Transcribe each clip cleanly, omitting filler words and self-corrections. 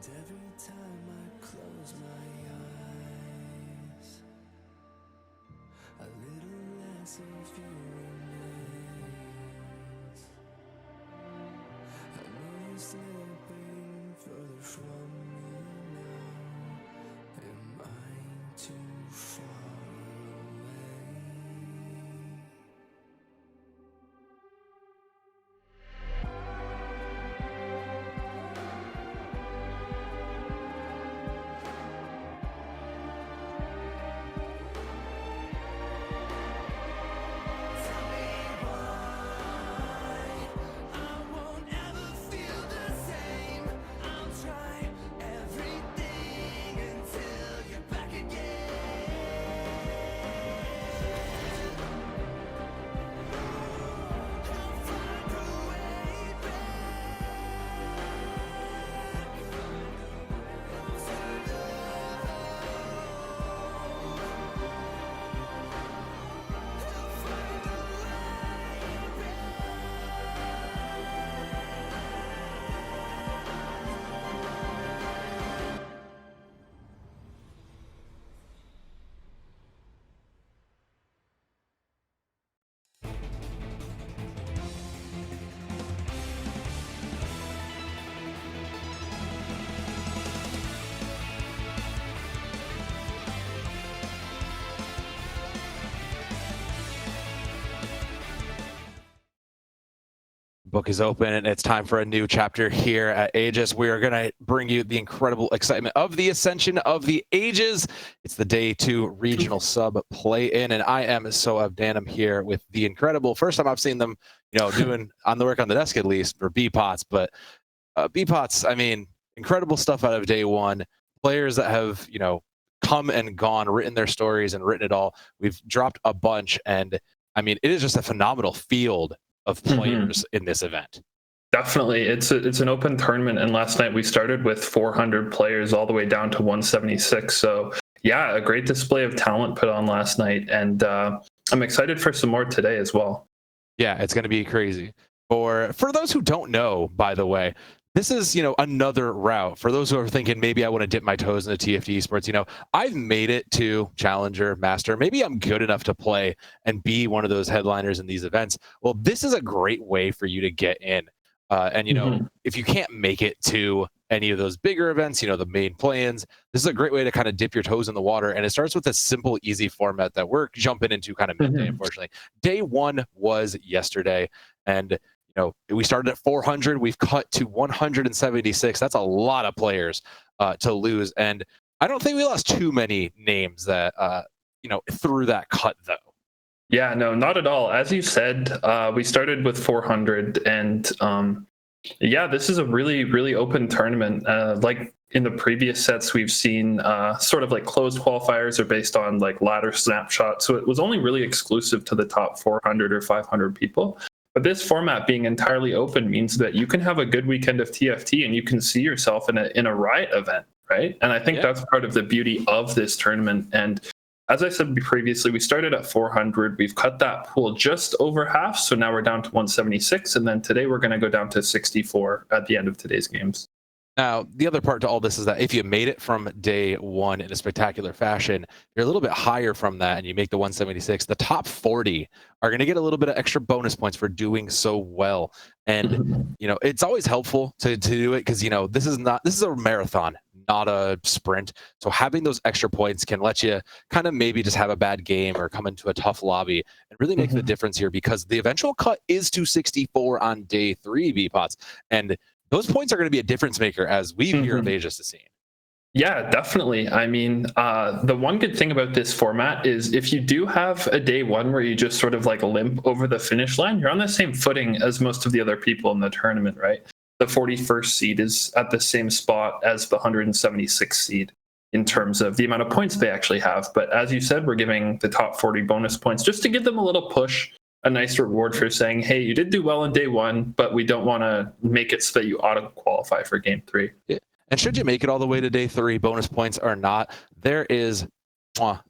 every time I close my eyes, a little less of you remains. I know you're slipping further from me now. Am I too far away? Book is open and it's time for a new chapter here at Aegis. We are going to bring you the incredible excitement of the Ascension of the Ages. It's the day 2 regional sub play in, and I am so Abdanum here with the incredible, first time I've seen them, doing on the work on the desk at least for B-Pots, but B-Pots, I mean, incredible stuff out of day 1. Players that have, come and gone, written their stories and written it all. We've dropped a bunch, and I mean, it is just a phenomenal field of players in this event. Definitely. It's an open tournament, and last night we started with 400 players all the way down to 176. So yeah, a great display of talent put on last night, and I'm excited for some more today as well. Yeah, it's going to be crazy. For those who don't know, by the way, this is, another route. For those who are thinking, maybe I want to dip my toes into TFT esports, I've made it to Challenger, Master. Maybe I'm good enough to play and be one of those headliners in these events. Well, this is a great way for you to get in. And, if you can't make it to any of those bigger events, the main play-ins, this is a great way to kind of dip your toes in the water. And it starts with a simple, easy format that we're jumping into kind of midday, unfortunately. Day 1 was yesterday. And we started at 400. We've cut to 176. That's a lot of players to lose. And I don't think we lost too many names that, through that cut, though. Yeah, no, not at all. As you said, we started with 400. And yeah, this is a really, really open tournament. Like in the previous sets, we've seen sort of like closed qualifiers are based on like ladder snapshots. So it was only really exclusive to the top 400 or 500 people. But this format being entirely open means that you can have a good weekend of TFT and you can see yourself in a Riot event, right? And I think that's part of the beauty of this tournament. And as I said previously, we started at 400. We've cut that pool just over half, so now we're down to 176. And then today we're going to go down to 64 at the end of today's games. Now, the other part to all this is that if you made it from day 1 in a spectacular fashion, you're a little bit higher from that and you make the 176. The top 40 are going to get a little bit of extra bonus points for doing so well. And, it's always helpful to do it because, this is a marathon, not a sprint. So having those extra points can let you kind of maybe just have a bad game or come into a tough lobby and really make the difference here, because the eventual cut is to 64 on day 3, B-Pots. And those points are going to be a difference maker, as we've here of Aegis has seen. Yeah, definitely. I mean, the one good thing about this format is if you do have a day 1 where you just sort of like limp over the finish line, you're on the same footing as most of the other people in the tournament, right? The 41st seed is at the same spot as the 176th seed in terms of the amount of points they actually have. But as you said, we're giving the top 40 bonus points just to give them a little push, a nice reward for saying, hey, you did do well in day 1, but we don't want to make it so that you auto qualify for game 3. Yeah. And should you make it all the way to day 3, bonus points or not, there is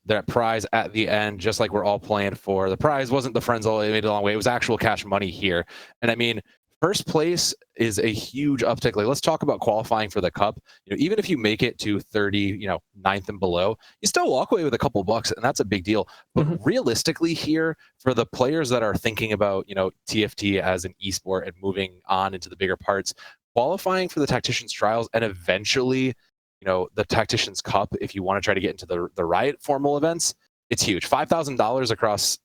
that prize at the end, just like we're all playing for. The prize wasn't the friends all made it a long way. It was actual cash money here. And I mean, first place is a huge uptick. Like, let's talk about qualifying for the cup. Even if you make it to 30, ninth and below, you still walk away with a couple bucks, and that's a big deal. But realistically here, for the players that are thinking about, TFT as an esport and moving on into the bigger parts, qualifying for the Tacticians Trials and eventually, the Tacticians Cup, if you want to try to get into the Riot formal events, it's huge. $5,000 across,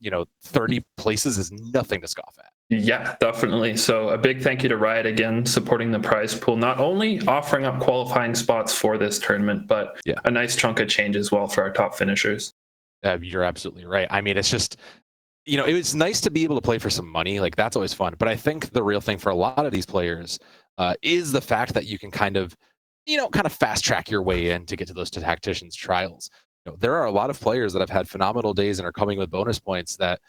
30 places is nothing to scoff at. Yeah, definitely. So a big thank you to Riot again, supporting the prize pool, not only offering up qualifying spots for this tournament, but a nice chunk of change as well for our top finishers. You're absolutely right. I mean, it's just, it was nice to be able to play for some money. Like, that's always fun. But I think the real thing for a lot of these players is the fact that you can kind of fast track your way in to get to those Tacticians Trials. There are a lot of players that have had phenomenal days and are coming with bonus points that,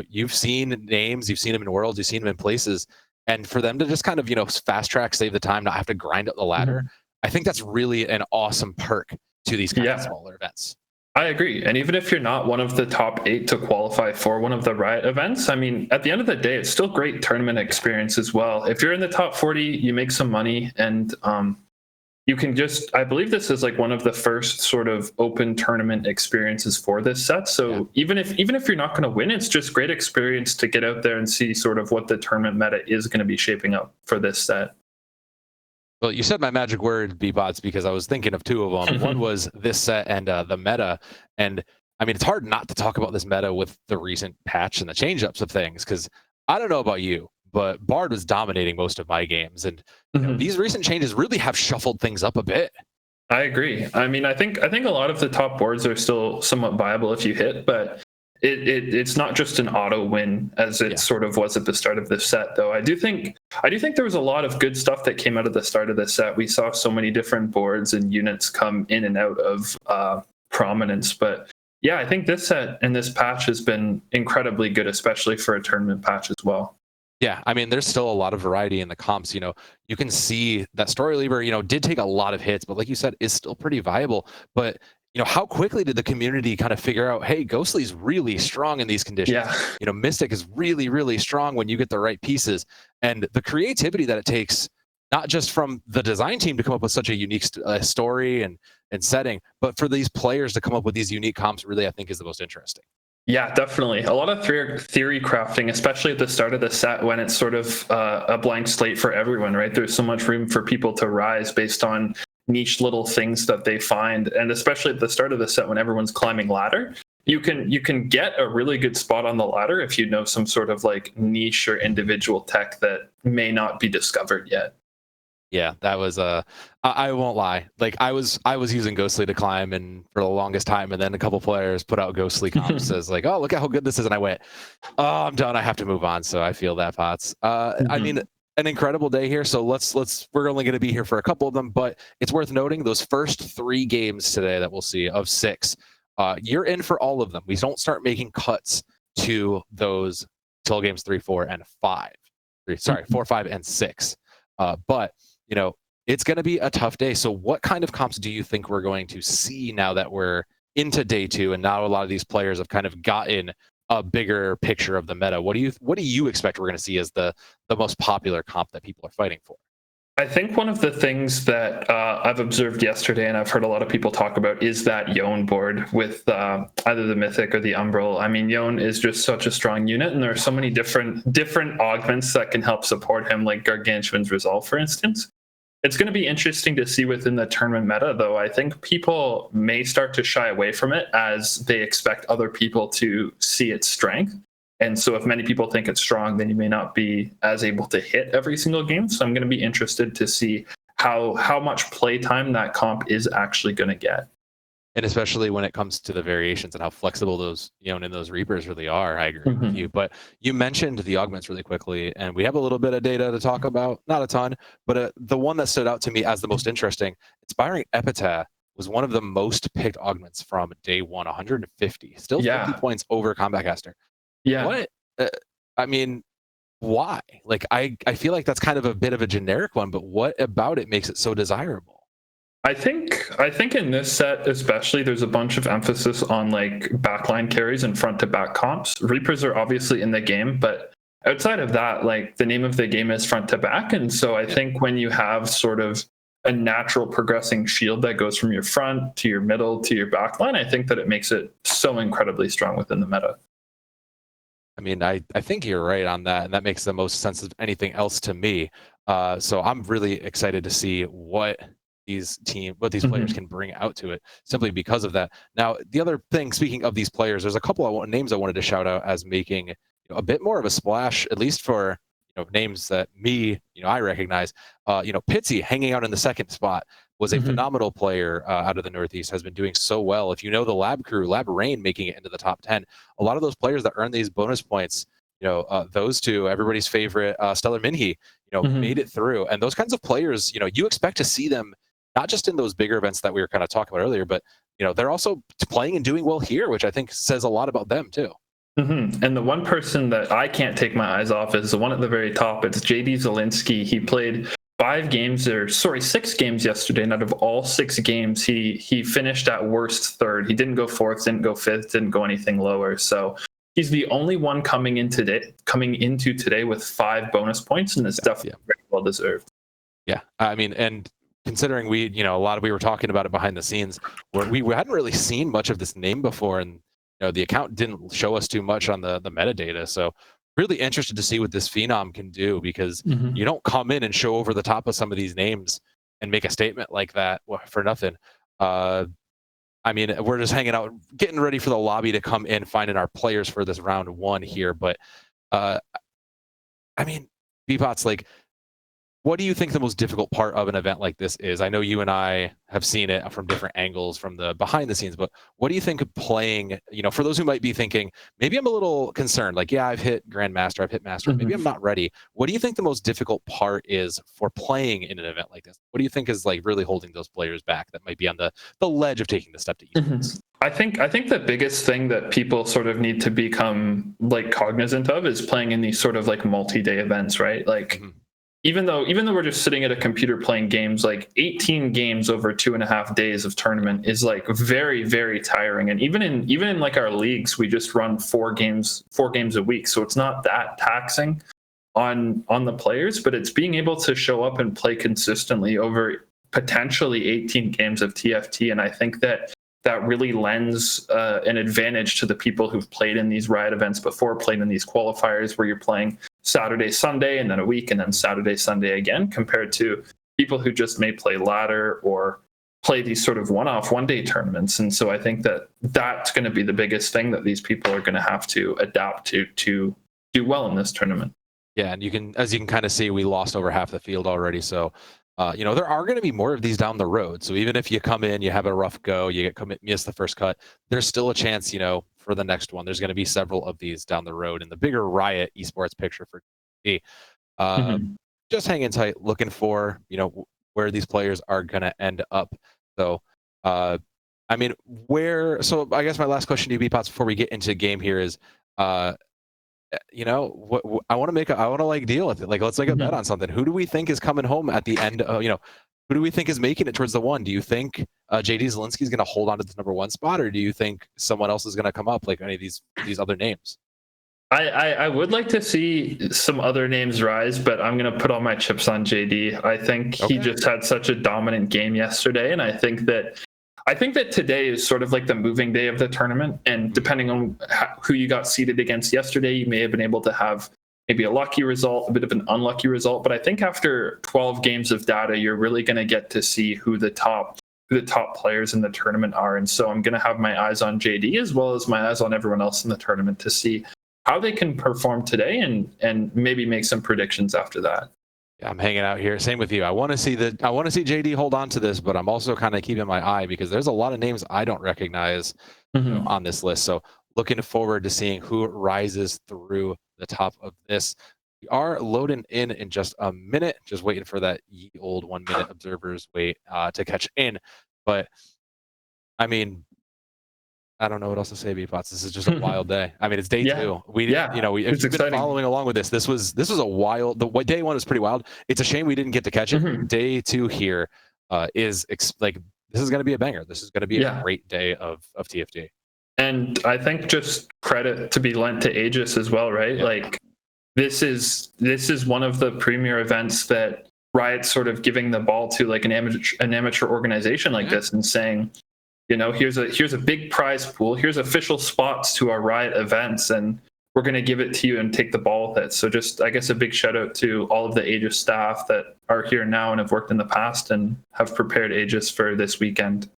you've seen names, you've seen them in Worlds, you've seen them in places, and for them to just kind of, fast track, save the time, not have to grind up the ladder, I think that's really an awesome perk to these kind of smaller events. I agree. And even if you're not one of the top 8 to qualify for one of the Riot events, I mean, at the end of the day, it's still great tournament experience as well. If you're in the top 40, you make some money, and you can just, I believe this is like one of the first sort of open tournament experiences for this set. So even if you're not going to win, it's just great experience to get out there and see sort of what the tournament meta is going to be shaping up for this set. Well, you said my magic word, B-Bots, because I was thinking of two of them. One was this set and the meta. And I mean, it's hard not to talk about this meta with the recent patch and the change-ups of things, because I don't know about you, but Bard was dominating most of my games, and these recent changes really have shuffled things up a bit. I agree. I mean, I think a lot of the top boards are still somewhat viable if you hit, but it's not just an auto win as it sort of was at the start of this set, though. I do think there was a lot of good stuff that came out of the start of this set. We saw so many different boards and units come in and out of prominence, but yeah, I think this set and this patch has been incredibly good, especially for a tournament patch as well. Yeah, I mean, there's still a lot of variety in the comps. You can see that Story Leaver, did take a lot of hits, but like you said, is still pretty viable. But, how quickly did the community kind of figure out, hey, Ghostly's really strong in these conditions. Yeah. Mystic is really, really strong when you get the right pieces. And the creativity that it takes, not just from the design team to come up with such a unique story and setting, but for these players to come up with these unique comps, really, I think is the most interesting. Yeah, definitely. A lot of theory crafting, especially at the start of the set when it's sort of a blank slate for everyone, right? There's so much room for people to rise based on niche little things that they find. And especially at the start of the set when everyone's climbing ladder, you can get a really good spot on the ladder if you know some sort of like niche or individual tech that may not be discovered yet. Yeah, that was I won't lie. Like I was using Ghostly to climb and for the longest time, and then a couple players put out Ghostly comps as like, oh, look at how good this is, and I went, oh, I'm done. I have to move on. So I feel that, Pots. I mean, an incredible day here. So we're only going to be here for a couple of them, but it's worth noting those first 3 games today that we'll see of 6. You're in for all of them. We don't start making cuts to those till games 3, 4, and 5. 4, 5, and 6. But it's going to be a tough day. So what kind of comps do you think we're going to see now that we're into day 2 and now a lot of these players have kind of gotten a bigger picture of the meta? What do you expect we're going to see as the most popular comp that people are fighting for? I think one of the things that I've observed yesterday and I've heard a lot of people talk about is that Yone board with either the Mythic or the Umbral. I mean, Yone is just such a strong unit, and there are so many different augments that can help support him, like Gargantuan's Resolve, for instance. It's going to be interesting to see within the tournament meta, though. I think people may start to shy away from it as they expect other people to see its strength. And so if many people think it's strong, then you may not be as able to hit every single game. So I'm going to be interested to see how much playtime that comp is actually going to get. And especially when it comes to the variations and how flexible those Yone and those Reapers really are. I agree with you. But you mentioned the augments really quickly, and we have a little bit of data to talk about. Not a ton, but the one that stood out to me as the most interesting, Inspiring Epitaph, was one of the most picked augments from day 1, 150. Still 50 points over Combat Caster. Yeah. What? I mean, why? Like, I feel like that's kind of a bit of a generic one, but what about it makes it so desirable? I think in this set especially, there's a bunch of emphasis on like backline carries and front to back comps. Reapers are obviously in the game, but outside of that, like the name of the game is front to back. And so I think when you have sort of a natural progressing shield that goes from your front to your middle to your back line, I think that it makes it so incredibly strong within the meta. I mean, I think you're right on that, and that makes the most sense of anything else to me. So I'm really excited to see what these players can bring out to it, simply because of that. Now, the other thing, speaking of these players, there's a couple of names I wanted to shout out as making a bit more of a splash, at least for names that I recognize. Pitsy hanging out in the second spot was a phenomenal player out of the Northeast, has been doing so well. If you know the Lab crew, Lab Rain making it into the top 10, a lot of those players that earn these bonus points, those two, everybody's favorite, Stellar Minhee, made it through. And those kinds of players, you expect to see them not just in those bigger events that we were kind of talking about earlier, but they're also playing and doing well here, which I think says a lot about them too. And the one person that I can't take my eyes off is the one at the very top. It's JD Zielinski. He played 6 games yesterday, and out of all 6 games, he finished at worst third. He didn't go fourth, didn't go fifth, didn't go anything lower. So he's the only one coming into today with 5 bonus points, and it's definitely very well deserved. Yeah, I mean, and considering we were talking about it behind the scenes, where we hadn't really seen much of this name before, and the account didn't show us too much on the metadata. So really interested to see what this phenom can do, because you don't come in and show over the top of some of these names and make a statement like that for nothing. I mean, we're just hanging out, getting ready for the lobby to come in, finding our players for this round 1 here. But I mean, Beebots, like, what do you think the most difficult part of an event like this is? I know you and I have seen it from different angles, from the behind the scenes, but what do you think of playing, for those who might be thinking, maybe I'm a little concerned, like, yeah, I've hit Grandmaster, I've hit Master, maybe I'm not ready. What do you think the most difficult part is for playing in an event like this? What do you think is like really holding those players back that might be on the ledge of taking the step to esports? I think the biggest thing that people sort of need to become like cognizant of is playing in these sort of like multi-day events, right? Like, even though we're just sitting at a computer playing games, like 18 games over 2.5 days of tournament is like very, very tiring. And even in like our leagues, we just run 4 games a week. So it's not that taxing on the players, but it's being able to show up and play consistently over potentially 18 games of TFT. And I think that really lends an advantage to the people who've played in these Riot events before, played in these qualifiers where you're playing Saturday, Sunday, and then a week, and then Saturday, Sunday again, compared to people who just may play ladder or play these sort of one-day tournaments. And so I think that that's going to be the biggest thing that these people are going to have to adapt to do well in this tournament. Yeah, and as you can kind of see, we lost over half the field already. So, there are going to be more of these down the road. So even if you come in, you have a rough go, you miss the first cut, there's still a chance, for the next one. There's going to be several of these down the road in the bigger Riot esports picture for TFT. Just hanging tight, looking for, where these players are going to end up. So, I mean, so I guess my last question to you, Beepots, before we get into the game here is, what I want to like deal with it. Like, let's make a bet on something. Who do we think is coming home at the end of, who do we think is making it towards the 1? Do you think JD Zielinski is going to hold on to this number 1 spot, or do you think someone else is going to come up, like any of these other names? I would like to see some other names rise, but I'm going to put all my chips on JD. I think he just had such a dominant game yesterday, and I think that today is sort of like the moving day of the tournament. And depending on who you got seeded against yesterday, you may have been able to have maybe a lucky result, a bit of an unlucky result. But I think after 12 games of data, you're really going to get to see who the top players in the tournament are. And so I'm going to have my eyes on JD as well as my eyes on everyone else in the tournament to see how they can perform today and maybe make some predictions after that. Yeah, I'm hanging out here. Same with you. I want to see JD hold on to this, but I'm also kind of keeping my eye because there's a lot of names I don't recognize on this list. So looking forward to seeing who rises through the top of this. We are loading in just a minute, just waiting for that ye old 1 minute observers wait to catch in. But I mean, I don't know what else to say, Beepots. This is just a wild day. I mean, it's day 2. If you've been following along with this was a wild. Day 1 was pretty wild. It's a shame we didn't get to catch it. Day 2 here is like, this is going to be a banger. This is going to be a great day of TFT. And I think just credit to be lent to Aegis as well, right? Like, this is one of the premier events that Riot's sort of giving the ball to, like an amateur organization like this, and saying, here's a big prize pool, here's official spots to our Riot events, and we're going to give it to you and take the ball with it. So just, I guess, a big shout out to all of the Aegis staff that are here now and have worked in the past and have prepared Aegis for this weekend.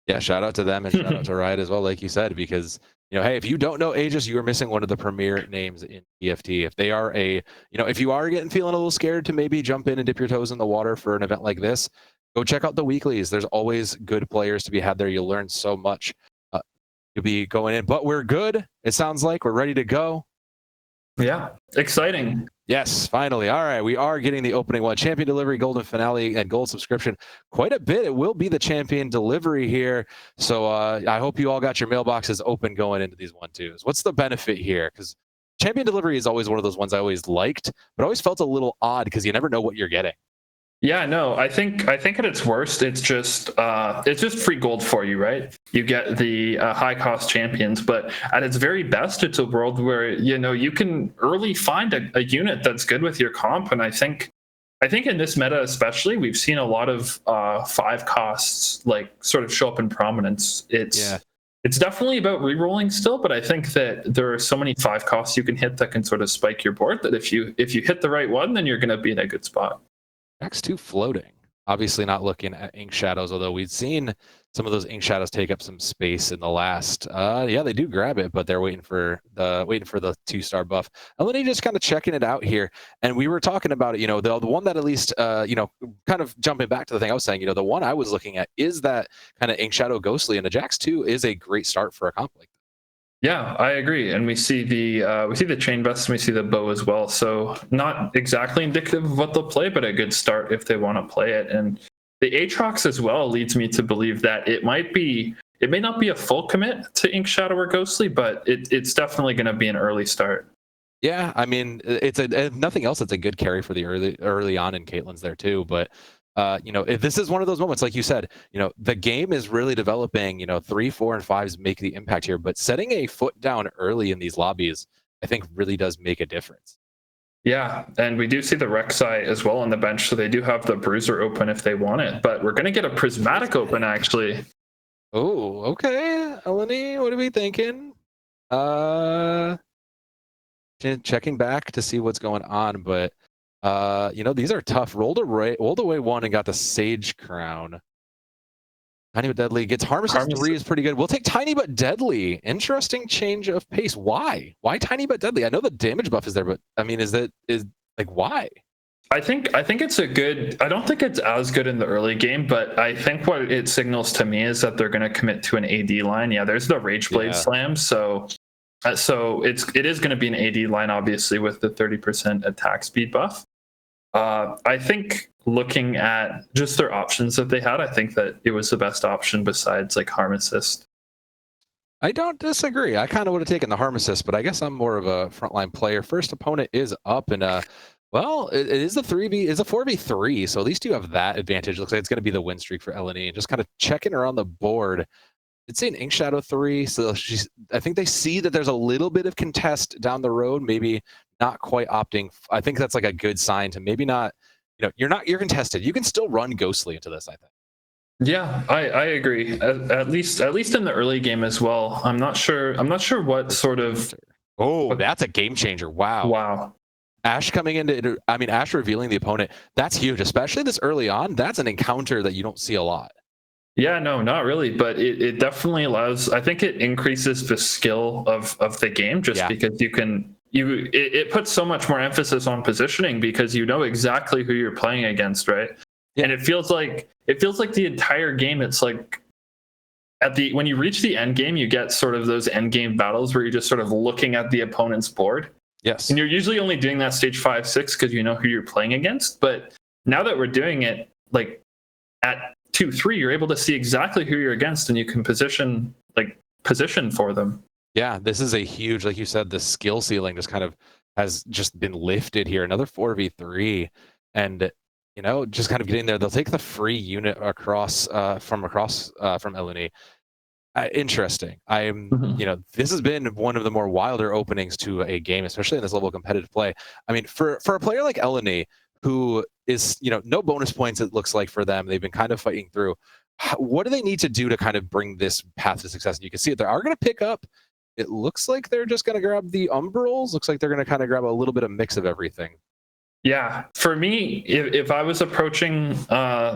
Yeah, shout out to them and shout out to Riot as well, like you said, because hey, if you don't know Aegis, you are missing one of the premier names in TFT. If they are if you are feeling a little scared to maybe jump in and dip your toes in the water for an event like this, go check out the weeklies. There's always good players to be had there. You'll learn so much. You'll be going in, but we're good. It sounds like we're ready to go. Yeah, exciting. Yes, finally. All right, we are getting the opening one. Champion delivery, golden finale, and gold subscription. Quite a bit. It will be the champion delivery here. So I hope you all got your mailboxes open going into these 1-2s. What's the benefit here? Because champion delivery is always one of those ones I always liked, but always felt a little odd because you never know what you're getting. Yeah, no, I think at its worst, it's just free gold for you, right? You get the high cost champions, but at its very best, it's a world where you can early find a unit that's good with your comp, and I think in this meta especially, we've seen a lot of 5 costs like sort of show up in prominence. It's definitely about rerolling still, but I think that there are so many 5 costs you can hit that can sort of spike your board that if you hit the right one, then you're going to be in a good spot. X2 floating. Obviously not looking at Ink Shadows, although we've seen some of those Ink Shadows take up some space in the last. Yeah, they do grab it, but they're waiting for the 2-star buff. Eleni just kind of checking it out here, and we were talking about it. The one that at least kind of jumping back to the thing I was saying. The one I was looking at is that kind of Ink Shadow Ghostly, and the Jax 2 is a great start for a comp like that. Yeah, I agree, and we see the chain vest and we see the bow as well. So not exactly indicative of what they'll play, but a good start if they want to play it. And the Aatrox as well leads me to believe that it may not be a full commit to Ink Shadow or Ghostly, but it's definitely going to be an early start. Yeah, I mean, if nothing else, it's a good carry for the early on, and Caitlyn's there too. But this is one of those moments, like you said, the game is really developing. 3, 4, and 5s make the impact here, but setting a foot down early in these lobbies, I think, really does make a difference. Yeah, and we do see the Rek'Sai as well on the bench, so they do have the Bruiser open if they want it, but we're going to get a Prismatic open, actually. Oh, okay. Eleni, what are we thinking? Checking back to see what's going on, but these are tough. Rolled away 1 and got the Sage Crown. Tiny but Deadly gets Harmless 3 is pretty good. We'll take Tiny but Deadly. Interesting change of pace. Why Tiny but Deadly? I know the damage buff is there, but I mean, why? I think it's a good. I don't think it's as good in the early game, but I think what it signals to me is that they're going to commit to an AD line. Yeah, there's the Rage Blade slam, so it is going to be an AD line, obviously, with the 30% attack speed buff. I think looking at just their options that they had, I think that it was the best option besides like Harm Assist. I don't disagree. I kind of would have taken the Harm Assist, but I guess I'm more of a frontline player. First opponent is up, and well, it is a 4v3, so at least you have that advantage. Looks like it's going to be the win streak for Eleni, and just kind of checking her on the board. It's an Ink Shadow 3, so I think they see that there's a little bit of contest down the road, maybe not quite opting. I think that's like a good sign to maybe not, you're contested. You can still run Ghostly into this, I think. Yeah, I agree. At least in the early game as well. I'm not sure what sort of. Oh, that's a game changer. Wow. Ashe coming into, Ashe revealing the opponent. That's huge, especially this early on. That's an encounter that you don't see a lot. Yeah, no, not really, but it definitely allows. I think it increases the skill of the game just because it puts so much more emphasis on positioning because you know exactly who you're playing against, right? Yeah. And it feels like the entire game. It's like when you reach the end game, you get sort of those end game battles where you're just sort of looking at the opponent's board. Yes, and you're usually only doing that stage 5, 6 because you know who you're playing against. But now that we're doing it like at 2, 3, you're able to see exactly who you're against, and you can position for them. Yeah, this is a huge, like you said, the skill ceiling just kind of has just been lifted here. Another 4v3, and just kind of getting there. They'll take the free unit across from Eleni. Interesting. This has been one of the more wilder openings to a game, especially in this level of competitive play. I mean, for a player like Eleni, who is, no bonus points, it looks like for them, they've been kind of fighting through. What do they need to do to kind of bring this path to success? And you can see it. They are going to pick up. It looks like they're just going to grab the Umbrals. Looks like they're going to kind of grab a little bit of mix of everything. Yeah, for me, if I was approaching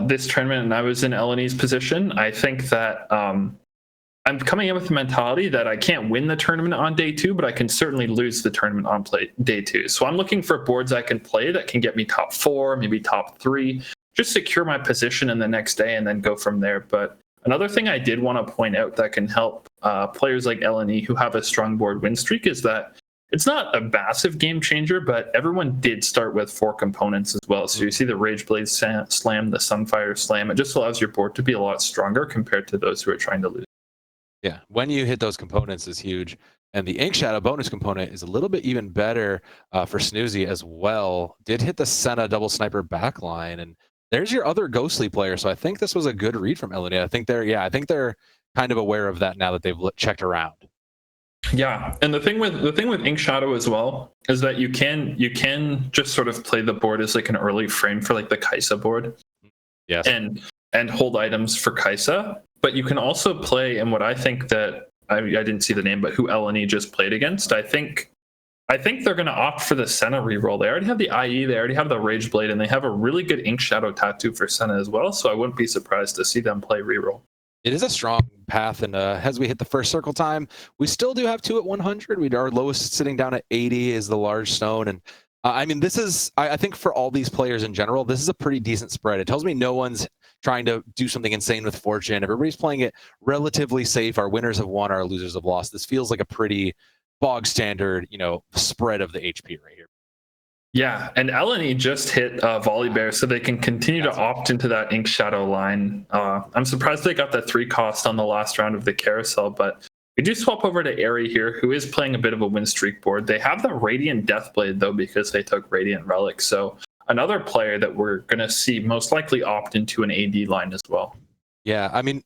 this tournament and I was in Eleni's position, I think that I'm coming in with the mentality that I can't win the tournament on day 2, but I can certainly lose the tournament on day 2. So I'm looking for boards I can play that can get me top 4, maybe top 3, just secure my position in the next day and then go from there. But another thing I did want to point out that can help players like Eleni who have a strong board win streak is that it's not a massive game changer, but everyone did start with 4 components as well. So you see the Rageblade Slam, the Sunfire Slam. It just allows your board to be a lot stronger compared to those who are trying to lose. Yeah, when you hit those components is huge. And the Ink Shadow bonus component is a little bit even better for Snoozy as well. Did hit the Senna double sniper backline, and there's your other ghostly player. So I think this was a good read from Eleni. I think they're kind of aware of that now that they've checked around. Yeah, and the thing with Ink Shadow as well is that you can just sort of play the board as like an early frame for like the Kaisa board. Yes. And hold items for Kaisa, but you can also play, and what I think that I didn't see the name, but who Eleni just played against, I think they're going to opt for the Senna reroll. They already have the IE, they already have the Rageblade, and they have a really good Ink Shadow tattoo for Senna as well. So I wouldn't be surprised to see them play reroll. It is a strong path, and as we hit the first circle time, we still do have 2 at 100. Our lowest sitting down at 80 is the large stone, and I mean, this is, I think for all these players in general, this is a pretty decent spread. It tells me no one's trying to do something insane with Fortune. Everybody's playing it relatively safe. Our winners have won, our losers have lost. This feels like a pretty bog standard, spread of the HP right here. Yeah, and Eleni just hit Volley Bear, so they can continue to opt into that Ink Shadow line. I'm surprised they got the 3 cost on the last round of the carousel, but we do swap over to Airy here, who is playing a bit of a win streak board. They have the Radiant Deathblade, though, because they took Radiant Relic. So another player that we're going to see most likely opt into an AD line as well. Yeah, I mean,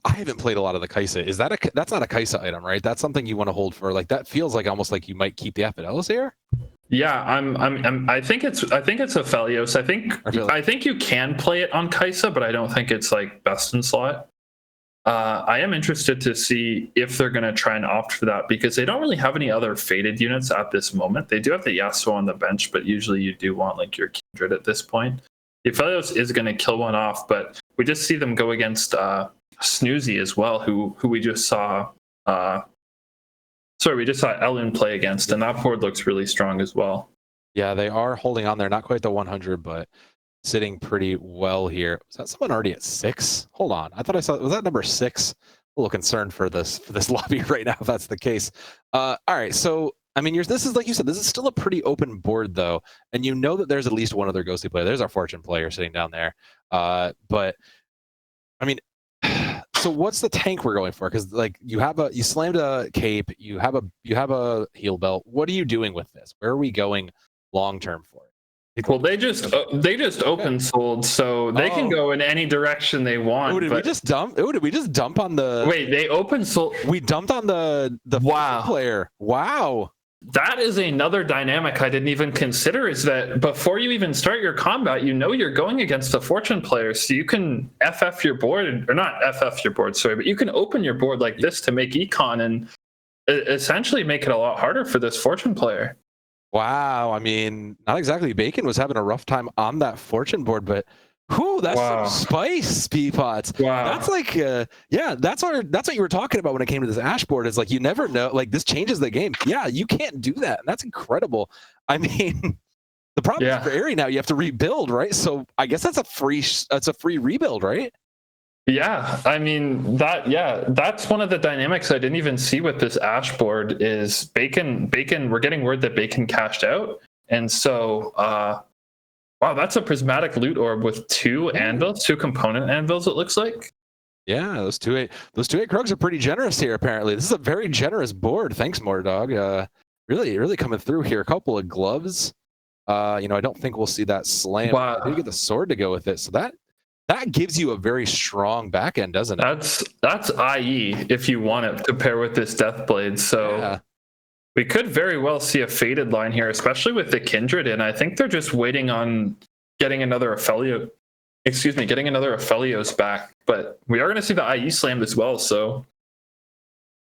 I haven't played a lot of the Kaisa. That's not a Kaisa item, right? That's something you want to hold for. Like, that feels like almost like you might keep the Aphidellus here. Yeah, I think it's a Phelios. I think you can play it on Kaisa, but I don't think it's like best in slot. I am interested to see if they're going to try and opt for that, because they don't really have any other faded units at this moment. They do have the Yasuo on the bench, but usually you do want like your Kindred at this point. The Phelios is going to kill one off, but we just see them go against Snoozy as well, who we just saw. We just saw Ellen play against, and that board looks really strong as well. Yeah, they are holding on there. Not quite the 100, but sitting pretty well here. Was that someone already at 6? Hold on. I thought I saw, was that number 6? A little concerned for this lobby right now, if that's the case. All right, so I mean, this is, like you said, this is still a pretty open board though, and you know that there's at least one other ghostly player. There's our Fortune player sitting down there. But I mean, so what's the tank we're going for? Because like you slammed a cape, you have a heal belt. What are you doing with this? Where are we going long term for it? Well, they just open sold, so they can go in any direction they want. Oh, did we just dump? Oh, did we just dump on the? Wait, they open sold. We dumped on the player. Wow. That is another dynamic I didn't even consider, is that before you even start your combat, you're going against a Fortune player, so you can FF your board, or not FF your board, sorry, but you can open your board like this to make econ and essentially make it a lot harder for this Fortune player. Wow, I mean, not exactly. Bacon was having a rough time on that Fortune board, but whew, that's some spice, Peapots. Wow. That's like, that's what you were talking about when it came to this Ash board. Is like, you never know, like this changes the game. Yeah, you can't do that, and that's incredible. I mean, the problem is for Airy now, you have to rebuild, right? So I guess that's a free rebuild, right? Yeah, I mean that's one of the dynamics I didn't even see with this Ash board is Bacon. We're getting word that Bacon cashed out, and so wow, that's a prismatic loot orb with 2 anvils, 2 component anvils. It looks like. Yeah, those 2/8 Krugs are pretty generous here. Apparently, this is a very generous board. Thanks, Mordog. Really coming through here. A couple of gloves. I don't think we'll see that slam. Wow. I did get the sword to go with it, so that that gives you a very strong back end, doesn't it? That's IE if you want it to pair with this Deathblade. So Yeah. we could very well see a faded line here, especially with the Kindred. And I think they're just waiting on getting another Aphelio. Getting another Aphelios back. But we are going to see the IE slammed as well. So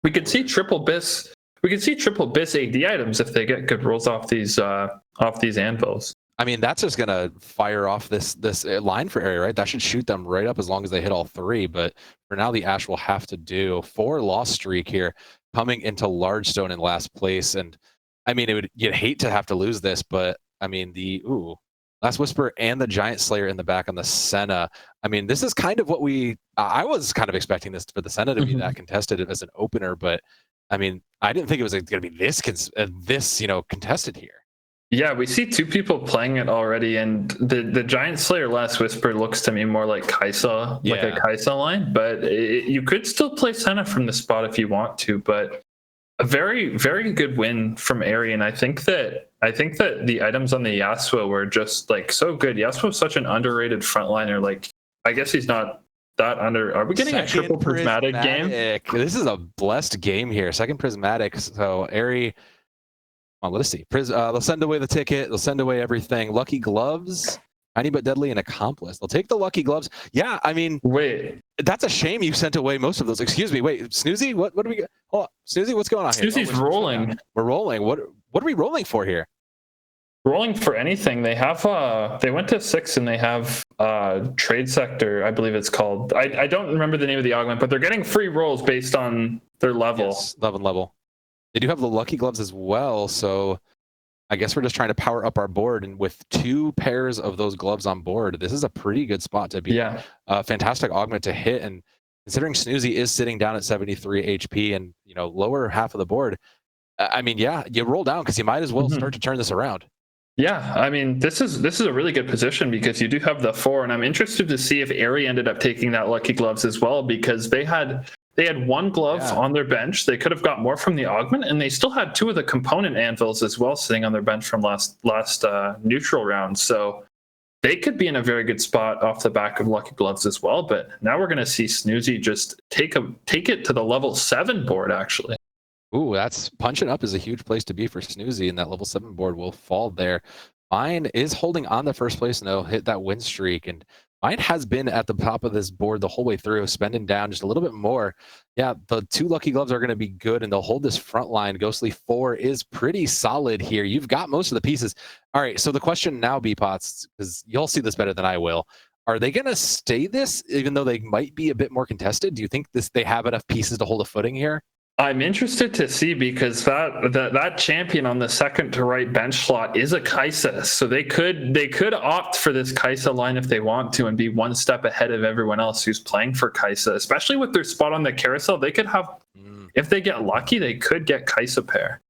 we could see triple Bis. We could see triple Bis AD items if they get good rolls off these anvils. I mean, that's just gonna fire off this line for area, right? That should shoot them right up as long as they hit all three. But for now, the Ash will have to do 4 loss streak here, coming into Largestone in last place. And I mean, you'd hate to have to lose this, but I mean, the Last Whisper and the Giant Slayer in the back on the Senna. I mean, this is kind of what I was kind of expecting this for the Senna to be that contested as an opener, but I mean, I didn't think it was going to be this contested here. Yeah, we see 2 people playing it already, and the Giant Slayer Last Whisper looks to me more like Kaisa, like a Kaisa line, but you could still play Senna from the spot if you want to, but a very, very good win from Arian. I think that the items on the Yasuo were just like so good. Yasuo's such an underrated frontliner. Like, I guess he's not that under. Are we getting a triple prismatic game? This is a blessed game here. Second prismatic. So Ari. Let's see. They'll send away the ticket. They'll send away everything. Lucky gloves, tiny but deadly, and accomplice. They'll take the lucky gloves. Yeah, I mean, wait, that's a shame you sent away most of those. Excuse me. Wait, Snoozy, what do we get? Oh, Snoozy, what's going on here? Snoozy's rolling. We're rolling. What are we rolling for here? Rolling for anything. They have they went to 6 and they have trade sector, I believe it's called. I don't remember the name of the augment, but they're getting free rolls based on their level. Yes, level. They do have the lucky gloves as well, so I guess we're just trying to power up our board, and with 2 pairs of those gloves on board, this is a pretty good spot to be. Yeah. A fantastic augment to hit, and considering Snoozy is sitting down at 73 HP and lower half of the board, I mean, yeah, you roll down because you might as well start to turn this around. Yeah, I mean, this is a really good position because you do have the 4, and I'm interested to see if Ari ended up taking that lucky gloves as well, because they had 1 glove on their bench. They could have got more from the augment, and they still had 2 of the component anvils as well sitting on their bench from last neutral round. So they could be in a very good spot off the back of lucky gloves as well. But now we're going to see Snoozy just take it to the level 7 board, actually. Ooh, that's punching up is a huge place to be for Snoozy, and that level 7 board will fall there. Mine is holding on to first place, and they'll hit that win streak, and mine has been at the top of this board the whole way through, spending down just a little bit more. Yeah, the 2 lucky gloves are going to be good, and they'll hold this front line. Ghostly 4 is pretty solid here. You've got most of the pieces. All right, so the question now, B-Pots, because you'll see this better than I will, are they going to stay this, even though they might be a bit more contested? Do you think they have enough pieces to hold a footing here? I'm interested to see, because that champion on the second to right bench slot is a Kaisa, so they could opt for this Kaisa line if they want to and be 1 step ahead of everyone else who's playing for Kaisa, especially with their spot on the carousel. They could have, if they get lucky, they could get Kaisa pair.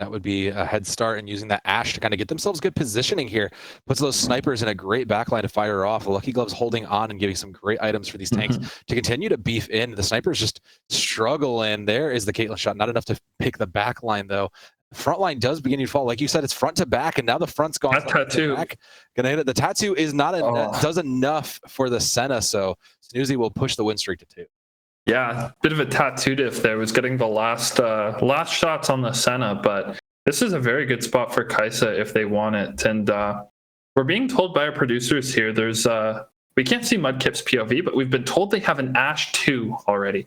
That would be a head start, and using that Ash to kind of get themselves good positioning here. Puts those snipers in a great backline to fire off. The Lucky Gloves holding on and giving some great items for these tanks to continue to beef in. The snipers just struggling. There is the Caitlyn shot. Not enough to pick the backline, though. The front line does begin to fall. Like you said, it's front to back, and now the front's gone. That tattoo. Back. Gonna hit it. The tattoo is not does enough for the Senna, so Snoozy will push the win streak to 2. Yeah, bit of a tattoo diff there. Was getting the last shots on the Senna, but this is a very good spot for Kaisa if they want it. And we're being told by our producers here, there's we can't see Mudkip's POV, but we've been told they have an Ash 2 already.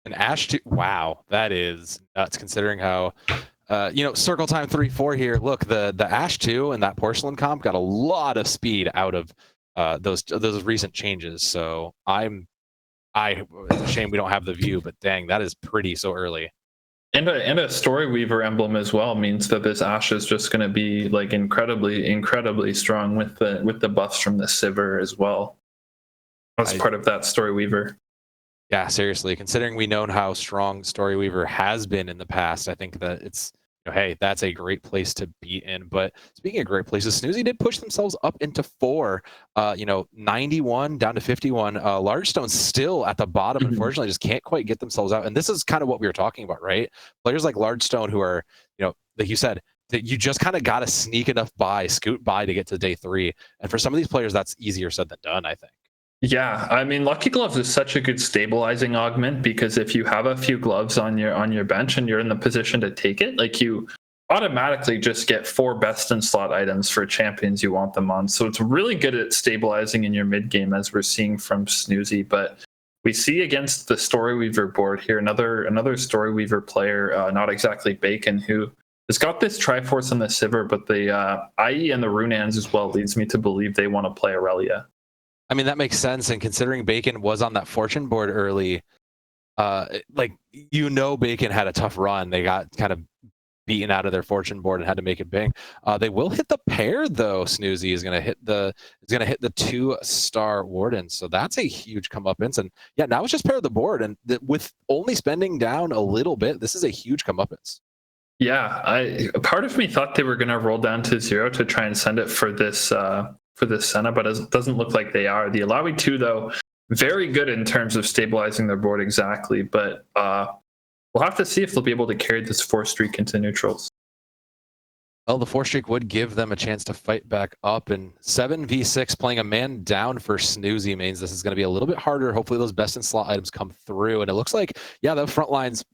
An Ash 2? Wow, that is nuts considering how circle time 3-4 here. Look, the Ash 2 and that porcelain comp got a lot of speed out of those recent changes. So it's a shame we don't have the view, but dang, that is pretty so early. And a Story Weaver emblem as well means that this Ash is just going to be like incredibly strong with the buffs from the Sivir as well. As part of that Story Weaver. Yeah, seriously, considering we know how strong Story Weaver has been in the past, I think that it's hey, that's a great place to be in. But speaking of great places, Snoozy did push themselves up into 4, 91 down to 51. Largestone still at the bottom, unfortunately, just can't quite get themselves out. And this is kind of what we were talking about, right? Players like Largestone who are, like you said, that you just kind of got to scoot by to get to day 3. And for some of these players, that's easier said than done, I think. Yeah, I mean, Lucky Gloves is such a good stabilizing augment because if you have a few gloves on your bench and you're in the position to take it, like you automatically just get 4 best in slot items for champions you want them on. So it's really good at stabilizing in your mid game, as we're seeing from Snoozy. But we see against the Storyweaver board here another Storyweaver player, not exactly Bacon, who has got this Triforce and the Sivir, but the IE and the Runans as well leads me to believe they want to play Aurelia. I mean, that makes sense. And considering Bacon was on that fortune board early, like, Bacon had a tough run. They got kind of beaten out of their fortune board and had to make it big. They will hit the pair though. Snoozy is going to hit the 2-star Warden, so that's a huge comeuppance. And yeah, now it's just pair the board, and with only spending down a little bit, this is a huge comeuppance. Yeah, part of me thought they were going to roll down to 0 to try and send it for this Senna, but it doesn't look like they are. The Alawi 2 though, very good in terms of stabilizing their board exactly, but we'll have to see if they'll be able to carry this 4 streak into neutrals. Well, the 4 streak would give them a chance to fight back up, and 7v6 playing a man down for Snoozy means this is going to be a little bit harder. Hopefully those best in slot items come through, and it looks like, yeah, the front line's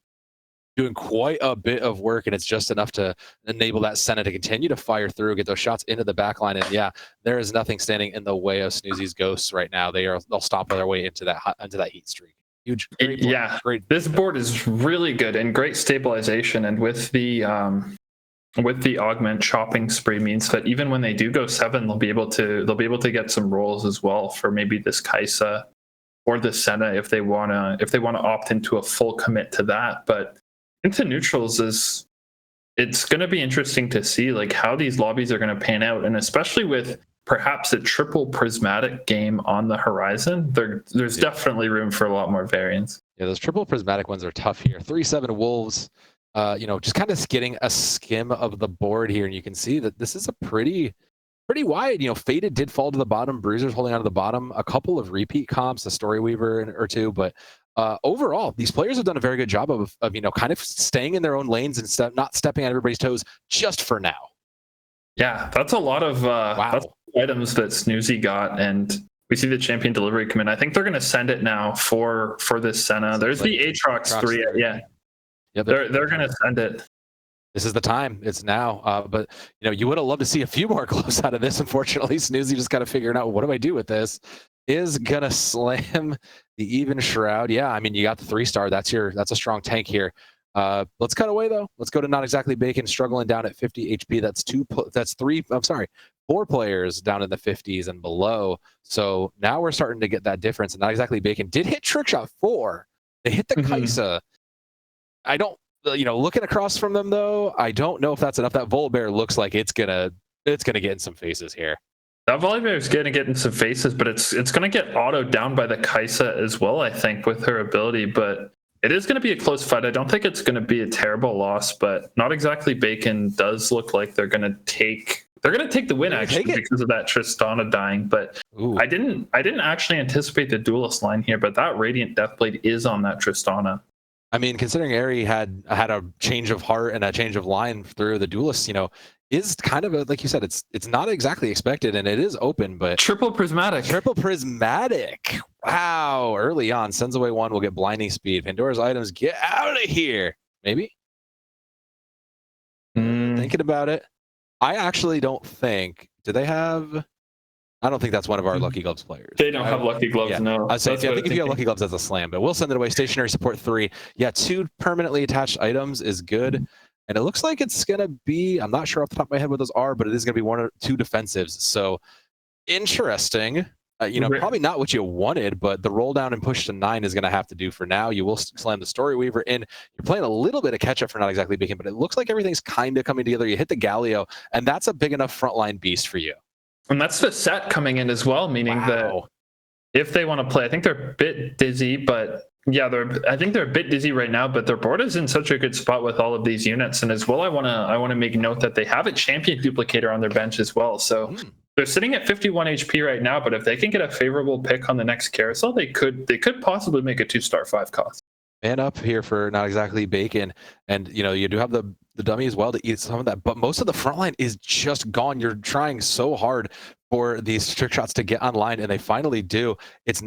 doing quite a bit of work, and it's just enough to enable that Senna to continue to fire through, get those shots into the back line. And yeah, there is nothing standing in the way of Snoozy's ghosts right now. They'll stomp their way into that heat streak. Huge. Yeah, great. This board is really good and great stabilization, and with the augment, chopping spree means that even when they do go 7, they'll be able to get some rolls as well for maybe this Kaisa or the Senna if they wanna opt into a full commit to that. But into neutrals it's going to be interesting to see like how these lobbies are going to pan out, and especially with perhaps a triple prismatic game on the horizon, there's definitely room for a lot more variance. Yeah, those triple prismatic ones are tough here. 3-7 Wolves, just kind of getting a skim of the board here, and you can see that this is a pretty wide. Faded did fall to the bottom. Bruiser's holding on to the bottom. A couple of repeat comps, a Storyweaver or two, but overall, these players have done a very good job of kind of staying in their own lanes and not stepping on everybody's toes just for now. Yeah, that's a lot of items that Snoozy got, and we see the champion delivery come in. I think they're going to send it now for this Senna. There's the Aatrox 3. Yeah, they're going to send it. This is the time. It's now. But you would have loved to see a few more gloves out of this. Unfortunately, Snoozy just kind of figuring out, what do I do with this? Is gonna slam the even shroud. Yeah, I mean, you got the 3-star. That's a strong tank here. Let's cut away though. Let's go to Not Exactly Bacon, struggling down at 50 HP. That's 4 players down in the 50s and below. So now we're starting to get that difference. And Not Exactly Bacon did hit Trickshot 4. They hit the Kaisa. I don't, looking across from them though, I don't know if that's enough. That Volibear looks like it's gonna get in some faces here. That Volibear is going to get in some faces, but it's going to get autoed down by the Kaisa as well, I think, with her ability. But it is going to be a close fight. I don't think it's going to be a terrible loss, but Not Exactly Bacon does look like they're going to take the win actually because of that Tristana dying. But I didn't actually anticipate the duelist line here, but that Radiant Deathblade is on that Tristana. I mean, considering Ari had a change of heart and a change of line through the duelist, is kind of like you said, it's not exactly expected, and it is open, but triple prismatic. Wow, early on, sends away 1, will get blinding speed. Pandora's items, get out of here. Maybe. Thinking about it, I actually don't think. Do they have? I don't think that's one of our Lucky Gloves players. They don't have Lucky Gloves, yeah. No. I'd say, I think if you have Lucky Gloves, that's a slam, but we'll send it away. Stationary support 3. Yeah, 2 permanently attached items is good. And it looks like it's going to be, I'm not sure off the top of my head what those are, but it is going to be 1 or 2 defensives. So interesting. Probably not what you wanted, but the roll down and push to 9 is going to have to do for now. You will slam the Storyweaver in. You're playing a little bit of catch up for Not Exactly Bacon, but it looks like everything's kind of coming together. You hit the Galio, and that's a big enough frontline beast for you. And that's the set coming in as well, meaning that if they want to play, I think they're a bit dizzy, but yeah, I think they're a bit dizzy right now, but their board is in such a good spot with all of these units. And as well, I want to make note that they have a champion duplicator on their bench as well. So they're sitting at 51 HP right now, but if they can get a favorable pick on the next carousel, they could possibly make a 2-star 5 cost. Man up here for Not Exactly Bacon. And you do have the the dummy as well to eat some of that, but most of the front line is just gone. You're trying so hard for these trick shots to get online, and they finally do. It's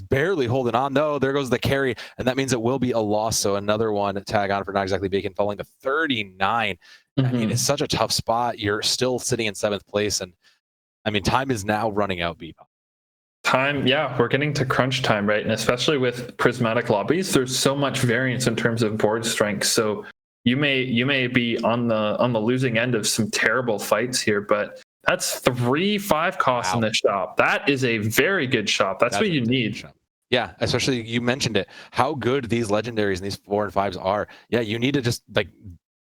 barely holding on. No, there goes the carry, and that means it will be a loss. So another one tag on for Not Exactly Bacon, falling to 39. I mean, it's such a tough spot. You're still sitting in 7th place, and I mean, time is now running out, Beep. Time, yeah, we're getting to crunch time, right? And especially with prismatic lobbies, there's so much variance in terms of board strength. So you may be on the losing end of some terrible fights here, but that's 3-5 costs in the shop. That is a very good shop. That's what you need. Yeah, especially you mentioned it. How good these legendaries and these 4 and 5s are. Yeah, you need to just like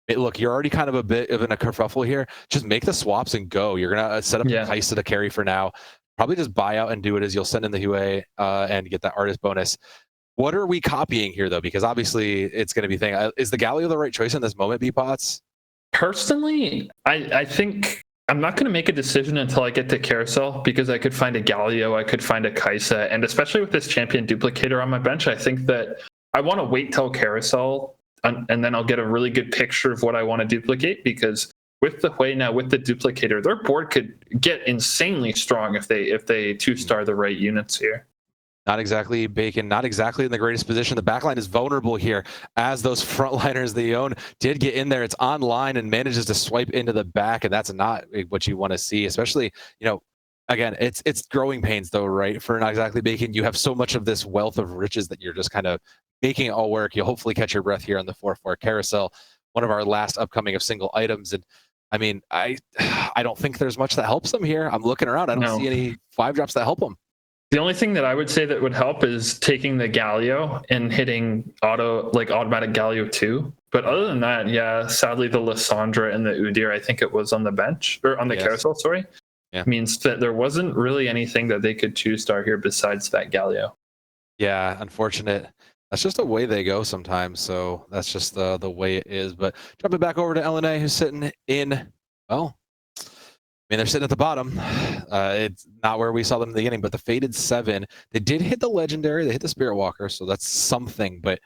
look. You're already kind of a bit of in a kerfuffle here. Just make the swaps and go. You're gonna set up Kaisa to carry for now. Probably just buy out and do it as you'll send in the Hue and get that artist bonus. What are we copying here, though? Because obviously it's going to be thing. Is the Galio the right choice in this moment, B-Pots? Personally, I think I'm not going to make a decision until I get to Carousel, because I could find a Galio, I could find a Kaisa, and especially with this champion duplicator on my bench, I think that I want to wait till Carousel, and then I'll get a really good picture of what I want to duplicate, because with the Hue now, with the duplicator, their board could get insanely strong if they 2-star the right units here. Not exactly Bacon, not exactly in the greatest position. The backline is vulnerable here as those frontliners they own did get in there. It's online and manages to swipe into the back, and that's not what you want to see, especially, again, it's growing pains though, right? For Not Exactly Bacon, you have so much of this wealth of riches that you're just kind of making it all work. You'll hopefully catch your breath here on the 4-4 Carousel, one of our last upcoming of single items. And I mean, I don't think there's much that helps them here. I'm looking around. I don't see any 5 drops that help them. The only thing that I would say that would help is taking the Galio and hitting automatic Galio 2. But other than that, yeah, sadly the Lissandra and the Udyr, I think it was on the bench, or on the Carousel, sorry, means that there wasn't really anything that they could 2-star here besides that Galio. Yeah, unfortunate. That's just the way they go sometimes. So that's just the way it is. But jumping back over to LNA, who's sitting in, well, I mean, they're sitting at the bottom. It's not where we saw them in the beginning, but the Fated 7, they did hit the Legendary. They hit the Spirit Walker, so that's something. But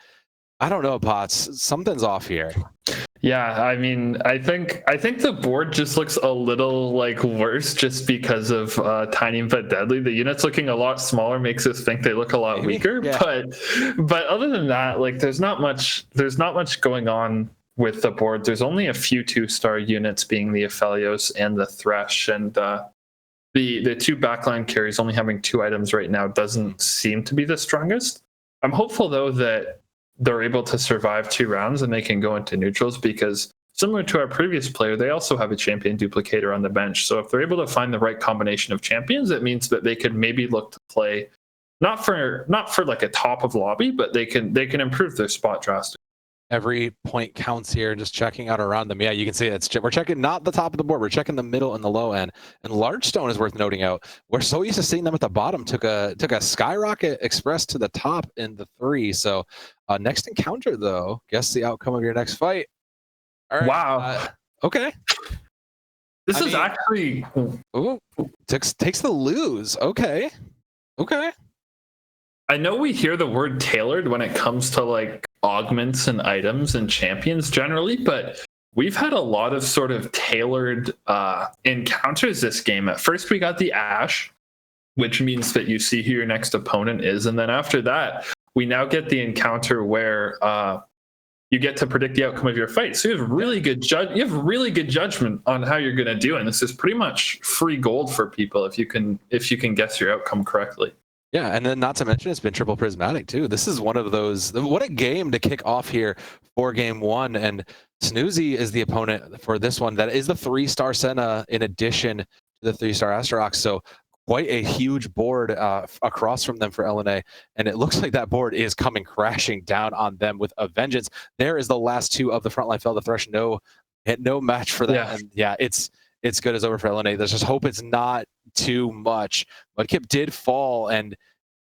I don't know, Potts. Something's off here. Yeah, I mean, I think the board just looks a little worse just because of Tiny but Deadly. The units looking a lot smaller makes us think they look a lot weaker. Yeah. But other than that, there's not much going on with the board. There's only a few 2-star units, being the Aphelios and the Thresh, and the 2 backline carries only having 2 items right now doesn't seem to be the strongest. I'm hopeful though that they're able to survive 2 rounds and they can go into neutrals, because similar to our previous player, they also have a champion duplicator on the bench. So if they're able to find the right combination of champions, it means that they could maybe look to play not for a top of lobby, but they can improve their spot drastically. Every point counts here. Just checking out around them. Yeah, you can see we're checking not the top of the board. We're checking the middle and the low end. And Largestone is worth noting out. We're so used to seeing them at the bottom. Took a skyrocket express to the top in the 3. So next encounter, though, guess the outcome of your next fight. All right. Wow. Okay. This is actually takes the lose. Okay. I know we hear the word tailored when it comes to augments and items and champions generally, but we've had a lot of sort of tailored encounters this game. At first we got the Ash, which means that you see who your next opponent is, and then after that we now get the encounter where you get to predict the outcome of your fight. So you have really good judgment on how you're going to do, and this is pretty much free gold for people if you can guess your outcome correctly. Yeah, and then not to mention it's been triple prismatic too. This is one of those. What a game to kick off here for game 1. And Snoozy is the opponent for this one. That is the 3-star Senna in addition to the 3-star Asterox. So quite a huge board across from them for LNA. And it looks like that board is coming crashing down on them with a vengeance. There is the last 2 of the frontline fell. The Thresh no match for that. Yeah. And yeah, it's good as over for LNA. Let's just hope it's not too much. But Kip did fall, and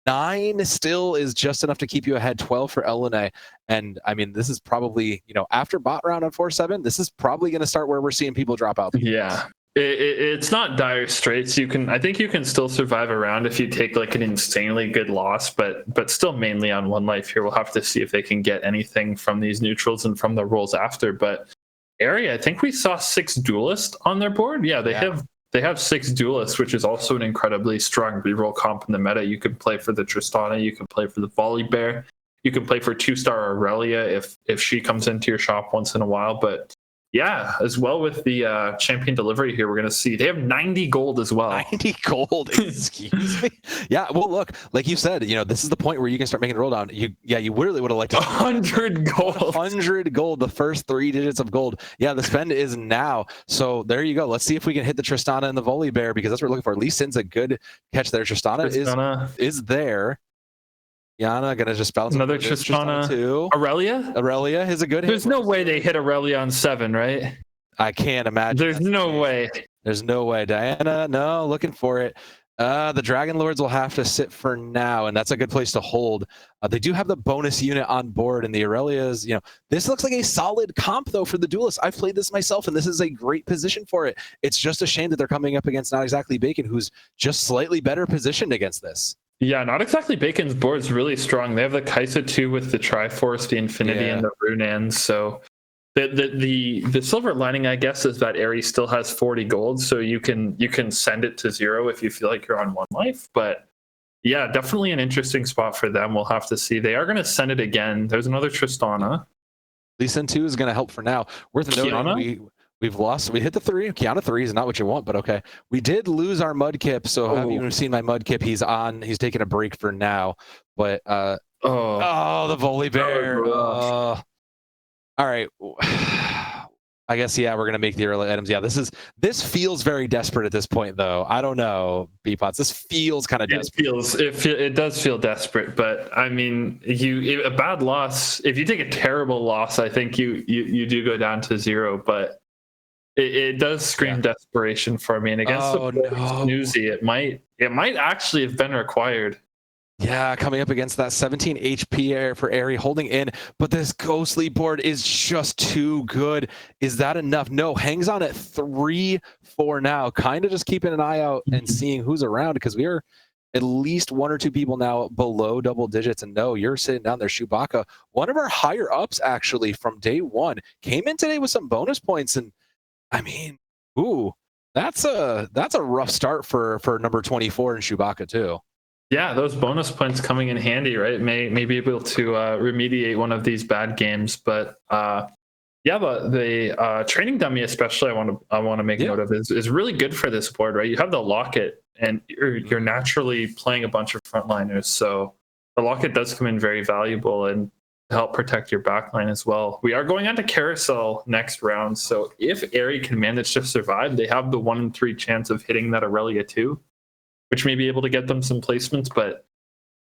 9 still is just enough to keep you ahead. 12 for LNA. And I mean, this is probably, after bot round on 4-7, this is probably going to start where we're seeing people drop out. Yeah. It's not dire straits. I think you can still survive a round if you take like an insanely good loss, but still mainly on one life here. We'll have to see if they can get anything from these neutrals and from the rolls after. But area, I think we saw 6 duelists on their board. Yeah, they have 6 duelists, which is also an incredibly strong reroll comp in the meta. You can play for the Tristana, you can play for the Volibear, you can play for 2-star Aurelia if she comes into your shop once in a while. But yeah, as well with the champion delivery here, we're going to see they have 90 gold as well. 90 gold, excuse me. Yeah, well, look, like you said, this is the point where you can start making a roll down. You really would have liked 100 gold. 100 gold, the first 3 digits of gold. Yeah, the spend is now. So there you go. Let's see if we can hit the Tristana and the Volibear, because that's what we're looking for. Lee Sin's a good catch there. Tristana is there. Yana gonna just bounce another Tristana too. Aurelia is a good hit. There's no way they hit Aurelia on 7, right? I can't imagine. There's no way. There's no way. Diana, no, looking for it. The Dragon Lords will have to sit for now, and that's a good place to hold. They do have the bonus unit on board, and the Aurelias, this looks like a solid comp, though, for the Duelists. I've played this myself, and this is a great position for it. It's just a shame that they're coming up against not exactly Bacon, who's just slightly better positioned against this. Yeah, not exactly. Bacon's board's really strong. They have the Kaisa 2 with the Triforce, the Infinity, and the Runan. So the silver lining, I guess, is that Ares still has 40 gold, so you can send it to 0 if you feel like you're on 1 life. But yeah, definitely an interesting spot for them. We'll have to see. They are going to send it again. There's another Tristana. Lee Sin 2 is going to help for now. Worth noting, we've lost. We hit the 3. Kiana 3 is not what you want, but okay. We did lose our Mudkip, so have you seen my Mudkip? He's taking a break for now. But the Volibear. All right. I guess we're gonna make the early items. Yeah, this feels very desperate at this point, though. I don't know, Beepots. This feels kind of desperate. It does feel desperate, but I mean, a bad loss. If you take a terrible loss, I think you do go down to 0, but. It does scream desperation for me, and against Snoozy, it might actually have been required. Yeah, coming up against that 17 HP for Airy, holding in, but this ghostly board is just too good. Is that enough? No, hangs on at 3 for now. Kind of just keeping an eye out and seeing who's around, because we are at least 1 or 2 people now below double digits. And no, you're sitting down there, Chewbacca, one of our higher ups actually from day 1, came in today with some bonus points. And I mean, that's a rough start for number 24 in Chewbacca too. Yeah, those bonus points coming in handy, right? May be able to remediate one of these bad games. But the training dummy, especially, I want to make note of is really good for this board, right? You have the locket, and you're naturally playing a bunch of frontliners, so the locket does come in very valuable and help protect your backline as well. We are going on to Carousel next round, so if Airy can manage to survive, they have the 1 in 3 chance of hitting that Aurelia 2, which may be able to get them some placements, but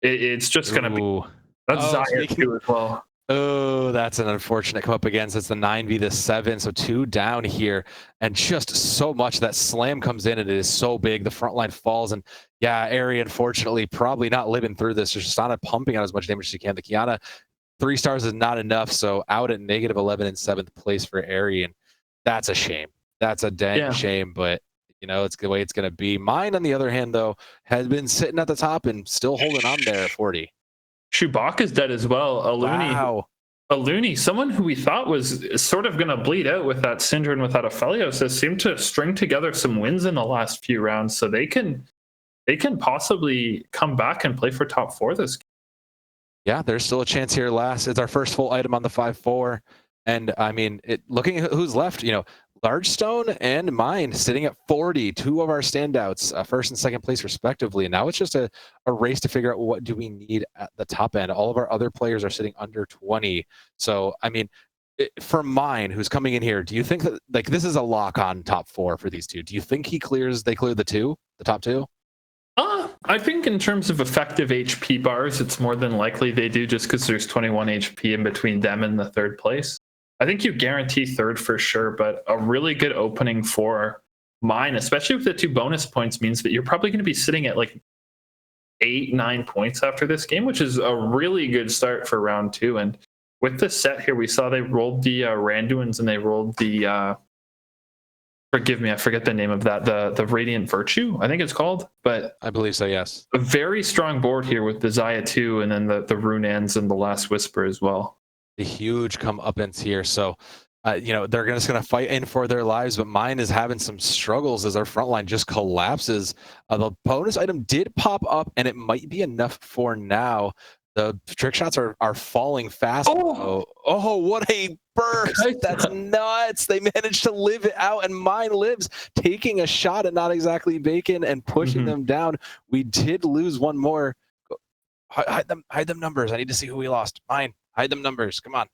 it's just going to be... That's Zaya 2 as well. Oh, that's an unfortunate come up against. It's the 9v the 7, so 2 down here, and just so much that slam comes in, and it is so big. The front line falls, and yeah, Airy, unfortunately, probably not living through this. Just not pumping out as much damage as she can. The Kiana 3 stars is not enough, so out at -11 in 7th place for Airy, and that's a shame. That's a dang shame, but it's the way it's going to be. Mine, on the other hand, though, has been sitting at the top and still holding on there at 40. Chewbacca's dead as well. Aluni, someone who we thought was sort of going to bleed out with that Syndra and without Aphelios, has seemed to string together some wins in the last few rounds, so they can possibly come back and play for top 4 this game. Yeah, there's still a chance here. It's our first full item on the 5-4. And I mean, looking at who's left, Large Stone and Mine sitting at 40, 2 of our standouts, first and second place respectively. And now it's just a race to figure out what do we need at the top end. All of our other players are sitting under 20. So, I mean, for Mine, who's coming in here, do you think that this is a lock on top 4 for these two? Do you think they clear the top 2? I think in terms of effective HP bars, it's more than likely they do, just because there's 21 HP in between them and the 3rd place. I think you guarantee 3rd for sure, but a really good opening for Mine, especially with the 2 bonus points, means that you're probably going to be sitting at like 8-9 points after this game, which is a really good start for round 2. And with this set here, we saw they rolled the Randuins and they rolled the forgive me, I forget the name of that. The Radiant Virtue, I think it's called. But I believe so, yes. a very strong board here with the Xayah 2 and then the Runans and the Last Whisper as well. The huge comeuppance here. So, you know, they're just going to fight in for their lives, but mine is having some struggles as our front line just collapses. The bonus item did pop up, and it might be enough for now. The trick shots are falling fast. Oh, what a burst. That's nuts. They managed to live it out, and mine lives, taking a shot at not exactly Bacon and pushing them down. We did lose one more. Hide them numbers. I need to see who we lost. Mine. Hide them numbers. Come on.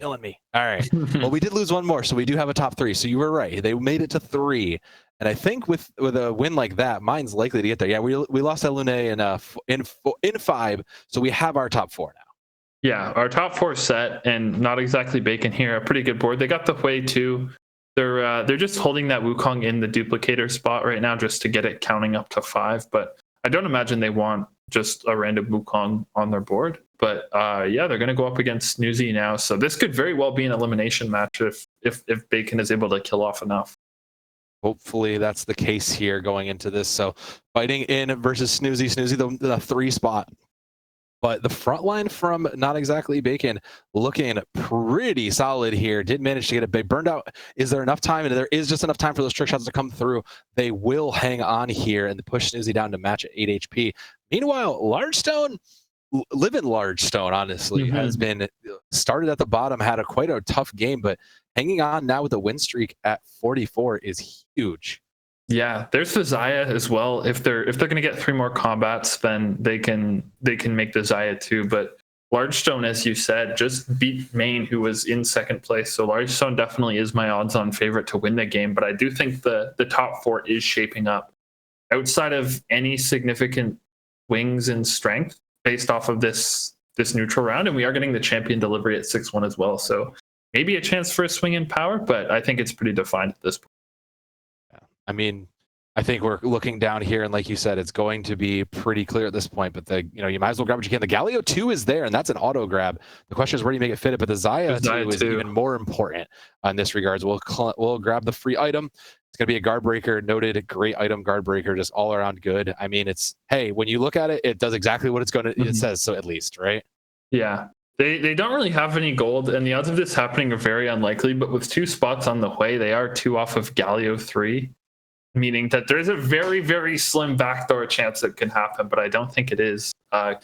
Killing me. All right. Well, we did lose one more, so we do have a top 3. So you were right. They made it to 3. And I think with a win like that, mine's likely to get there. Yeah, we lost at Lune in 5, so we have our top 4 now. Yeah, our top 4 set, and not exactly Bacon here. A pretty good board. They got the Hui too. They're just holding that Wukong in the duplicator spot right now just to get it counting up to 5. But I don't imagine they want just a random Wukong on their board. But yeah, they're going to go up against Snoozy now. So this could very well be an elimination match if Bacon is able to kill off enough. Hopefully that's the case here going into this. So fighting in versus Snoozy, the 3 spot. But the front line from not exactly Bacon looking pretty solid here. Did manage to get it big. Burned out. Is there enough time? And there is just enough time for those trick shots to come through. They will hang on here and push Snoozy down to match at 8 HP. Meanwhile, Largestone, living Largestone, honestly, has been started at the bottom, had quite a tough game, but hanging on now with a win streak at 44 is huge. Yeah, there's the Xayah as well. If they're going to get 3 more combats, then they can make the Xayah too. But Largestone, as you said, just beat Maine, who was in 2nd place. So Largestone definitely is my odds-on favorite to win the game. But I do think the top 4 is shaping up. Outside of any significant wings in strength based off of this neutral round, and we are getting the champion delivery at 6-1 as well. So maybe a chance for a swing in power, but I think it's pretty defined at this point. I mean, I think we're looking down here, and like you said, it's going to be pretty clear at this point. But you might as well grab what you can. The Galio 2 is there, and that's an auto grab. The question is, where do you make it fit? But the Xayah 2 is even more important in this regards. We'll grab the free item. It's going to be a guard breaker, noted great item, guard breaker, just all around good. I mean, hey, when you look at it, it does exactly what it says. So at least, right? Yeah. They don't really have any gold, and the odds of this happening are very unlikely. But with 2 spots on the Hui, they are 2 off of Galio 3. Meaning that there's a very, very slim backdoor chance it can happen, but I don't think it is.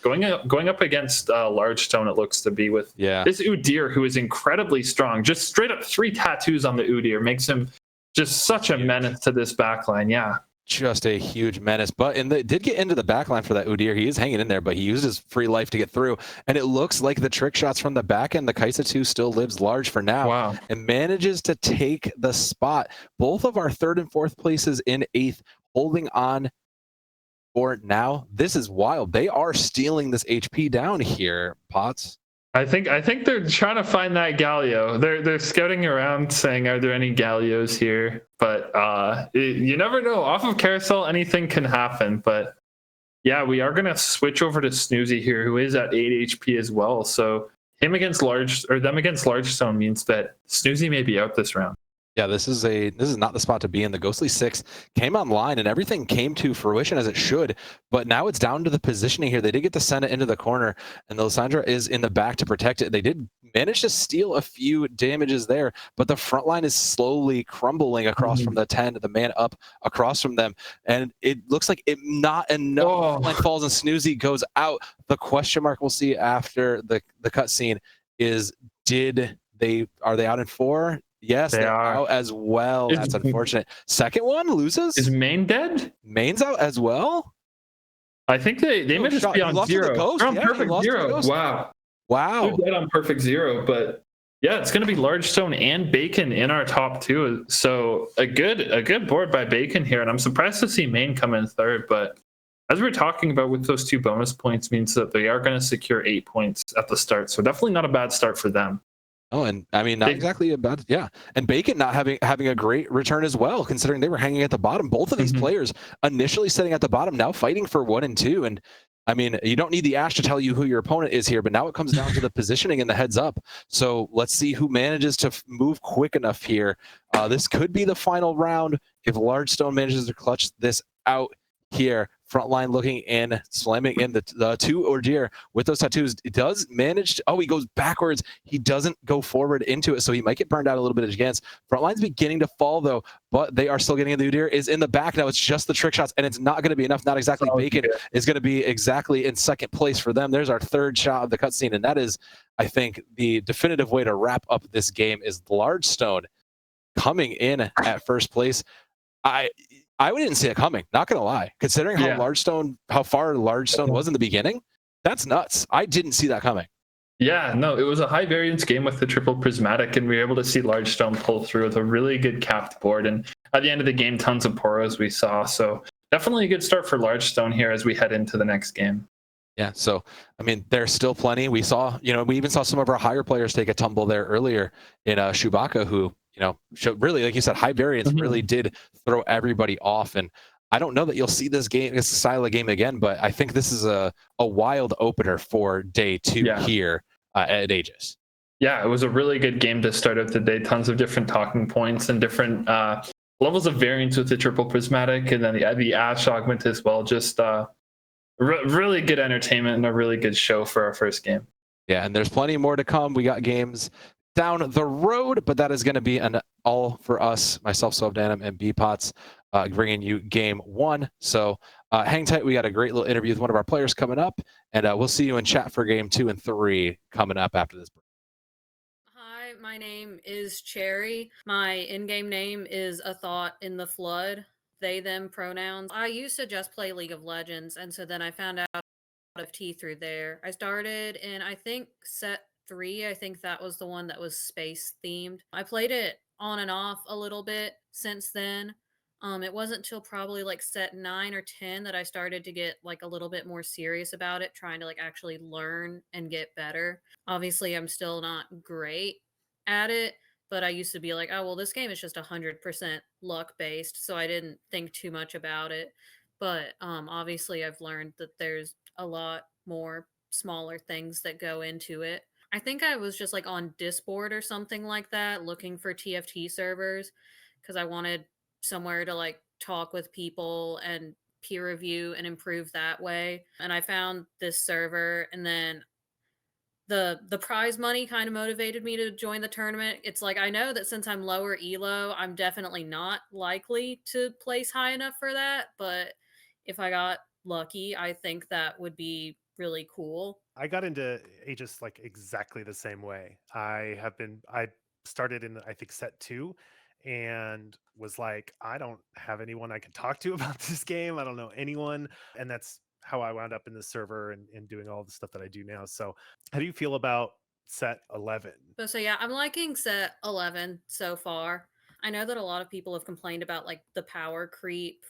Going up against Largestone, it looks to be with this Udyr, who is incredibly strong. Just straight up 3 tattoos on the Udyr makes him just such a menace to this backline. Yeah. Just a huge menace, but did get into the backline for that Udyr. He is hanging in there, but he used his free life to get through. And it looks like the trick shots from the back end, the Kaisa 2 still lives large for now and manages to take the spot. Both of our 3rd and 4th places in 8th holding on for now. This is wild. They are stealing this HP down here, Potts. I think they're trying to find that Galio. They're scouting around saying, are there any Galios here? But you never know. Off of Carousel, anything can happen. But yeah, we are going to switch over to Snoozy here, who is at 8 HP as well. So them against Largestone means that Snoozy may be out this round. Yeah, this is not the spot to be in. The Ghostly 6 came online and everything came to fruition as it should, but now it's down to the positioning here. They did get the Senna into the corner, and the Lysandra is in the back to protect it. They did manage to steal a few damages there, but the front line is slowly crumbling across from the 10, the man up across from them, and it looks like not enough line falls and Snoozy goes out. The question mark we'll see after the cutscene is, are they out in 4? Yes, they're out as well. That's unfortunate. Second one loses? Is Maine dead? Maine's out as well? I think they may just be on 0. They're on perfect 0. Wow. They're dead on perfect 0, but yeah, it's going to be Largestone and Bacon in our top 2. So a good board by Bacon here, and I'm surprised to see Maine come in 3rd, but as we're talking about with those 2 bonus points means that they are going to secure 8 points at the start. So definitely not a bad start for them. Oh, and I mean, not exactly about, and Bacon not having a great return as well, considering they were hanging at the bottom. Both of these players initially sitting at the bottom, now fighting for 1 and 2, and I mean, you don't need the Ash to tell you who your opponent is here, but now it comes down to the positioning and the heads up. So let's see who manages to move quick enough here. This could be the final round if Largestone manages to clutch this out here. Frontline looking in, slamming in the two Ordeer with those tattoos. It does manage to, oh, he goes backwards. He doesn't go forward into it, so he might get burned out a little bit of chance. Frontline's beginning to fall, though, but they are still getting in. The Udyr is in the back now. It's just the trick shots, and it's not going to be enough. Not exactly vacant is going to be exactly in second place for them. There's our third shot of the cutscene, and that is, I think, the definitive way to wrap up this game is Largestone coming in at first place. I didn't see it coming, not gonna lie. Considering how far Largestone was in the beginning, that's nuts. I didn't see that coming. Yeah, no, it was a high variance game with the triple prismatic, and we were able to see Largestone pull through with a really good capped board. And at the end of the game, tons of poros we saw. So definitely a good start for Largestone here as we head into the next game. Yeah, so I mean, there's still plenty. We saw, we even saw some of our higher players take a tumble there earlier in Chewbacca, who, showed really, like you said, high variance really did throw everybody off. And I don't know that you'll see this style of game again, but I think this is a wild opener for day 2 here at Aegis. Yeah, it was a really good game to start out the day. Tons of different talking points and different levels of variance with the triple prismatic, and then the Ash augment as well. Just really good entertainment and a really good show for our first game. Yeah, and there's plenty more to come. We got games down the road, but that is going to be an all for us, myself, Sobdanum, and B-Pots, bringing you game 1. So hang tight. We got a great little interview with one of our players coming up, and we'll see you in chat for game 2 and 3 coming up after this break. Hi, my name is Cherry. My in-game name is A Thought in the Flood. They, them pronouns. I used to just play League of Legends, and so then I found out TFT through there. I started in, I think, set 3. I think that was the one that was space themed. I played it on and off a little bit since then. It wasn't till probably like set 9 or 10 that I started to get like a little bit more serious about it, trying to like actually learn and get better. Obviously, I'm still not great at it, but I used to be like, oh, well, this game is just 100% luck based, so I didn't think too much about it. But obviously, I've learned that there's a lot more smaller things that go into it. I think I was just like on Discord or something like that, looking for TFT servers because I wanted somewhere to like talk with people and peer review and improve that way. And I found this server, and then the prize money kind of motivated me to join the tournament. It's like I know that since I'm lower elo, I'm definitely not likely to place high enough for that, but if I got lucky, I think that would be really cool. I got into Aegis like exactly the same way. I started in, I think, set 2 and was like, I don't have anyone I can talk to about this game. I don't know anyone. And that's how I wound up in the server and doing all the stuff that I do now. So how do you feel about set 11? So yeah, I'm liking set 11 so far. I know that a lot of people have complained about like the power creep,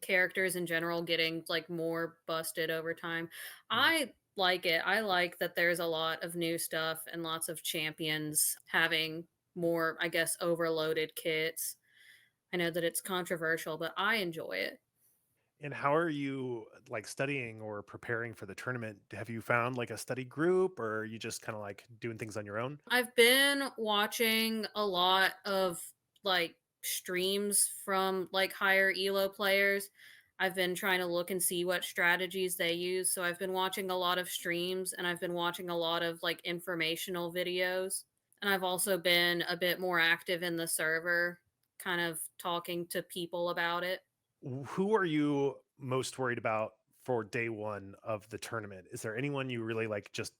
characters in general getting like more busted over time. I like it. I like that there's a lot of new stuff and lots of champions having more, I guess, overloaded kits. I know that it's controversial, but I enjoy it. And how are you like studying or preparing for the tournament? Have you found like a study group, or are you just kind of like doing things on your own? I've been watching a lot of like streams from like higher elo players. I've been trying to look and see what strategies they use. So I've been watching a lot of streams, and I've been watching a lot of like informational videos. And I've also been a bit more active in the server, kind of talking to people about it. Who are you most worried about for day 1 of the tournament? Is there anyone you really like just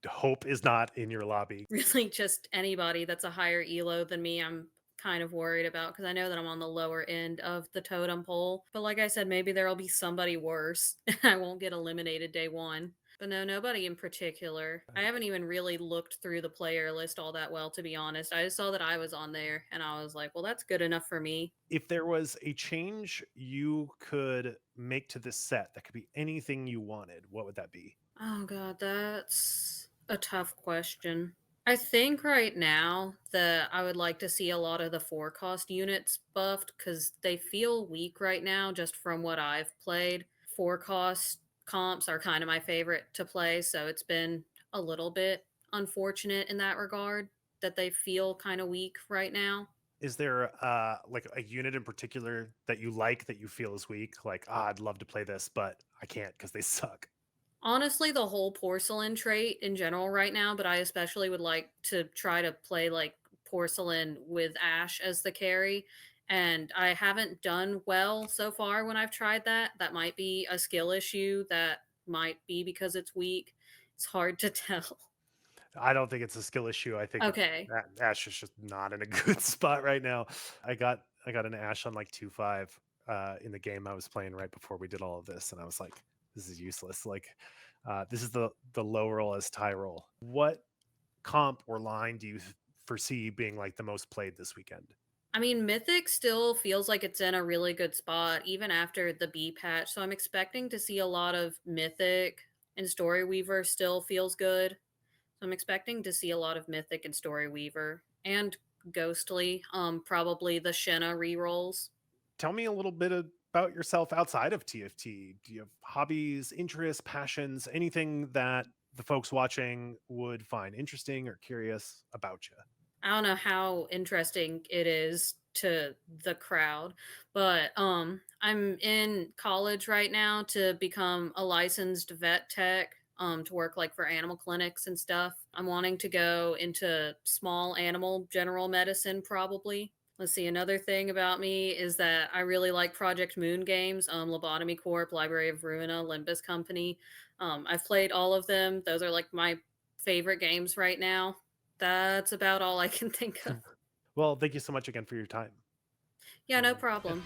hope is not in your lobby? Really, just anybody that's a higher elo than me, I'm kind of worried about because I know that I'm on the lower end of the totem pole. But like I said, maybe there'll be somebody worse and I won't get eliminated day 1. But no, nobody in particular. I haven't even really looked through the player list all that well, to be honest. I just saw that I was on there and I was like, well, that's good enough for me. If there was a change you could make to this set that could be anything you wanted, what would that be? Oh god, that's a tough question. I think right now that I would like to see a lot of the 4-cost units buffed because they feel weak right now just from what I've played. 4-cost comps are kind of my favorite to play, so it's been a little bit unfortunate in that regard that they feel kind of weak right now. Is there like a unit in particular that you like that you feel is weak? Like, I'd love to play this, but I can't because they suck. Honestly, the whole porcelain trait in general right now, but I especially would like to try to play like porcelain with Ash as the carry. And I haven't done well so far when I've tried that. That might be a skill issue. That might be because it's weak. It's hard to tell. I don't think it's a skill issue. I think Okay. Ash is just not in a good spot right now. I got an Ash on like 2-5 in the game I was playing right before we did all of this, and I was like, this is useless. Like, this is the low roll as tie roll. What comp or line do you foresee being like the most played this weekend? I mean, Mythic still feels like it's in a really good spot, even after the B patch. So I'm expecting to see a lot of Mythic, and Story Weaver still feels good. So I'm expecting to see a lot of Mythic and Story Weaver and Ghostly. Probably the Shenna rerolls. Tell me a little bit about yourself outside of TFT. Do you have hobbies, interests, passions, anything that the folks watching would find interesting or curious about you? I don't know how interesting it is to the crowd, but I'm in college right now to become a licensed vet tech, to work like for animal clinics and stuff. I'm wanting to go into small animal general medicine probably. Let's see, another thing about me is that I really like Project Moon games, Lobotomy Corp, Library of Ruina, Limbus Company. I've played all of them. Those are like my favorite games right now. That's about all I can think of. Well, thank you so much again for your time. Yeah, no Yeah. problem.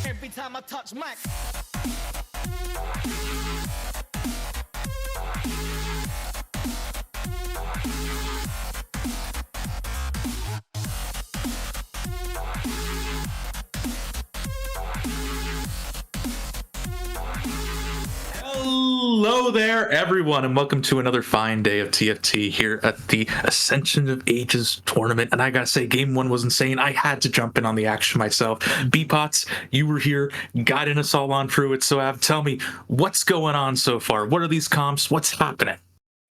Every time I touch mic. Hello there, everyone, and welcome to another fine day of TFT here at the Ascension of Ages tournament. And I gotta say, game one was insane. I had to jump in on the action myself. B-Pots, you were here, guiding us all on through it. So, Av, tell me, what's going on so far? What are these comps? What's happening?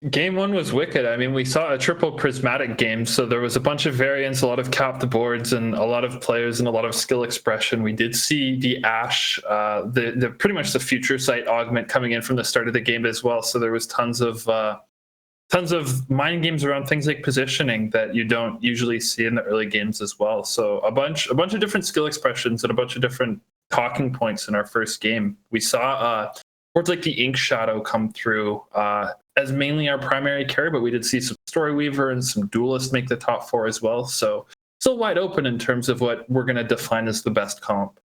Game one was wicked. I mean, we saw a triple prismatic game, so there was a bunch of variants, a lot of capped boards, and a lot of players and a lot of skill expression. We did see the Ash, the pretty much the future sight augment coming in from the start of the game as well. So there was tons of mind games around things like positioning that you don't usually see in the early games as well. So a bunch of different skill expressions and a bunch of different talking points in our first game. We saw boards like the Ink Shadow come through as mainly our primary carry, but we did see some Story Weaver and some Duelist make the top four as well. So still wide open in terms of what we're going to define as the best comp.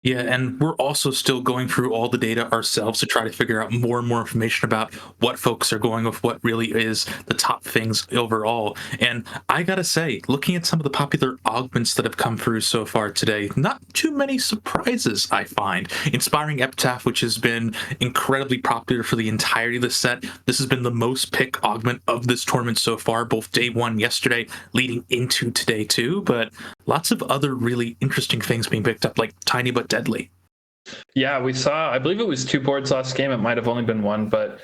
Yeah, and we're also still going through all the data ourselves to try to figure out more and more information about what folks are going with, what really is the top things overall. And I gotta say, looking at some of the popular augments that have come through so far today, not too many surprises, I find. Inspiring Epitaph, which has been incredibly popular for the entirety of the set. This has been the most picked augment of this tournament so far, both day one yesterday, leading into today too. But lots of other really interesting things being picked up, like Tiny But Deadly. Yeah, we saw, I believe it was 2 boards last game. It might have only been 1, but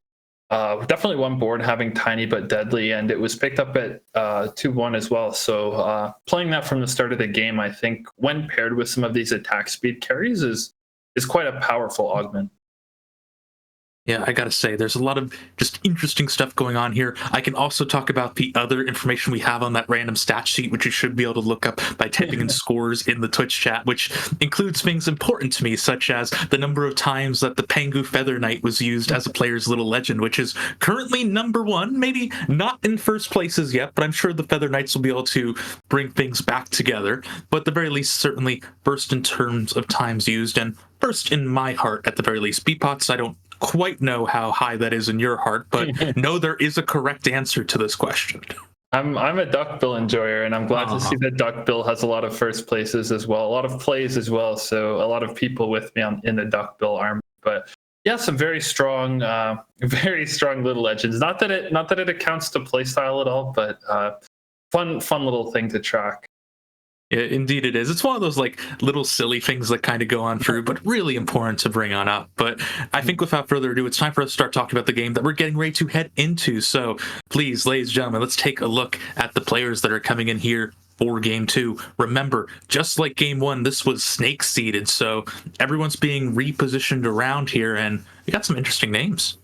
definitely 1 board having Tiny But Deadly, and it was picked up at 2-1 as well. So playing that from the start of the game, I think when paired with some of these attack speed carries is quite a powerful augment. Yeah, I gotta say, there's a lot of just interesting stuff going on here. I can also talk about the other information we have on that random stat sheet, which you should be able to look up by typing in scores in the Twitch chat, which includes things important to me, such as the number of times that the Pengu Feather Knight was used as a player's little legend, which is currently number 1, maybe not in first places yet, but I'm sure the Feather Knights will be able to bring things back together. But at the very least, certainly first in terms of times used, and first in my heart at the very least. B-Pots, I don't quite know how high that is in your heart, but no, there is a correct answer to this question. I'm a duckbill enjoyer, and I'm glad to see that duckbill has a lot of first places as well, a lot of plays as well. So a lot of people with me in the duckbill army. But yeah, some very strong little legends. Not that it accounts to playstyle at all, but fun little thing to track. Yeah, indeed it is. It's one of those like little silly things that kind of go on through, but really important to bring on up. But I think without further ado, it's time for us to start talking about the game that we're getting ready to head into. So please, ladies and gentlemen, let's take a look at the players that are coming in here for game 2. Remember, just like game 1, this was snake seeded, so everyone's being repositioned around here, and we got some interesting names.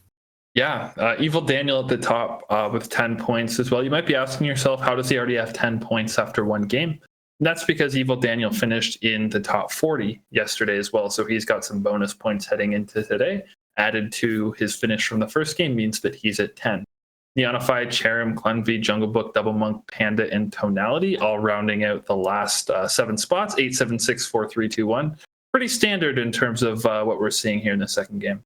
Yeah, Evil Daniel at the top with 10 points as well. You might be asking yourself, how does he already have 10 points after 1 game? And that's because Evil Daniel finished in the top 40 yesterday as well. So he's got some bonus points heading into today. Added to his finish from the first game means that he's at 10. Neonified, Cherim, Glenvy, Jungle Book, Double Monk, Panda, and Tonality, all rounding out the last 7 spots. 8, 7, 6, 4, 3, 2, 1. Pretty standard in terms of what we're seeing here in the second game.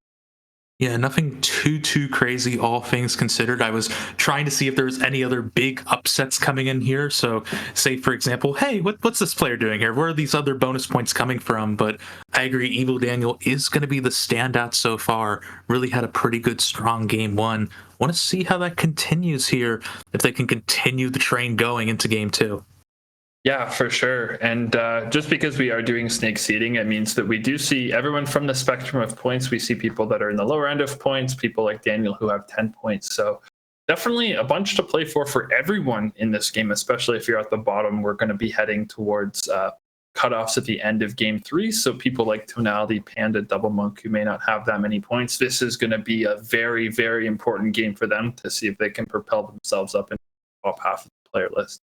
Yeah, nothing too crazy, all things considered. I was trying to see if there was any other big upsets coming in here. So, say for example, hey, what's this player doing here? Where are these other bonus points coming from? But I agree, Evil Daniel is going to be the standout so far. Really had a pretty good, strong game one. Want to see how that continues here. If they can continue the train going into game two. Yeah, for sure. And just because we are doing snake seeding, it means that we do see everyone from the spectrum of points. We see people that are in the lower end of points, people like Daniel who have 10 points. So definitely a bunch to play for everyone in this game, especially if you're at the bottom. We're going to be heading towards cutoffs at the end of game three. So people like Tonality, Panda, Double Monk, who may not have that many points, this is going to be a very, very important game for them to see if they can propel themselves up in the top half of the player list.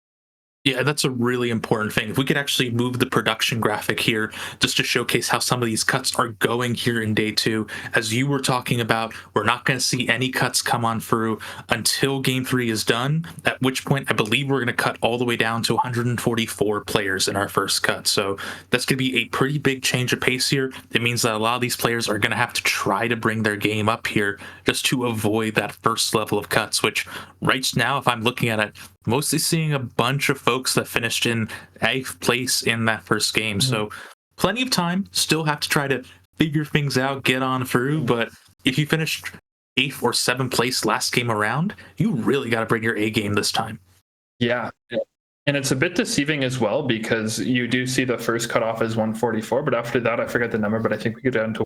Yeah, that's a really important thing. If we could actually move the production graphic here just to showcase how some of these cuts are going here in day two. As you were talking about, we're not going to see any cuts come on through until game three is done, at which point I believe we're going to cut all the way down to 144 players in our first cut. So that's going to be a pretty big change of pace here. It means that a lot of these players are going to have to try to bring their game up here just to avoid that first level of cuts, which right now, if I'm looking at it, mostly seeing a bunch of folks that finished in 8th place in that first game. So plenty of time, still have to try to figure things out, get on through. But if you finished 8th or 7th place last game around, you really got to bring your A game this time. Yeah. And it's a bit deceiving as well because you do see the first cutoff is 144, but after that, I forget the number, but I think we go down to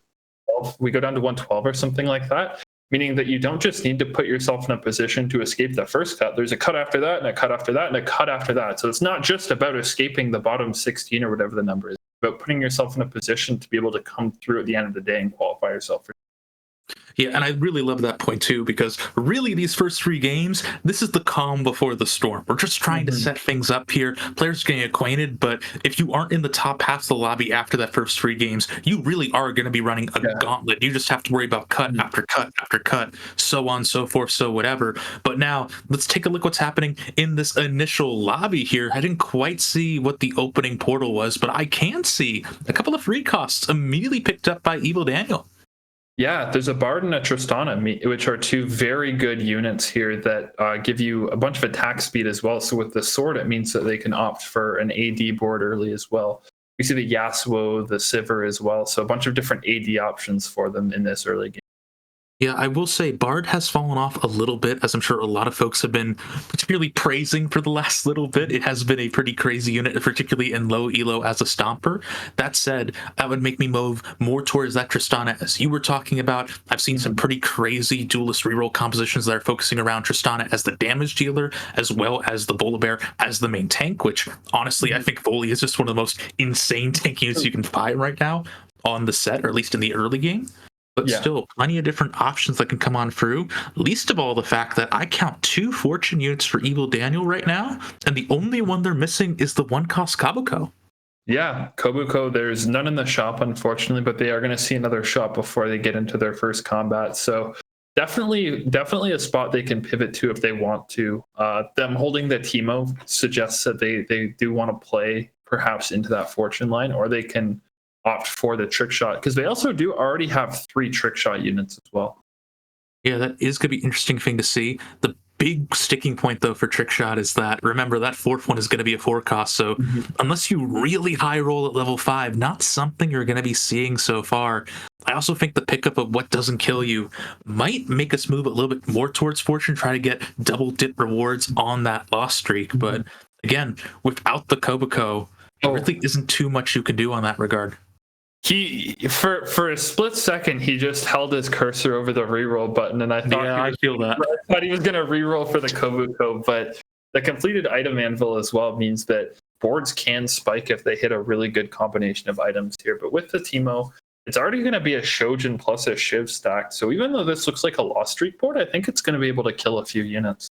112. We go down to 112 or something like that. Meaning that you don't just need to put yourself in a position to escape the first cut. There's a cut after that, and a cut after that, and a cut after that. So it's not just about escaping the bottom 16 or whatever the number is. It's about putting yourself in a position to be able to come through at the end of the day and qualify yourself for. Yeah, and I really love that point too, because really these first 3 games, this is the calm before the storm. We're just trying to set things up here. Players getting acquainted, but if you aren't in the top half of the lobby after that first 3 games, you really are going to be running a gauntlet. You just have to worry about cut after cut after cut, so on, so forth, so whatever. But now let's take a look what's happening in this initial lobby here. I didn't quite see what the opening portal was, but I can see a couple of free costs immediately picked up by Evil Daniel. Yeah, there's a Bard and a Tristana, which are 2 very good units here that give you a bunch of attack speed as well. So with the sword, it means that they can opt for an AD board early as well. We see the Yasuo, the Sivir as well. So a bunch of different AD options for them in this early game. Yeah, I will say Bard has fallen off a little bit, as I'm sure a lot of folks have been particularly praising for the last little bit. It has been a pretty crazy unit, particularly in low elo as a stomper. That said, that would make me move more towards that Tristana as you were talking about. I've seen some pretty crazy duelist reroll compositions that are focusing around Tristana as the damage dealer, as well as the Volibear as the main tank, which honestly, I think Voli is just one of the most insane tank units you can find right now on the set, or at least in the early game. But still, plenty of different options that can come on through. Least of all, the fact that I count 2 fortune units for Evil Daniel right now, and the only one they're missing is the 1-cost Kabuko. Yeah, Kobuko, there's none in the shop, unfortunately, but they are going to see another shop before they get into their first combat. So definitely a spot they can pivot to if they want to. Them holding the Teemo suggests that they do want to play perhaps into that fortune line, or they can opt for the trick shot, because they also do already have 3 trick shot units as well. Yeah, that is going to be an interesting thing to see. The big sticking point, though, for trick shot is that, remember, that 4th one is going to be a 4-cost. So unless you really high roll at level 5, not something you're going to be seeing so far. I also think the pickup of what doesn't kill you might make us move a little bit more towards fortune, try to get double dip rewards on that loss streak. But again, without the Kobuko, there really isn't too much you can do on that regard. He for a split second he just held his cursor over the reroll button, and I thought I feel that. I thought he was gonna reroll for the Kobuko, but the completed item anvil as well means that boards can spike if they hit a really good combination of items here. But with the Teemo, it's already going to be a Shojin plus a Shiv stack. So even though this looks like a lost streak board, I think it's going to be able to kill a few units.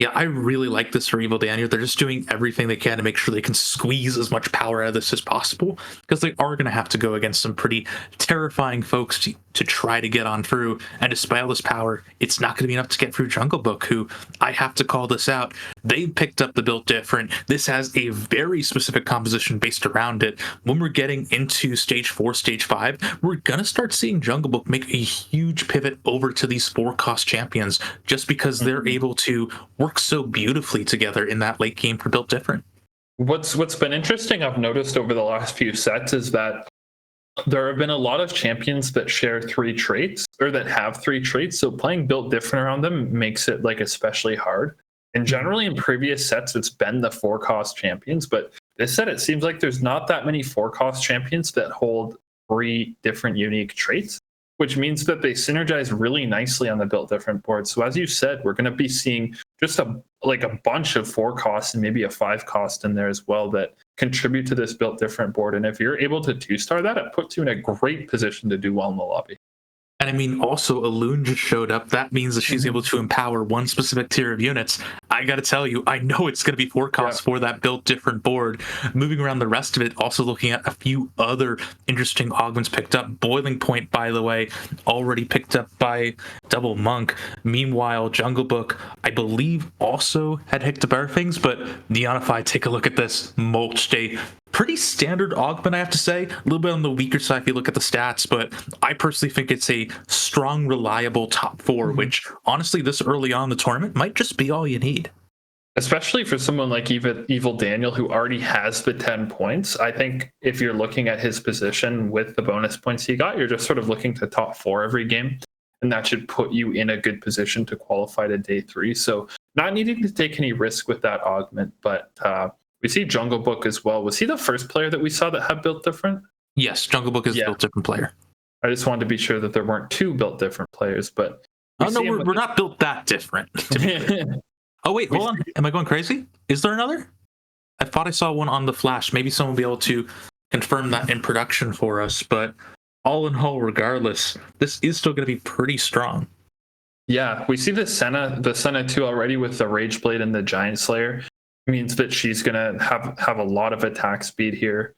Yeah, I really like this for Evil Daniel. They're just doing everything they can to make sure they can squeeze as much power out of this as possible, because they are going to have to go against some pretty terrifying folks to try to get on through. And despite all this power, it's not going to be enough to get through Jungle Book, who, I have to call this out, they picked up the build different. This has a very specific composition based around it. When we're getting into stage 4, stage 5, we're going to start seeing Jungle Book make a huge pivot over to these 4-cost champions, just because they're able to work so beautifully together in that late game for built different. What's been interesting I've noticed over the last few sets is that there have been a lot of champions that share 3 traits, or that have 3 traits, so playing built different around them makes it like especially hard. And generally in previous sets it's been the 4-cost champions, but this set it seems like there's not that many 4-cost champions that hold 3 different unique traits, which means that they synergize really nicely on the built different board. So as you said, we're going to be seeing just a bunch of 4 costs and maybe a 5 cost in there as well that contribute to this built different board. And if you're able to 2-star that, it puts you in a great position to do well in the lobby. And I mean, also, Alun just showed up. That means that she's able to empower one specific tier of units. I got to tell you, I know it's going to be 4 costs for that built different board. Moving around the rest of it, also looking at a few other interesting augments picked up. Boiling Point, by the way, already picked up by Double Monk. Meanwhile, Jungle Book, I believe, also had picked up other things, but Neonify, take a look at this. Mulched a pretty standard augment, I have to say. A little bit on the weaker side if you look at the stats, but I personally think it's a strong, reliable top 4, which honestly, this early on in the tournament might just be all you need. Especially for someone like Evil Daniel, who already has the 10 points. I think if you're looking at his position with the bonus points he got, you're just sort of looking to top 4 every game. And that should put you in a good position to qualify to day 3. So not needing to take any risk with that augment, but we see Jungle Book as well. Was he the first player that we saw that had built different? Yes, Jungle Book is a built different player. I just wanted to be sure that there weren't 2 built different players, but no, we're not built that different. Oh wait, hold on. Am I going crazy? Is there another? I thought I saw one on the flash. Maybe someone will be able to confirm that in production for us, but all in all, regardless, this is still going to be pretty strong. Yeah, we see the Senna 2 already with the Rage Blade and the Giant Slayer. Means that she's gonna have a lot of attack speed here,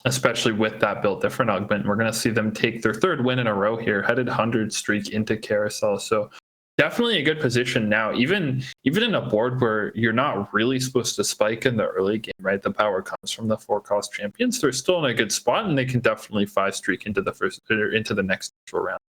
especially with that built different augment. We're gonna see them take their 3rd win in a row here, headed 100 streak into Carousel. So definitely a good position now, even in a board where you're not really supposed to spike in the early game, right? The power comes from the 4-cost champions. They're still in a good spot, and they can definitely 5-streak into the next round.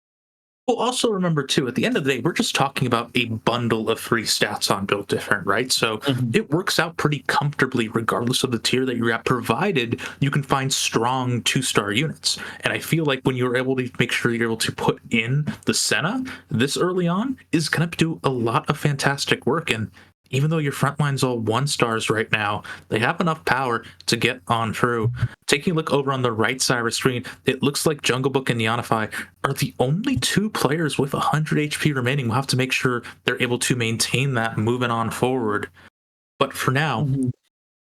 Well, also remember, too, at the end of the day, we're just talking about a bundle of 3 stats on Built Different, right? So it works out pretty comfortably regardless of the tier that you're at, provided you can find strong 2-star units. And I feel like when you're able to make sure you're able to put in the Senna this early on is going to do a lot of fantastic work. And even though your front line's all 1-stars right now, they have enough power to get on through. Taking a look over on the right side of the screen, it looks like Jungle Book and Neonify are the only 2 players with 100 HP remaining. We'll have to make sure they're able to maintain that moving on forward. But for now,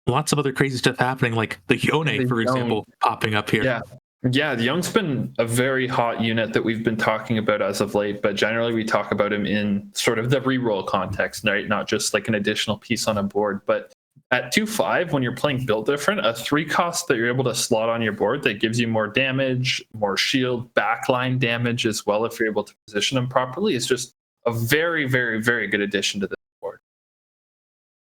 lots of other crazy stuff happening, like the Yone, for example, popping up here. Yeah, the Young's been a very hot unit that we've been talking about as of late, but generally we talk about him in sort of the reroll context, right? Not just like an additional piece on a board. But at 2-5, when you're playing build different, a 3-cost that you're able to slot on your board that gives you more damage, more shield, backline damage as well, if you're able to position them properly, is just a very, very, very good addition to the board.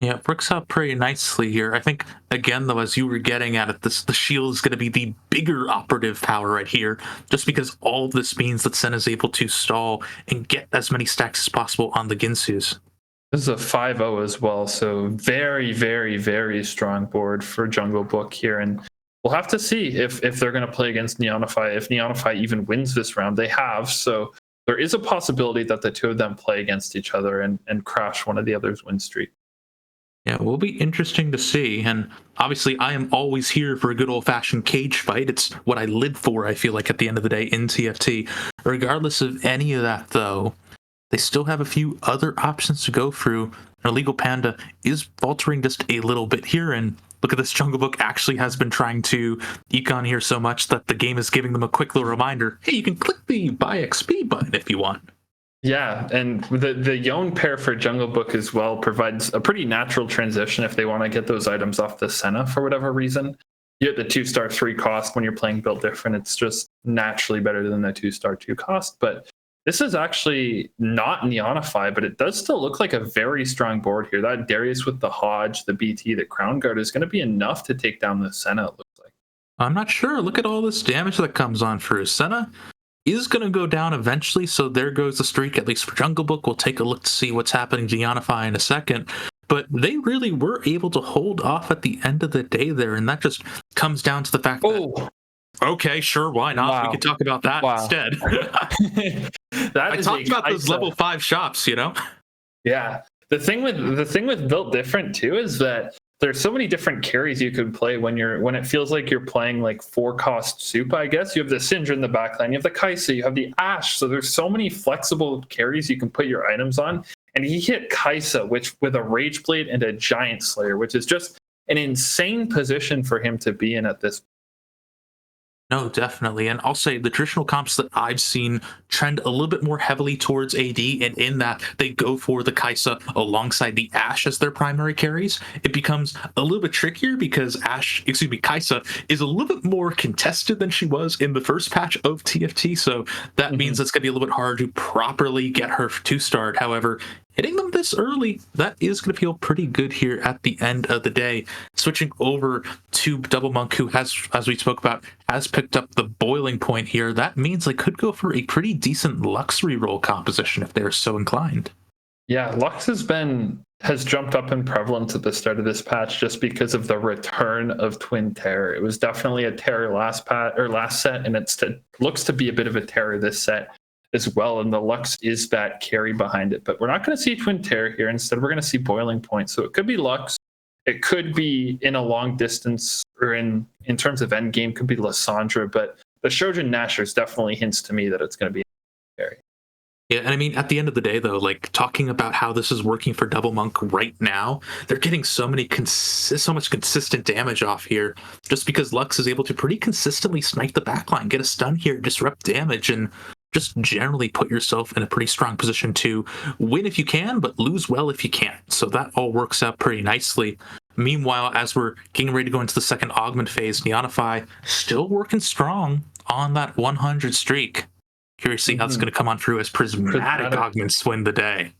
Yeah, it works out pretty nicely here. I think, again, though, as you were getting at it, the shield is going to be the bigger operative power right here, just because all of this means that Sen is able to stall and get as many stacks as possible on the Ginsus. This is a 5-0 as well, so very, very, very strong board for Jungle Book here. And we'll have to see if they're going to play against Neonify. If Neonify even wins this round, they have. So there is a possibility that the 2 of them play against each other and crash one of the other's win streak. Yeah, it will be interesting to see. And obviously, I am always here for a good old-fashioned cage fight. It's what I live for, I feel like, at the end of the day in TFT. Regardless of any of that, though, they still have a few other options to go through. Illegal Panda is faltering just a little bit here, and look at this, Jungle Book actually has been trying to econ here so much that the game is giving them a quick little reminder, hey, you can click the buy XP button if you want. Yeah, and the Yone pair for Jungle Book as well provides a pretty natural transition if they want to get those items off the Senna for whatever reason. You get the 2-star 3 cost when you're playing Built Different. It's just naturally better than the 2-star 2 cost. But this is actually not Neonify, but it does still look like a very strong board here. That Darius with the Hodge, the BT, the Crown Guard is going to be enough to take down the Senna, it looks like. I'm not sure. Look at all this damage that comes on for Senna. Is going to go down eventually, so there goes the streak, at least for Jungle Book. We'll take a look to see what's happening to Neonify in a second. But they really were able to hold off at the end of the day there, and that just comes down to the fact that, okay, sure, why not? Wow. We could talk about that instead. I talked about those level 5 shops, you know? Yeah. The thing with Built Different too is that there's so many different carries you could play when it feels like you're playing like 4-cost soup, I guess. You have the Syndra in the backline, you have the Kaisa, you have the Ashe. So there's so many flexible carries you can put your items on. And he hit Kaisa, which with a Rage Blade and a Giant Slayer, which is just an insane position for him to be in at this point. No, definitely. And I'll say the traditional comps that I've seen trend a little bit more heavily towards AD, and in that they go for the Kaisa alongside the Ashe as their primary carries. It becomes a little bit trickier because Kaisa is a little bit more contested than she was in the first patch of TFT. So that means it's going to be a little bit hard to properly get her 2-starred. However, hitting them this early, that is going to feel pretty good here at the end of the day. Switching over to Double Monk, who has, as we spoke about, has picked up the boiling point here. That means they could go for a pretty decent Lux reroll composition if they're so inclined. Yeah, Lux has jumped up in prevalence at the start of this patch just because of the return of Twin Terror. It was definitely a Terror last set, and it looks to be a bit of a Terror this set as well, and the Lux is that carry behind it. But we're not going to see Twin Terror here. Instead, we're going to see Boiling Point. So it could be Lux. It could be in a long distance, or in terms of end game, could be Lysandra. But the Shojin Nashers definitely hints to me that it's going to be a carry. Yeah, and I mean, at the end of the day, though, like talking about how this is working for Double Monk right now, they're getting so much consistent damage off here, just because Lux is able to pretty consistently snipe the backline, get a stun here, disrupt damage, and just generally put yourself in a pretty strong position to win if you can, but lose well if you can't. So that all works out pretty nicely. Meanwhile, as we're getting ready to go into the second augment phase, Neonify still working strong on that 100 streak. Curious to see how it's going to come on through as prismatic augments win the day.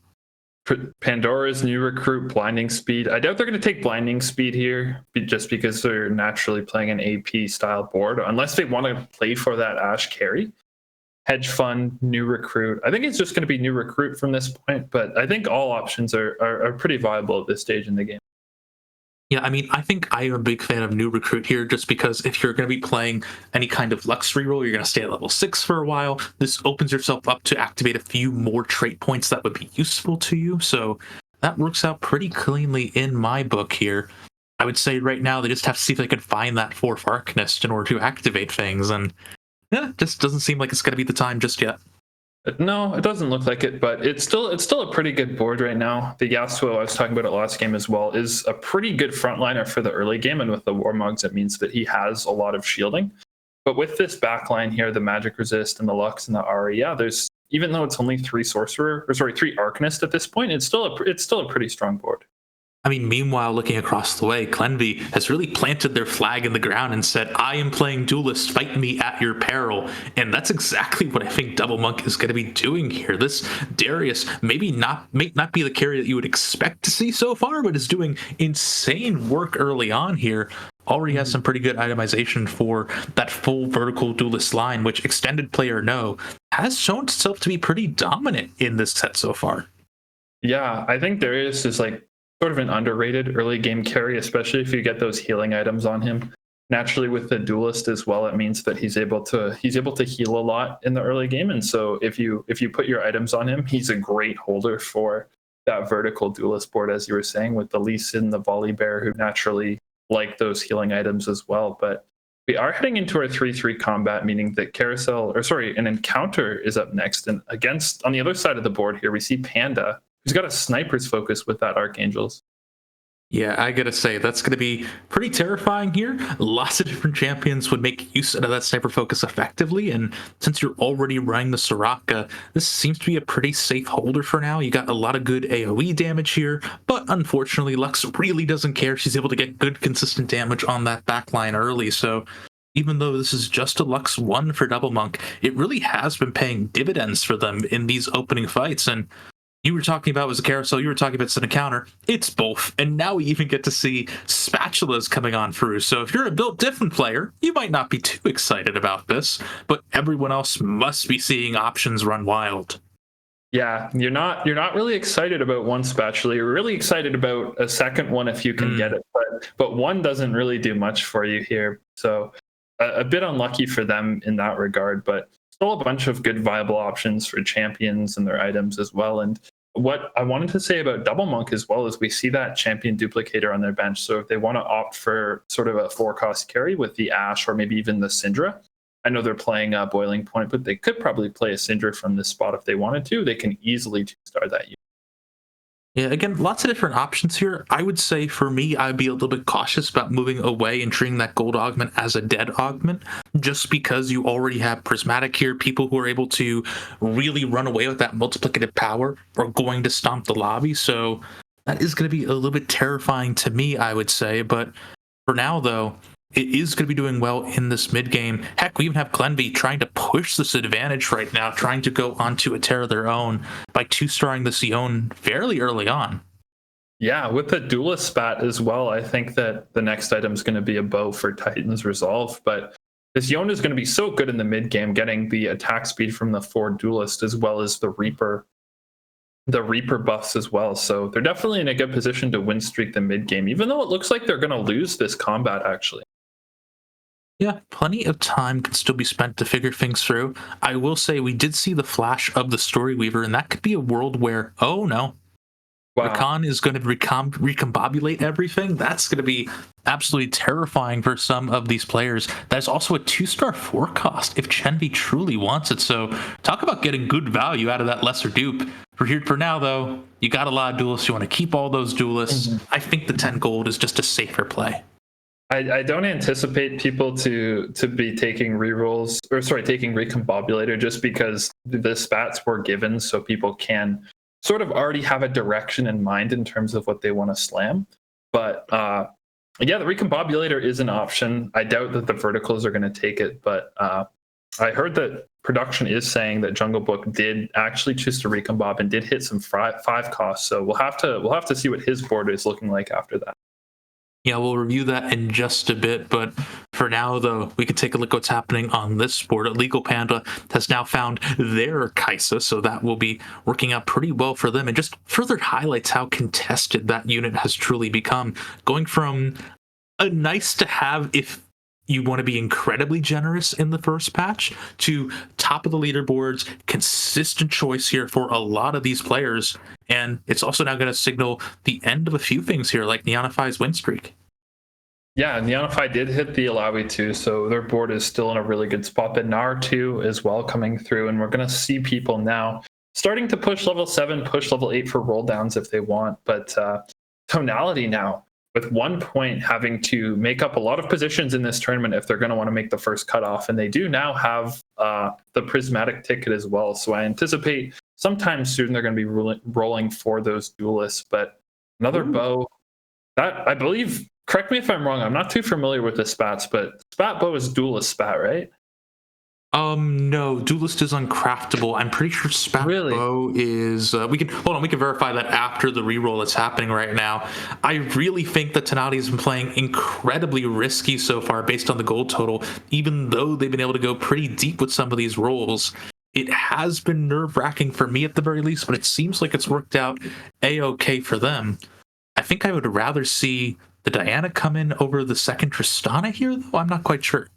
Pandora's new recruit, Blinding Speed. I doubt they're going to take Blinding Speed here just because they're naturally playing an AP style board, unless they want to play for that Ashe carry. Hedge Fund, new recruit. I think it's just going to be new recruit from this point, but I think all options are pretty viable at this stage in the game. Yeah, I mean, I think I am a big fan of new recruit here just because if you're going to be playing any kind of Lux reroll, you're going to stay at level 6 for a while. This opens yourself up to activate a few more trait points that would be useful to you. So that works out pretty cleanly in my book here. I would say right now they just have to see if they can find that 4th Arcanist in order to activate things. And yeah, it just doesn't seem like it's going to be the time just yet. No, it doesn't look like it, but it's still a pretty good board right now. The Yasuo, I was talking about it last game as well, is a pretty good frontliner for the early game, and with the Warmogs, it means that he has a lot of shielding. But with this backline here, the Magic Resist and the Lux and the Ahri, yeah, there's, even though it's only 3 Arcanist at this point, it's still a pretty strong board. I mean, meanwhile, looking across the way, Clenvy has really planted their flag in the ground and said, I am playing Duelist, fight me at your peril. And that's exactly what I think Double Monk is going to be doing here. This Darius may not be the carry that you would expect to see so far, but is doing insane work early on here. Already has some pretty good itemization for that full vertical Duelist line, which extended player no has shown itself to be pretty dominant in this set so far. Yeah, I think Darius is like sort of an underrated early game carry, especially if you get those healing items on him. Naturally, with the Duelist as well, it means that he's able to heal a lot in the early game. And so if you put your items on him, he's a great holder for that vertical Duelist board, as you were saying, with the Lee Sin, the Volibear, who naturally like those healing items as well. But we are heading into our 3-3 combat, meaning that an encounter is up next. And on the other side of the board here, we see Panda, who's got a sniper's focus with that Archangels. Yeah, I gotta say, that's gonna be pretty terrifying here. Lots of different champions would make use of that sniper focus effectively, and since you're already running the Soraka, this seems to be a pretty safe holder for now. You got a lot of good AoE damage here, but unfortunately, Lux really doesn't care. She's able to get good, consistent damage on that backline early, so even though this is just a Lux 1 for Double Monk, it really has been paying dividends for them in these opening fights, and you were talking about was a carousel, you were talking about a counter. It's both. And now we even get to see spatulas coming on through. So if you're a built different player, you might not be too excited about this, but everyone else must be seeing options run wild. Yeah, you're not really excited about one spatula. You're really excited about a second one if you can get it, but one doesn't really do much for you here. So a bit unlucky for them in that regard, but still a bunch of good viable options for champions and their items as well. And what I wanted to say about Double Monk as well is we see that champion duplicator on their bench. So if they want to opt for sort of a 4-cost carry with the Ashe or maybe even the Syndra, I know they're playing Boiling Point, but they could probably play a Syndra from this spot if they wanted to. They can easily 2-star that unit. Yeah, again, lots of different options here. I would say for me, I'd be a little bit cautious about moving away and treating that gold augment as a dead augment, just because you already have Prismatic here. People who are able to really run away with that multiplicative power are going to stomp the lobby. So that is going to be a little bit terrifying to me, I would say. But for now, though, it is going to be doing well in this mid game. Heck, we even have Glenby trying to push this advantage right now, trying to go onto a tear of their own by 2-starring the Sion fairly early on. Yeah, with the duelist spat as well, I think that the next item is going to be a bow for Titan's Resolve. But this Yone is going to be so good in the mid game, getting the attack speed from the 4 duelist as well as the Reaper buffs as well. So they're definitely in a good position to win streak the mid game, even though it looks like they're going to lose this combat actually. Yeah, plenty of time can still be spent to figure things through. I will say we did see the flash of the Story Weaver, and that could be a world where, oh no, Rakan is going to recombobulate everything. That's going to be absolutely terrifying for some of these players. That's also a 2-star 4-cost if Chenvi truly wants it. So talk about getting good value out of that lesser dupe. For now, though, you got a lot of duelists. You want to keep all those duelists. Mm-hmm. I think the 10 gold is just a safer play. I don't anticipate people to be taking rerolls, or sorry, taking Recombobulator just because the spats were given so people can sort of already have a direction in mind in terms of what they want to slam. But yeah, the Recombobulator is an option. I doubt that the verticals are going to take it, but I heard that production is saying that Jungle Book did actually choose to recombob and did hit some 5 costs. So we'll have to see what his board is looking like after that. Yeah, we'll review that in just a bit, but for now, though, we can take a look at what's happening on this board. Legal Panda has now found their Kaisa, so that will be working out pretty well for them, and just further highlights how contested that unit has truly become, going from a nice to have if you want to be incredibly generous in the first patch to top of the leaderboards, consistent choice here for a lot of these players. And it's also now going to signal the end of a few things here, like Neonify's win streak. Yeah, Neonify did hit the Alawi too, so their board is still in a really good spot. But Nar too as well coming through, and we're going to see people now starting to push level 7, push level 8 for roll downs if they want. But Tonality now, with 1 point, having to make up a lot of positions in this tournament if they're going to want to make the first cutoff. And they do now have the prismatic ticket as well. So I anticipate sometime soon they're going to be rolling for those duelists. But another bow, that I believe, correct me if I'm wrong, I'm not too familiar with the spats, but spat bow is duelist spat, right? No, duelist is uncraftable. I'm pretty sure spat bow is. We can verify that after the reroll that's happening right now. I really think that Tonality has been playing incredibly risky so far based on the gold total, even though they've been able to go pretty deep with some of these rolls. It has been nerve-wracking for me at the very least, but it seems like it's worked out a-okay for them. I think I would rather see the Diana come in over the second Tristana here, though. I'm not quite sure.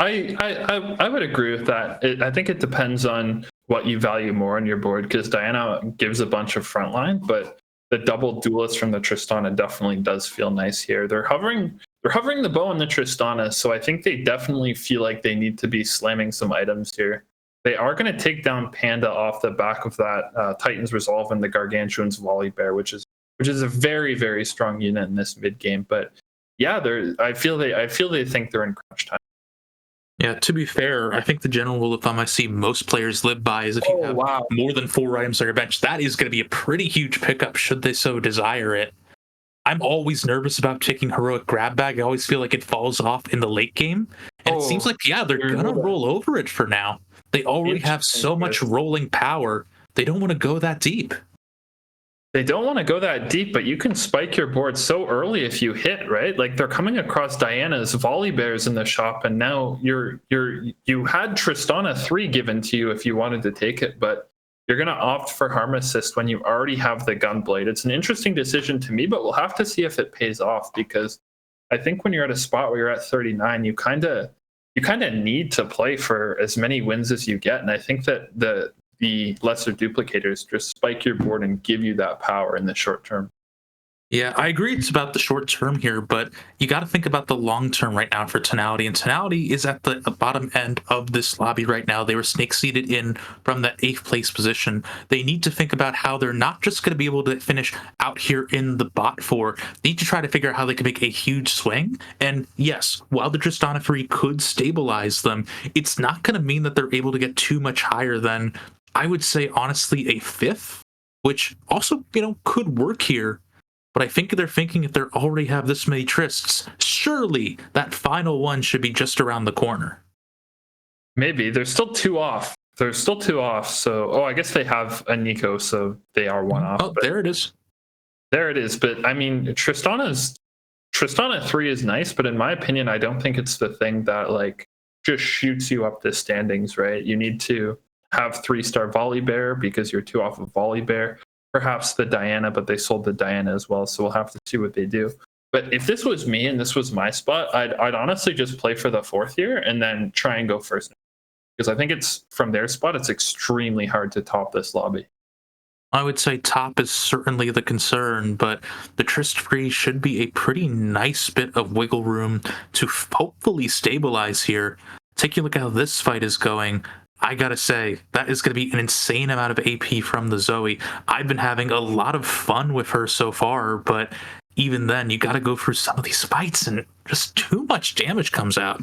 I would agree with that. I think it depends on what you value more on your board, because Diana gives a bunch of frontline, but the double duelist from the Tristana definitely does feel nice here. They're hovering the bow on the Tristana, so I think they definitely feel like they need to be slamming some items here. They are going to take down Panda off the back of that Titan's Resolve and the Gargantuan's Volley Bear, which is which is a very, very strong unit in this mid game. But yeah, I feel they think they're in crunch time. Yeah, to be fair, I think the general rule of thumb I see most players live by is if you have more than 4 items on your bench, that is going to be a pretty huge pickup should they so desire it. I'm always nervous about taking Heroic Grab Bag. I always feel like it falls off in the late game. And it seems like, yeah, they're going to roll over it for now. They already have so much rolling power. They don't want to go that deep. They don't want to go that deep, but you can spike your board so early if you hit, right? Like they're coming across Diana's Volley Bears in the shop, and now you had Tristana 3 given to you if you wanted to take it, but you're going to opt for Harm Assist when you already have the Gunblade. It's an interesting decision to me, but we'll have to see if it pays off, because I think when you're at a spot where you're at 39, you kind of need to play for as many wins as you get, and I think that the lesser duplicators just spike your board and give you that power in the short term. Yeah, I agree it's about the short term here, but you got to think about the long term right now for Tonality. And Tonality is at the bottom end of this lobby right now. They were snake seated in from the 8th place position. They need to think about how they're not just going to be able to finish out here in the bot 4. They need to try to figure out how they can make a huge swing. And yes, while the Tristana 3 could stabilize them, it's not going to mean that they're able to get too much higher than, I would say, honestly, a 5th, which also, could work here. But I think they're thinking if they already have this many Trists, surely that final one should be just around the corner. Maybe. They're still 2 off. So, I guess they have a Nico, so they are 1 off. Oh, there it is. There it is. But, I mean, Tristana 3 is nice, but in my opinion, I don't think it's the thing that, just shoots you up the standings, right? You need to have 3-star Volley Bear because you're 2 off of Volley Bear. Perhaps the Diana, but they sold the Diana as well, so we'll have to see what they do. But if this was me and this was my spot, I'd honestly just play for the 4th year and then try and go first. Because I think it's from their spot, it's extremely hard to top this lobby. I would say top is certainly the concern, but the Trist free should be a pretty nice bit of wiggle room to hopefully stabilize here. Taking a look at how this fight is going, I gotta say, that is going to be an insane amount of AP from the Zoe. I've been having a lot of fun with her so far, but even then, you gotta go through some of these fights and just too much damage comes out.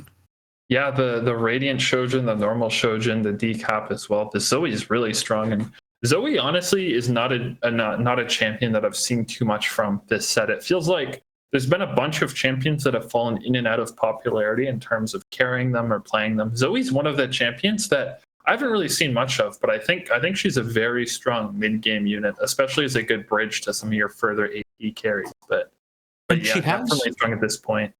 Yeah, the Radiant Shojin, the normal Shojin, the decap as well. The Zoe is really strong, and Zoe honestly is not a champion that I've seen too much from this set. It feels like there's been a bunch of champions that have fallen in and out of popularity in terms of carrying them or playing them. Zoe's one of the champions that I haven't really seen much of, but I think she's a very strong mid-game unit, especially as a good bridge to some of your further AP carries. But yeah, she has definitely strong at this point.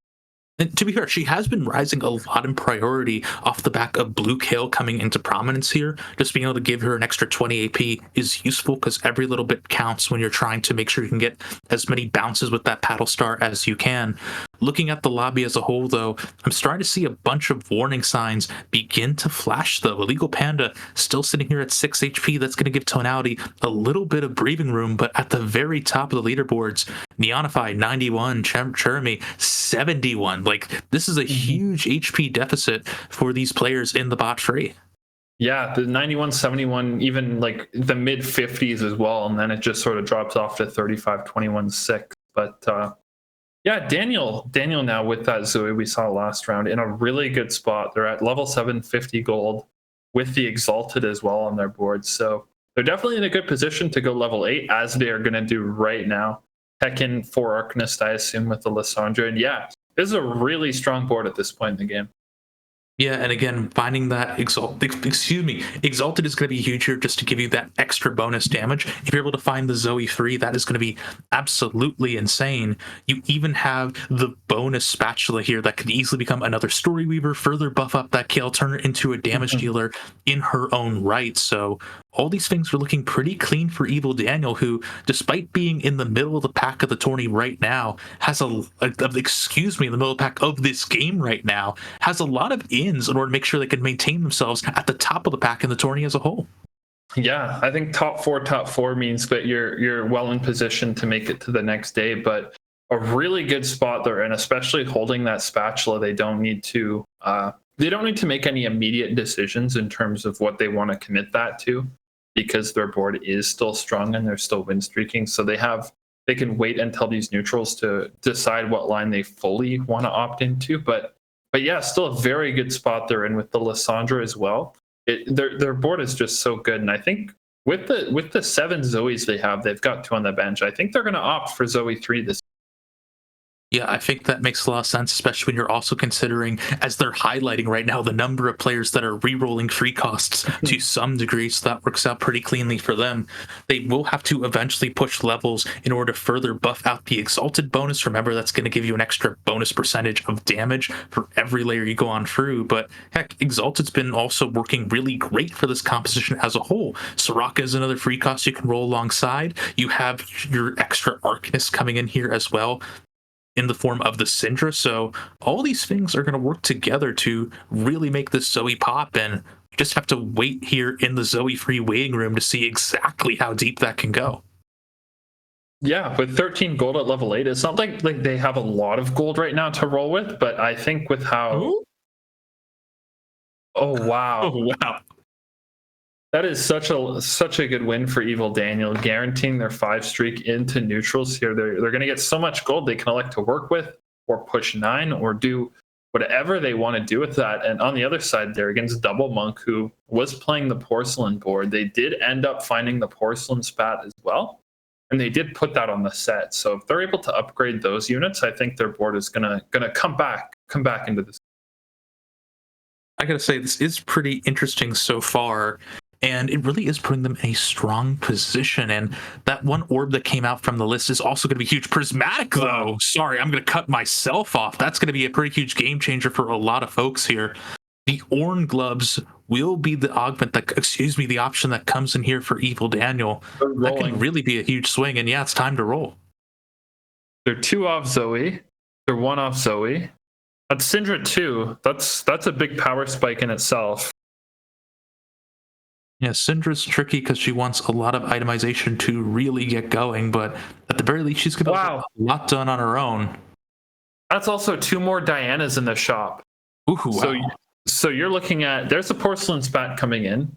And to be fair, she has been rising a lot in priority off the back of Blue Kale coming into prominence here. Just being able to give her an extra 20 AP is useful because every little bit counts when you're trying to make sure you can get as many bounces with that paddle star as you can. Looking at the lobby as a whole, though, I'm starting to see a bunch of warning signs begin to flash, though. Illegal Panda still sitting here at 6 HP. That's going to give Tonality a little bit of breathing room, but at the very top of the leaderboards, Neonify 91, Cherami 71. This is a huge HP deficit for these players in the bot free. Yeah, the 91, 71, even the mid 50s as well, and then it just sort of drops off to 35, 21, 6. But yeah, Daniel now with that Zoe we saw last round in a really good spot. They're at level 750 gold with the Exalted as well on their board. So they're definitely in a good position to go level 8, as they are going to do right now. Tekken for Arcanist, I assume, with the Lissandra. And yeah, this is a really strong board at this point in the game. Yeah, and again, finding that Exalted is going to be huge here just to give you that extra bonus damage. If you're able to find the Zoe 3, that is going to be absolutely insane. You even have the bonus Spatula here that could easily become another Story Weaver, further buff up that Kale, turn her into a damage dealer in her own right. So all these things are looking pretty clean for Evil Daniel, who, despite being in the middle of the pack of the tourney right now, has in the middle of the pack of this game right now, has a lot of in order to make sure they can maintain themselves at the top of the pack in the tourney as a whole. Yeah, I think top four means that you're well in position to make it to the next day, but a really good spot there, and especially holding that Spatula, they don't need to make any immediate decisions in terms of what they want to commit that to, because their board is still strong and they're still win streaking. So they have they can wait until these neutrals to decide what line they fully want to opt into. But yeah, still a very good spot they're in with the Lissandra as well. Their board is just so good, and I think with the 7 Zoes they have, they've got 2 on the bench. I think they're going to opt for Zoe 3 this. Yeah, I think that makes a lot of sense, especially when you're also considering, as they're highlighting right now, the number of players that are re-rolling free costs to some degree, so that works out pretty cleanly for them. They will have to eventually push levels in order to further buff out the Exalted bonus. Remember, that's going to give you an extra bonus percentage of damage for every layer you go on through, but heck, Exalted's been also working really great for this composition as a whole. Soraka is another free cost you can roll alongside. You have your extra Arcanist coming in here as well, in the form of the Syndra. So all these things are going to work together to really make this Zoe pop, and you just have to wait here in the Zoe free waiting room to see exactly how deep that can go. Yeah, with 13 gold at level 8, it's not like they have a lot of gold right now to roll with, but I think with how... Ooh. Oh, wow. Oh, wow. That is such a good win for Evil Daniel, guaranteeing their 5 streak into neutrals here. They're going to get so much gold they can elect to work with, or push 9, or do whatever they want to do with that. And on the other side there, against Double Monk, who was playing the Porcelain board, they did end up finding the Porcelain spat as well, and they did put that on the set. So if they're able to upgrade those units, I think their board is gonna come back into this. I gotta say, this is pretty interesting so far, and it really is putting them in a strong position. And that one orb that came out from the list is also going to be huge. Prismatic, though, sorry, I'm going to cut myself off. That's going to be a pretty huge game changer for a lot of folks here. The Orn gloves will be the the option that comes in here for Evil Daniel. That can really be a huge swing, and yeah, it's time to roll. They're 2 off Zoe. They're 1 off Zoe. That's Syndra 2. That's a big power spike in itself. Yeah, Syndra's tricky because she wants a lot of itemization to really get going, but at the very least, she's going to get a lot done on her own. That's also 2 more Dianas in the shop. Ooh, wow. So you're looking at, there's a Porcelain spat coming in.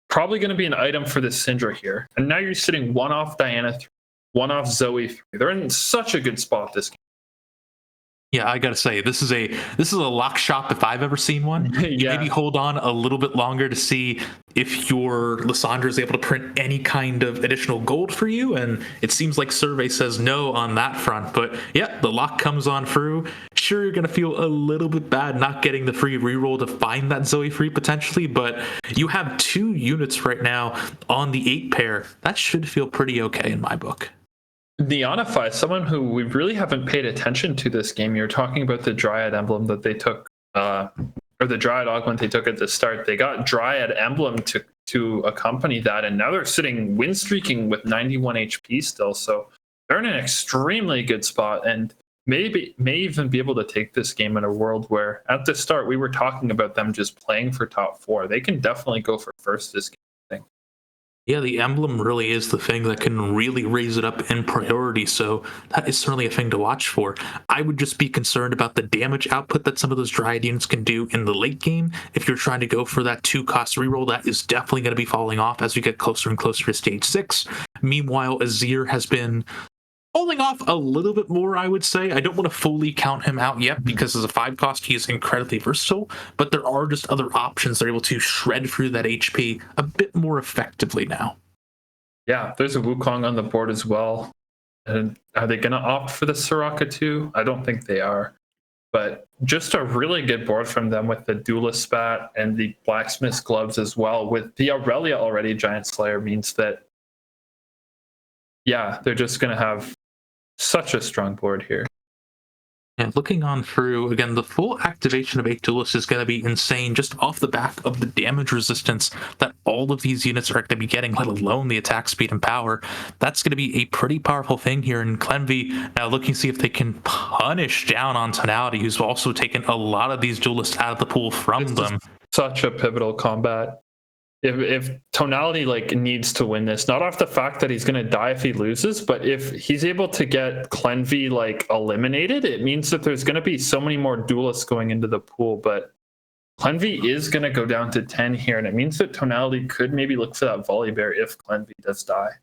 Probably going to be an item for the Syndra here. And now you're sitting 1 off Diana 3, 1 off Zoe 3. They're in such a good spot this game. Yeah, I gotta say, this is a lock shop if I've ever seen one. You maybe hold on a little bit longer to see if your Lissandra is able to print any kind of additional gold for you, and it seems like survey says no on that front. But yeah, the lock comes on through. Sure, you're gonna feel a little bit bad not getting the free reroll to find that Zoe free potentially, but you have 2 units right now on the 8 pair. That should feel pretty okay in my book. Neonify, someone who we really haven't paid attention to this game. You're talking about the Dryad emblem that they took, or the Dryad augment they took at the start. They got Dryad emblem to accompany that, and now they're sitting win streaking with 91 HP still. So they're in an extremely good spot, and may even be able to take this game in a world where at the start we were talking about them just playing for top 4. They can definitely go for first this game. Yeah, the emblem really is the thing that can really raise it up in priority, so that is certainly a thing to watch for. I would just be concerned about the damage output that some of those Dryad units can do in the late game. If you're trying to go for that 2-cost reroll, that is definitely going to be falling off as we get closer and closer to stage 6. Meanwhile, Azir has been falling off a little bit more, I would say. I don't want to fully count him out yet because as a 5-cost, he is incredibly versatile, but there are just other options that are able to shred through that HP a bit more effectively now. Yeah, there's a Wukong on the board as well. And are they going to opt for the Soraka too? I don't think they are. But just a really good board from them with the Duelist Spat and the Blacksmith's Gloves as well. With the Aurelia already Giant Slayer means that, yeah, they're just going to have such a strong board here. And looking on through, again, the full activation of 8 Duelists is going to be insane just off the back of the damage resistance that all of these units are going to be getting, let alone the attack speed and power. That's going to be a pretty powerful thing here. And Clenvy now looking to see if they can punish down on Tonality, who's also taken a lot of these Duelists out of the pool from them. Such a pivotal combat. If Tonality needs to win this, not off the fact that he's going to die if he loses, but if he's able to get Clenvy eliminated, it means that there's going to be so many more duelists going into the pool. But Clenvy is going to go down to 10 here, and it means that Tonality could maybe look for that Volley Bear if Clenvy does die.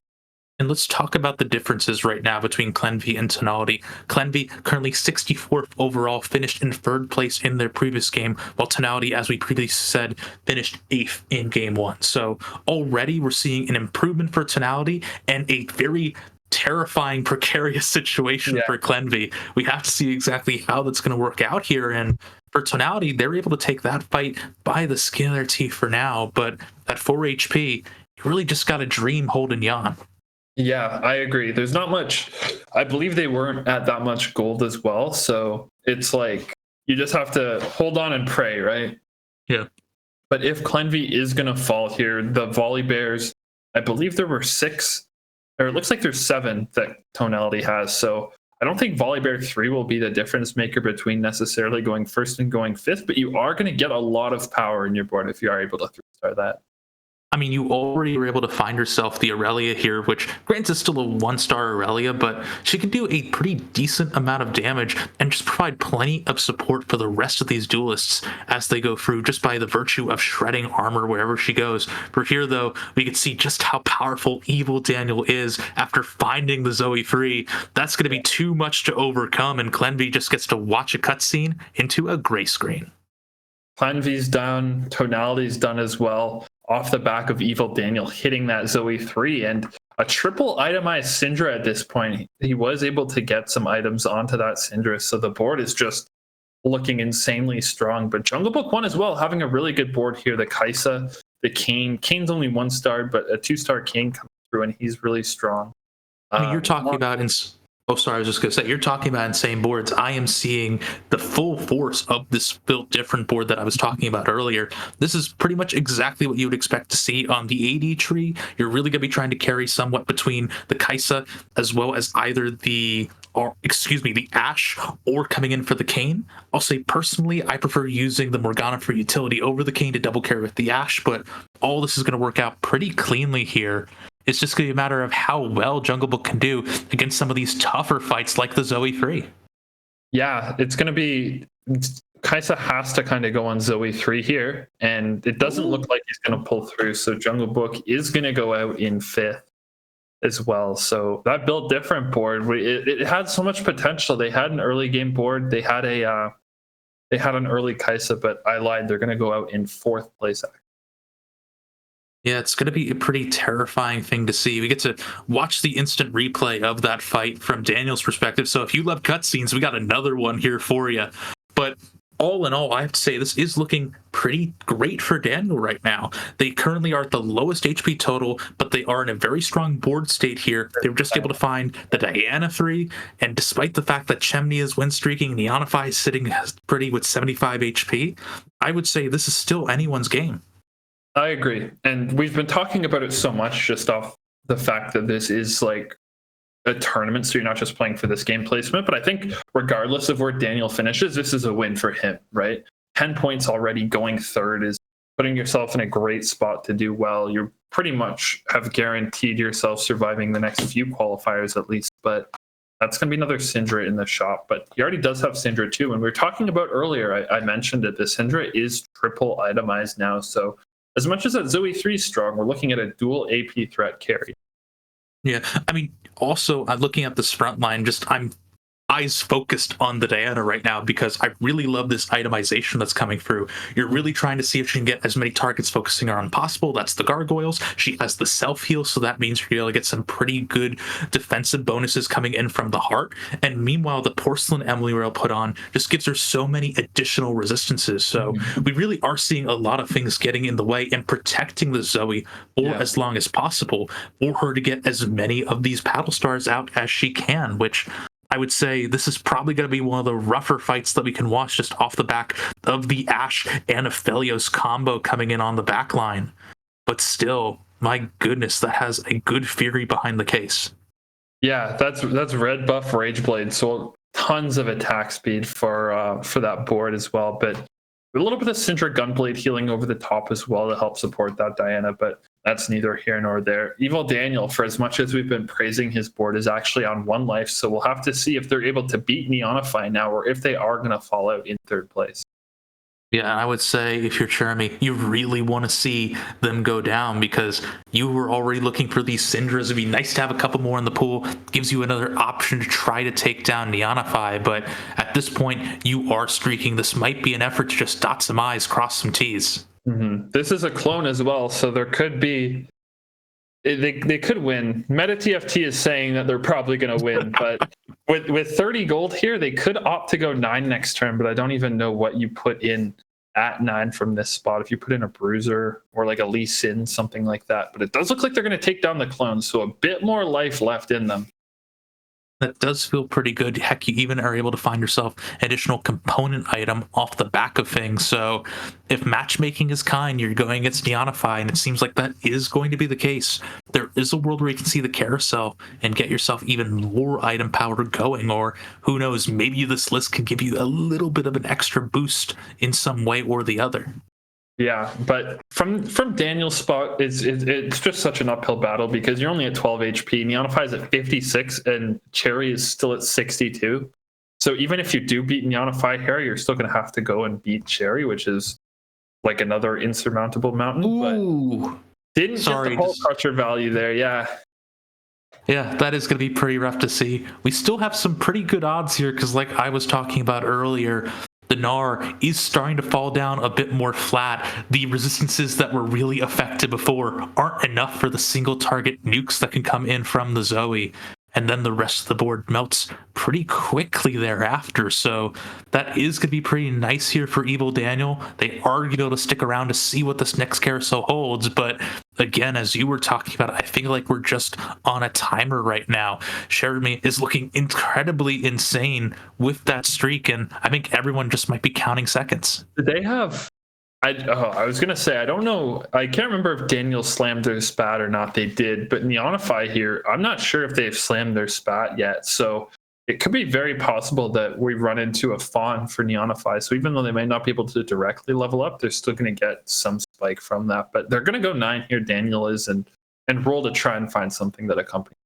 And let's talk about the differences right now between Clenvy and Tonality. Clenvy, currently 64th overall, finished in 3rd place in their previous game, while Tonality, as we previously said, finished 8th in game 1. So already we're seeing an improvement for Tonality and a very terrifying, precarious situation for Clenvy. We have to see exactly how that's going to work out here. And for Tonality, they're able to take that fight by the skin of their teeth for now. But at 4 HP, you really just got to dream holding Jan. Yeah, I agree. There's not much. I believe they weren't at that much gold as well. So it's like you just have to hold on and pray, right? Yeah. But if Clenvy is going to fall here, the Volley Bears, I believe there were 6, or it looks like there's 7 that Tonality has. So I don't think Volley Bear 3 will be the difference maker between necessarily going 1st and going 5th, but you are going to get a lot of power in your board if you are able to 3-star that. I mean, you already were able to find yourself the Aurelia here, which granted is still a 1-star Aurelia, but she can do a pretty decent amount of damage and just provide plenty of support for the rest of these duelists as they go through, just by the virtue of shredding armor wherever she goes. For here, though, we can see just how powerful Evil Daniel is after finding the Zoe 3. That's going to be too much to overcome, and Clenvy just gets to watch a cutscene into a gray screen. Clenvy's done, Tonality's done as well, off the back of Evil Daniel hitting that Zoe 3 and a triple itemized Syndra at this point. He was able to get some items onto that Syndra, so the board is just looking insanely strong. But Jungle Book 1 as well, having a really good board here. The Kaisa, the Kayn. Kayn's only 1-star, but a 2-star Kayn comes through and he's really strong. I mean, you're talking about Oh, sorry, I was just going to say, you're talking about insane boards. I am seeing the full force of this built different board that I was talking about earlier. This is pretty much exactly what you would expect to see on the AD tree. You're really going to be trying to carry somewhat between the Kaisa as well as either the Ashe or coming in for the Kayn. I'll say personally, I prefer using the Morgana for utility over the Kayn to double carry with the Ashe, but all this is going to work out pretty cleanly here. It's just going to be a matter of how well Jungle Book can do against some of these tougher fights like the Zoe 3. Yeah, it's going to be... Kaisa has to kind of go on Zoe 3 here, and it doesn't look like he's going to pull through, so Jungle Book is going to go out in 5th as well. So that built different board, it had so much potential. They had an early game board. They had an early Kaisa, but I lied. They're going to go out in 4th place. Yeah, it's going to be a pretty terrifying thing to see. We get to watch the instant replay of that fight from Daniel's perspective. So if you love cutscenes, we got another one here for you. But all in all, I have to say this is looking pretty great for Daniel right now. They currently are at the lowest HP total, but they are in a very strong board state here. They were just able to find the Diana 3, and despite the fact that Chemney is win streaking and Neonify is sitting pretty with 75 HP, I would say this is still anyone's game. I agree. And we've been talking about it so much just off the fact that this is like a tournament, so you're not just playing for this game placement. But I think regardless of where Daniel finishes, this is a win for him, right? 10 points already, going 3rd is putting yourself in a great spot to do well. You pretty much have guaranteed yourself surviving the next few qualifiers at least. But that's going to be another Syndra in the shop. But he already does have Syndra too. And we were talking about earlier, I mentioned it, the Syndra is triple itemized now. So as much as that Zoe 3 is strong, we're looking at a dual AP threat carry. Yeah, I mean, also, I'm looking at this front line, I'm eyes focused on the Diana right now because I really love this itemization that's coming through. You're really trying to see if she can get as many targets focusing on possible. That's the gargoyles. She has the self-heal, so that means you're able to get some pretty good defensive bonuses coming in from the heart. And meanwhile, the porcelain Emily Rail put on just gives her so many additional resistances. So we really are seeing a lot of things getting in the way and protecting the Zoe for as long as possible for her to get as many of these paddle stars out as she can, which I would say this is probably going to be one of the rougher fights that we can watch just off the back of the Ashe and Aphelios combo coming in on the back line. But still, my goodness, that has a good fury behind the case. Yeah, that's red buff Rageblade, so tons of attack speed for that board as well. But a little bit of Syndra Gunblade healing over the top as well to help support that Diana, but that's neither here nor there. Evil Daniel, for as much as we've been praising his board, is actually on 1 life, so we'll have to see if they're able to beat Neonify now or if they are going to fall out in 3rd place. Yeah, and I would say if you're Jeremy, you really want to see them go down because you were already looking for these Syndras. It'd be nice to have a couple more in the pool. Gives you another option to try to take down Neonify. But at this point, you are streaking. This might be an effort to just dot some I's, cross some T's. Mm-hmm. This is a clone as well, so there could be. They could win. Meta TFT is saying that they're probably going to win, but with 30 gold here, they could opt to go 9 next turn. But I don't even know what you put in at 9 from this spot. If you put in a Bruiser or like a Lee Sin, something like that. But it does look like they're going to take down the clones, so a bit more life left in them. That does feel pretty good. Heck, you even are able to find yourself an additional component item off the back of things. So if matchmaking is kind, you're going against Neonify, and it seems like that is going to be the case. There is a world where you can see the carousel and get yourself even more item power going, or who knows, maybe this list can give you a little bit of an extra boost in some way or the other. Yeah, but from Daniel's spot, it's just such an uphill battle because you're only at 12 HP. Neonify is at 56, and Cherry is still at 62. So even if you do beat Neonify here, you're still going to have to go and beat Cherry, which is like another insurmountable mountain. Ooh. But didn't get the whole crusher value there. Yeah. Yeah, that is going to be pretty rough to see. We still have some pretty good odds here because, like I was talking about earlier, the Gnar is starting to fall down a bit more flat. The resistances that were really effective before aren't enough for the single target nukes that can come in from the Zoe. And then the rest of the board melts pretty quickly thereafter. So that is going to be pretty nice here for Evil Daniel. They are going to be able to stick around to see what this next carousel holds. But again, as you were talking about, I feel like we're just on a timer right now. Jeremy is looking incredibly insane with that streak. And I think everyone just might be counting seconds. Did they have... I was gonna say I don't know. I can't remember if Daniel slammed their spat or not. They did, but Neonify here, I'm not sure if they've slammed their spat yet. So it could be very possible that we run into a fawn for Neonify. So even though they may not be able to directly level up, they're still going to get some spike from that. But they're going to go 9 here. Daniel is and roll to try and find something that accompanies.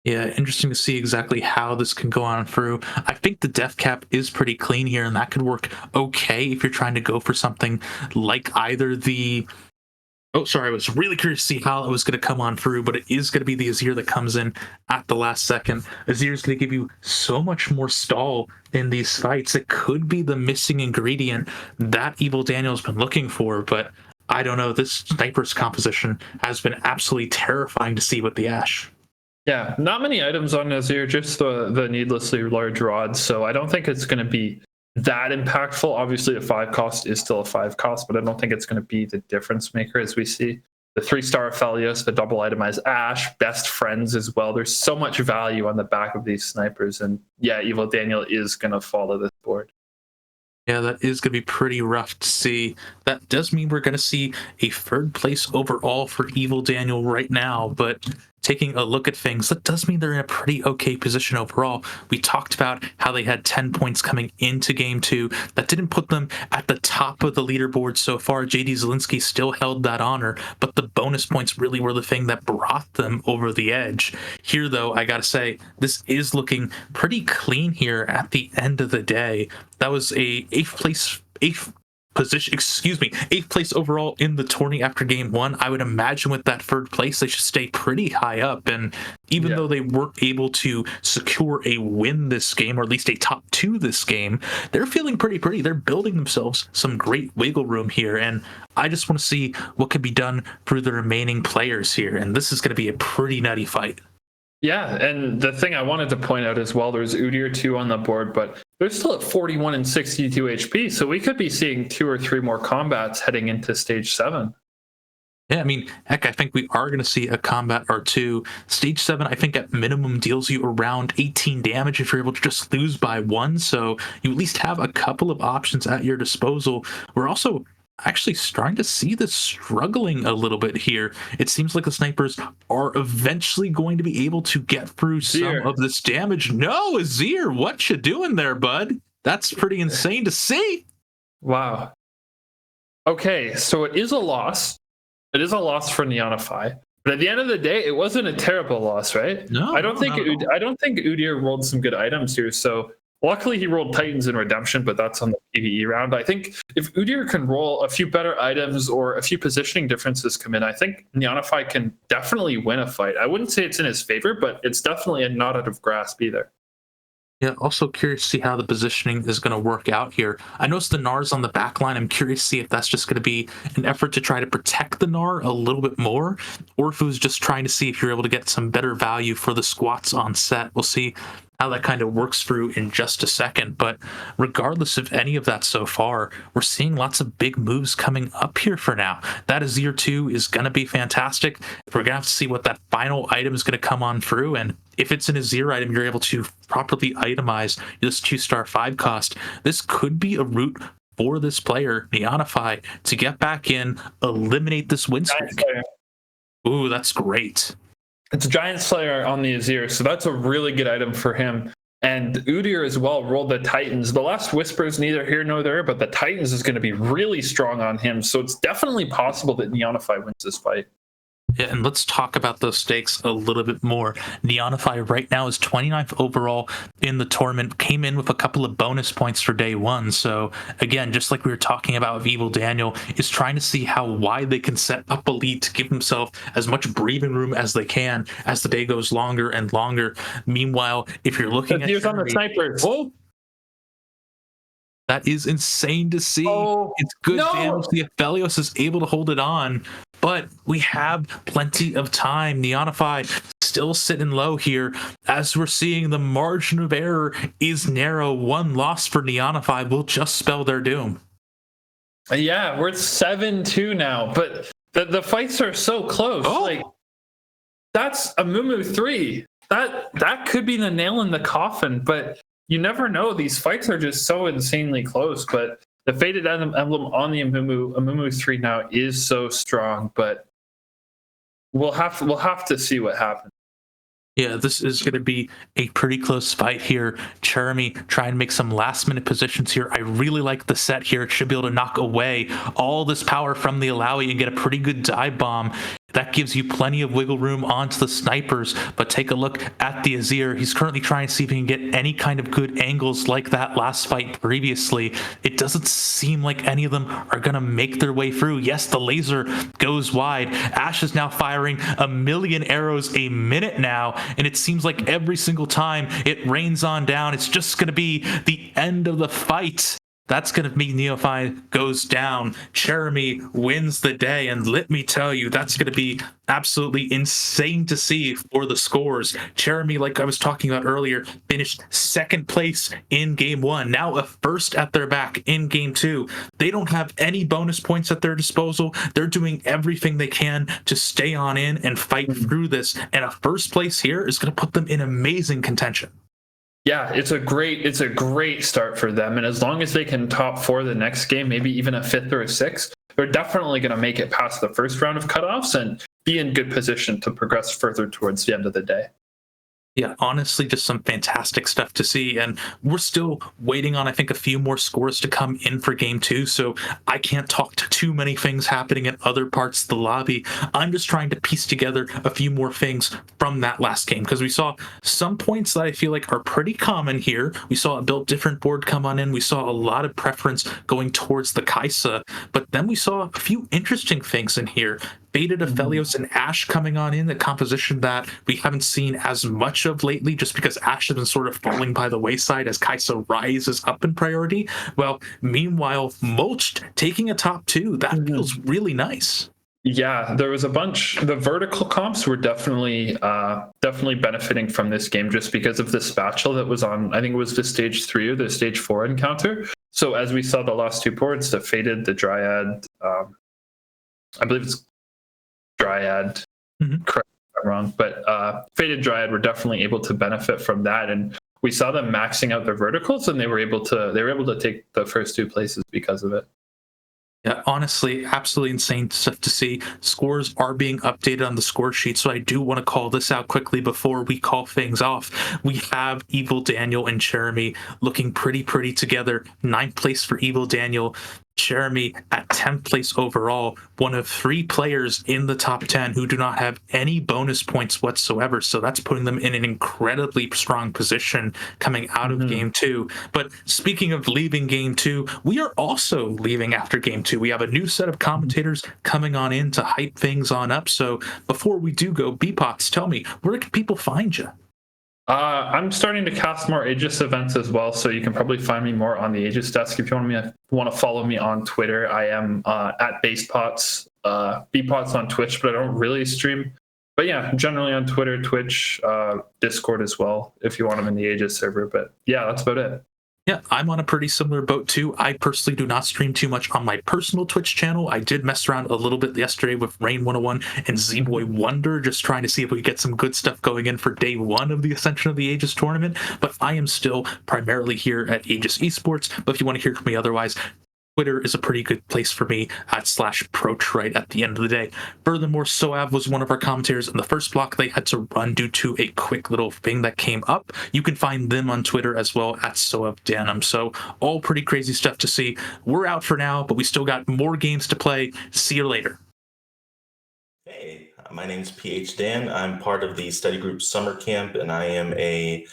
Yeah, interesting to see exactly how this can go on through. I think the death cap is pretty clean here, and that could work okay if you're trying to go for something like either the... Oh, sorry, I was really curious to see how it was going to come on through, but it is going to be the Azir that comes in at the last second. Azir is going to give you so much more stall in these fights. It could be the missing ingredient that Evil Daniel's been looking for, but I don't know. This sniper's composition has been absolutely terrifying to see with the Ashe. Yeah, not many items on Azir, just the needlessly large rods. So I don't think it's going to be that impactful. Obviously, a 5 cost is still a 5 cost, but I don't think it's going to be the difference maker as we see. The 3-star Aphelios, the double itemized Ashe, best friends as well. There's so much value on the back of these snipers. And yeah, Evil Daniel is going to follow this board. Yeah, that is going to be pretty rough to see. That does mean we're going to see a 3rd place overall for Evil Daniel right now, but taking a look at things, that does mean they're in a pretty okay position overall. We talked about how they had 10 points coming into Game 2. That didn't put them at the top of the leaderboard so far. JD Zielinski still held that honor, but the bonus points really were the thing that brought them over the edge. Here, though, I gotta say, this is looking pretty clean here at the end of the day. That was a 8th place overall in the tourney after Game 1. I would imagine with that 3rd place, they should stay pretty high up. And even though they weren't able to secure a win this game, or at least a top 2 this game, they're feeling pretty. They're building themselves some great wiggle room here. And I just want to see what can be done for the remaining players here. And this is going to be a pretty nutty fight. Yeah, and the thing I wanted to point out as well, there's Udyr 2 on the board, but they're still at 41 and 62 HP, so we could be seeing 2 or 3 more combats heading into Stage 7. Yeah, I mean, heck, I think we are going to see a combat or 2. Stage 7, I think at minimum deals you around 18 damage if you're able to just lose by 1, so you at least have a couple of options at your disposal. We're also actually starting to see this struggling a little bit here. It seems like the snipers are eventually going to be able to get through some of this damage. No, Azir, what you doing there, bud? That's pretty insane to see. Wow. Okay, so it is a loss. It is a loss for Neonify. But at the end of the day, it wasn't a terrible loss, right? No, I don't think Udyr rolled some good items here. So luckily he rolled Titans in Redemption, but that's on the PvE round. I think if Udyr can roll a few better items or a few positioning differences come in, I think Neonify can definitely win a fight. I wouldn't say it's in his favor, but it's definitely not out of grasp either. Yeah, also curious to see how the positioning is going to work out here. I noticed the Gnar's on the back line. I'm curious to see if that's just going to be an effort to try to protect the Gnar a little bit more, or if it was just trying to see if you're able to get some better value for the squats on set. We'll see how that kind of works through in just a second. But regardless of any of that so far, we're seeing lots of big moves coming up here for now. That Azir 2 is going to be fantastic. We're going to have to see what that final item is going to come on through. And if it's an Azir item, you're able to properly itemize this 2-star 5 cost. This could be a route for this player, Neonify, to get back in, eliminate this win streak. Ooh, that's great. It's Giant Slayer on the Azir, so that's a really good item for him. And Udyr as well rolled the Titans. The last Whisper is neither here nor there, but the Titans is going to be really strong on him. So it's definitely possible that Neonify wins this fight. Yeah, and let's talk about those stakes a little bit more. Neonify right now is 29th overall in the tournament, came in with a couple of bonus points for day one. So again, just like we were talking about with Evil Daniel, is trying to see how wide they can set up a lead to give themselves as much breathing room as they can as the day goes longer and longer. Meanwhile, if you're looking at on the snipers. Whoa! That is insane to see. Oh, it's good no! damage. The Aphelios is able to hold it on, but we have plenty of time. Neonify still sitting low here as we're seeing the margin of error is narrow. One loss for Neonify will just spell their doom. Yeah, we're 7-2 now, but the fights are so close. Oh. Like, that's a Mumu 3. That could be the nail in the coffin, but you never know. These fights are just so insanely close. But the Faded Emblem on the Amumu 3 now is so strong, but we'll have to see what happens. Yeah, this is going to be a pretty close fight here. Jeremy trying to make some last-minute positions here. I really like the set here. It should be able to knock away all this power from the Alawi and get a pretty good dive bomb. That gives you plenty of wiggle room onto the snipers, but take a look at the Azir. He's currently trying to see if he can get any kind of good angles like that last fight previously. It doesn't seem like any of them are going to make their way through. Yes, the laser goes wide. Ash is now firing 1 million arrows a minute now, and it seems like every single time it rains on down, it's just going to be the end of the fight. That's going to mean Neonify goes down. Jeremy wins the day, and let me tell you, that's going to be absolutely insane to see for the scores. Jeremy, like I was talking about earlier, finished second place in game one, now a first at their back in game two. They don't have any bonus points at their disposal. They're doing everything they can to stay on in and fight through this, and a first place here is going to put them in amazing contention. Yeah, it's a great start for them. And as long as they can top 4 the next game, maybe even a 5th or a 6th, they're definitely going to make it past the first round of cutoffs and be in good position to progress further towards the end of the day. Yeah, honestly, just some fantastic stuff to see. And we're still waiting on, I think, a few more scores to come in for game two. So I can't talk to too many things happening in other parts of the lobby. I'm just trying to piece together a few more things from that last game, because we saw some points that I feel like are pretty common here. We saw a built different board come on in. We saw a lot of preference going towards the Kaisa, but then we saw a few interesting things in here. Faded Aphelios and Ashe coming on in, the composition that we haven't seen as much of lately, just because Ashe has been sort of falling by the wayside as Kaisa rises up in priority. Well, meanwhile, Mulched taking a top 2. That feels really nice. Yeah, there was a bunch. The vertical comps were definitely benefiting from this game just because of the spatula that was on, I think it was the stage 3 or the stage 4 encounter. So as we saw the last 2 boards, the Faded, the Dryad, I believe it's Dryad, correct me if I'm wrong, but Faded Dryad were definitely able to benefit from that, and we saw them maxing out their verticals, and they were able to take the first 2 places because of it. Yeah, honestly, absolutely insane stuff to see. Scores are being updated on the score sheet, so I do want to call this out quickly before we call things off. We have Evil Daniel and Jeremy looking pretty together. 9th place for Evil Daniel. Jeremy at 10th place overall, one of 3 players in the top 10 who do not have any bonus points whatsoever. So that's putting them in an incredibly strong position coming out of game 2. But speaking of leaving game 2, we are also leaving after game 2. We have a new set of commentators coming on in to hype things on up. So before we do go, Beepots, tell me, where can people find you? I'm starting to cast more Aegis events as well, so you can probably find me more on the Aegis desk. If you want to follow me on Twitter, I am at BasePots, Bpots on Twitch, but I don't really stream. But yeah, generally on Twitter, Twitch, Discord as well, if you want them in the Aegis server. But yeah, that's about it. Yeah, I'm on a pretty similar boat too. I personally do not stream too much on my personal Twitch channel. I did mess around a little bit yesterday with Rain 101 and Z-Boy Wonder, just trying to see if we could get some good stuff going in for day 1 of the Ascension of the Aegis tournament. But I am still primarily here at Aegis Esports. But if you want to hear from me otherwise, Twitter is a pretty good place for me at /Protrite at the end of the day. Furthermore, Soav was one of our commentators in the first block. They had to run due to a quick little thing that came up. You can find them on Twitter as well at SoavDanum. So all pretty crazy stuff to see. We're out for now, but we still got more games to play. See you later. Hey, my name's PH Dan. I'm part of the study group Summer Camp, and I am a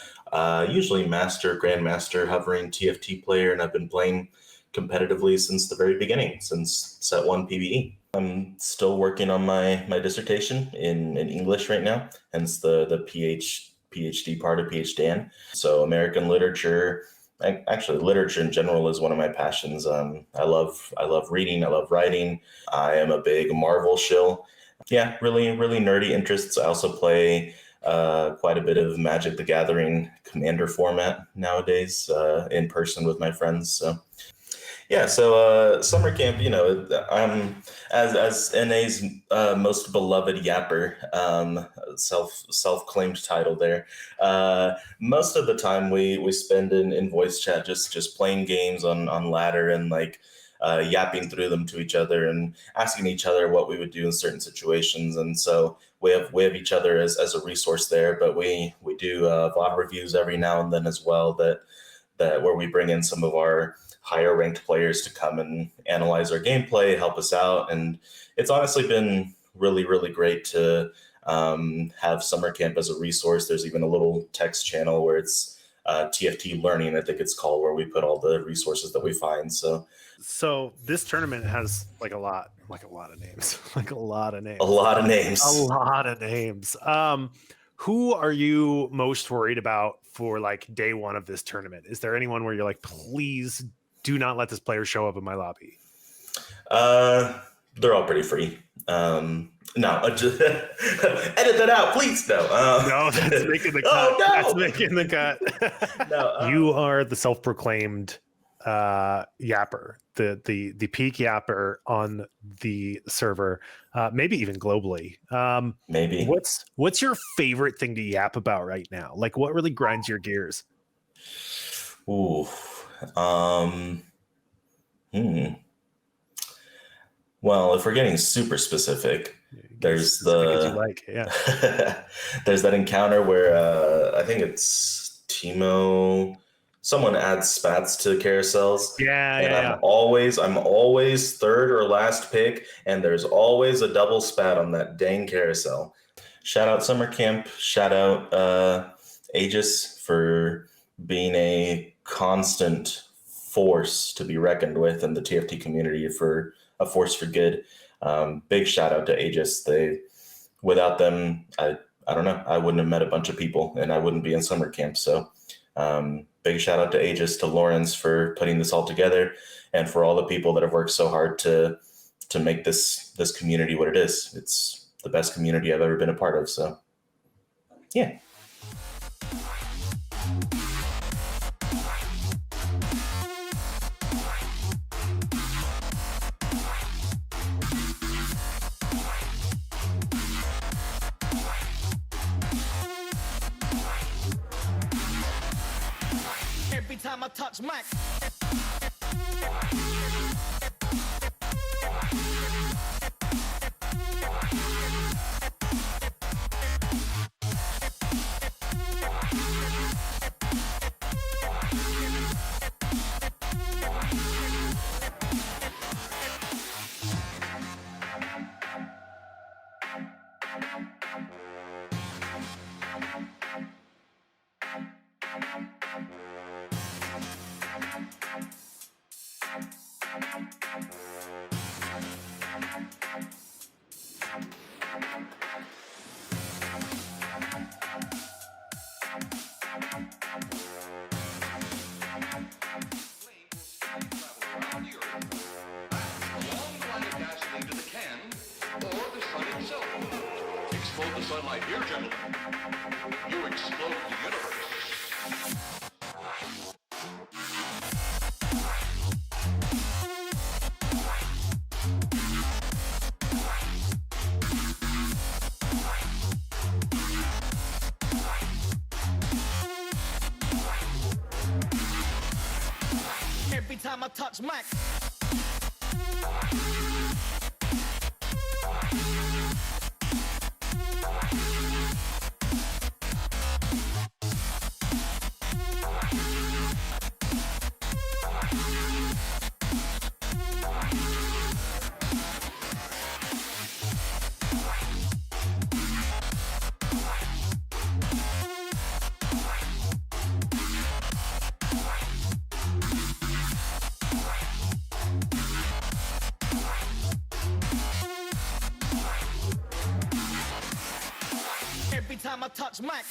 usually master, grandmaster hovering TFT player, and I've been playing competitively since the very beginning, since set 1 PBE. I'm still working on my dissertation in English right now, hence the PhD part of PhDan. So American literature, actually literature in general, is one of my passions. I love reading, I love writing. I am a big Marvel shill. Yeah, really nerdy interests. I also play quite a bit of Magic the Gathering Commander format nowadays in person with my friends. So yeah, so Summer Camp, I'm as NA's most beloved yapper, self-claimed title there. Most of the time we spend in voice chat just playing games on ladder and yapping through them to each other and asking each other what we would do in certain situations. And so we have each other as a resource there, but we do VOD reviews every now and then as well, that where we bring in some of our higher ranked players to come and analyze our gameplay, help us out. And it's honestly been really great to have Summer Camp as a resource. There's even a little text channel where it's TFT Learning, I think it's called, where we put all the resources that we find. So this tournament has a lot of names. Who are you most worried about for day 1 of this tournament? Is there anyone where you're please do not let this player show up in my lobby? They're all pretty free. No, just edit that out, please. No, no, that's making the cut. Oh, no! That's making the cut. No, you are the self-proclaimed yapper, the peak yapper on the server, maybe even globally. Maybe. What's your favorite thing to yap about right now? What really grinds your gears? Ooh. Well, if we're getting super specific, there's there's that encounter where I think it's Timo. Someone adds spats to carousels. Yeah. I'm always third or last pick, and there's always a double spat on that dang carousel. Shout out Summer Camp. Shout out Aegis for being a constant force to be reckoned with in the TFT community, for a force for good. Big shout out to Aegis. Without them, I don't know, I wouldn't have met a bunch of people and I wouldn't be in Summer Camp. So big shout out to Aegis, to Lawrence for putting this all together, and for all the people that have worked so hard to make this community what it is. It's the best community I've ever been a part of. So yeah. Every time I touch mic. time I touch Mac. Every time I touch Mac.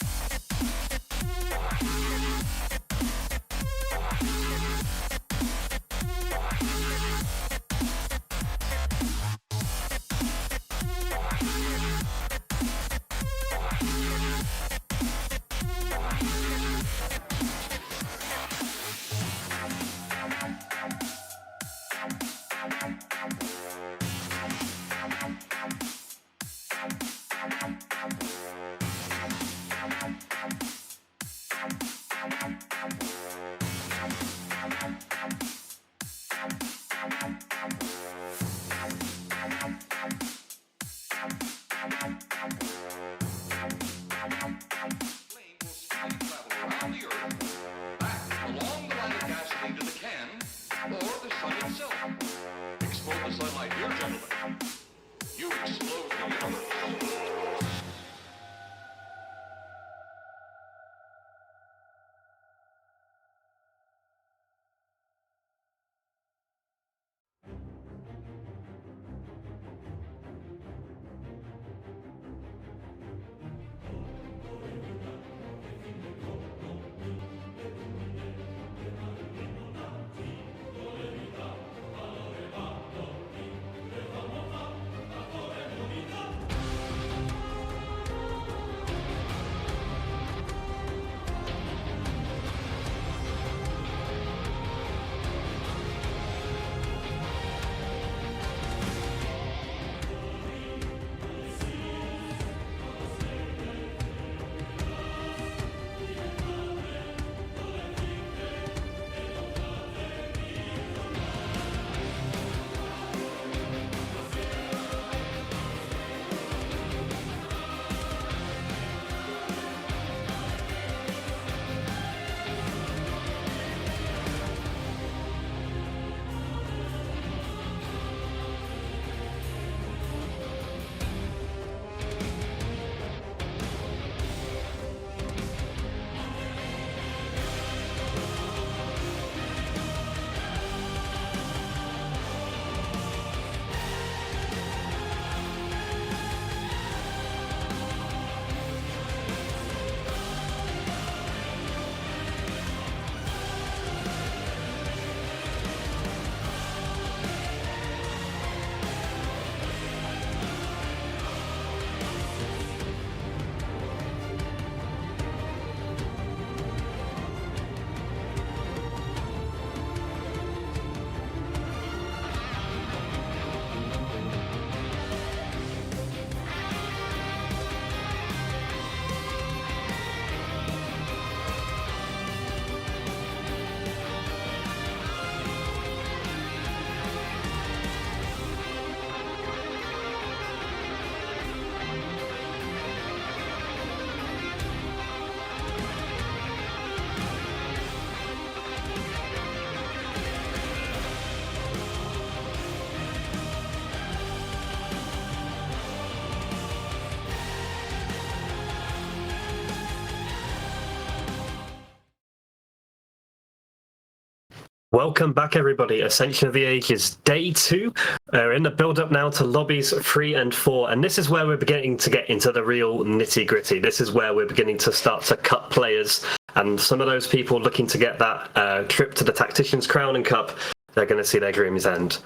Welcome back, everybody. Ascension of the Ages, day 2. We're in the build-up now to lobbies 3 and 4, and this is where we're beginning to get into the real nitty-gritty. This is where we're beginning to start to cut players, and some of those people looking to get that trip to the Tactician's Crown and Cup, they're going to see their dreams end.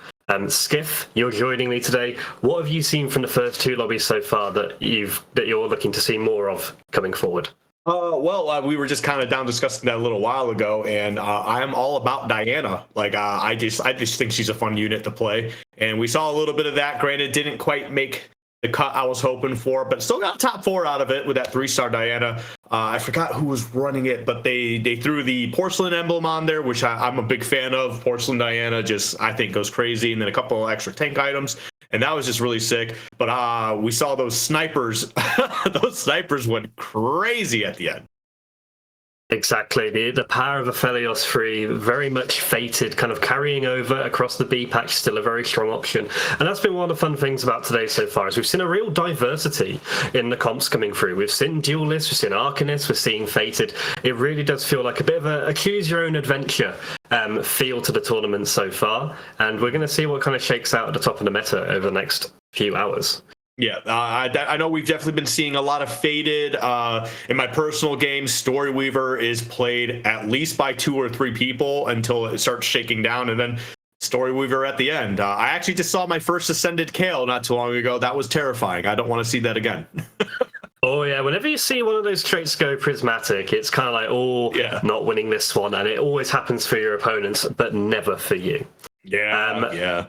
Skiff, you're joining me today. What have you seen from the first 2 lobbies so far that you're looking to see more of coming forward? We were just kind of down discussing that a little while ago, and I am all about Diana. I just think she's a fun unit to play, and we saw a little bit of that. Granted, didn't quite make the cut I was hoping for, but still got top 4 out of it with that 3-star Diana. I forgot who was running it, but they threw the porcelain emblem on there, which I'm a big fan of. Porcelain Diana just, I think, goes crazy. And then a couple of extra tank items. And that was just really sick. But we saw those snipers. Those snipers went crazy at the end. Exactly. The power of Aphelios 3, very much fated, kind of carrying over across the B patch, still a very strong option. And that's been one of the fun things about today so far, is we've seen a real diversity in the comps coming through. We've seen duelists, we've seen arcanists, we're seeing fated. It really does feel like a bit of a choose your own adventure feel to the tournament so far. And we're going to see what kind of shakes out at the top of the meta over the next few hours. Yeah, I know we've definitely been seeing a lot of faded. In my personal game, Storyweaver is played at least by 2 or 3 people until it starts shaking down, and then Storyweaver at the end. I actually just saw my first Ascended Kale not too long ago. That was terrifying. I don't want to see that again. Oh, yeah. Whenever you see one of those traits go prismatic, it's kind of like, oh, yeah, not winning this one. And it always happens for your opponents, but never for you. Yeah, yeah.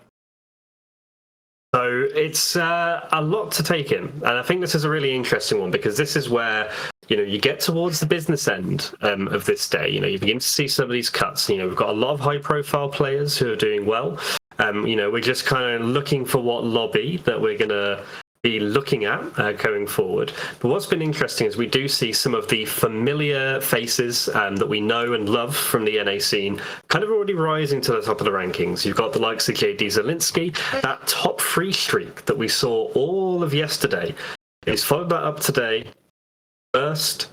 So it's a lot to take in, and I think this is a really interesting one, because this is where, you know, you get towards the business end of this day. You know, you begin to see some of these cuts. You know, we've got a lot of high-profile players who are doing well. You know, we're just kind of looking for what lobby that we're going to be looking at going forward. But what's been interesting is we do see some of the familiar faces that we know and love from the NA scene kind of already rising to the top of the rankings. You've got the likes of JD Zielinski. That top 3 streak that we saw all of yesterday, he's followed that up today. First.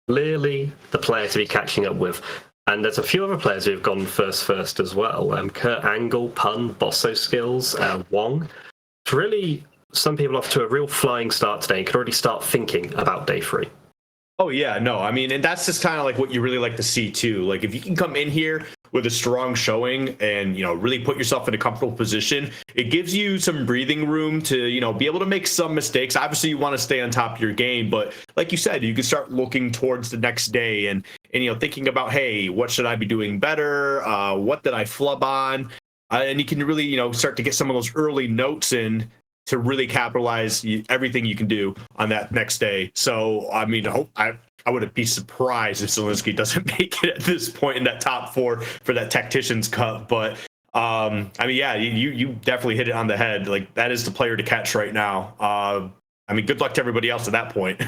Clearly the player to be catching up with. And there's a few other players who've gone first as well. Kurt Angle, Pun, Bosso Skills, Wong. It's really some people off to a real flying start today and can already start thinking about day 3. Oh, yeah, no, I mean, and that's just kind of like what you really like to see, too. Like, if you can come in here with a strong showing and, you know, really put yourself in a comfortable position, it gives you some breathing room to, you know, be able to make some mistakes. Obviously, you want to stay on top of your game, but like you said, you can start looking towards the next day and you know, thinking about, hey, what should I be doing better? What did I flub on? And you can really, you know, start to get some of those early notes in to really capitalize everything you can do on that next day. So, I mean, I wouldn't be surprised if Zielinski doesn't make it at this point in that top 4 for that Tactician's Cup. But, I mean, yeah, you definitely hit it on the head. Like, that is the player to catch right now. I mean, good luck to everybody else at that point.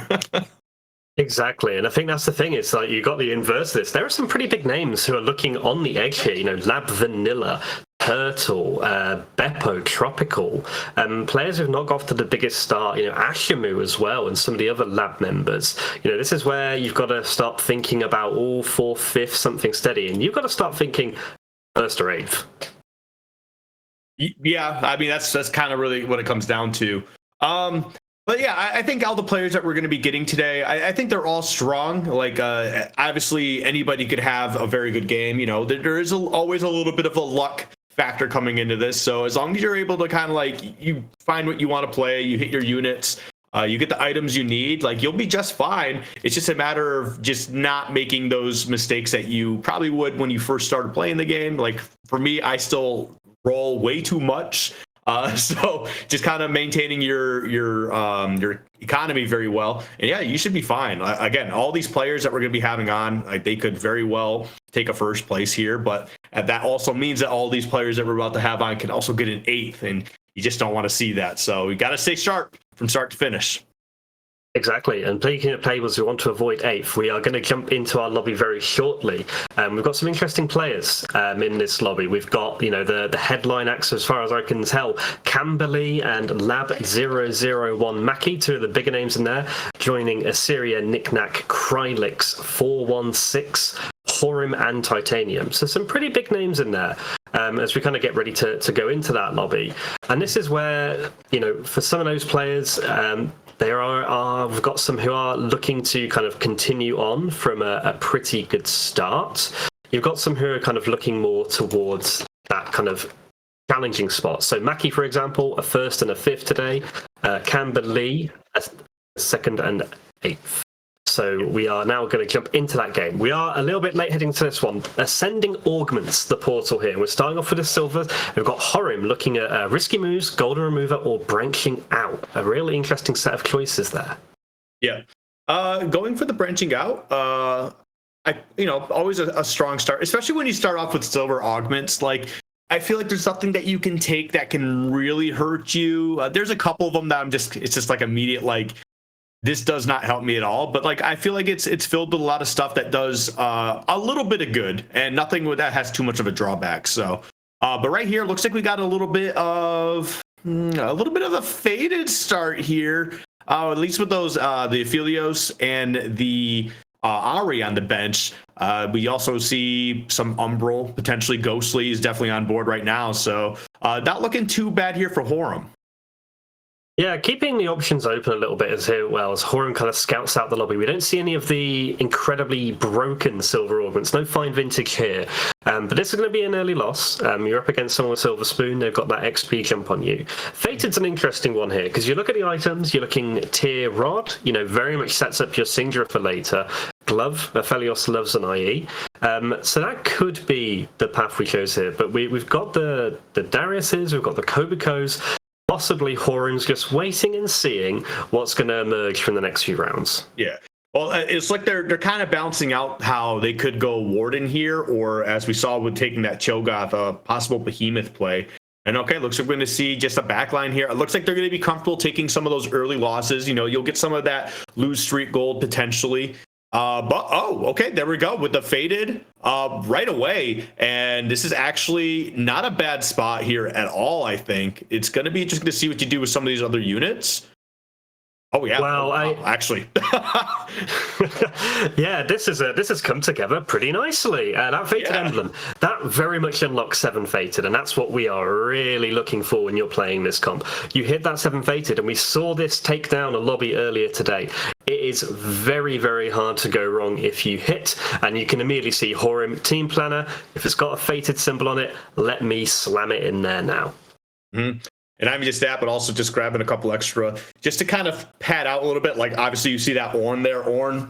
Exactly, and I think that's the thing. It's like you got the inverse of this. There are some pretty big names who are looking on the edge here. You know, Lab Vanilla, Turtle, Beppo, Tropical, players who've not got off to the biggest start. You know, Ashamu as well, and some of the other lab members. You know, this is where you've got to start thinking about all 4th, 5th, something steady, and you've got to start thinking 1st or 8th. Yeah, I mean that's kind of really what it comes down to. But yeah, I think all the players that we're going to be getting today, I think they're all strong. Like, obviously, anybody could have a very good game. You know, there is always a little bit of a luck factor coming into this. So as long as you're able to kind of like, you find what you want to play, you hit your units, you get the items you need, like you'll be just fine. It's just a matter of just not making those mistakes that you probably would when you first started playing the game. Like for me, I still roll way too much. So just kind of maintaining your economy very well, and yeah, you should be fine. Again, all these players that we're going to be having on, they could very well take a 1st place here, but that also means that all these players that we're about to have on can also get an 8th, and you just don't want to see that. So we got to stay sharp from start to finish. Exactly, and speaking of tables who want to avoid 8th, we are going to jump into our lobby very shortly. We've got some interesting players in this lobby. We've got, you know, the headline acts, as far as I can tell, Camberley and Lab001 Mackie, 2 of the bigger names in there, joining Assyria, Knickknack, Krylix, 416, Horim and Titanium. So some pretty big names in there as we kind of get ready to go into that lobby. And this is where, you know, for some of those players, we've got some who are looking to kind of continue on from a pretty good start. You've got some who are kind of looking more towards that kind of challenging spot. So Mackie, for example, a 1st and a 5th today. Camberley, a 2nd and 8th. So we are now going to jump into that game. We are a little bit late heading to this one. Ascending augments the portal here. We're starting off with a silver. We've got Horim looking at risky moves, golden remover, or branching out. A really interesting set of choices there. Yeah. Going for the branching out. Always a strong start, especially when you start off with silver augments. Like, I feel like there's something that you can take that can really hurt you. There's a couple of them that it's just like immediate, like, this does not help me at all. But like, I feel like it's filled with a lot of stuff that does a little bit of good and nothing that has too much of a drawback. So, but right here, looks like we got a little bit of a faded start here. At least with those, the Aphelios and the Ari on the bench. We also see some Umbral, potentially Ghostly is definitely on board right now. So not looking too bad here for Horum. Yeah, keeping the options open a little bit as Horum kind of scouts out the lobby. We don't see any of the incredibly broken silver augments. No fine vintage here. But this is going to be an early loss. You're up against someone with Silver Spoon. They've got that XP jump on you. Fated's an interesting one here because you look at the items. You're looking tier Rod. Very much sets up your Singera for later. Glove, Aphelios loves an IE. So that could be the path we chose here. But we've got the Dariuses, we've got the Kobikos. Possibly Horum's just waiting and seeing what's going to emerge from the next few rounds. Yeah. Well, it's like they're kind of balancing out how they could go Warden here, or as we saw with taking that Cho'Gath, a possible Behemoth play. And okay, looks like we're going to see just a backline here. It looks like they're going to be comfortable taking some of those early losses. You'll get some of that lose streak gold potentially. Okay, there we go with the faded right away. And this is actually not a bad spot here at all, I think. It's going to be interesting to see what you do with some of these other units. Oh, yeah. Well, actually. Yeah, this has come together pretty nicely. That Fated Emblem, that very much unlocks 7 Fated, and that's what we are really looking for when you're playing this comp. You hit that 7 Fated, and we saw this take down a lobby earlier today. It is very, very hard to go wrong if you hit, and you can immediately see Horum Team Planner. If it's got a Fated symbol on it, let me slam it in there now. Mm-hmm. And I'm just that, but also just grabbing a couple extra just to kind of pad out a little bit. Like, obviously, you see that Ornn there. Ornn,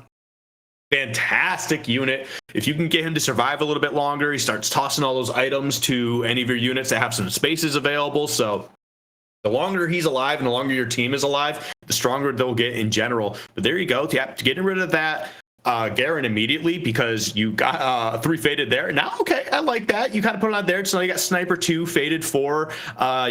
fantastic unit. If you can get him to survive a little bit longer, he starts tossing all those items to any of your units that have some spaces available. So the longer he's alive and the longer your team is alive, the stronger they'll get in general. But there you go. Yeah, getting rid of that Garen immediately because you got 3 faded there. Now, okay, I like that. You kind of put it on there. So now you got Sniper 2, faded 4.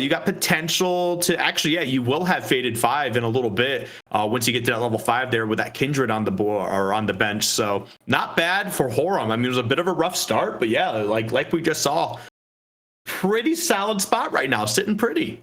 You got potential to actually, you will have faded 5 in a little bit once you get to that level 5 there with that Kindred on the board or on the bench. So not bad for Horum. I mean, it was a bit of a rough start, but yeah, like we just saw, pretty solid spot right now, sitting pretty.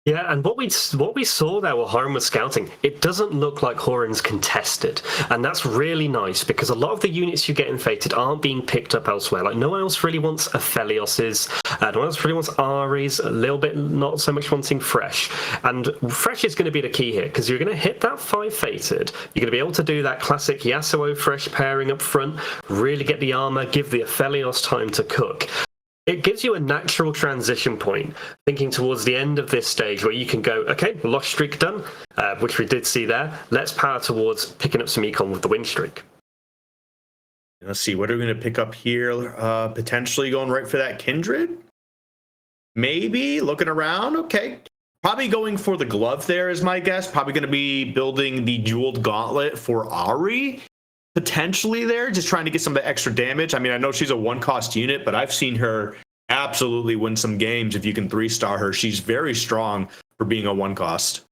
Yeah, and what we saw there while Horum was scouting, it doesn't look like Horum's contested. And that's really nice because a lot of the units you get in Fated aren't being picked up elsewhere. Like, no one else really wants Aphelios's, no one else really wants Ari's, a little bit not so much wanting Fresh. And Fresh is going to be the key here because you're going to hit that 5 Fated. You're going to be able to do that classic Yasuo Fresh pairing up front, really get the armor, give the Aphelios time to cook. It gives you a natural transition point, thinking towards the end of this stage where you can go, okay, lost streak done, which we did see there. Let's power towards picking up some econ with the win streak. Let's see, what are we going to pick up here? Potentially going right for that Kindred? Maybe, looking around, okay. Probably going for the glove there is my guess. Probably going to be building the jeweled gauntlet for Ari. Potentially there, just trying to get some of the extra damage. I mean, I know she's a 1-cost unit, but I've seen her absolutely win some games if you can 3-star her. She's very strong for being a 1-cost.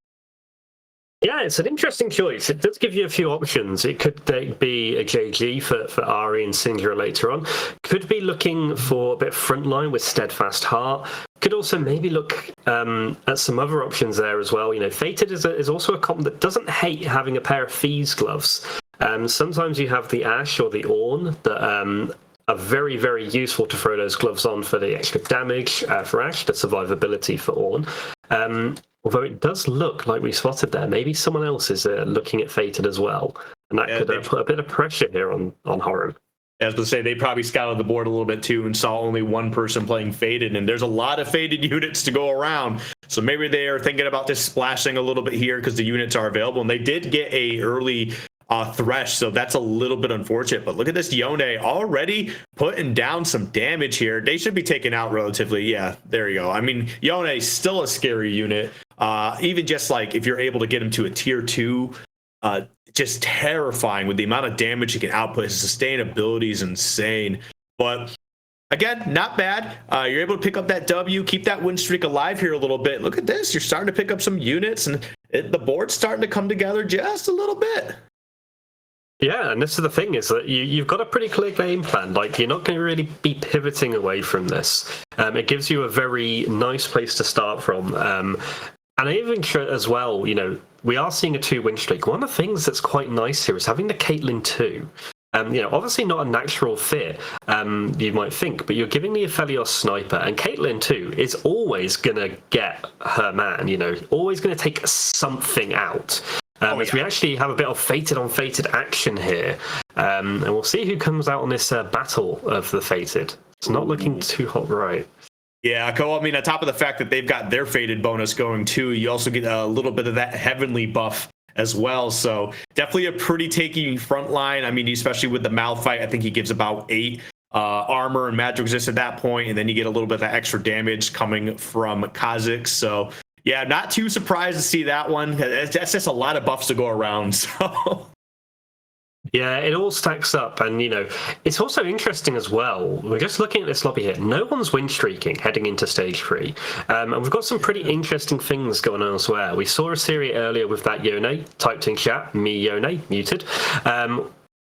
Yeah, it's an interesting choice. It does give you a few options. It could be a JG for Ari and Singera later on. Could be looking for a bit of frontline with Steadfast Heart. Could also maybe look at some other options there as well. Fated is also a comp that doesn't hate having a pair of Thieves gloves. Sometimes you have the Ash or the Ornn that are very, very useful to throw those gloves on for the extra damage for Ash, the survivability for Ornn. Although it does look like we spotted there, maybe someone else is looking at Fated as well. And that could put a bit of pressure here on Horum. As to say, they probably scouted the board a little bit too and saw only one person playing Faded, and there's a lot of Faded units to go around. So maybe they are thinking about just splashing a little bit here because the units are available, and they did get a early Thresh, so that's a little bit unfortunate. But look at this Yone already putting down some damage here. They should be taken out relatively. Yeah, there you go. I mean, Yone is still a scary unit. Even just like if you're able to get him to a tier 2, just terrifying with the amount of damage he can output. His sustainability is insane. But again, not bad. You're able to pick up that W, keep that win streak alive here a little bit. Look at this. You're starting to pick up some units, and the board's starting to come together just a little bit. Yeah, and this is the thing, is that you've got a pretty clear game plan. Like, you're not going to really be pivoting away from this. It gives you a very nice place to start from. And I even as well, we are seeing a 2-win streak. One of the things that's quite nice here is having the Caitlyn 2. Obviously not a natural fit, you might think, but you're giving the Aphelios sniper, and Caitlyn too is always going to get her man, always going to take something out. As we actually have a bit of fated on fated action here, and we'll see who comes out on this battle of the fated. It's not looking too hot, right? Yeah, Cole, I mean, on top of the fact that they've got their fated bonus going too, you also get a little bit of that heavenly buff as well. So definitely a pretty taking front line. I mean, especially with the Malphite, I think he gives about 8 armor and magic resist at that point, and then you get a little bit of that extra damage coming from Kha'Zix. So yeah, not too surprised to see that one. That's just a lot of buffs to go around. So yeah, it all stacks up, and it's also interesting as well. We're just looking at this lobby here. No one's win streaking heading into stage 3, and we've got some pretty interesting things going on as well. We saw a series earlier with that Yone typed in chat, me Yone muted.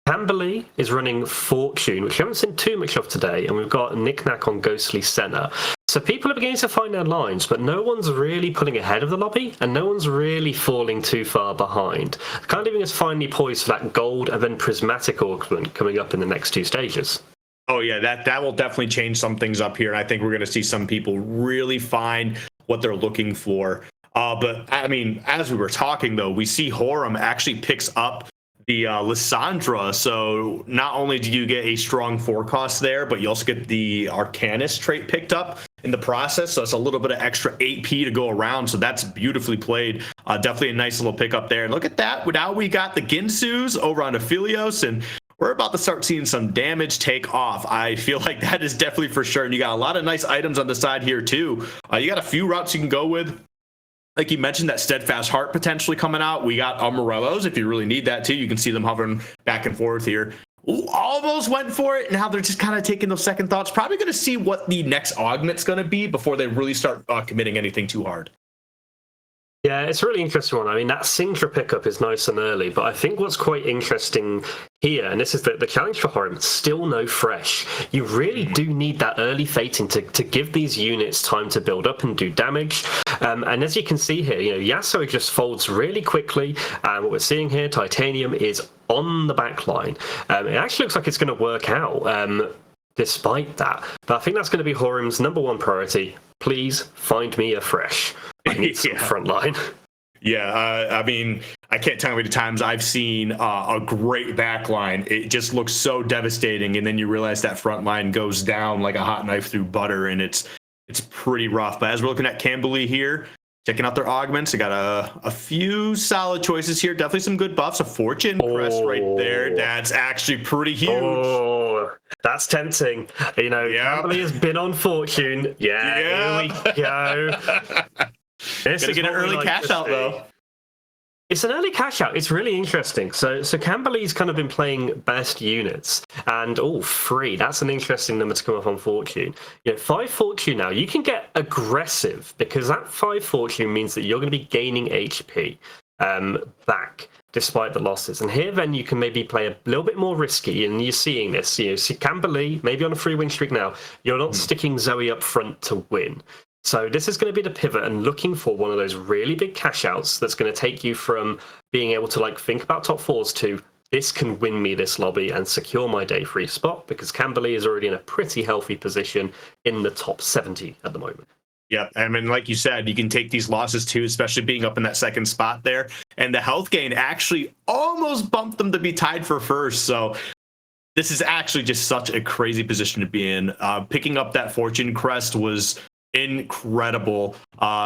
Camberley is running Fortune, which we haven't seen too much of today, and we've got Knick-Knack on Ghostly Senna. So people are beginning to find their lines, but no one's really pulling ahead of the lobby, and no one's really falling too far behind. Kind of leaving us finely poised for that gold and then prismatic augment coming up in the next 2 stages. Oh yeah, that will definitely change some things up here. I think we're going to see some people really find what they're looking for. But I mean, as we were talking though, we see Horum actually picks up the Lissandra, so not only do you get a strong forecast there, but you also get the Arcanist trait picked up in the process, so it's a little bit of extra 8p to go around, so that's beautifully played. Definitely a nice little pickup there. And look at that, now we got the Ginsus over on Aphelios, and we're about to start seeing some damage take off. I feel like that is definitely for sure, and you got a lot of nice items on the side here too. You got a few routes you can go with. Like you mentioned, that Steadfast Heart potentially coming out. We got Amarellos if you really need that too. You can see them hovering back and forth here. Ooh, almost went for it. Now they're just kind of taking those second thoughts. Probably going to see what the next augment's going to be before they really start committing anything too hard. Yeah, it's a really interesting one. I mean, that Singtra pickup is nice and early, but I think what's quite interesting here, and this is the challenge for Horum, still no fresh. You really do need that early fating to give these units time to build up and do damage. And as you can see here, Yasuo just folds really quickly. What we're seeing here, Titanium is on the back line. It actually looks like it's going to work out despite that. But I think that's going to be Horum's #1 priority. Please find me a fresh. I need some front line. Yeah, I mean, I can't tell you how many times I've seen a great back line. It just looks so devastating, and then you realize that front line goes down like a hot knife through butter, and it's pretty rough. But as we're looking at Camberley here, checking out their augments, they got a few solid choices here. Definitely some good buffs. A Fortune crest right there. That's actually pretty huge. Oh, that's tempting. Camberley has been on Fortune. Yeah. Here we go. This Gonna get an early cash out though. It's an early cash out. It's really interesting. So Camberley's kind of been playing best units, and 3. That's an interesting number to come up on Fortune. 5 Fortune now. You can get aggressive because that 5 Fortune means that you're going to be gaining HP back despite the losses. And here then you can maybe play a little bit more risky, and you're seeing this. See Camberley maybe on a 3-win streak now. You're not sticking Zoe up front to win. So this is going to be the pivot and looking for one of those really big cash outs that's going to take you from being able to think about top 4s to this can win me this lobby and secure my day 3 spot, because Camberley is already in a pretty healthy position in the top 70 at the moment. Yeah, I mean, like you said, you can take these losses too, especially being up in that second spot there. And the health gain actually almost bumped them to be tied for first. So this is actually just such a crazy position to be in. Picking up that Fortune crest was incredible.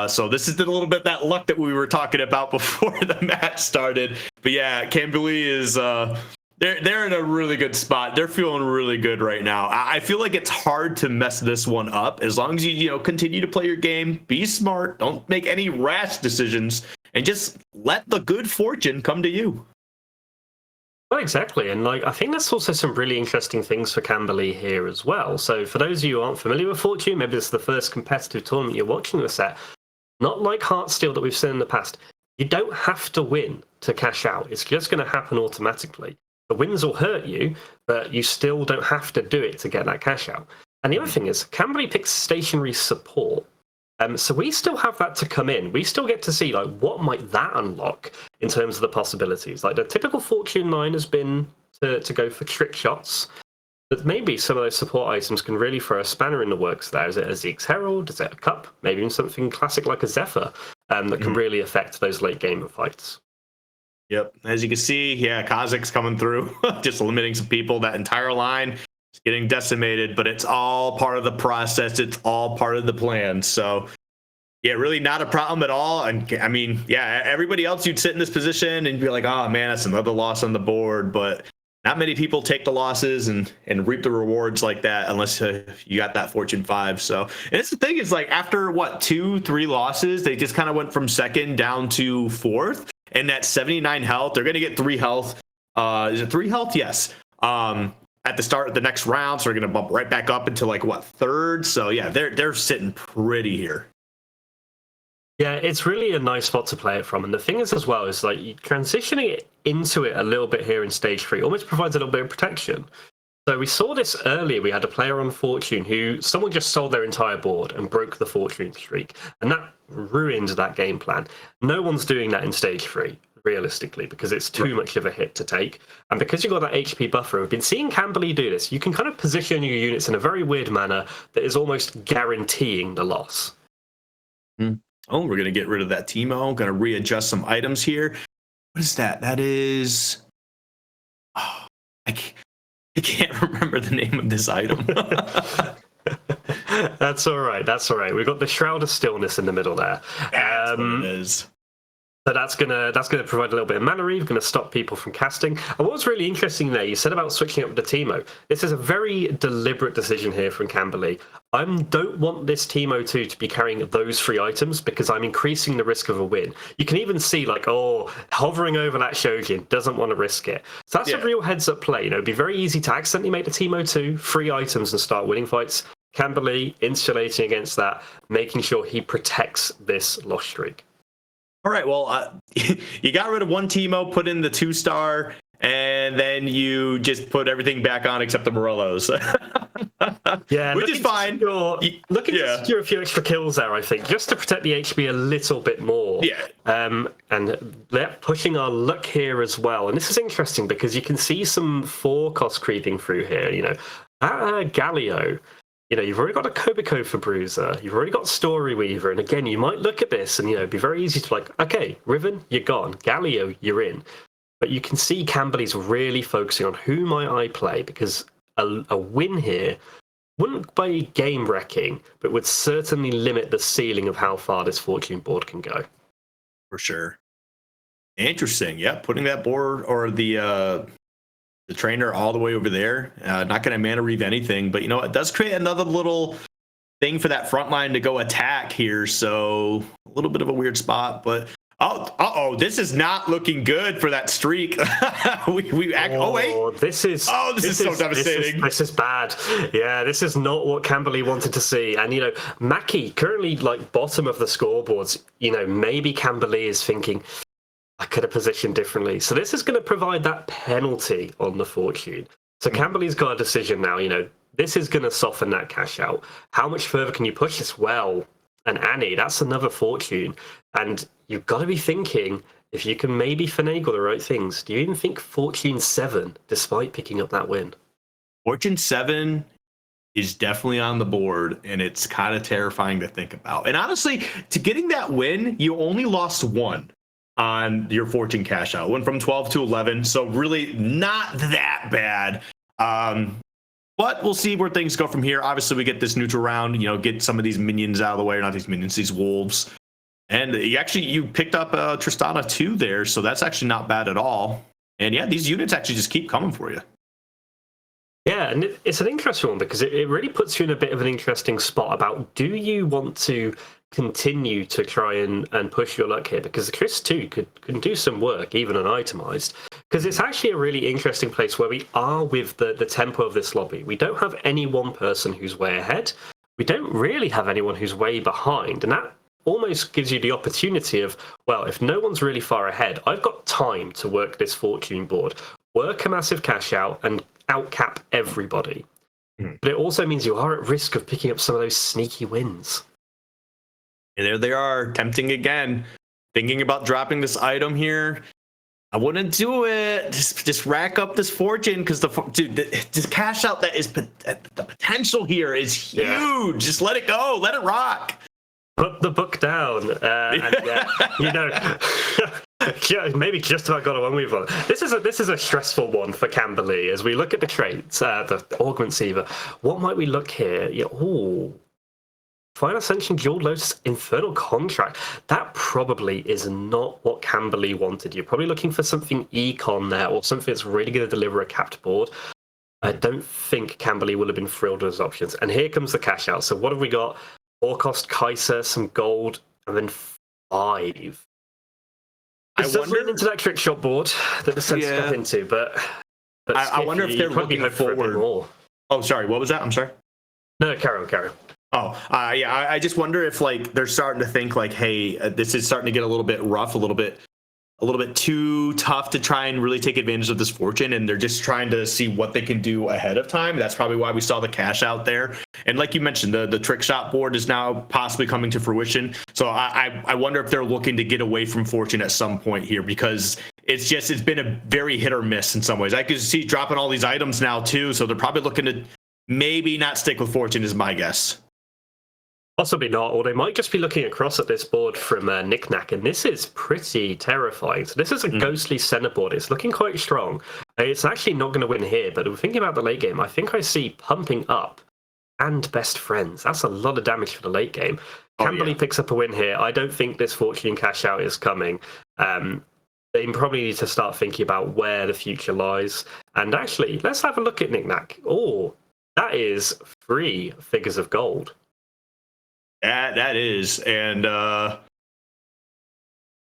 So this is a little bit that luck that we were talking about before the match started. But yeah, Camberley is they're in a really good spot. They're feeling really good right now. I feel like it's hard to mess this one up as long as you continue to play your game, be smart, don't make any rash decisions, and just let the good fortune come to you. Well, exactly. And like I think that's also some really interesting things for Camberley here as well. So for those of you who aren't familiar with Fortune, maybe this is the first competitive tournament you're watching this at. Not like Heartsteel that we've seen in the past. You don't have to win to cash out. It's just going to happen automatically. The wins will hurt you, but you still don't have to do it to get that cash out. And the other thing is, Camberley picks stationary support. So we still have that to come in. We still get to see like what might that unlock in terms of the possibilities. Like the typical Fortune 9 has been to go for trick shots. But maybe some of those support items can really throw a spanner in the works there. Is it a Zeke's Herald? Is it a Cup? Maybe even something classic like a Zephyr that can really affect those late game fights. Yep. As you can see, yeah, Kha'Zix's coming through, just limiting some people. That entire line is getting decimated, but it's all part of the process. It's all part of the plan. So, yeah, really not a problem at all. And I mean, yeah, everybody else, you'd sit in this position and be like, oh, man, that's another loss on the board. But not many people take the losses and reap the rewards like that unless you got that Fortune 5. So, and it's the thing is like after what 2-3 losses, they just kind of went from second down to fourth, and that 79 health, they're going to get 3 health. Is it 3 health? Yes. At the start of the next round, so they're going to bump right back up into like what third. So yeah, they're sitting pretty here. Yeah, it's really a nice spot to play it from. And the thing is as well is like transitioning it into it a little bit here in stage 3 almost provides a little bit of protection. So we saw this earlier. We had a player on Fortune who someone just sold their entire board and broke the Fortune streak. And that ruined that game plan. No one's doing that in stage 3, realistically, because it's too much of a hit to take. And because you've got that HP buffer, we've been seeing Camberley do this. You can kind of position your units in a very weird manner that is almost guaranteeing the loss. Oh, we're going to get rid of that Teemo. Going to readjust some items here. What is that? That is... Oh, I can't remember the name of this item. That's all right. That's all right. We've got the Shroud of Stillness in the middle there. That's what it is. So that's gonna provide a little bit of mana reave, going to stop people from casting. And what was really interesting there, you said about switching up the Teemo. This is a very deliberate decision here from Camberley. I don't want this Teemo 2 to be carrying those 3 items because I'm increasing the risk of a win. You can even see like, oh, hovering over that Shojin, doesn't want to risk it. So that's a real heads up play. You know, it'd be very easy to accidentally make the Teemo 2 3 items and start winning fights. Camberley insulating against that, making sure he protects this loss streak. All right, well, you got rid of one Teemo, put in the 2-star, and then you just put everything back on except the Morellos. Yeah, which is fine. Looking to secure a few extra kills there, I think, just to protect the HP a little bit more. Yeah. And they're pushing our luck here as well. And this is interesting because you can see some 4 cost creeping through here. You know, Galio. You know, you've already got a Kobiko for Bruiser. You've already got Story Weaver. And again, you might look at this and, you know, it'd be very easy to like, okay, Riven, you're gone. Galio, you're in. But you can see Camberley's really focusing on who might I play because a win here wouldn't be game wrecking, but would certainly limit the ceiling of how far this Fortune board can go. For sure. Interesting. Yeah, putting that board or the trainer all the way over there. Not going to mana reave anything, but you know, it does create another little thing for that front line to go attack here. So a little bit of a weird spot, but this is not looking good for that streak. This is so devastating. This is bad. Yeah, this is not what Camberley wanted to see. And you know, Mackie currently like bottom of the scoreboards. You know, maybe Camberley is thinking, I could have positioned differently. So this is going to provide that penalty on the Fortune. So Camberley's got a decision now. You know, this is going to soften that cash out. How much further can you push this? Well, and Annie, that's another Fortune. And you've got to be thinking, if you can maybe finagle the right things, do you even think Fortune 7, despite picking up that win? Fortune 7 is definitely on the board, and it's kind of terrifying to think about. And honestly, to getting that win, you only lost 1 on your Fortune cash out. Went from 12 to 11, so really not that bad. But we'll see where things go from here. Obviously, we get this neutral round, you know, get some of these minions out of the way, not these minions, these wolves. And you picked up Tristana 2 there, so that's actually not bad at all. And yeah, these units actually just keep coming for you. Yeah, and it's an interesting one because it really puts you in a bit of an interesting spot about, do you want to continue to try and push your luck here, because the Chris 2 can do some work, even unitemized, because it's actually a really interesting place where we are with the tempo of this lobby. We don't have any one person who's way ahead. We don't really have anyone who's way behind, and that almost gives you the opportunity of, well, if no one's really far ahead, I've got time to work this fortune board, work a massive cash out, and outcap everybody. But it also means you are at risk of picking up some of those sneaky wins. And there they are, tempting again, thinking about dropping this item here. I wouldn't do it. Just rack up this fortune, because this cash out that is the potential here is huge. Yeah. Just let it go, let it rock. Put the book down, maybe just about got a one we've on. This is a stressful one for Camberley as we look at the traits, the Augment Seaver. What might we look here? Final Ascension, Guild Lotus, Infernal Contract. That probably is not what Camberley wanted. You're probably looking for something econ there, or something that's really going to deliver a capped board. I don't think Camberley will have been thrilled with those options. And here comes the cash out. So what have we got? 4-cost Kaiser, some gold, and then 5. This does lead into that trick shot board that the sent step into, but I wonder if they're looking forward. More. Oh, sorry. What was that? I'm sorry. No, carry on. Oh, I just wonder if they're starting to think hey, this is starting to get a little bit rough, a little bit too tough to try and really take advantage of this fortune, and they're just trying to see what they can do ahead of time. That's probably why we saw the cash out there. And like you mentioned, the trick shot board is now possibly coming to fruition. So I wonder if they're looking to get away from fortune at some point here, because it's been a very hit or miss in some ways. I could see dropping all these items now too, so they're probably looking to maybe not stick with fortune is my guess. Possibly not, or they might just be looking across at this board from Knick-Knack, and this is pretty terrifying. So this is a ghostly center board. It's looking quite strong. It's actually not going to win here, but thinking about the late game, I think I see Pumping Up and Best Friends. That's a lot of damage for the late game. Camberley picks up a win here. I don't think this fortune cash out is coming. They probably need to start thinking about where the future lies. And actually, let's have a look at Knick-Knack. Oh, that is 3 figures of gold. That is, and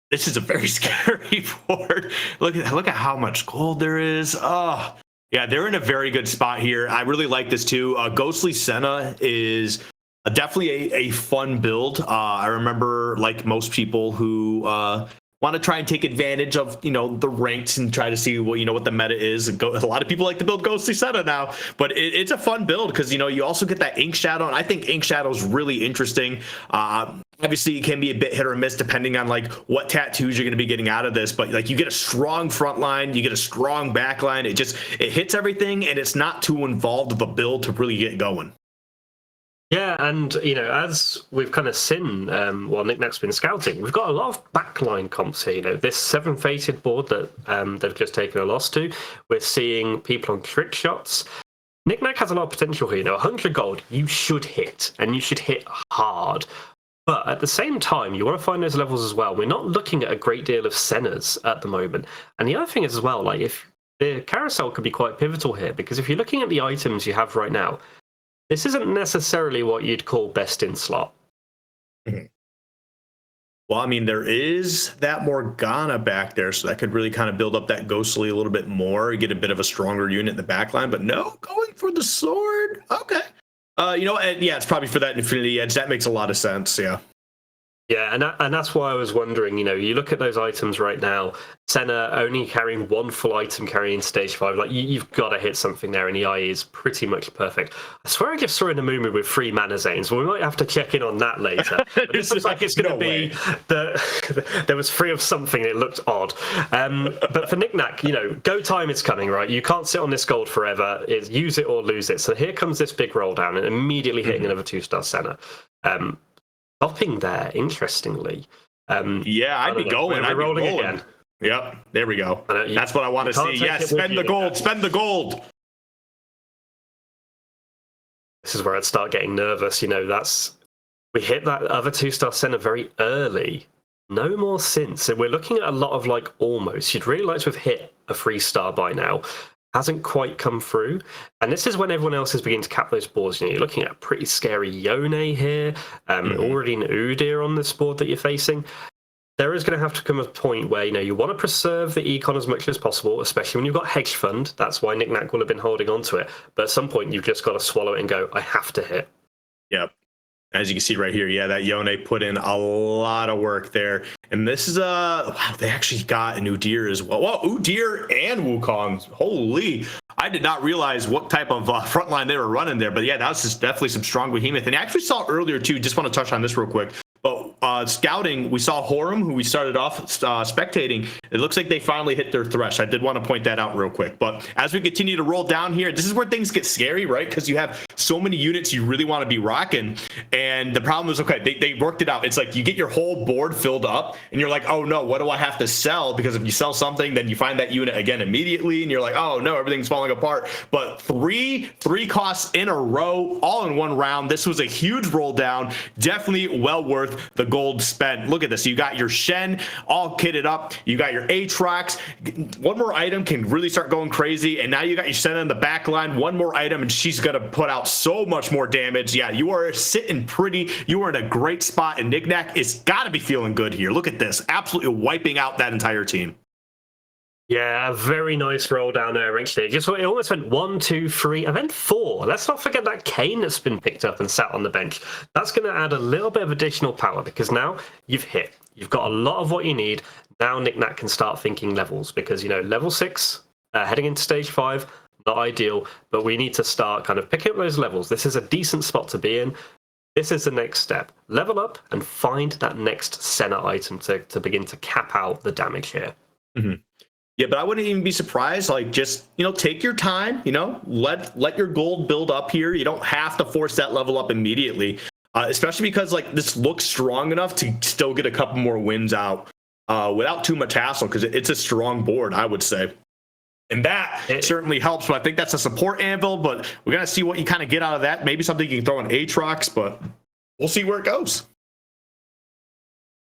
this is a very scary board. Look at how much gold there is. Oh, yeah, they're in a very good spot here. I really like this too. Ghostly Senna is definitely a fun build. I remember, like most people who want to try and take advantage of the ranks and try to see what the meta is. A lot of people like to build Ghostly Senna now, but it's a fun build because you also get that Ink Shadow, and I think Ink Shadow is really interesting. Obviously, it can be a bit hit or miss depending on what tattoos you're going to be getting out of this, but you get a strong front line, you get a strong back line. It hits everything, and it's not too involved of a build to really get going. Yeah, and as we've kind of seen while Knick-Knack's been scouting, we've got a lot of backline comps here. This 7 Fated board that they've just taken a loss to, we're seeing people on trick shots. Knick-Knack has a lot of potential here. 100 gold, you should hit, and you should hit hard. But at the same time, you want to find those levels as well. We're not looking at a great deal of Sennas at the moment. And the other thing is as well, if the carousel could be quite pivotal here, because if you're looking at the items you have right now, this isn't necessarily what you'd call best in slot. Mm-hmm. Well, I mean, there is that Morgana back there, so that could really kind of build up that Ghostly a little bit more, get a bit of a stronger unit in the back line. But no, going for the sword. Okay. It's probably for that Infinity Edge. That makes a lot of sense, yeah. Yeah, and that's why I was wondering, you look at those items right now, Senna only carrying 1 full item carrying stage 5, you've got to hit something there, and the eye is pretty much perfect. I swear I just saw in the movie with 3 mana Zanes, well, we might have to check in on that later. But this looks like it's going to be there was 3 of something, it looked odd. But for Knick-Knack, go time is coming, right? You can't sit on this gold forever. It's use it or lose it. So here comes this big roll down and immediately hitting another 2-star Senna. Stopping there, interestingly. I'd be going. I'd be rolling again. Yep, there we go. That's what I want to see. Yes, spend the gold. Spend the gold. This is where I'd start getting nervous. We hit that other 2-star Senna very early. No more since. So we're looking at a lot of almost. You'd really like to have hit a 3-star by now. hasn't quite come through. And this is when everyone else is beginning to cap those boards. You know, you're looking at a pretty scary Yone here, already an Udyr on this board that you're facing. There is going to have to come a point where, you know, you want to preserve the econ as much as possible, especially when you've got hedge fund. That's why Knick-Knack will have been holding on to it. But at some point, you've just got to swallow it and go, I have to hit. Yep. As you can see right here, yeah, that Yone put in a lot of work there. And this is wow, they actually got an Udyr as well. Well, Udyr and Wukong. Holy. I did not realize what type of front line they were running there. But yeah, that was just definitely some strong behemoth. And I actually saw earlier too, just want to touch on this real quick. But scouting, we saw Horum, who we started off spectating. It looks like they finally hit their thresh. I did want to point that out real quick. But as we continue to roll down here, this is where things get scary, right? Because you have so many units you really want to be rocking. And the problem is, okay, they worked it out. It's like you get your whole board filled up and you're like, oh no, what do I have to sell? Because if you sell something, then you find that unit again immediately and you're like, oh no, everything's falling apart. But three costs in a row, all in one round. This was a huge roll down. Definitely well worth the gold spent. Look at this. You got your Shen all kitted up. You got your Aatrox. One more item can really start going crazy. And now you got your Senna in the back line. One more item and she's going to put out so much more damage. Yeah, you are sitting pretty. You are in a great spot. And Knick-Knack is got to be feeling good here. Look at this. Absolutely wiping out that entire team. Yeah, a very nice roll down there, actually. It almost went 1, 2, 3, and then 4. Let's not forget that Kane that's been picked up and sat on the bench. That's going to add a little bit of additional power because now you've hit. You've got a lot of what you need. Now Knick-Knack can start thinking levels because, you know, level 6, heading into stage 5, not ideal, but we need to start kind of picking up those levels. This is a decent spot to be in. This is the next step. Level up and find that next Senna item to begin to cap out the damage here. Mm-hmm. Yeah, but I wouldn't even be surprised. Like, just, you know, take your time, you know, let your gold build up here. You don't have to force that level up immediately, especially because, like, this looks strong enough to still get a couple more wins out without too much hassle because it's a strong board, I would say. And that certainly helps. But I think that's a support anvil, but we're going to see what you kind of get out of that. Maybe something you can throw in Aatrox, but we'll see where it goes.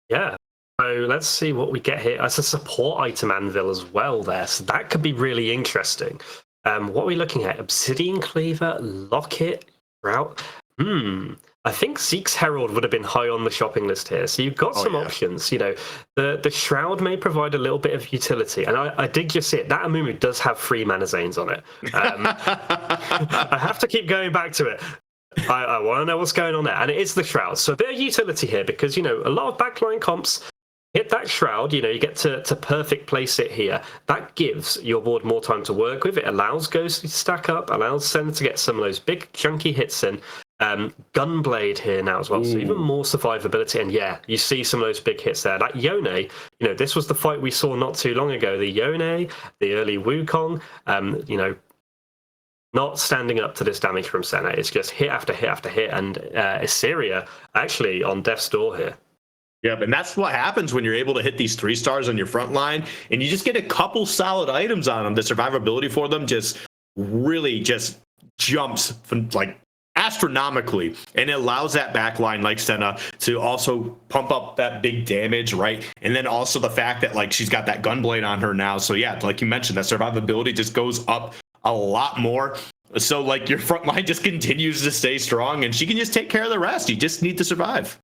Yeah. So let's see what we get here. As a support item anvil as well there. So that could be really interesting. What are we looking at? Obsidian Cleaver, Locket, Route. I think Zeke's Herald would have been high on the shopping list here. So you've got some options. You know, the Shroud may provide a little bit of utility. And I did just see it. That Amumu does have 3 Mana Zanes on it. I have to keep going back to it. I want to know what's going on there. And it is the Shroud. So a bit of utility here because, you know, a lot of backline comps hit that Shroud, you know, you get to perfect place it here. That gives your board more time to work with. It allows Ghost to stack up, allows Senna to get some of those big chunky hits in. Gunblade here now as well, so even more survivability. And yeah, you see some of those big hits there. That Yone, you know, this was the fight we saw not too long ago. The Yone, the early Wukong, you know, not standing up to this damage from Senna. It's just hit after hit after hit. And Assyria actually on death's door here. Yeah, and that's what happens when you're able to hit these 3 stars on your front line and you just get a couple solid items on them. The survivability for them just really just jumps from, like, astronomically, and it allows that backline like Senna to also pump up that big damage, right? And then also the fact that, like, she's got that Gunblade on her now. So yeah, like you mentioned, that survivability just goes up a lot more. So, like, your front line just continues to stay strong and she can just take care of the rest. You just need to survive.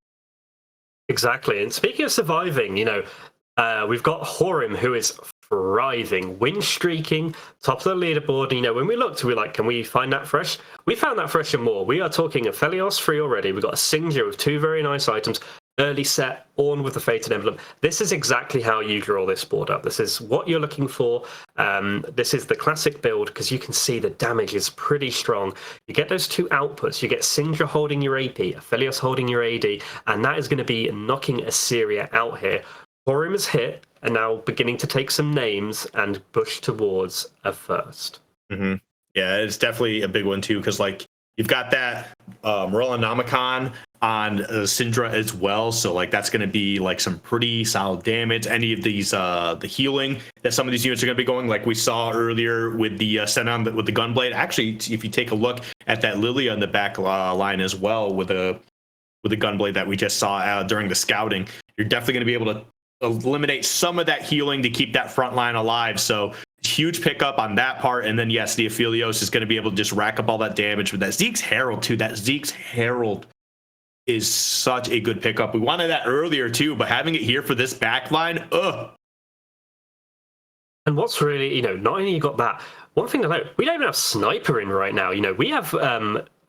Exactly. And speaking of surviving, you know, we've got Horim, who is thriving, win streaking, top of the leaderboard. You know, when we looked, we were like, can we find that fresh? We found that fresh and more. We are talking a Felios 3 already. We've got a Singja with 2 very nice items. Early set, Ornn with the Fated Emblem. This is exactly how you draw this board up. This is what you're looking for. This is the classic build because you can see the damage is pretty strong. You get those 2 outputs. You get Singja holding your AP, Aphelios holding your AD, and that is going to be knocking Assyria out here. Horim is hit and now beginning to take some names and push towards a first. Mm-hmm. Yeah, it's definitely a big one too because, like, you've got that Morellonomicon on Syndra as well, so, like, that's going to be, like, some pretty solid damage. Any of these the healing that some of these units are going to be going, like we saw earlier with the Senna with the Gunblade. Actually, if you take a look at that Lilia in the back line as well with the Gunblade that we just saw during the scouting, you're definitely going to be able to eliminate some of that healing to keep that front line alive. So huge pickup on that part. And then, yes, the Aphelios is going to be able to just rack up all that damage with that Zeke's Herald, too. That Zeke's Herald is such a good pickup. We wanted that earlier, too, but having it here for this backline, ugh. And what's really, not only you got that, one thing to note, we don't even have sniper in right now. We have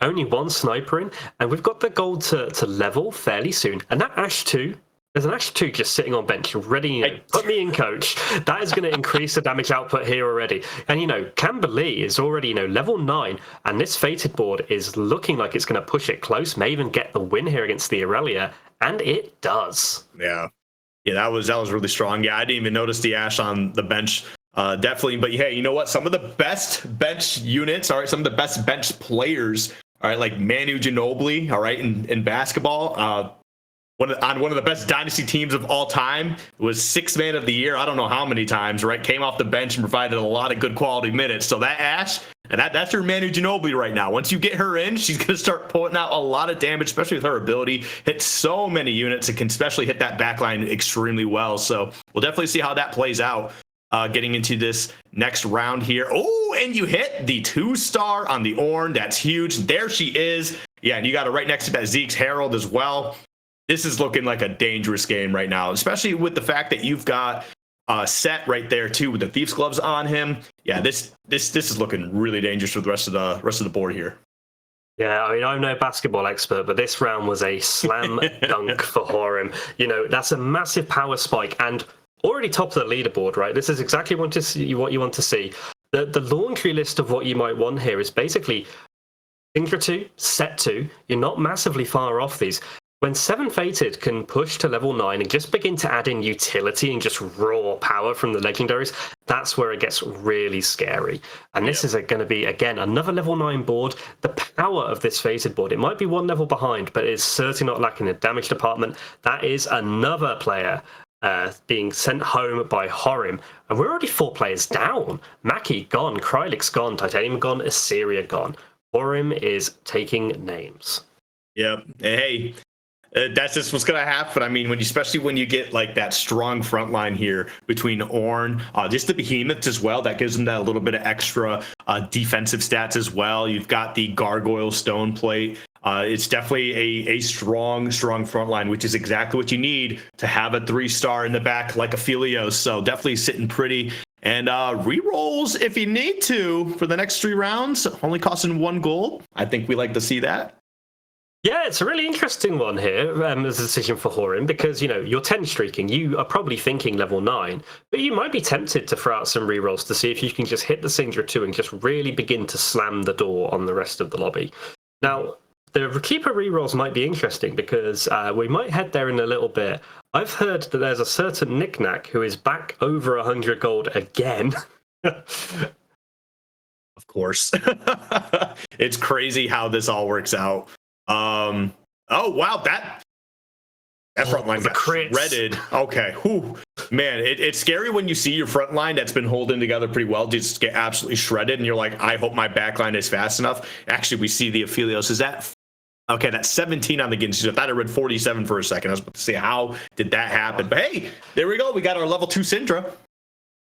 only one sniper in, and we've got the gold to level fairly soon. And that Ash 2, there's an Ash 2 just sitting on bench, ready, put me in, coach. That is going to increase the damage output here already. And, Camberley is already, level 9, and this Fated board is looking like it's going to push it close, may even get the win here against the Aurelia, and it does. Yeah. Yeah, that was really strong. Yeah, I didn't even notice the Ash on the bench. Definitely. But hey, you know what? Some of the best bench units, all right, some of the best bench players, all right, like Manu Ginobili, all right, in basketball, on one of the best dynasty teams of all time, was 6th man of the year. I don't know how many times, right? Came off the bench and provided a lot of good quality minutes. So that Ash, and that's your Manu Ginobili right now. Once you get her in, she's going to start pulling out a lot of damage, especially with her ability. Hit so many units. It can especially hit that backline extremely well. So we'll definitely see how that plays out getting into this next round here. Oh, and you hit the 2-star on the Ornn. That's huge. There she is. Yeah, and you got it right next to that Zeke's Herald as well. This is looking like a dangerous game right now, especially with the fact that you've got Set right there too with the Thief's Gloves on him. Yeah, this is looking really dangerous for the rest of the board here. Yeah, I mean, I'm no basketball expert, but this round was a slam dunk for Horim. That's a massive power spike and already top of the leaderboard, right? This is exactly what you want to see. The laundry list of what you might want here is basically Syndra 2, Set 2. You're not massively far off these. When 7 Fated can push to level 9 and just begin to add in utility and just raw power from the legendaries, that's where it gets really scary. And this is going to be, again, another level 9 board. The power of this Fated board, it might be one level behind, but it's certainly not lacking the damage department. That is another player being sent home by Horim. And we're already 4 players down. Maki gone, Krylix gone, Titanium gone, Assyria gone. Horim is taking names. Yep. Hey. That's just what's going to happen. I mean, especially when you get like that strong front line here between Ornn, just the behemoths as well. That gives them that little bit of extra defensive stats as well. You've got the Gargoyle Stone Plate. It's definitely a strong front line, which is exactly what you need to have a 3-star in the back like Aphelios. So definitely sitting pretty. And rerolls if you need to for the next 3 rounds, only costing 1 gold. I think we like to see that. Yeah, it's a really interesting one here as a decision for Horim because, you're 10 streaking. You are probably thinking level 9, but you might be tempted to throw out some rerolls to see if you can just hit the Syndra 2 and just really begin to slam the door on the rest of the lobby. Now, the Keeper rerolls might be interesting because we might head there in a little bit. I've heard that there's a certain Knickknack who is back over 100 gold again. Of course. It's crazy how this all works out. Oh wow, that front line got shredded. Okay, whew. Man, it's scary when you see your front line that's been holding together pretty well just get absolutely shredded, and you're like, I hope my back line is fast enough. Actually, we see the Aphelios. Is that okay? That's 17 on the Ginsu. I thought I read 47 for a second. I was about to say, how did that happen? But hey, there we go. We got our level 2 Syndra.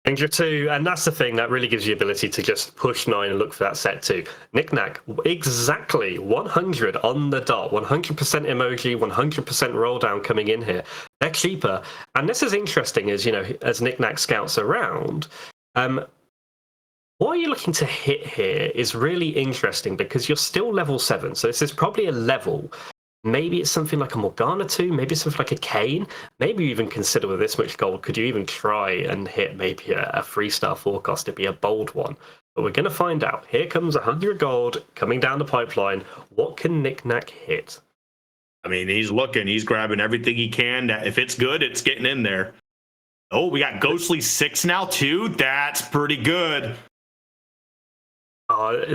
Syndra 2, and that's the thing that really gives you the ability to just push 9 and look for that set 2. Knickknack, exactly 100 on the dot, 100% emoji, 100% roll down coming in here. They're cheaper, and this is interesting as as Knickknack scouts around. What are you looking to hit here is really interesting because you're still level 7, so this is probably a level. Maybe it's something like a Morgana 2, maybe it's something like a Kayn. Maybe you even consider with this much gold, could you even try and hit maybe a 3-star forecast to be a bold one? But we're going to find out. Here comes 100 gold coming down the pipeline. What can Knickknack hit? I mean, he's looking, he's grabbing everything he can. If it's good, it's getting in there. Oh, we got Ghostly 6 now too. That's pretty good.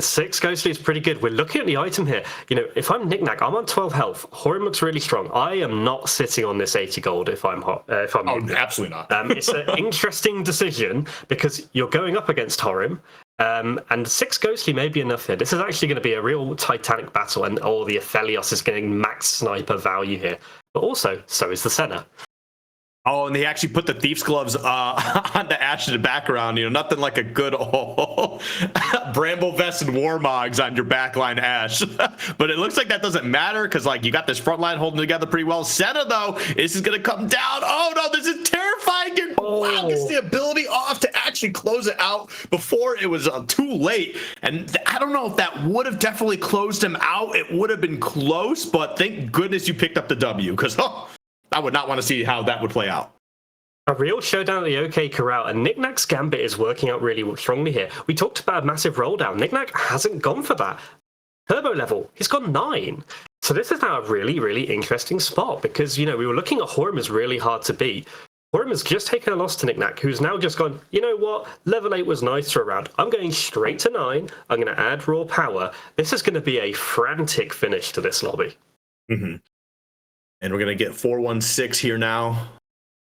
6 Ghostly is pretty good. We're looking at the item here. If I'm Knickknack, I'm on 12 health. Horim looks really strong. I am not sitting on this 80 gold if I'm Knickknack. Absolutely not. It's an interesting decision because you're going up against Horim. And 6 Ghostly may be enough here. This is actually going to be a real titanic battle, and all the Aphelios is getting max sniper value here. But also, so is the Senna. Oh, and they actually put the Thief's Gloves on the Ash in the background. You know, nothing like a good old Bramble Vest and Warmogs on your backline Ash. But it looks like that doesn't matter because, like, you got this front line holding together pretty well. Senna, though, this is going to come down. Oh, no, this is terrifying. And, wow, gets the ability off to actually close it out before it was too late. And I don't know if that would have definitely closed him out. It would have been close, but thank goodness you picked up the W because, I would not want to see how that would play out. A real showdown at the OK Corral, and Knickknack's gambit is working out really strongly here. We talked about a massive roll down. Knickknack hasn't gone for that. Turbo level, he's gone 9. So this is now a really, really interesting spot because, you know, we were looking at Horim as really hard to beat. Horim has just taken a loss to Knickknack, who's now just gone, you know what, level 8 was nice for a round. I'm going straight to 9. I'm going to add raw power. This is going to be a frantic finish to this lobby. Mm-hmm. And we're going to get 416 here now.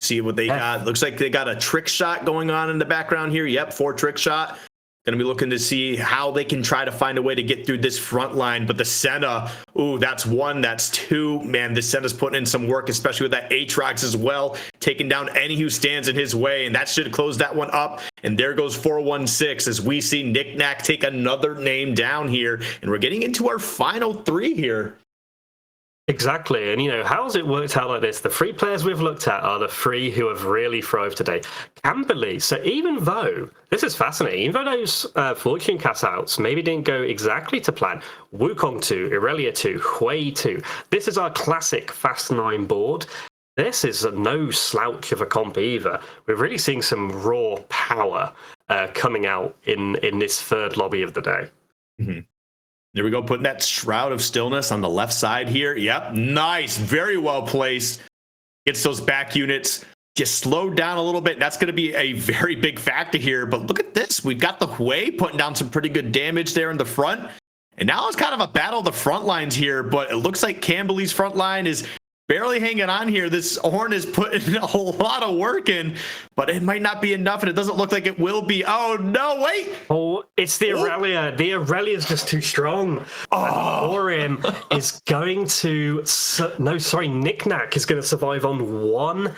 See what they got. Looks like they got a trick shot going on in the background here. Yep, 4 trick shot. Going to be looking to see how they can try to find a way to get through this front line. But the Senna, ooh, that's 1, that's 2. Man, the Senna's putting in some work, especially with that Aatrox as well, taking down any who stands in his way. And that should close that one up. And there goes 416 as we see Knickknack take another name down here. And we're getting into our final 3 here. Exactly, and you know, how's it worked out like this? The 3 players we've looked at are the 3 who have really thrived today. Camberley, so even though, this is fascinating, even though those fortune cast-outs maybe didn't go exactly to plan, Wukong 2, Irelia 2, Hui 2, this is our classic Fast 9 board. This is no slouch of a comp either. We're really seeing some raw power coming out in this 3rd lobby of the day. Mm-hmm. There we go, putting that Shroud of Stillness on the left side here. Yep, nice, very well placed. Gets those back units just slowed down a little bit. That's going to be a very big factor here. But look at this. We've got the Hui putting down some pretty good damage there in the front. And now it's kind of a battle of the front lines here. But it looks like Camberley's front line is barely hanging on here. This Horn is putting a whole lot of work in, but it might not be enough, and it doesn't look like it will be. Oh, no, wait. Oh, it's the Irelia. The Irelia is just too strong. Horim is going to... No, sorry, Knickknack is going to survive on 1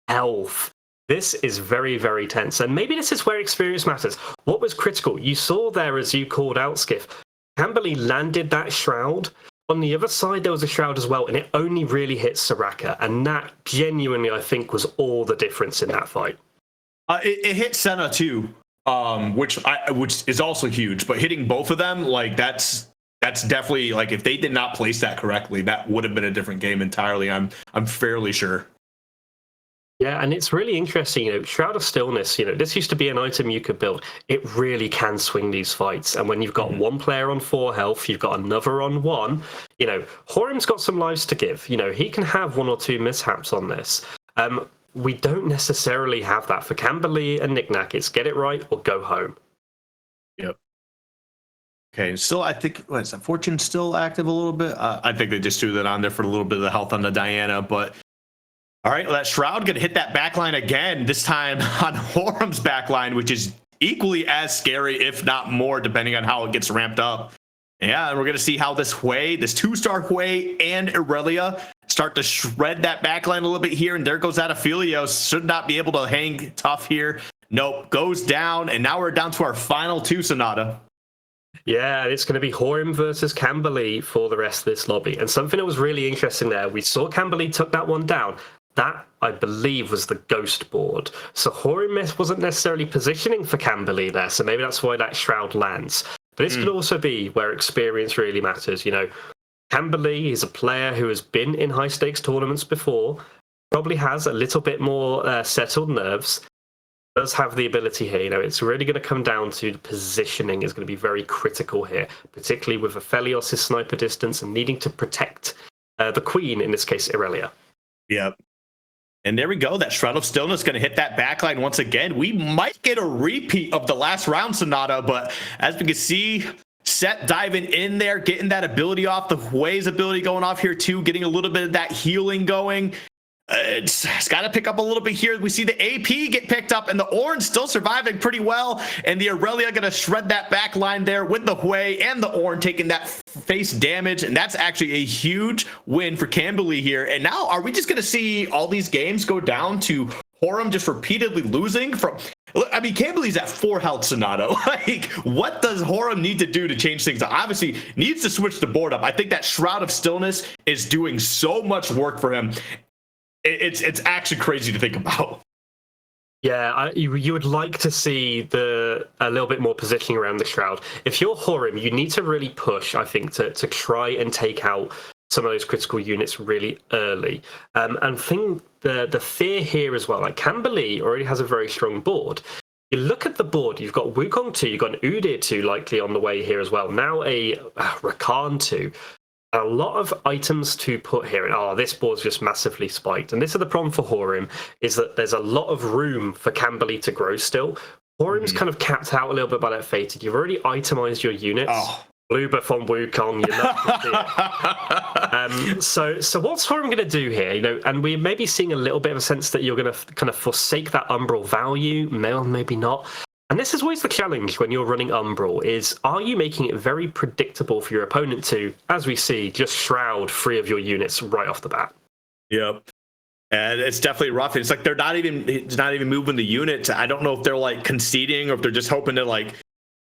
health. This is very, very tense, and maybe this is where experience matters. What was critical? You saw there, as you called out, Skiff, Camberley landed that Shroud. On the other side, there was a Shroud as well, and it only really hit Soraka, and that genuinely, I think, was all the difference in that fight. It hit Senna too, which is also huge. But hitting both of them, like that's definitely, like, if they did not place that correctly, that would have been a different game entirely. I'm fairly sure. Yeah, and it's really interesting, you know, Shroud of Stillness, you know, this used to be an item you could build. It really can swing these fights. And when you've got one player on 4 health, you've got another on 1, you know, Horim's got some lives to give. You know, he can have 1 or 2 mishaps on this. We don't necessarily have that. For Camberley and Knickknack, it's get it right or go home. Yep. Okay, still, I think, what is that, Fortune still active a little bit? I think they just threw that on there for a little bit of the health on the Diana, but... All right, well, that Shroud going to hit that backline again, this time on Horim's backline, which is equally as scary, if not more, depending on how it gets ramped up. Yeah, and we're going to see how this Hui, this 2-star Hui and Irelia start to shred that backline a little bit here, and there goes Adaphilios. Should not be able to hang tough here. Nope, goes down, and now we're down to our final 2, Sonata. Yeah, it's going to be Horim versus Camberley for the rest of this lobby. And something that was really interesting there, we saw Camberley took that one down. That, I believe, was the ghost board. So Horim wasn't necessarily positioning for Camberley there, so maybe that's why that Shroud lands. But this could also be where experience really matters. You know, Camberley is a player who has been in high-stakes tournaments before, probably has a little bit more settled nerves, does have the ability here. You know, it's really going to come down to positioning is going to be very critical here, particularly with Aphelios' sniper distance and needing to protect the queen, in this case, Irelia. Yep. And there we go. That Shroud of Stillness going to hit that backline once again. We might get a repeat of the last round, Sonata, but as we can see, Set diving in there, getting that ability off, the Hui's ability going off here too, getting a little bit of that healing going. It's got to pick up a little bit here. We see the AP get picked up, and the Ornn still surviving pretty well. And the Aurelia going to shred that back line there with the Hui and the Ornn taking that face damage. And that's actually a huge win for Camberley here. And now, are we just going to see all these games go down to Horum just repeatedly losing from... I mean, Camberley's at 4 health, Sonato. Like, what does Horum need to do to change things up? Obviously, needs to switch the board up. I think that Shroud of Stillness is doing so much work for him. It's actually crazy to think about. Yeah, you would like to see a little bit more positioning around the Shroud. If you're Horum, you need to really push, I think, to try and take out some of those critical units really early. And think the fear here as well, like Camberley already has a very strong board. You look at the board, you've got Wukong 2, you've got an Udyr 2 likely on the way here as well. Now a Rakan 2. A lot of items to put here, and this board's just massively spiked. And this is the problem for Horum, is that there's a lot of room for Camberley to grow still. Horum's kind of capped out a little bit by that Fated. You've already itemized your units. Blue buff on Wukong, you're not going to see it. So what's Horum going to do here? You know, and we're maybe seeing a little bit of a sense that you're going to kind of forsake that Umbral value, maybe not. And this is always the challenge when you're running Umbral, is are you making it very predictable for your opponent to, as we see, just shroud 3 of your units right off the bat? Yep. And it's definitely rough. It's like it's not even moving the units. I don't know if they're like conceding or if they're just hoping to like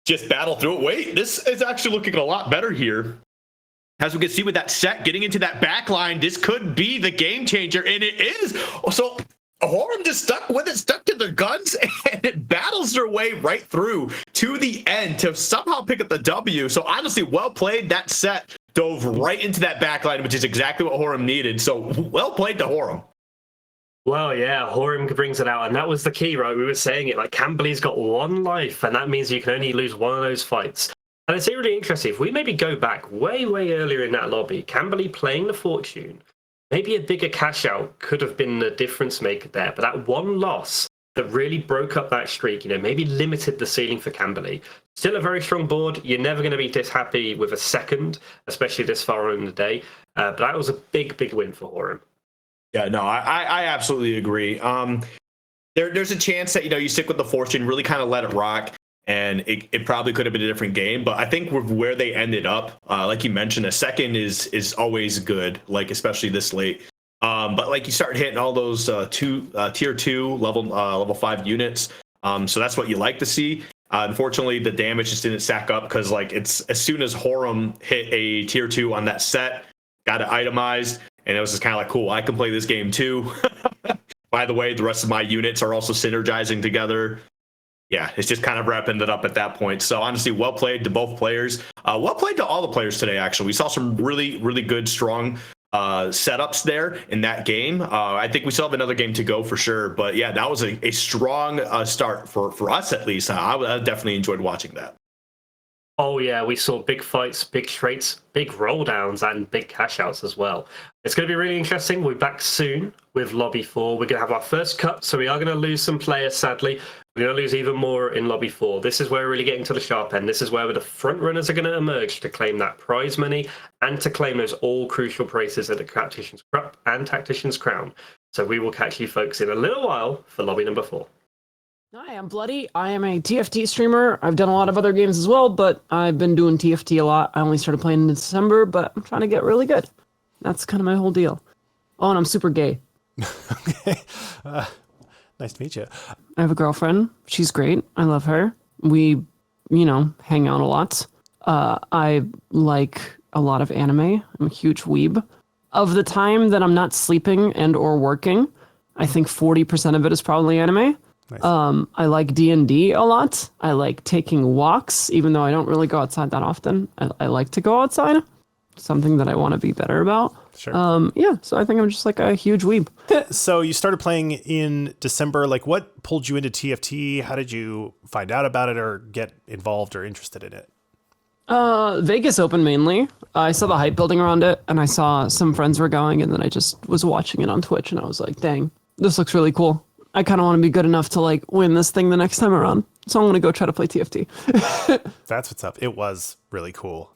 just battle through it. Wait, this is actually looking a lot better here. As we can see with that set, getting into that back line, this could be the game changer, and it is. So Horum just stuck to their guns, and it battles their way right through to the end to somehow pick up the W. So honestly, well played. That set dove right into that back line, which is exactly what Horum needed. So well played to Horum. Well, yeah, Horum brings it out, and that was the key, right? We were saying it, like, Camberley's got 1 life, and that means you can only lose 1 of those fights. And it's really interesting. If we maybe go back way, way earlier in that lobby, Camberley playing the Fortune, maybe a bigger cash out could have been the difference maker there. But that 1 loss that really broke up that streak, you know, maybe limited the ceiling for Camberley. Still a very strong board. You're never going to be this happy with a second, especially this far on in the day. But that was a big, big win for Horum. Yeah, no, I absolutely agree. There's a chance that, you know, you stick with the Fortune, really kind of let it rock, and it probably could have been a different game. But I think with where they ended up, like you mentioned, a second is always good, like especially this late. But like you start hitting all those tier 2 level 5 units, so that's what you like to see. Unfortunately, the damage just didn't stack up because like it's as soon as Horum hit a tier 2 on that set, got it itemized. And it was just kind of like, cool, I can play this game too. By the way, the rest of my units are also synergizing together. Yeah, it's just kind of wrapping it up at that point. So honestly, well played to both players. Well played to all the players today, actually. We saw some really, really good, strong setups there in that game. I think we still have another game to go for sure. But yeah, that was a strong start for us at least. I definitely enjoyed watching that. Oh yeah, we saw big fights, big straights, big roll downs, and big cash outs as well. It's going to be really interesting. We're back soon with Lobby 4. We're going to have our first cut, so we are going to lose some players, sadly. We're going to lose even more in Lobby 4. This is where we're really getting to the sharp end. This is where the front runners are going to emerge to claim that prize money and to claim those all crucial places at the Tactician's Cup and Tactician's Crown. So we will catch you folks in a little while for Lobby number 4. Hi, I'm Bloody. I am a TFT streamer. I've done a lot of other games as well, but I've been doing TFT a lot. I only started playing in December, but I'm trying to get really good. That's kind of my whole deal. Oh, and I'm super gay. Okay. Nice to meet you. I have a girlfriend. She's great. I love her. We, hang out a lot. I like a lot of anime. I'm a huge weeb. Of the time that I'm not sleeping and or working, I think 40% of it is probably anime. Nice. I like D&D a lot. I like taking walks, even though I don't really go outside that often. I like to go outside. Something that I want to be better about. Sure. So I think I'm just like a huge weeb. So you started playing in December. Like, what pulled you into TFT? How did you find out about it or get involved or interested in it? Vegas Open mainly. I saw the hype building around it, and I saw some friends were going, and then I just was watching it on Twitch, and I was like, dang, this looks really cool. I kind of want to be good enough to like win this thing the next time around. So I'm gonna go try to play TFT. That's what's up. It was really cool.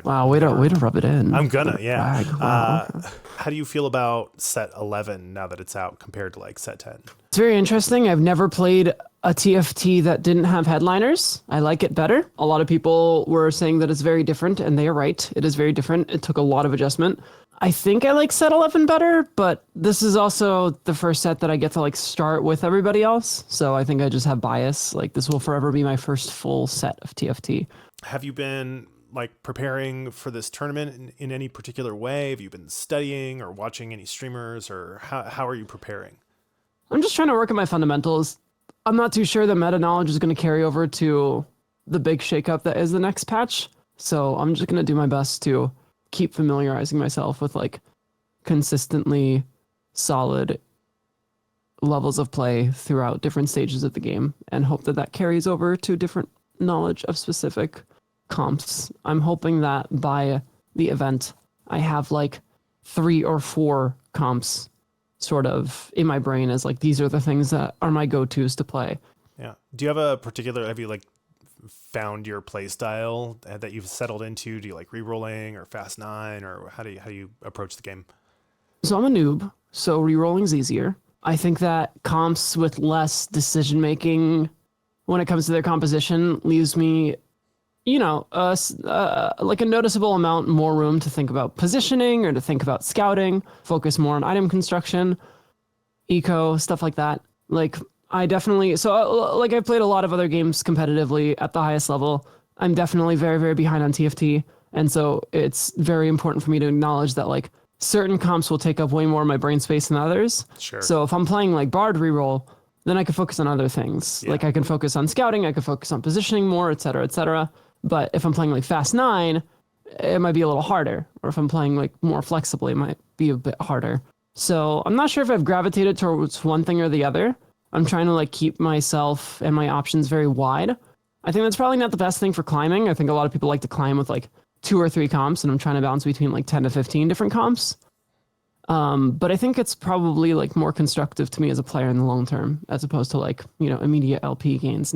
Wow, way to rub it in. I'm gonna, yeah. Wow, okay. How do you feel about set 11 now that it's out compared to like set 10? It's very interesting. I've never played a TFT that didn't have headliners. I like it better. A lot of people were saying that it's very different, and they are right. It is very different. It took a lot of adjustment. I think I like set 11 better, but this is also the first set that I get to like start with everybody else. So I think I just have bias. Like this will forever be my first full set of TFT. Have you been like preparing for this tournament in any particular way? Have you been studying or watching any streamers, or how are you preparing? I'm just trying to work at my fundamentals. I'm not too sure the meta knowledge is going to carry over to the big shakeup that is the next patch. So I'm just going to do my best to keep familiarizing myself with like consistently solid levels of play throughout different stages of the game, and hope that that carries over to different knowledge of specific comps. I'm hoping that by the event I have like 3 or 4 comps sort of in my brain as like these are the things that are my go-tos to play. Yeah. Do you have a particular, have you like found your play style that you've settled into? Do you like re-rolling or fast 9, or how do you approach the game? So I'm a noob, so re-rolling's easier. I think that comps with less decision making when it comes to their composition leaves me, you know, like a noticeable amount more room to think about positioning or to think about scouting, focus more on item construction, eco, stuff like that. Like I definitely, so like I've played a lot of other games competitively at the highest level. I'm definitely very, very behind on TFT. And so it's very important for me to acknowledge that like certain comps will take up way more of my brain space than others. Sure. So if I'm playing like Bard reroll, then I can focus on other things. Yeah. Like I can focus on scouting, I can focus on positioning more, et cetera, et cetera. But if I'm playing like Fast 9, it might be a little harder. Or if I'm playing like more flexibly, it might be a bit harder. So I'm not sure if I've gravitated towards one thing or the other. I'm trying to like keep myself and my options very wide. I think that's probably not the best thing for climbing. I think a lot of people like to climb with like 2 or 3 comps, and I'm trying to balance between like 10 to 15 different comps. But I think it's probably like more constructive to me as a player in the long term, as opposed to like, you know, immediate LP gains.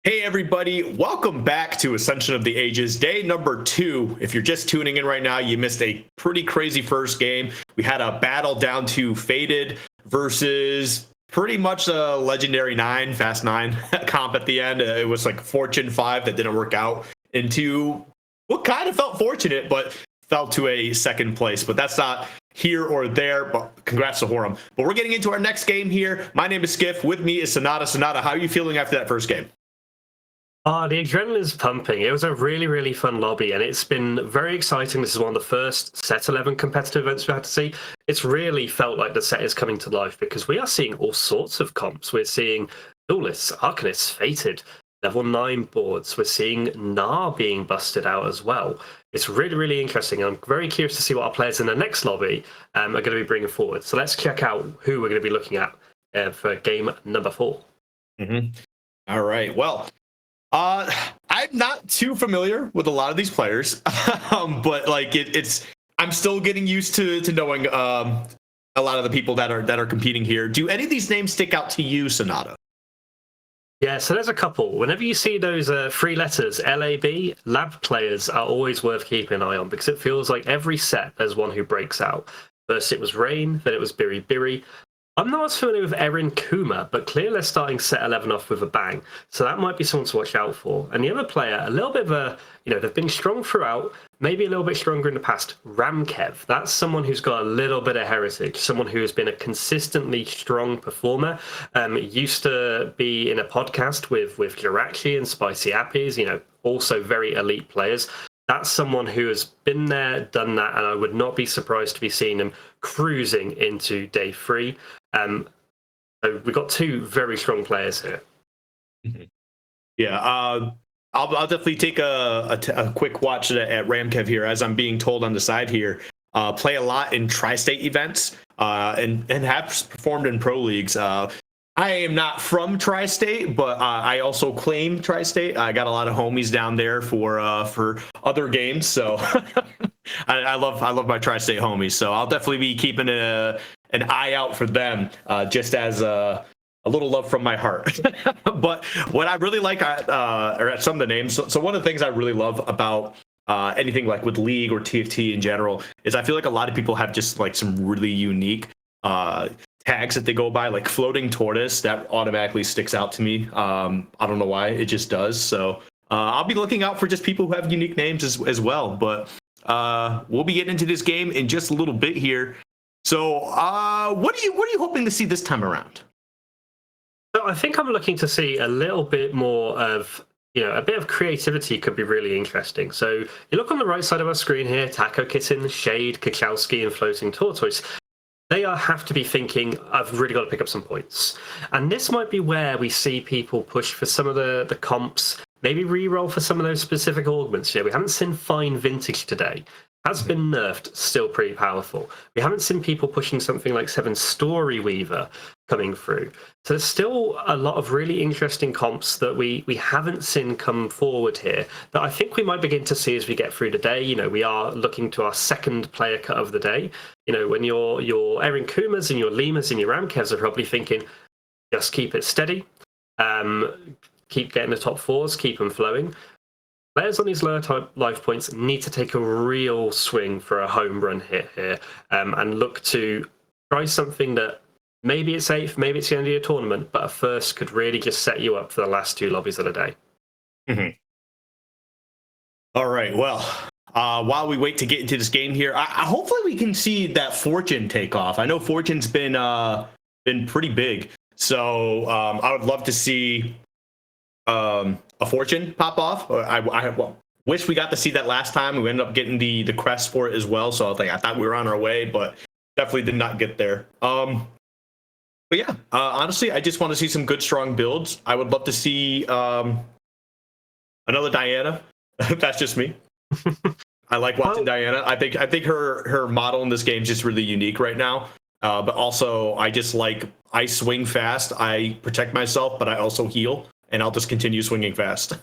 Hey everybody, welcome back to Ascension of the Ages, day number 2. If you're just tuning in right now, you missed a pretty crazy first game. We had a battle down to Faded versus pretty much a Legendary 9, Fast 9 comp at the end. It was like Fortune 5 that didn't work out into what kind of felt fortunate, but fell to a second place, but that's not here or there. But congrats to Horum. But we're getting into our next game here. My name is Skiff. With me is Sonata. Sonata, how are you feeling after that first game? The adrenaline's pumping. It was a really, really fun lobby, and it's been very exciting. This is one of the first Set 11 competitive events we had to see. It's really felt like the set is coming to life because we are seeing all sorts of comps. We're seeing Duelists, Arcanists, Fated, level 9 boards. We're seeing Gnar being busted out as well. It's really, really interesting. I'm very curious to see what our players in the next lobby are going to be bringing forward. So let's check out who we're going to be looking at for game number 4. All right. Well, I'm not too familiar with a lot of these players, but like I'm still getting used to knowing a lot of the people that are competing here. Do any of these names stick out to you, Sonata? Yeah, so there's a couple. Whenever you see those 3 letters, LAB, lab players are always worth keeping an eye on because it feels like every set there's one who breaks out. First it was Rain, then it was Biri Biri. I'm not as familiar with Erin Kuma, but clearly they're starting set 11 off with a bang. So that might be someone to watch out for. And the other player, a little bit of a, they've been strong throughout, maybe a little bit stronger in the past, Ramkev. That's someone who's got a little bit of heritage, someone who has been a consistently strong performer. Used to be in a podcast with Jirachi and Spicy Appies, also very elite players. That's someone who has been there, done that, and I would not be surprised to be seeing him cruising into day 3. So we've got 2 very strong players here. Yeah, I'll definitely take a quick watch at Ramkev here, as I'm being told on the side here. Play a lot in tri-state events and have performed in pro leagues. I am not from Tri-State, but I also claim Tri-State. I got a lot of homies down there for other games, so I love my Tri-State homies. So I'll definitely be keeping an eye out for them, just as a little love from my heart. But what I really like, or some of the names. So one of the things I really love about anything like with League or TFT in general is I feel like a lot of people have just like some really unique tags that they go by, like Floating Tortoise. That automatically sticks out to me. I don't know why, it just does. So I'll be looking out for just people who have unique names as well. But we'll be getting into this game in just a little bit here. So what are you hoping to see this time around? So I think I'm looking to see a little bit more of a bit of creativity could be really interesting. So you look on the right side of our screen here, Taco Kitten, Shade, Kachowski, and Floating Tortoise. They have to be thinking, I've really got to pick up some points. And this might be where we see people push for some of the comps, maybe re-roll for some of those specific augments. We haven't seen Fine Vintage today. Has been nerfed, still pretty powerful. We haven't seen people pushing something like 7 Story Weaver coming through. So there's still a lot of really interesting comps that we haven't seen come forward here that I think we might begin to see as we get through the day. We are looking to our second player cut of the day. When your Erin Kumas and your Lemas and your Ramkevs are probably thinking, just keep it steady, keep getting the top 4s, keep them flowing. Players on these lower type life points need to take a real swing for a home run hit here and look to try something that maybe it's safe, maybe it's the end of your tournament, but a first could really just set you up for the last 2 lobbies of the day. All right, well, while we wait to get into this game here, hopefully we can see that Fortune take off. I know Fortune's been pretty big, so I would love to see a Fortune pop off. I wish we got to see that last time. We ended up getting the crest for it as well, so I thought we were on our way, but definitely did not get there. But yeah, honestly, I just want to see some good, strong builds. I would love to see another Diana. That's just me. I like watching Diana. I think her model in this game is just really unique right now. But also, I swing fast. I protect myself, but I also heal. And I'll just continue swinging fast.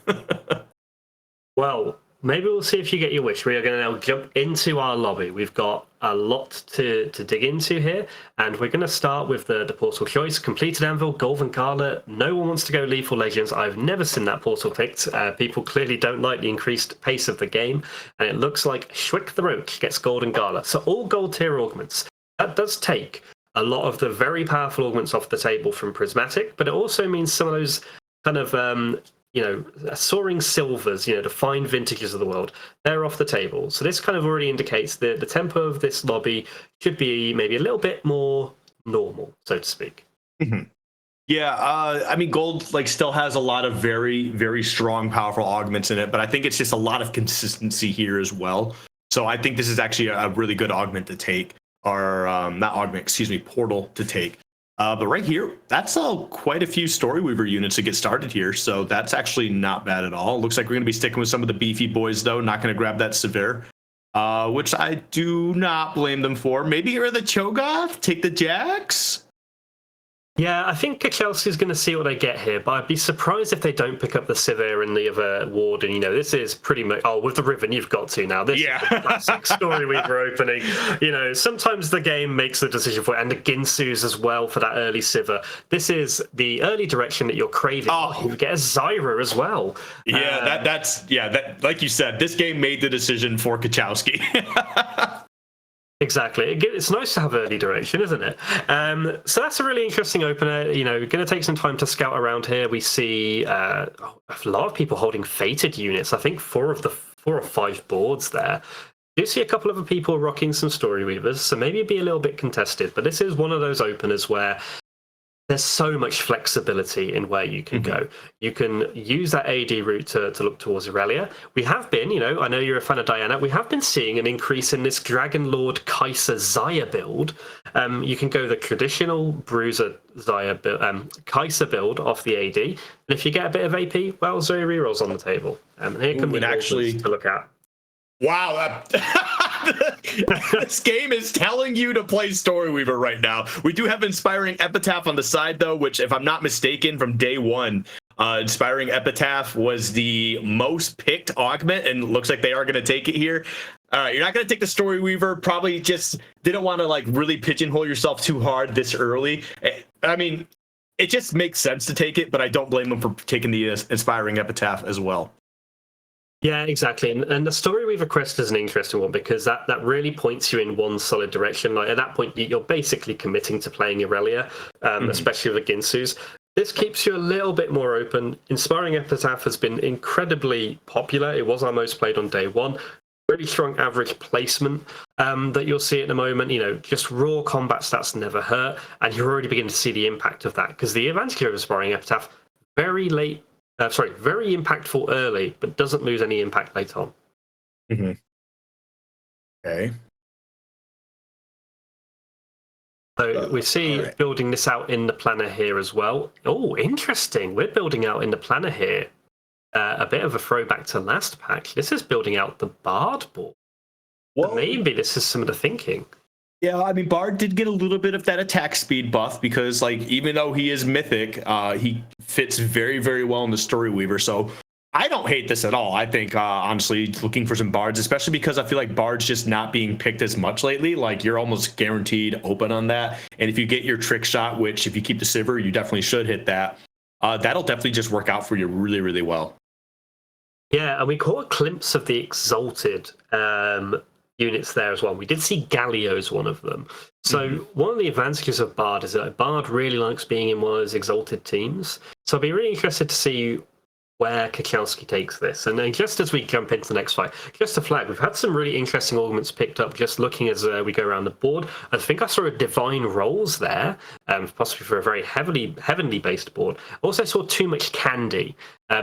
Well, maybe we'll see if you get your wish. We are going to now jump into our lobby. We've got a lot to dig into here, and we're going to start with the portal choice. Completed Anvil, Golden Gala. No one wants to go Lethal Legends. I've never seen that portal picked. People clearly don't like the increased pace of the game, and it looks like Shwick the Roach gets Golden Gala. So all gold tier augments. That does take a lot of the very powerful augments off the table from Prismatic, but it also means some of those kind of soaring silvers, the fine vintages of the world, they're off the table. So this kind of already indicates that the tempo of this lobby should be maybe a little bit more normal, so to speak. Yeah, I mean, gold still has a lot of very, very strong, powerful augments in it, but I think it's just a lot of consistency here as well. So I think this is actually a really good augment to take, or not augment, excuse me, portal to take. But right here, that's quite a few Storyweaver units to get started here, so that's actually not bad at all. Looks like we're going to be sticking with some of the beefy boys, though. Not going to grab that Severe, which I do not blame them for. Maybe get rid of the Cho'Gath, take the Jax. Yeah, I think Chelsea's going to see what they get here, but I'd be surprised if they don't pick up the Sivir and the other Warden. This is pretty much... Oh, with the Riven, you've got to now. This is a classic Storyweaver opening. Sometimes the game makes the decision for it, and the Ginsu's as well for that early Sivir. This is the early direction that you're craving. You get a Zyra as well. Yeah, that like you said, this game made the decision for Kachowski. Exactly. It's nice to have early direction, isn't it? So that's a really interesting opener. Going to take some time to scout around here. We see a lot of people holding fated units. I think 4 or 5 boards there. Do see a couple of people rocking some Storyweavers, so maybe it'd be a little bit contested. But this is one of those openers where there's so much flexibility in where you can go. You can use that AD route to look towards Aurelia. We have been, I know you're a fan of Diana, we have been seeing an increase in this Dragon Lord Kai'Sa Xayah build. You can go the traditional Bruiser Xayah Kai'Sa build off the AD. And if you get a bit of AP, well, Zoe rerolls on the table. And here can be actually to look at. Wow, this game is telling you to play Storyweaver right now. We do have Inspiring Epitaph on the side, though, which, if I'm not mistaken, from day one, Inspiring Epitaph was the most picked augment, and looks like they are going to take it here. You're not going to take the Storyweaver. Probably just didn't want to really pigeonhole yourself too hard this early. I mean, it just makes sense to take it, but I don't blame them for taking the Inspiring Epitaph as well. Yeah, exactly. And the Storyweaver quest is an interesting one because that really points you in one solid direction. At that point, you're basically committing to playing Aurelia, especially with the Ginsu's. This keeps you a little bit more open. Inspiring Epitaph has been incredibly popular. It was our most played on day one. Really strong average placement that you'll see at the moment. Just raw combat stats never hurt. And you're already beginning to see the impact of that because the advantage of Inspiring Epitaph, very impactful early, but doesn't lose any impact later on. Okay. So we see building this out in the planner here as well. Oh, interesting. We're building out in the planner here. A bit of a throwback to last patch. This is building out the Bard board. Well, maybe this is some of the thinking. Yeah, I mean, Bard did get a little bit of that attack speed buff because, even though he is mythic, he fits very, very well in the Storyweaver. So I don't hate this at all. I think, honestly, looking for some Bards, especially because I feel like Bard's just not being picked as much lately. You're almost guaranteed open on that. And if you get your trick shot, which if you keep the Sivir, you definitely should hit that. That'll definitely just work out for you really, really well. Yeah, and we caught a glimpse of the Exalted units there as well. We did see Galio's one of them. So one of the advantages of Bard is that Bard really likes being in one of those Exalted teams. So I'll be really interested to see where Kachowski takes this. And then just as we jump into the next fight, just to flag, we've had some really interesting augments picked up just looking as we go around the board. I think I saw a Divine Rolls there, possibly for a very heavenly based board. Also saw Too Much Candy.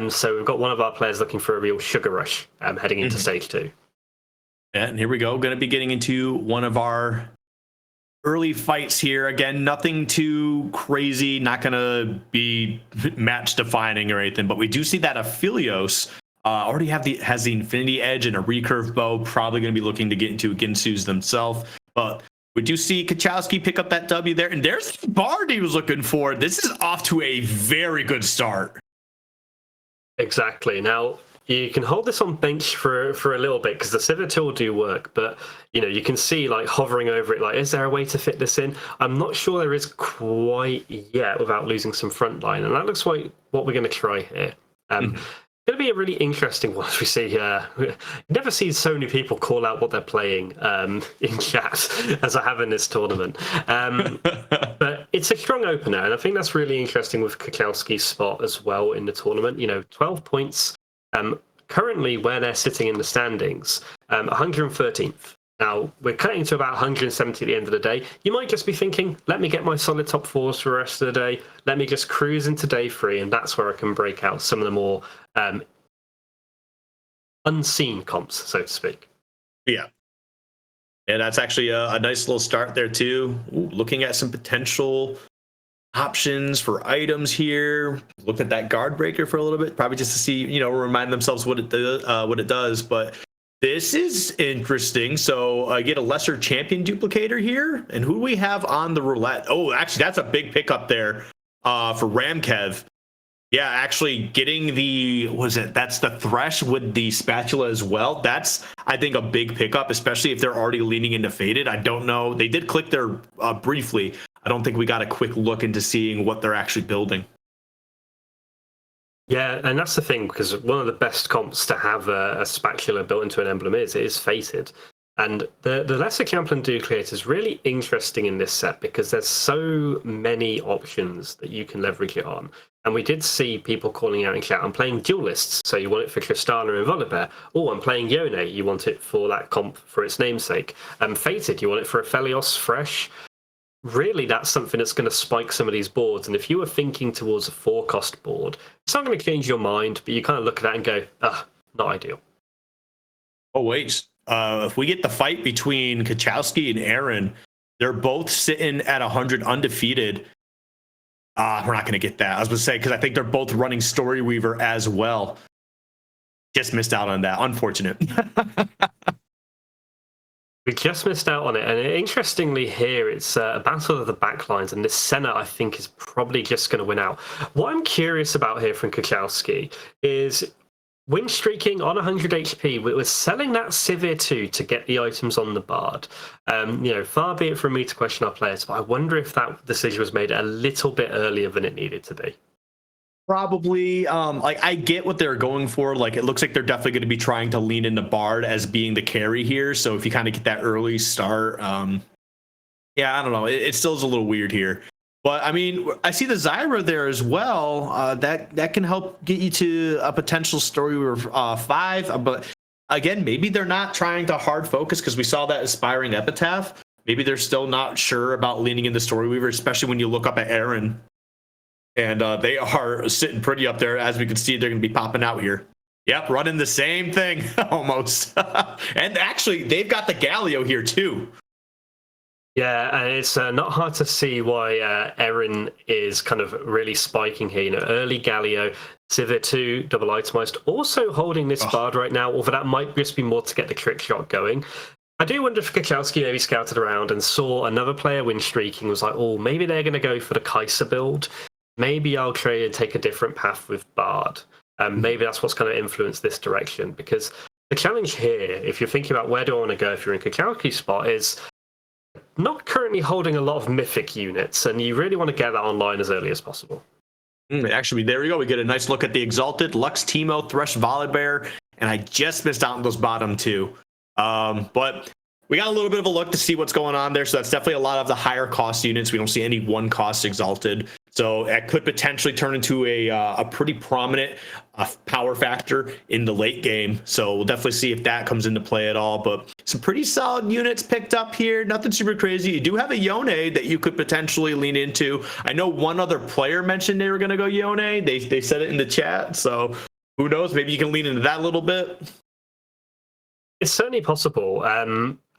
So we've got one of our players looking for a real sugar rush heading into stage 2. Yeah, and here we go. Going to be getting into one of our early fights here. Again, nothing too crazy, not going to be match defining or anything, but we do see that Aphelios already has the Infinity Edge and a recurve bow, probably going to be looking to get into Ginsu's themselves. But we do see Kachowski pick up that W there, and there's the Bard he was looking for. This is off to a very good start. Exactly. Now, you can hold this on bench for a little bit because the Sivir tool do work, but you can see hovering over it, is there a way to fit this in? I'm not sure there is quite yet without losing some front line, and that looks like what we're going to try here. going to be a really interesting one as we see here. Never seen so many people call out what they're playing in chat as I have in this tournament. But it's a strong opener, and I think that's really interesting with Kukowski's spot as well in the tournament. 12 points. Currently, where they're sitting in the standings, 113th. Now, we're cutting to about 170 at the end of the day. You might just be thinking, let me get my solid top fours for the rest of the day. Let me just cruise into day 3, and that's where I can break out some of the more unseen comps, so to speak. Yeah. And that's actually a nice little start there, too. Ooh, looking at some potential options for items here. Looked at that guard breaker for a little bit, probably just to see, remind themselves what it does. But this is interesting. So I get a lesser champion duplicator here. And who do we have on the roulette? Oh, actually, that's a big pickup there for Ramkev. Yeah, actually getting that's the Thresh with the spatula as well. That's, I think, a big pickup, especially if they're already leaning into Faded. I don't know. They did click there briefly. I don't think we got a quick look into seeing what they're actually building. Yeah, and that's the thing, because one of the best comps to have a spatula built into an emblem is Fated. And the lesser champion duplicator is really interesting in this set because there's so many options that you can leverage it on. And we did see people calling out in chat, I'm playing duelists, so you want it for Tristana and Volibear. Oh, I'm playing Yone, you want it for that comp for its namesake. Fated, you want it for Aphelios, Fresh. Really, that's something that's going to spike some of these boards. And if you were thinking towards a 4-cost board, it's not going to change your mind, but you kind of look at that and go, not ideal. Oh, wait. If we get the fight between Kachowski and Aaron, they're both sitting at 100 undefeated. We're not going to get that. I was going to say, because I think they're both running Story Weaver as well. Just missed out on that. Unfortunate. We just missed out on it. And interestingly here, it's a battle of the backlines, and this Senna, I think, is probably just going to win out. What I'm curious about here from Kukowski is win streaking on 100 HP. We're selling that Sivir 2 to get the items on the Bard. Far be it from me to question our players, but I wonder if that decision was made a little bit earlier than it needed to be. Probably. I get what they're going for. Like, it looks like they're definitely going to be trying to lean into Bard as being the carry here. So if you kind of get that early start, I don't know. It still is a little weird here. But I mean, I see the Zyra there as well. That can help get you to a potential Story Weaver 5. But again, maybe they're not trying to hard focus because we saw that Aspiring Epitaph. Maybe they're still not sure about leaning into Story Weaver, especially when you look up at Aaron. And they are sitting pretty up there. As we can see, they're going to be popping out here. Yep, running the same thing almost. And actually, they've got the Galio here too. Yeah, and it's not hard to see why Erin is kind of really spiking here. Early Galio, Sivir 2, double itemized, also holding this Bard right now, although that might just be more to get the trick shot going. I do wonder if Kachowski maybe scouted around and saw another player win streaking, was like, oh, maybe they're going to go for the Kai'Sa build. Maybe I'll try and take a different path with Bard. Maybe that's what's going to influence this direction, because the challenge here, if you're thinking about where do I want to go if you're in Kukowski's spot, is not currently holding a lot of mythic units, and you really want to get that online as early as possible. Actually, there we go. We get a nice look at the Exalted, Lux, Teemo, Thresh, Volibear, and I just missed out on those bottom two. But we got a little bit of a look to see what's going on there, so that's definitely a lot of the higher cost units. We don't see any one cost Exalted. So that could potentially turn into a pretty prominent power factor in the late game. So we'll definitely see if that comes into play at all. But some pretty solid units picked up here. Nothing super crazy. You do have a Yone that you could potentially lean into. I know one other player mentioned they were going to go Yone. They said it in the chat. So who knows? Maybe you can lean into that a little bit. It's certainly possible.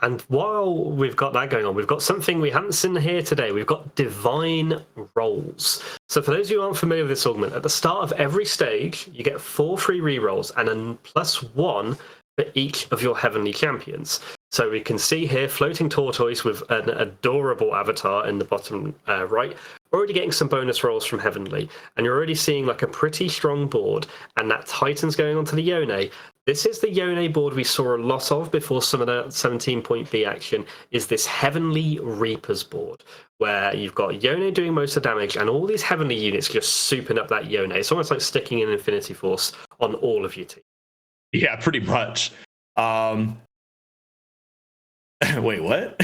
And while we've got that going on, we've got something we haven't seen here today. We've got divine rolls. So for those who aren't familiar with this augment, at the start of every stage, you get 4 free rerolls and a +1 for each of your heavenly champions. So we can see here Floating Tortoise with an adorable avatar in the bottom right, already getting some bonus rolls from Heavenly. And you're already seeing like a pretty strong board, and that Titan's going onto the Yone. This is the Yone board we saw a lot of before some of the 17-point B action, is this Heavenly Reapers board, where you've got Yone doing most of the damage and all these Heavenly units just souping up that Yone. It's almost like sticking in Infinity Force on all of your team. Yeah, pretty much. Wait, what?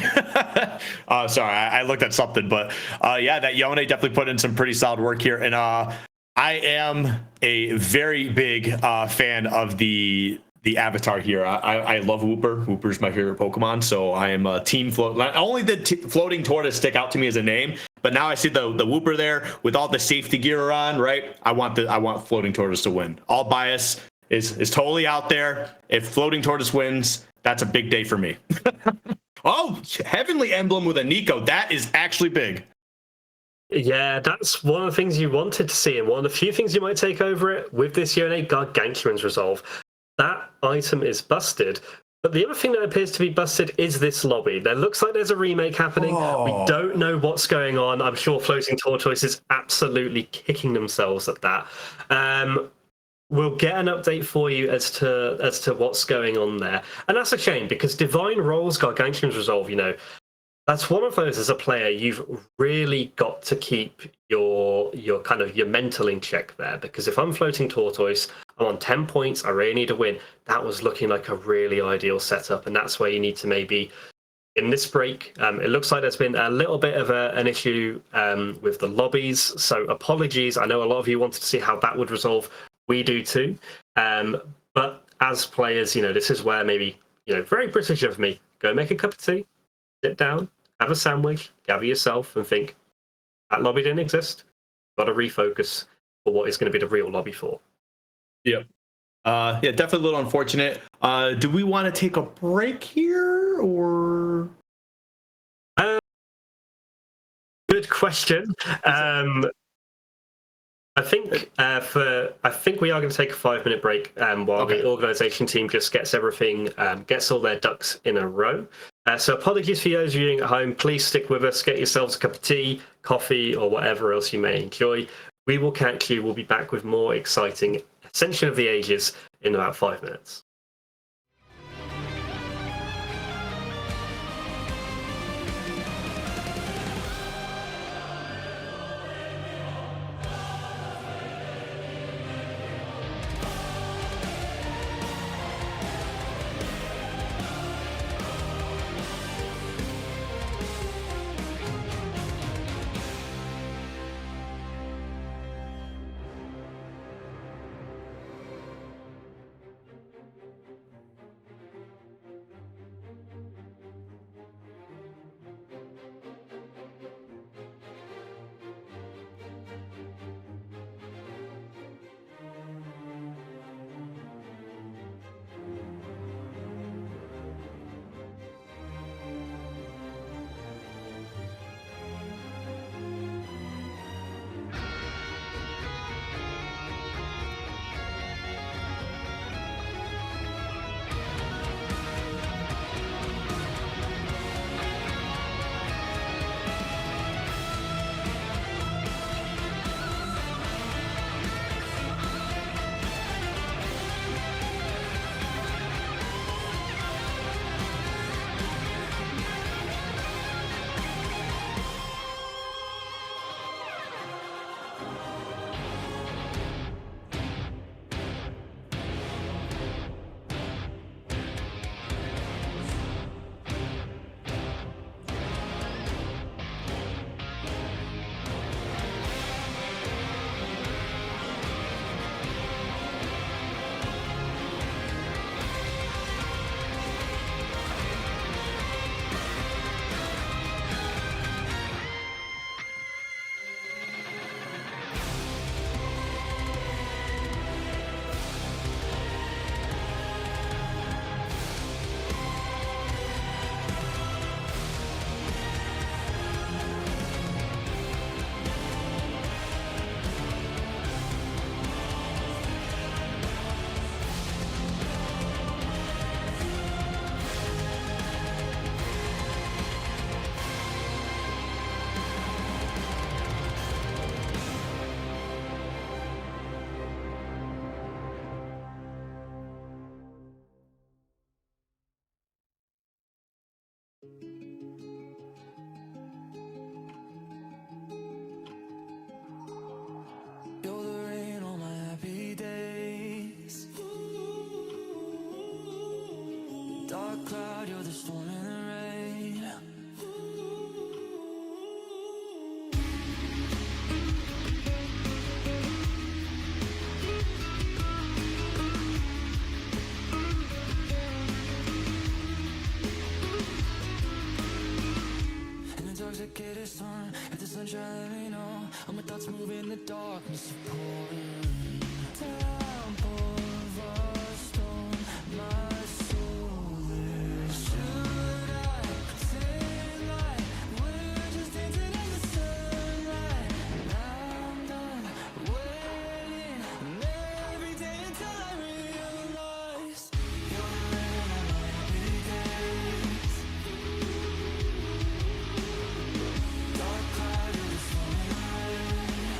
Sorry, I looked at something, but yeah, that Yone definitely put in some pretty solid work here, and I am a very big fan of the avatar here. I love Wooper. Wooper's my favorite Pokemon, so I am a team float. Not only did floating tortoise stick out to me as a name, but now I see the Wooper there with all the safety gear on. Right, I want floating tortoise to win. All bias is totally out there. If floating tortoise wins, that's a big day for me. Oh, heavenly emblem with a Nico. That is actually big. Yeah, that's one of the things you wanted to see, and one of the few things you might take over it with this Yone Gargantuan's Resolve. That item is busted. But the other thing that appears to be busted is this lobby. There looks like there's a remake happening. We don't know what's going on. I'm sure Floating Tortoise is absolutely kicking themselves at that. We'll get an update for you as to what's going on there. And that's a shame, because Divine Rolls Gargantuan's Resolve, that's one of those as a player you've really got to keep your kind of your mental in check there, because if I'm Floating Tortoise, I'm on 10 points, I really need to win. That was looking like a really ideal setup, and that's where you need to maybe in this break. It looks like there's been a little bit of an issue with the lobbies, so apologies. I know a lot of you wanted to see how that would resolve. We do too. But as players, this is where maybe, very British of me, go make a cup of tea, sit down, have a sandwich, gather yourself, and think, that lobby didn't exist. Got to refocus for what is going to be the real lobby for. Yep. Yeah, definitely a little unfortunate. Do we want to take a break here, or? Good question. I think we are going to take a 5-minute break while the organisation team just gets everything, gets all their ducks in a row. So apologies for those viewing at home. Please stick with us. Get yourselves a cup of tea, coffee, or whatever else you may enjoy. We will catch you. We'll be back with more exciting Ascension of the Ages in about 5 minutes. cloud, you're the storm in the rain. Intoxicated sun, if the sunshine let me know. All my thoughts move in the darkness of pouring. Temple of stone, my soul is. Should I pretend like we're just dancing in the sunlight? I'm done waiting every day until I realize you're in my every days. Dark cloud, you're the storm in the rain.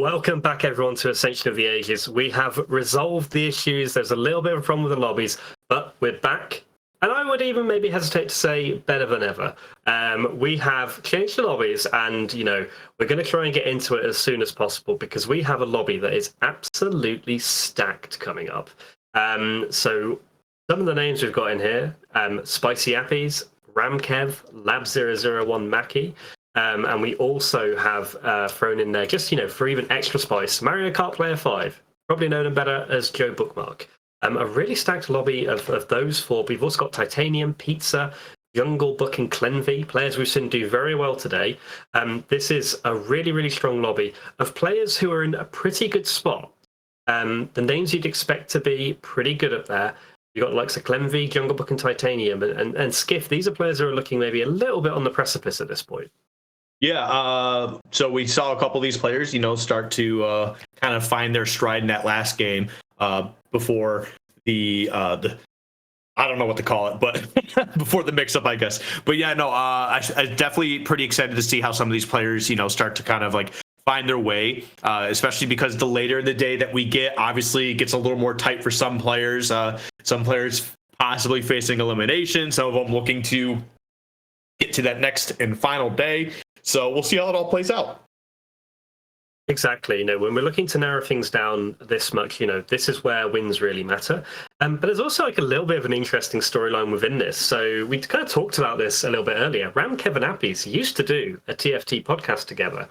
Welcome back, everyone, to Ascension of the Ages. We have resolved the issues. There's a little bit of a problem with the lobbies, but we're back. And I would even maybe hesitate to say better than ever. We have changed the lobbies, and, we're going to try and get into it as soon as possible because we have a lobby that is absolutely stacked coming up. So some of the names we've got in here, Spicy Appies, Ramkev, Lab001 Mackie, and we also have thrown in there, just, for even extra spice, Mario Kart Player 5, probably known him better as Joe Bookmark. A really stacked lobby of those four. We've also got Titanium, Pizza, Jungle Book, and Clenvy, players we've seen do very well today. This is a really, really strong lobby of players who are in a pretty good spot. The names you'd expect to be pretty good up there. You've got the likes of Clenvy, Jungle Book, and Titanium, and Skiff. These are players who are looking maybe a little bit on the precipice at this point. Yeah, so we saw a couple of these players, start to kind of find their stride in that last game before the I don't know what to call it, but before the mix-up, I guess. But yeah, no, I'm definitely pretty excited to see how some of these players, start to kind of like find their way, especially because the later in the day that we get, obviously it gets a little more tight for some players. Some players possibly facing elimination, some of them looking to get to that next and final day. So we'll see how it all plays out. Exactly. When we're looking to narrow things down this much, this is where wins really matter. But there's also like a little bit of an interesting storyline within this. So we kind of talked about this a little bit earlier. Ramkev and Appies used to do a TFT podcast together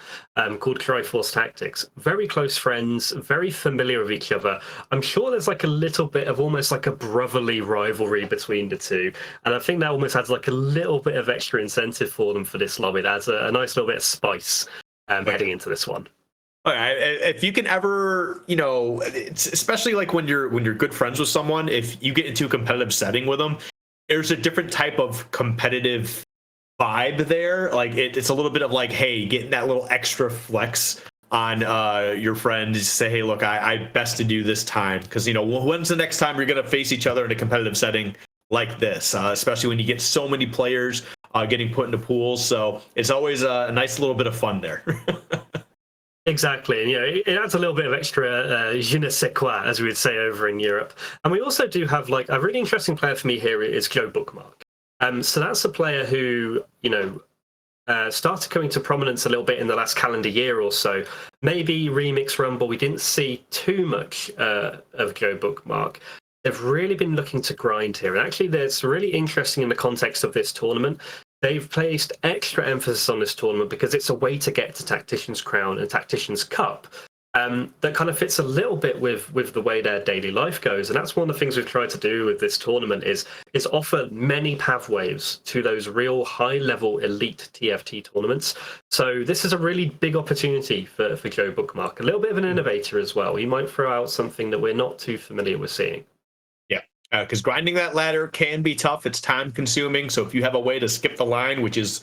called Triforce Tactics. Very close friends, very familiar with each other. I'm sure there's like a little bit of almost like a brotherly rivalry between the two. And I think that almost adds like a little bit of extra incentive for them for this lobby. That adds a nice little bit of spice heading into this one. All right. If you can ever, it's especially like when you're good friends with someone, if you get into a competitive setting with them, there's a different type of competitive vibe there. Like it's a little bit of like, hey, getting that little extra flex on your friend to say, hey, look, I best to do this time because when's the next time you're gonna face each other in a competitive setting like this? Especially when you get so many players getting put into pools, so it's always a nice little bit of fun there. Exactly, and it adds a little bit of extra je ne sais quoi, as we would say over in Europe. And we also do have like a really interesting player for me here is Joe Bookmark. So that's a player who started coming to prominence a little bit in the last calendar year or so. Maybe Remix Rumble, we didn't see too much of Joe Bookmark. They've really been looking to grind here, and actually, that's really interesting in the context of this tournament. They've placed extra emphasis on this tournament because it's a way to get to Tactician's Crown and Tactician's Cup. That kind of fits a little bit with the way their daily life goes. And that's one of the things we've tried to do with this tournament is offer many pathways to those real high-level elite TFT tournaments. So this is a really big opportunity for Joe Bookmark. A little bit of an innovator as well. He might throw out something that we're not too familiar with seeing. Because grinding that ladder can be tough. It's time consuming. So if you have a way to skip the line, which is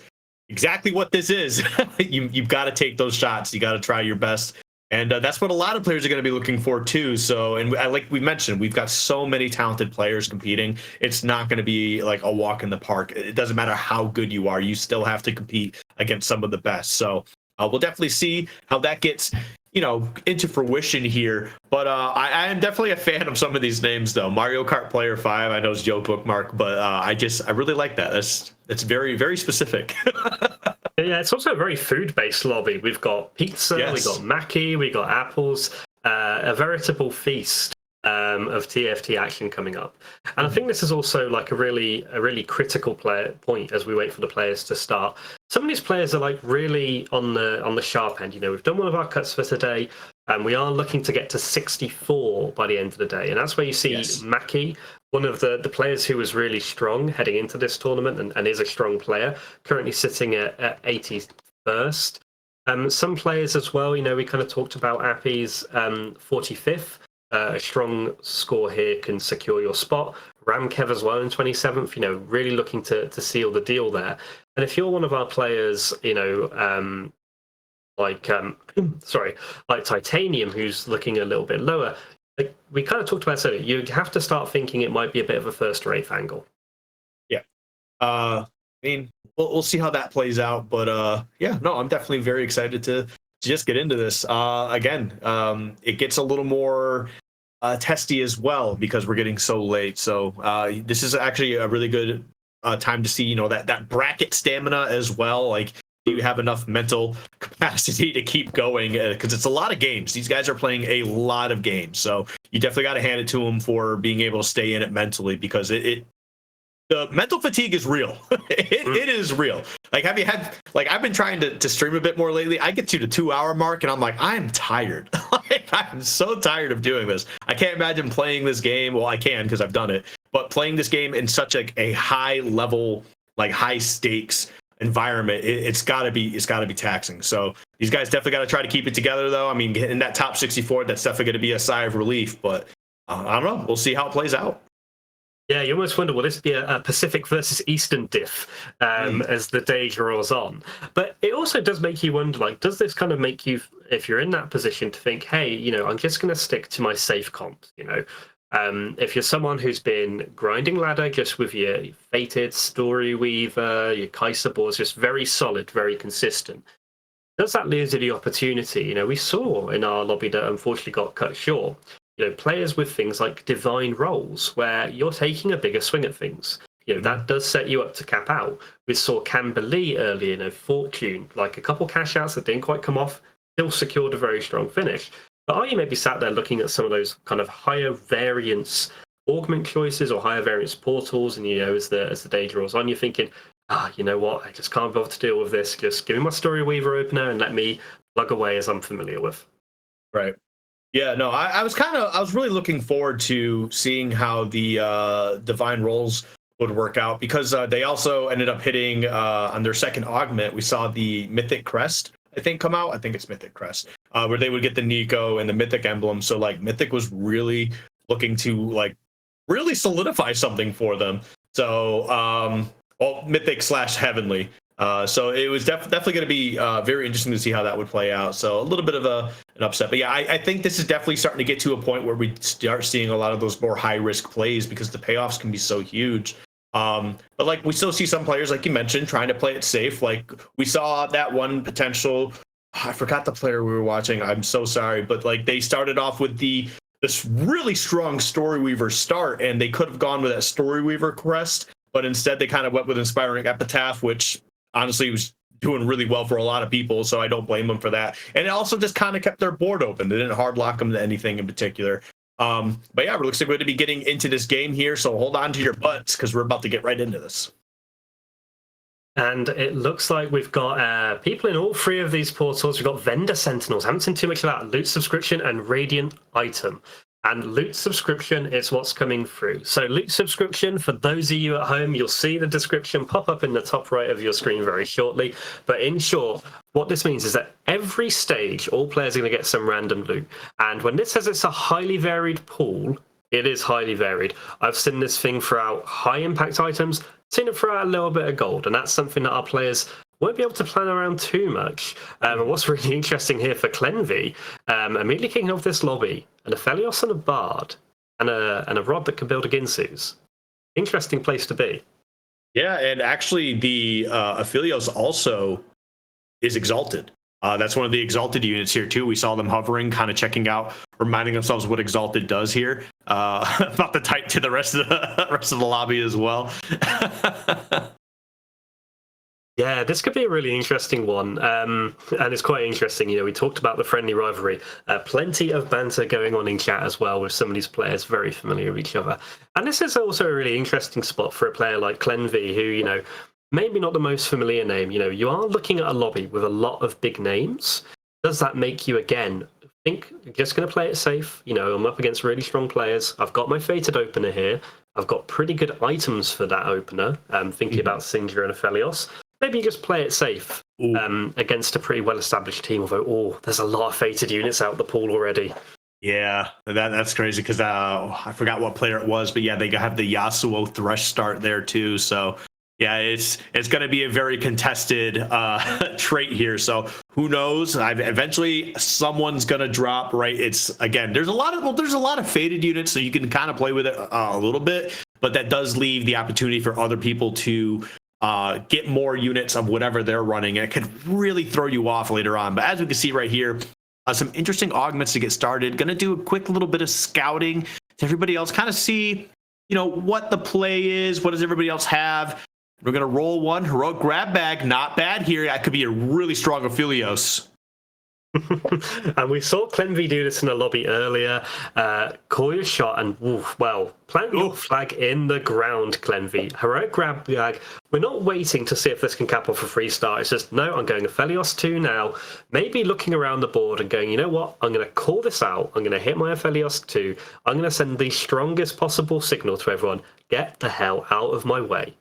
exactly what this is, you've got to take those shots. You got to try your best. And that's what a lot of players are going to be looking for too. So, and like we mentioned, we've got so many talented players competing. It's not going to be like a walk in the park. It doesn't matter how good you are. You still have to compete against some of the best. So we'll definitely see how that gets into fruition here. But I am definitely a fan of some of these names, though. Mario Kart Player 5, I know is Joe Bookmark, but I really like that. It's very, very specific. Yeah, it's also a very food-based lobby. We've got pizza, Yes. we've got Mackie, we've got apples, a veritable feast of TFT action coming up. And I think this is also like a really critical point as we wait for the players to start. Some of these players are like really on the sharp end. We've done one of our cuts for today, and we are looking to get to 64 by the end of the day. And that's where you see Mackie, one of the players who was really strong heading into this tournament and is a strong player, currently sitting at 81st. Some players as well, we kind of talked about Appy's 45th. A strong score here can secure your spot. Ramkev as well in 27th, really looking to seal the deal there. And if you're one of our players, like Titanium, who's looking a little bit lower, like we kind of talked about earlier, you have to start thinking it might be a bit of a first rate angle. Yeah. I mean, we'll see how that plays out. But I'm definitely very excited to just get into this. Again, it gets a little more testy as well because we're getting so late. So this is actually a really good time to see, you know, that bracket stamina as well. Like, do you have enough mental capacity to keep going? Because it's a lot of games. These guys are playing a lot of games. So you definitely got to hand it to them for being able to stay in it mentally, because the mental fatigue is real. It is real. Like, have you had, like, I've been trying to stream a bit more lately. I get to the 2-hour mark and I'm like, I'm tired. Like, I'm so tired of doing this. I can't imagine playing this game. Well, I can, because I've done it, but playing this game in such a high level, like high stakes environment, it's gotta be taxing. So these guys definitely got to try to keep it together, though. I mean, in that top 64, that's definitely going to be a sigh of relief, but I don't know. We'll see how it plays out. Yeah, you almost wonder, will this be a Pacific versus Eastern diff as the day draws on? But it also does make you wonder, like, does this kind of make you, if you're in that position, to think, hey, you know, I'm just going to stick to my safe comps, you know? If you're someone who's been grinding ladder just with your Fated, Story Weaver, your Kaiser boards, just very solid, very consistent, does that lose you the opportunity? You know, we saw in our lobby that unfortunately got cut short, you know, players with things like divine roles, where you're taking a bigger swing at things. You know, that does set you up to cap out. We saw Camberley earlier, you know, Fortune, like a couple cash outs that didn't quite come off, still secured a very strong finish. But are you maybe sat there looking at some of those kind of higher variance augment choices or higher variance portals, and, you know, as the day draws on, you're thinking, you know what, I just can't bother to deal with this. Just give me my Story Weaver opener and let me plug away as I'm familiar with. Right. Yeah, no, I was really looking forward to seeing how the divine rolls would work out, because they also ended up hitting on their second augment. We saw the Mythic Crest, I think, come out. I think it's Mythic Crest, where they would get the Nico and the Mythic emblem. So, like, Mythic was really looking to, like, really solidify something for them. So, Mythic / Heavenly. So it was definitely going to be very interesting to see how that would play out. So a little bit of an upset. But yeah, I think this is definitely starting to get to a point where we start seeing a lot of those more high-risk plays, because the payoffs can be so huge. But, like, we still see some players, like you mentioned, trying to play it safe. Like, we saw that one potential, I forgot the player we were watching. I'm so sorry. But, like, they started off with this really strong Story Weaver start, and they could have gone with that Story Weaver crest, but instead they kind of went with Inspiring Epitaph, which honestly was doing really well for a lot of people, so I don't blame them for that. And it also just kind of kept their board open. They didn't hard lock them to anything in particular. But yeah, it looks like we're going to be getting into this game here, so hold on to your butts, because we're about to get right into this. And it looks like we've got people in all three of these portals. We've got vendor sentinels. Haven't seen too much of that. Loot subscription and radiant item. And loot subscription is what's coming through. So loot subscription, for those of you at home, you'll see the description pop up in the top right of your screen very shortly. But in short, what this means is that every stage, all players are going to get some random loot. And when this says it's a highly varied pool, it is highly varied. I've seen this thing throughout high impact items, seen it throughout a little bit of gold. And that's something that our players won't be able to plan around too much. And what's really interesting here for Clenvy, immediately kicking off this lobby, an Aphelios and a Bard, and a Rod that can build a Ginsu's. Interesting place to be. Yeah, and actually the Aphelios also is Exalted. That's one of the Exalted units here too. We saw them hovering, kind of checking out, reminding themselves what Exalted does here. About to type to the rest of the lobby as well. Yeah, this could be a really interesting one. And it's quite interesting. You know, we talked about the friendly rivalry. Plenty of banter going on in chat as well, with some of these players very familiar with each other. And this is also a really interesting spot for a player like Clenvy, who, you know, maybe not the most familiar name. You know, you are looking at a lobby with a lot of big names. Does that make you, again, think, just going to play it safe? You know, I'm up against really strong players. I've got my Fated opener here. I've got pretty good items for that opener. Thinking about Sindra and Aphelios. Maybe you just play it safe against a pretty well-established team, although, there's a lot of Fated units out the pool already. Yeah, that's crazy, because I forgot what player it was, but yeah, they have the Yasuo Thresh start there too. So yeah, it's going to be a very contested trait here. So who knows? Eventually someone's going to drop, right? It's, again, there's a lot of Fated units, so you can kind of play with it a little bit, but that does leave the opportunity for other people to get more units of whatever they're running, and it could really throw you off later on. But as we can see right here, some interesting augments to get started. Going to do a quick little bit of scouting to everybody else, kind of see, what the play is. What does everybody else have? We're going to roll one heroic grab bag. Not bad here. That could be a really strong Aphelios. And we saw Clenvy do this in a lobby earlier. Call your shot and plant your flag in the ground, Clenvy. Heroic grab bag. We're not waiting to see if this can cap off a free start. It's just, no, I'm going Aphelios 2 now. Maybe looking around the board and going, you know what? I'm going to call this out. I'm going to hit my Aphelios 2. I'm going to send the strongest possible signal to everyone. Get the hell out of my way.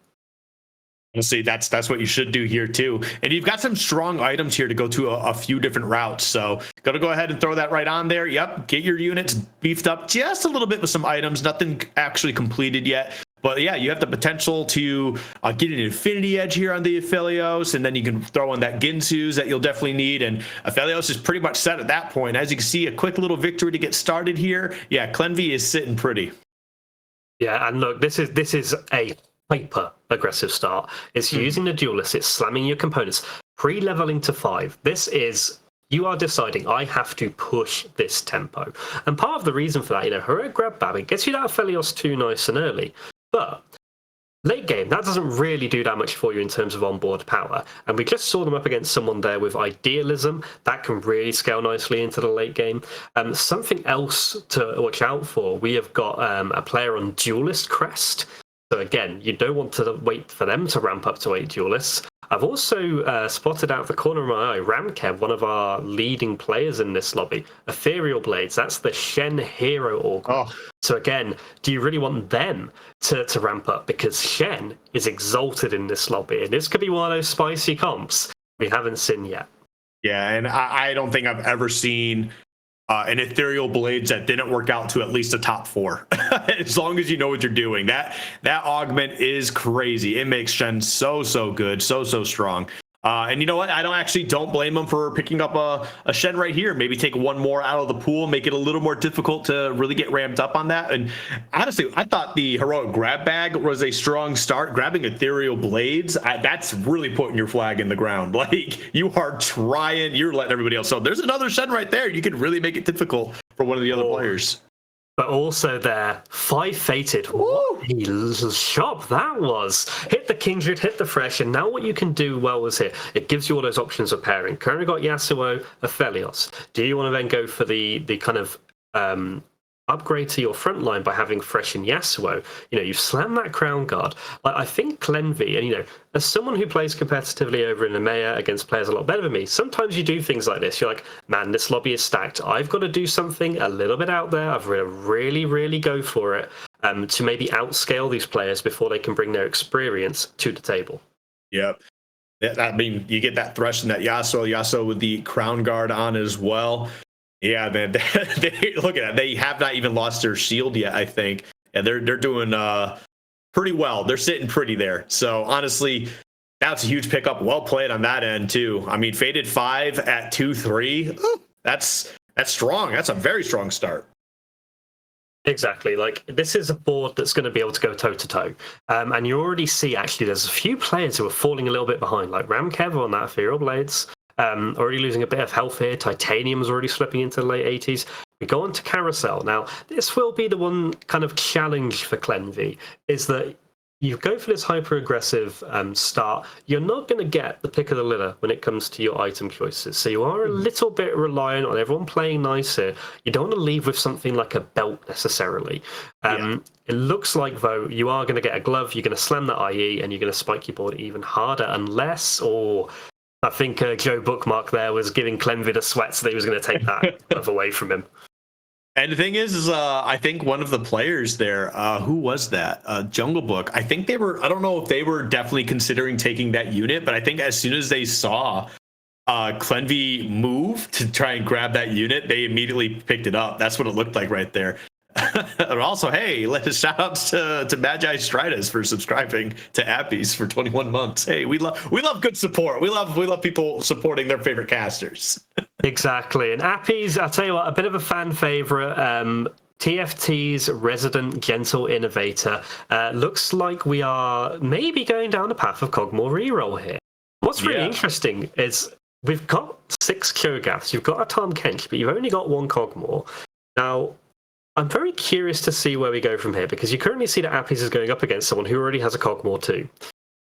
Honestly, that's what you should do here too. And you've got some strong items here to go to a few different routes. So gotta go ahead and throw that right on there. Yep, get your units beefed up just a little bit with some items. Nothing actually completed yet. But yeah, you have the potential to get an Infinity Edge here on the Aphelios, and then you can throw in that Ginsu's that you'll definitely need. And Aphelios is pretty much set at that point. As you can see, a quick little victory to get started here. Yeah, Clenvy is sitting pretty. Yeah, and look, this is a hyper aggressive start. It's using the duelist, it's slamming your components, pre-leveling to 5. This is, you are deciding, I have to push this tempo. And part of the reason for that, heroic grab bag, it gets you that Aphelios 2 nice and early. But late game, that doesn't really do that much for you in terms of onboard power. And we just saw them up against someone there with Idealism. That can really scale nicely into the late game. Something else to watch out for, we have got a player on Duelist Crest. So again, you don't want to wait for them to ramp up to 8 duelists. I've also spotted out of the corner of my eye Ramkev, one of our leading players in this lobby. Ethereal Blades, that's the Shen hero augment. So again, do you really want them to ramp up? Because Shen is exalted in this lobby, and this could be one of those spicy comps we haven't seen yet. Yeah, and I don't think I've ever seen an Ethereal Blades that didn't work out to at least a top 4. As long as you know what you're doing. That augment is crazy. It makes Shen so good, so strong. And you know what? I don't blame him for picking up a Shen right here. Maybe take one more out of the pool, make it a little more difficult to really get ramped up on that. And honestly, I thought the heroic grab bag was a strong start. Grabbing Ethereal Blades, that's really putting your flag in the ground. Like, you are trying, you're letting everybody else know. There's another Shen right there. You could really make it difficult for one of the other players. But also there, 5 fated. What a shop that was. Hit the Kindred, hit the Fresh, and now what you can do well is here. It gives you all those options of pairing. Currently got Yasuo, Aphelios. Do you want to then go for the kind of upgrade to your front line by having Fresh and Yasuo? You've slammed that Crown Guard. I think Clenvy, and as someone who plays competitively over in EMEA against players a lot better than me, sometimes you do things like this. You're like, man, this lobby is stacked. I've got to do something a little bit out there. I've got to really go for it to maybe outscale these players before they can bring their experience to the table. Yep. I mean, you get that Thresh and that Yasuo with the Crown Guard on as well. Yeah, man. Look at that. They have not even lost their shield yet, I think. And they're doing pretty well. They're sitting pretty there. So honestly, that's a huge pickup. Well played on that end too. I mean, Fated 5 at 2-3. That's strong. That's a very strong start. Exactly. Like, this is a board that's going to be able to go toe to toe. And you already see, actually, there's a few players who are falling a little bit behind, like Ramkev on that Ethereal Blades. Already losing a bit of health here. Titanium's already slipping into the late 80s. We go on to Carousel. Now, this will be the one kind of challenge for Clenvy, is that you go for this hyper-aggressive start. You're not going to get the pick of the litter when it comes to your item choices. So you are a little bit reliant on everyone playing nice here. You don't want to leave with something like a belt necessarily. It looks like, though, you are going to get a glove, you're going to slam that IE, and you're going to spike your board even harder, unless, I think Joe Bookmark there was giving Clenvy the sweats that he was going to take that glove away from him. And the thing is I think one of the players there, who was that? Jungle Book. I think I don't know if they were definitely considering taking that unit, but I think as soon as they saw Clenvy move to try and grab that unit, they immediately picked it up. That's what it looked like right there. And also, hey, shout outs to Magi Stridas for subscribing to Appies for 21 months. Hey, we love good support. We love people supporting their favorite casters. Exactly. And Appies, I'll tell you what, a bit of a fan favorite. TFT's resident gentle innovator. Looks like we are maybe going down the path of Cogmore reroll here. What's really interesting is we've got 6 Cho'Gaths, you've got a Tahm Kench, but you've only got 1 Cogmore. Now, I'm very curious to see where we go from here, because you currently see that Appies is going up against someone who already has a Cogmore too.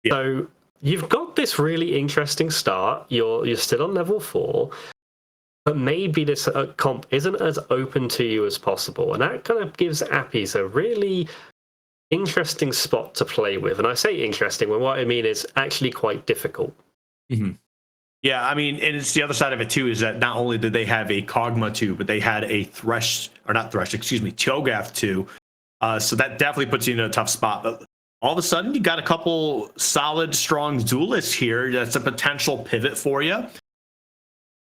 Yeah. So you've got this really interesting start. You're still on level 4, but maybe this comp isn't as open to you as possible, and that kind of gives Appies a really interesting spot to play with. And I say interesting when what I mean is actually quite difficult. Mm-hmm. Yeah, I mean, and it's the other side of it too, is that not only did they have a Kog'Maw 2, but they had a Cho'Gath 2. So that definitely puts you in a tough spot. But all of a sudden, you got a couple solid, strong duelists here. That's a potential pivot for you.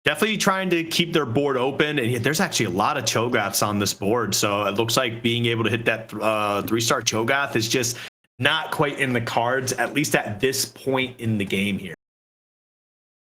Definitely trying to keep their board open. And there's actually a lot of Cho'Gaths on this board. So it looks like being able to hit that 3-star Cho'Gath is just not quite in the cards, at least at this point in the game here.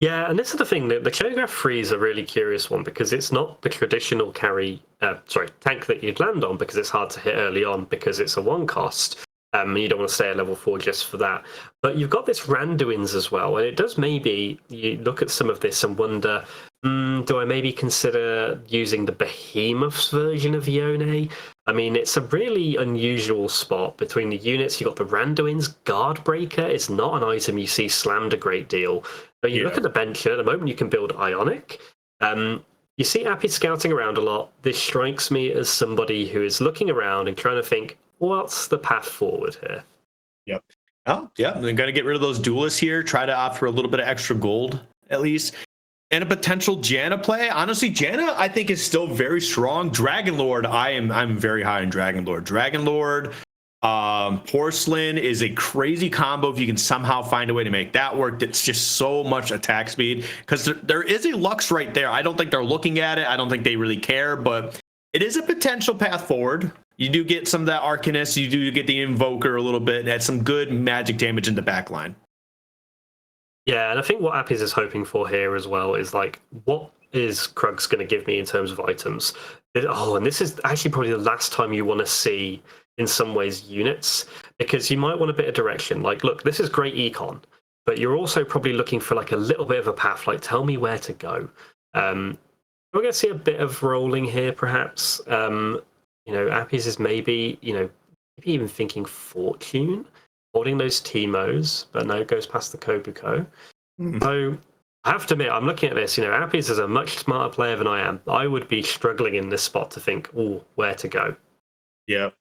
Yeah, and this is the thing, the Cho'Gath 3 is a really curious one, because it's not the traditional tank that you'd land on, because it's hard to hit early on because it's a 1 cost. You don't want to stay at level 4 just for that. But you've got this Randuin's as well, and it does maybe, you look at some of this and wonder, do I maybe consider using the Behemoth's version of Yone? I mean, it's a really unusual spot between the units. You've got the Randuin's Guard Breaker. It's not an item you see slammed a great deal. But you look at the bench, at the moment you can build Ionic. You see Appy scouting around a lot. This strikes me as somebody who is looking around and trying to think, what's the path forward here? Yep. Oh, yeah. They're going to get rid of those duelists here, try to offer a little bit of extra gold, at least. And a potential Janna play. Honestly, Janna, I think, is still very strong. Dragonlord, I'm very high on Dragonlord. Dragonlord, Porcelain is a crazy combo if you can somehow find a way to make that work. It's just so much attack speed, because there is a Lux right there. I don't think they're looking at it. I don't think they really care, but it is a potential path forward. You do get some of that Arcanist. You do get the Invoker a little bit, and add some good magic damage in the back line. Yeah, and I think what Appies is hoping for here as well is, like, what is Krugs going to give me in terms of items? And this is actually probably the last time you want to see, in some ways, units, because you might want a bit of direction. Like, look, this is great econ, but you're also probably looking for like a little bit of a path, like, tell me where to go. We're going to see a bit of rolling here, perhaps. Appies is maybe even thinking Fortune, holding those Teemos, but no, it goes past the Kobuko. So I have to admit, I'm looking at this, Appies is a much smarter player than I am. I would be struggling in this spot to think, where to go. Yeah.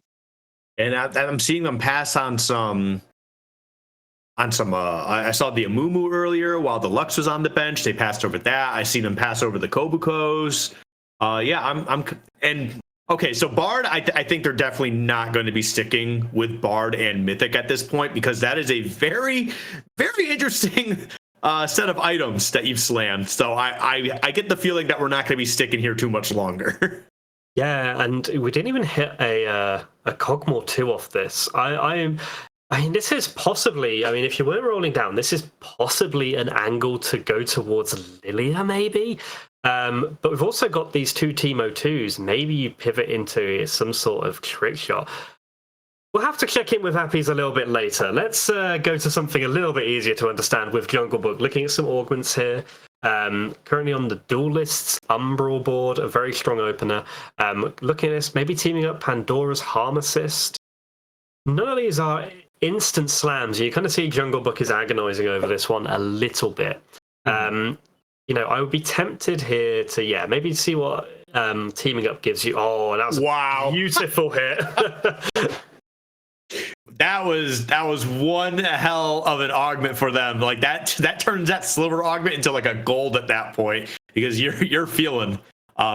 And I'm seeing them pass on some. I saw the Amumu earlier while the Lux was on the bench. They passed over that. I seen them pass over the Kobukos. Okay, so Bard, I think they're definitely not going to be sticking with Bard and Mythic at this point, because that is a very, very interesting set of items that you've slammed. So I get the feeling that we're not going to be sticking here too much longer. Yeah, and we didn't even hit a Cogmore 2 off this. I mean, this is possibly, if you weren't rolling down, this is possibly an angle to go towards Lilia, maybe. But we've also got these 2 Teemo 2s. Maybe you pivot into some sort of trick shot. We'll have to check in with Appies a little bit later. Let's go to something a little bit easier to understand with Jungle Book. Looking at some augments here. Currently on the Duelists Umbral board, a very strong opener. Looking at this, maybe teaming up Pandora's Harm Assist. None of these are instant slams. You kind of see Jungle Book is agonizing over this one a little bit. I would be tempted here to, maybe see what teaming up gives you. Oh, that was a beautiful hit. That was one hell of an augment for them. Like that turns that silver augment into like a gold at that point, because you're feeling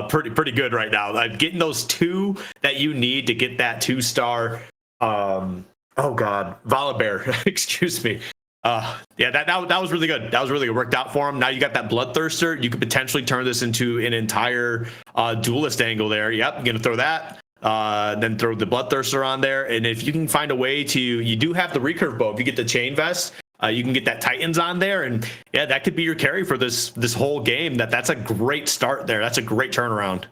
pretty good right now. Like getting those 2 that you need to get that 2-star. Volibear. Excuse me. That was really good. That was really good. Worked out for him. Now you got that Bloodthirster. You could potentially turn this into an entire duelist angle there. Yep, you're gonna throw that. Then throw the Bloodthirster on there. And if you can find a way to, you do have the recurve bow. If you get the Chain Vest, you can get that Titans on there, and that could be your carry for this whole game. That's a great start there. That's a great turnaround.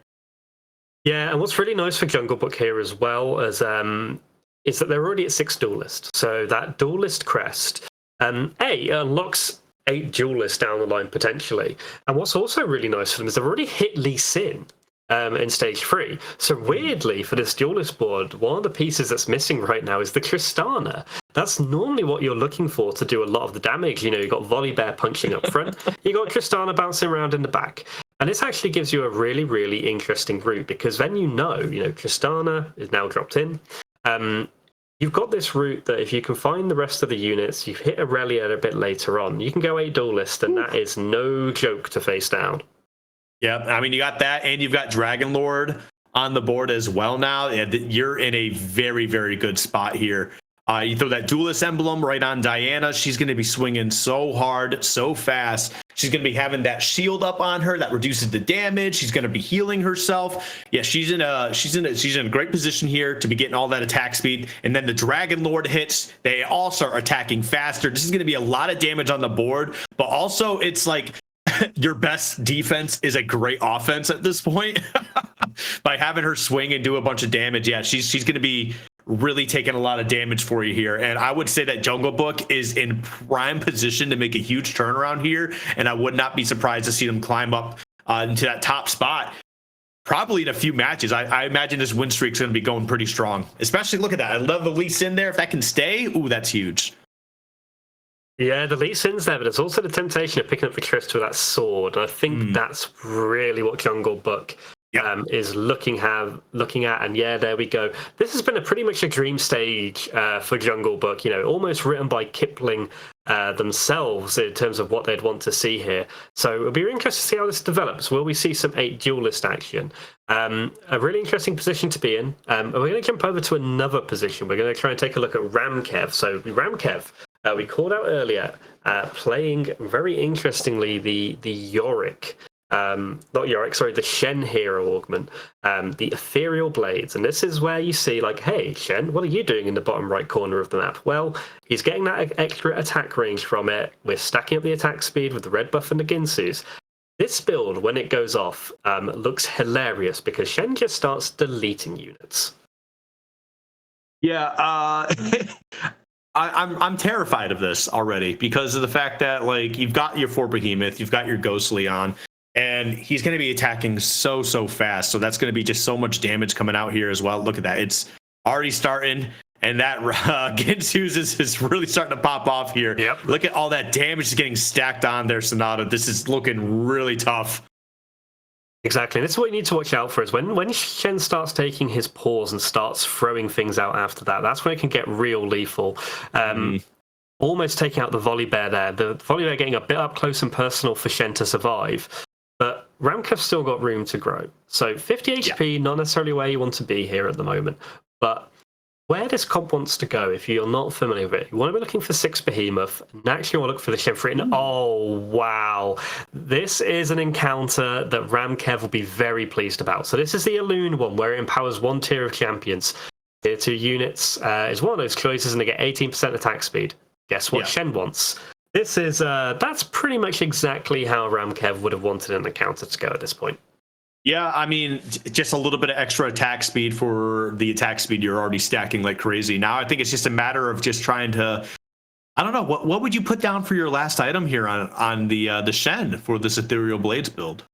Yeah, and what's really nice for Jungle Book here as well is that they're already at 6 duelist. So that duelist crest, unlocks 8 duelists down the line potentially. And what's also really nice for them is they've already hit Lee Sin in stage 3. So weirdly, for this duelist board, one of the pieces that's missing right now is the Tristana. That's normally what you're looking for to do a lot of the damage. You know, you've got Volibear punching up front, you got Tristana bouncing around in the back. And this actually gives you a really, really interesting route, because then you know, Tristana is now dropped in. You've got this route that if you can find the rest of the units, you've hit Aurelia a bit later on, you can go 8 duelist, and that is no joke to face down. Yeah, I mean, you got that, and you've got Dragon Lord on the board as well now. You're in a very, very good spot here. You throw that duelist emblem right on Diana. She's going to be swinging so hard, so fast. She's going to be having that shield up on her that reduces the damage. She's going to be healing herself. Yeah, she's in a great position here to be getting all that attack speed. And then the Dragon Lord hits. They all start attacking faster. This is going to be a lot of damage on the board, but also it's like your best defense is a great offense at this point. By having her swing and do a bunch of damage, yeah, she's going to be really taking a lot of damage for you here. And I would say that Jungle Book is in prime position to make a huge turnaround here, and I would not be surprised to see them climb up into that top spot probably in a few matches. I imagine this win streak's going to be going pretty strong. Especially, look at that, I love the Lee Sin there. If that can stay, ooh, that's huge. Yeah, the Lee Sin's there, but there's also the temptation of picking up the Trist with that sword. And I think that's really what Jungle Book is looking at. And yeah, there we go. This has been pretty much a dream stage for Jungle Book, almost written by Kipling themselves in terms of what they'd want to see here. So it'll be interesting to see how this develops. Will we see some 8 duelist action? A really interesting position to be in. We're going to jump over to another position. We're going to try and take a look at Ramkev. So Ramkev, we called out earlier, playing very interestingly the Yorick. Not Yorick, sorry, the Shen hero augment, the Ethereal Blades. And this is where you see, like, hey, Shen, what are you doing in the bottom right corner of the map? Well, he's getting that extra attack range from it. We're stacking up the attack speed with the red buff and the Ginsus. This build, when it goes off, looks hilarious because Shen just starts deleting units. Yeah, I'm terrified of this already because of the fact that, like, you've got your 4 Behemoth, you've got your Ghost Leon, and he's going to be attacking so fast. So that's going to be just so much damage coming out here as well. Look at that. It's already starting. And that Ginsus is really starting to pop off here. Yep. Look at all that damage is getting stacked on there, Sonata. This is looking really tough. Exactly. This is what you need to watch out for is when Shen starts taking his pause and starts throwing things out after that, that's when it can get real lethal. Almost taking out the Volibear there. The Volibear getting a bit up close and personal for Shen to survive. But Ramkev's still got room to grow. So 50 HP, not necessarily where you want to be here at the moment. But where this comp wants to go, if you're not familiar with it, you want to be looking for 6 Behemoth. Naturally, you want to look for the Shen for it. Oh, wow. This is an encounter that Ramkev will be very pleased about. So this is the Elune one, where it empowers 1 tier of champions. Tier 2 units is one of those choices, and they get 18% attack speed. Guess what Shen wants? This is, that's pretty much exactly how Ramkev would have wanted an encounter to go at this point. Yeah, I mean, just a little bit of extra attack speed for the attack speed you're already stacking like crazy. Now I think it's just a matter of just trying to, I don't know, what would you put down for your last item here on the Shen for this Ethereal Blades build?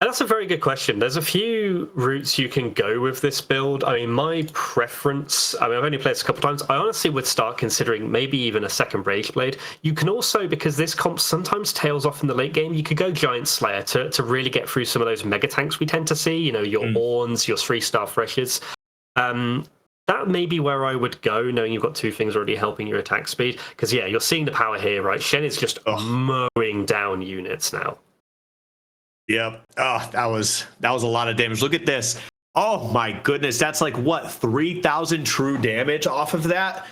That's a very good question. There's a few routes you can go with this build. I mean, my preference, I've only played this a couple times. I honestly would start considering maybe even a second Rage Blade. You can also, because this comp sometimes tails off in the late game, you could go Giant Slayer to really get through some of those mega tanks we tend to see, your Orns, your 3-star Threshers. That may be where I would go, knowing you've got 2 things already helping your attack speed. Because, yeah, you're seeing the power here, right? Shen is just mowing down units now. Yep. Oh, that was a lot of damage. Look at this. Oh my goodness. That's like what, 3,000 true damage off of that?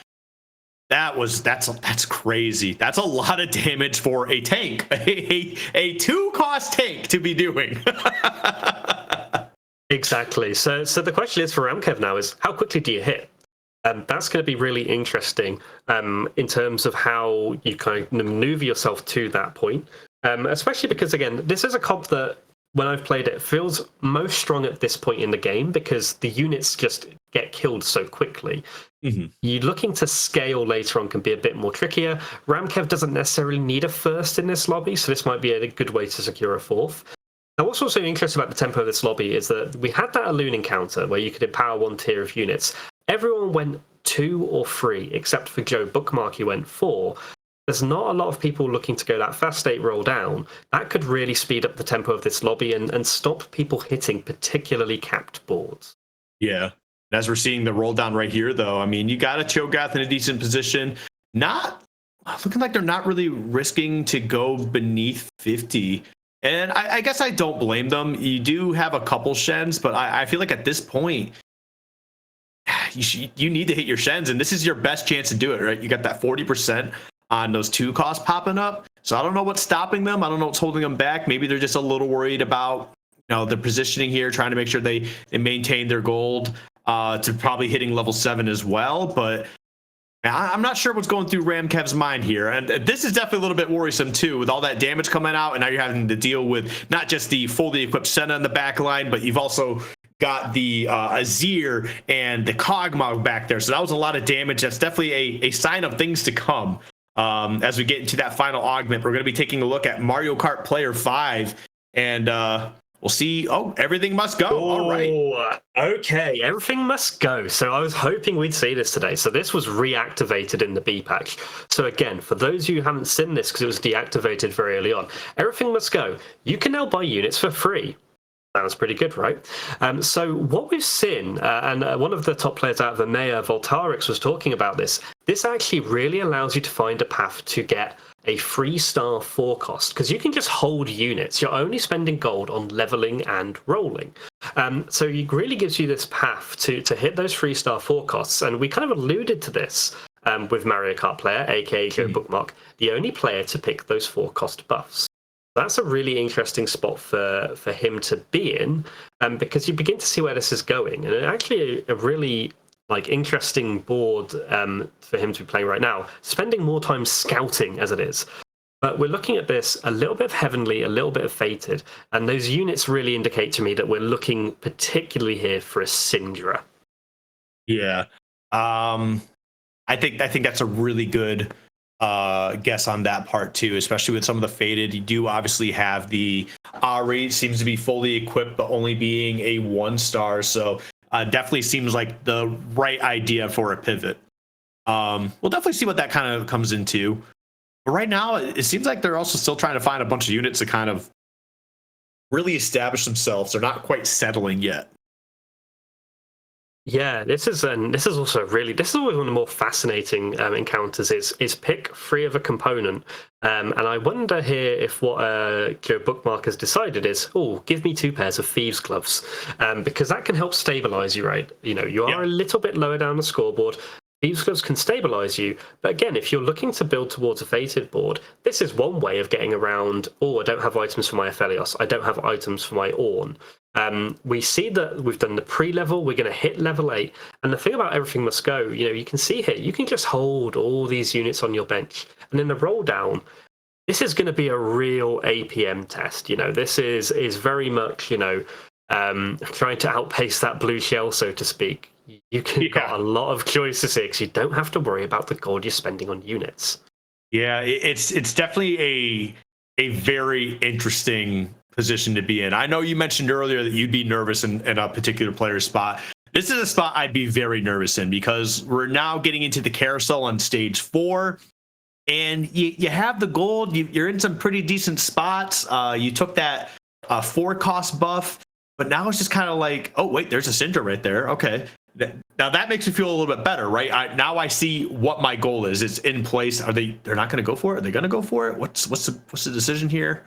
That's crazy. That's a lot of damage for a tank. A 2-cost tank to be doing. Exactly. So the question is for Ramkev now is how quickly do you hit? That's going to be really interesting in terms of how you kind of maneuver yourself to that point. Especially because, again, this is a comp that when I've played it, feels most strong at this point in the game because the units just get killed so quickly. You looking to scale later on can be a bit more trickier. Ramkev doesn't necessarily need a first in this lobby, so this might be a good way to secure a fourth. Now, what's also interesting about the tempo of this lobby is that we had that Alloon encounter where you could empower one tier of units. Everyone went 2 or 3, except for Joe Bookmark, who went 4. There's not a lot of people looking to go that fast 8 roll down. That could really speed up the tempo of this lobby and stop people hitting particularly capped boards. Yeah. As we're seeing the roll down right here, though, I mean, you got a Cho'Gath in a decent position. Not looking like they're not really risking to go beneath 50. And I guess I don't blame them. You do have a couple Shens, but I feel like at this point, you need to hit your Shens, and this is your best chance to do it, right? You got that 40% on those 2 costs popping up. So I don't know what's stopping them. I don't know what's holding them back. Maybe they're just a little worried about, the positioning here, trying to make sure they maintain their gold to probably hitting level 7 as well. But I'm not sure what's going through Ramkev's mind here. And this is definitely a little bit worrisome too, with all that damage coming out. And now you're having to deal with not just the fully equipped Senna in the back line, but you've also got the Azir and the Kog'Maw back there. So that was a lot of damage. That's definitely a sign of things to come. As we get into that final augment, we're going to be taking a look at Mario Kart Player 5. And we'll see. Oh, everything must go. All right. Okay, everything must go. So I was hoping we'd see this today. So this was reactivated in the B patch. So again, for those of you who haven't seen this because it was deactivated very early on, everything must go. You can now buy units for free. Sounds pretty good, right? So what we've seen, and one of the top players out of the EMEA, Voltarix, was talking about this. This actually really allows you to find a path to get a 3-star forecast, because you can just hold units. You're only spending gold on leveling and rolling. So it really gives you this path to hit those 3-star forecasts. And we kind of alluded to this with Mario Kart Player, aka Joe Bookmark, the only player to pick those forecast buffs. That's a really interesting spot for him to be in, because you begin to see where this is going. And actually a really interesting board for him to be playing right now, spending more time scouting as it is. But we're looking at this a little bit of Heavenly, a little bit of Fated, and those units really indicate to me that we're looking particularly here for a Syndra. Yeah. I think that's a really good guess on that part too, especially with some of the Fated. You do obviously have the Ari, seems to be fully equipped but only being a 1-star, so definitely seems like the right idea for a pivot. We'll definitely see what that kind of comes into, but right now it seems like they're also still trying to find a bunch of units to kind of really establish themselves. They're not quite settling yet. Yeah, this is also always one of the more fascinating encounters. Is pick 3 of a component, and I wonder here if what Joe Bookmark has decided is, give me 2 pairs of thieves gloves, because that can help stabilize you, right? You are a little bit lower down the scoreboard. Thieves gloves can stabilize you, but again, if you're looking to build towards a Fated board, this is one way of getting around, I don't have items for my Aphelios, I don't have items for my Ornn. We see that we've done the pre-level, we're going to hit level 8, and the thing about everything must go, you can see here, you can just hold all these units on your bench, and in the roll down, this is going to be a real APM test. This is very much, trying to outpace that blue shell, so to speak. You can got a lot of choices here, because you don't have to worry about the gold you're spending on units. Yeah, it's definitely a very interesting position to be in. I know you mentioned earlier that you'd be nervous in a particular player spot. This is a spot I'd be very nervous in, because we're now getting into the carousel on stage 4, and you have the gold. You're in some pretty decent spots. You took that 4-cost buff, but now it's just kind of like, oh wait, there's a Syndra right there. Okay. Now that makes me feel a little bit better, right? Now I see what my goal is. It's in place. They're not going to go for it? Are they going to go for it? What's the decision here?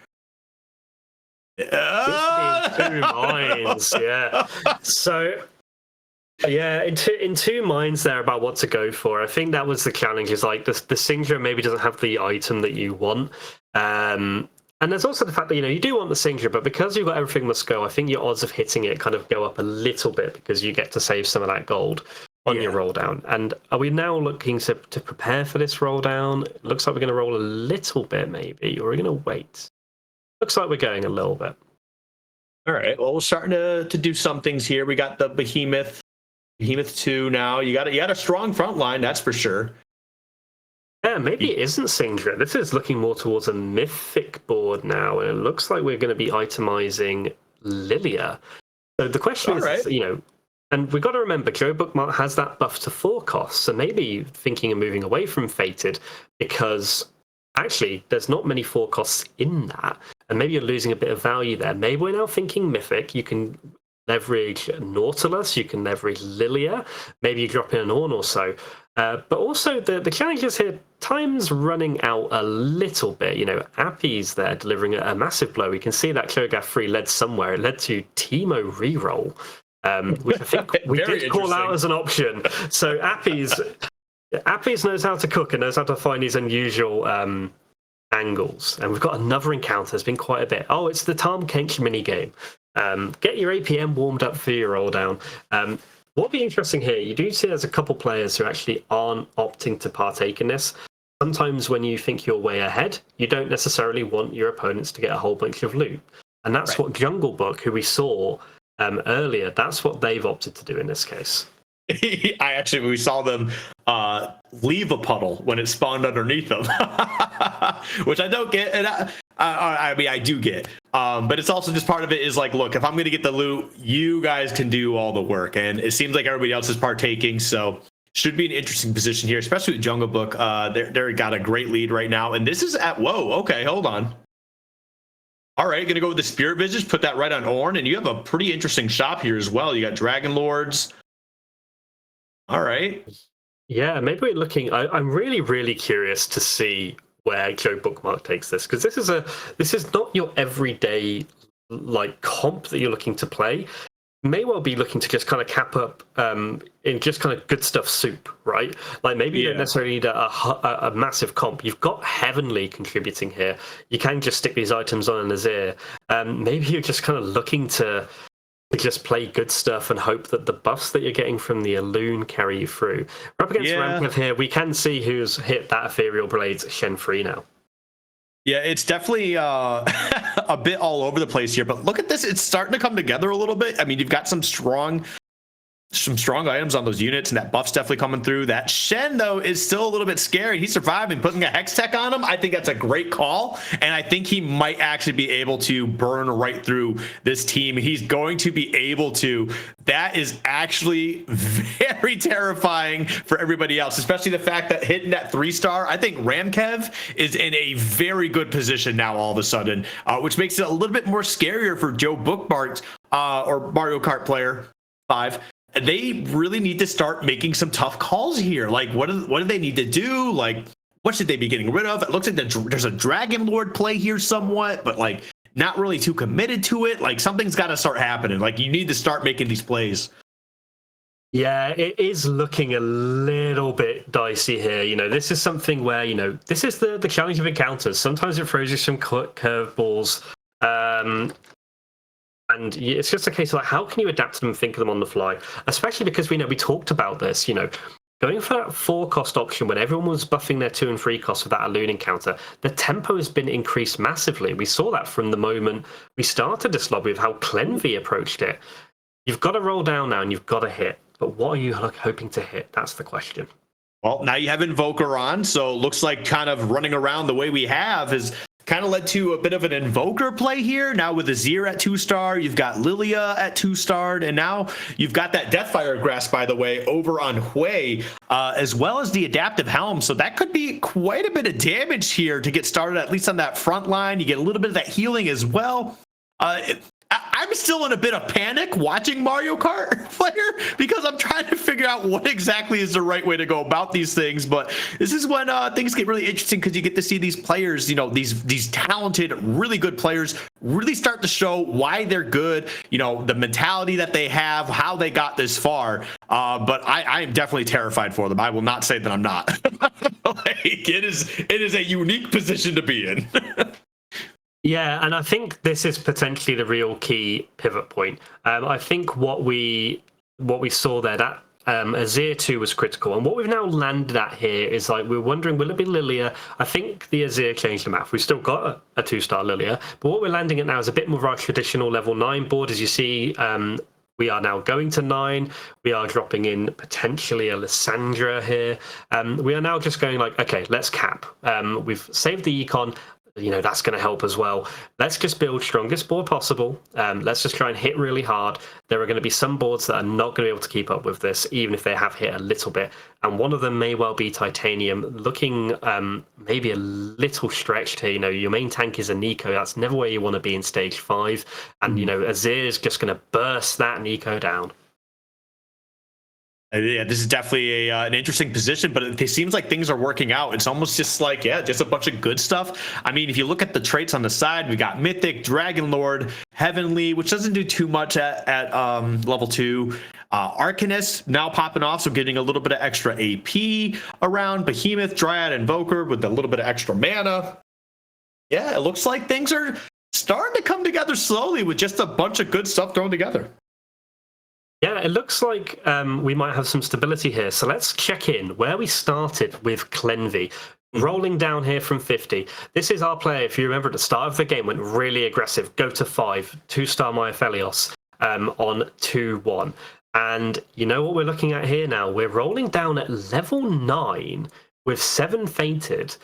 In 2 minds, yeah. So, yeah, in 2 minds there about what to go for. I think that was the challenge. Is like the Syndra maybe doesn't have the item that you want. And there's also the fact that, you do want the Syndra, but because you've got everything must go, I think your odds of hitting it kind of go up a little bit, because you get to save some of that gold on your roll down. And are we now looking to prepare for this roll down? It looks like we're going to roll a little bit maybe, or we're going to wait. Looks like we're going a little bit. All right. Well, we're starting to do some things here. We got the Behemoth 2 now. You got a strong front line, that's for sure. Yeah, maybe it isn't Singed. This is looking more towards a mythic board now, and it looks like we're going to be itemizing Lilia. So the question is, and we've got to remember, Joe Bookmark has that buff to 4 costs, so maybe thinking of moving away from Fated, because actually there's not many 4 costs in that, and maybe you're losing a bit of value there. Maybe we're now thinking Mythic. You can leverage Nautilus, you can leverage Lilia, maybe you drop in an Ornn or so. But also the challenges here, time's running out a little bit. Appy's there delivering a massive blow. We can see that Cho'Gath 3 led somewhere. It led to Teemo reroll, which I think we did call out as an option. So Appy's knows how to cook and knows how to find these unusual angles. And we've got another encounter. There's been quite a bit. Oh, it's the Tahm Kench minigame. Get your APM warmed up for your roll down. What'll be interesting here, you do see there's a couple players who actually aren't opting to partake in this. Sometimes when you think you're way ahead, you don't necessarily want your opponents to get a whole bunch of loot. And that's what Jungle Book, who we saw earlier, that's what they've opted to do in this case. We saw them leave a puddle when it spawned underneath them, which I don't get. And I do get. But it's also just part of it is like, look, if I'm going to get the loot, you guys can do all the work. And it seems like everybody else is partaking. So should be an interesting position here, especially with Jungle Book. They're got a great lead right now. And this is okay, hold on. All right, going to go with the Spirit Visage, put that right on Ornn. And you have a pretty interesting shop here as well. You got Dragon Lords. All right. Yeah, maybe we're looking. I'm really, really curious to see where Joe Bookmark takes this, because this is not your everyday comp that you're looking to play. You may well be looking to just kind of cap up in just kind of good stuff soup, right? Like maybe you don't necessarily need a massive comp. You've got Heavenly contributing here. You can just stick these items on an Azir. Maybe you're just kind of looking to just play good stuff and hope that the buffs that you're getting from the Elune carry you through. We're up against Ramkev here. We can see who's hit that Ethereal Blades Shen Free now. Yeah, it's definitely a bit all over the place here, but look at this. It's starting to come together a little bit. I mean, you've got some strong items on those units, and that buff's definitely coming through. That Shen, though, is still a little bit scary. He's surviving, putting a Hex Tech on him. I think that's a great call, and I think he might actually be able to burn right through this team. He's going to be able to. That is actually very terrifying for everybody else, especially the fact that hitting that 3-star, I think Ramkev is in a very good position now all of a sudden, which makes it a little bit more scarier for Joe Bookmark or Mario Kart Player 5. They really need to start making some tough calls here. Like, what do they need to do? Like, what should they be getting rid of? It looks like there's a Dragon Lord play here somewhat, but like not really too committed to it. Like, something's got to start happening. Like, you need to start making these plays. Yeah, it is looking a little bit dicey here. This is something where, this is the challenge of encounters. Sometimes it throws you some curveballs. And it's just a case of how can you adapt to them and think of them on the fly? Especially because we talked about this, going for that 4-cost option when everyone was buffing their 2 and 3 costs with that Elune encounter, the tempo has been increased massively. We saw that from the moment we started this lobby of how Clenvy approached it. You've got to roll down now and you've got to hit. But what are you hoping to hit? That's the question. Well, now you have Invoker on, so it looks like kind of running around the way we have is kind of led to a bit of an Invoker play here. Now with Azir at 2-star, you've got Lilia at 2-starred, and now you've got that Deathfire Grasp, by the way, over on Hui, as well as the Adaptive Helm. So that could be quite a bit of damage here to get started, at least on that front line. You get a little bit of that healing as well. I'm still in a bit of panic watching Mario Kart Player because I'm trying to figure out what exactly is the right way to go about these things. But this is when things get really interesting because you get to see these players, these talented, really good players really start to show why they're good, the mentality that they have, how they got this far. But I am definitely terrified for them. I will not say that I'm not. It is a unique position to be in. Yeah, and I think this is potentially the real key pivot point. I think what we saw there, that Azir 2 was critical. And what we've now landed at here is like, we're wondering, will it be Lilia? I think the Azir changed the map. We've still got a 2-star Lilia, but what we're landing at now is a bit more of our traditional level 9 board. As you see, we are now going to 9. We are dropping in potentially a Lissandra here. We are now just going like, okay, let's cap. We've saved the econ. That's going to help as well. Let's just build strongest board possible. Let's just try and hit really hard. There are going to be some boards that are not going to be able to keep up with this, even if they have hit a little bit. And one of them may well be Titanium, looking maybe a little stretched here. Your main tank is a Nico. That's never where you want to be in stage 5. And, Azir is just going to burst that Nico down. Yeah, this is definitely an interesting position, but it seems like things are working out. It's almost just like, just a bunch of good stuff. I mean, if you look at the traits on the side, we got Mythic, Dragon Lord, Heavenly, which doesn't do too much at level 2. Arcanist now popping off, so getting a little bit of extra AP around. Behemoth, Dryad, Invoker with a little bit of extra mana. Yeah, it looks like things are starting to come together slowly with just a bunch of good stuff thrown together. Yeah, it looks like we might have some stability here. So let's check in where we started with Clenvy. Rolling down here from 50. This is our player, if you remember at the start of the game, went really aggressive. Go to 5, 2-star Myofelios on 2-1. And you know what we're looking at here now? We're rolling down at level 9 with 7 fainted.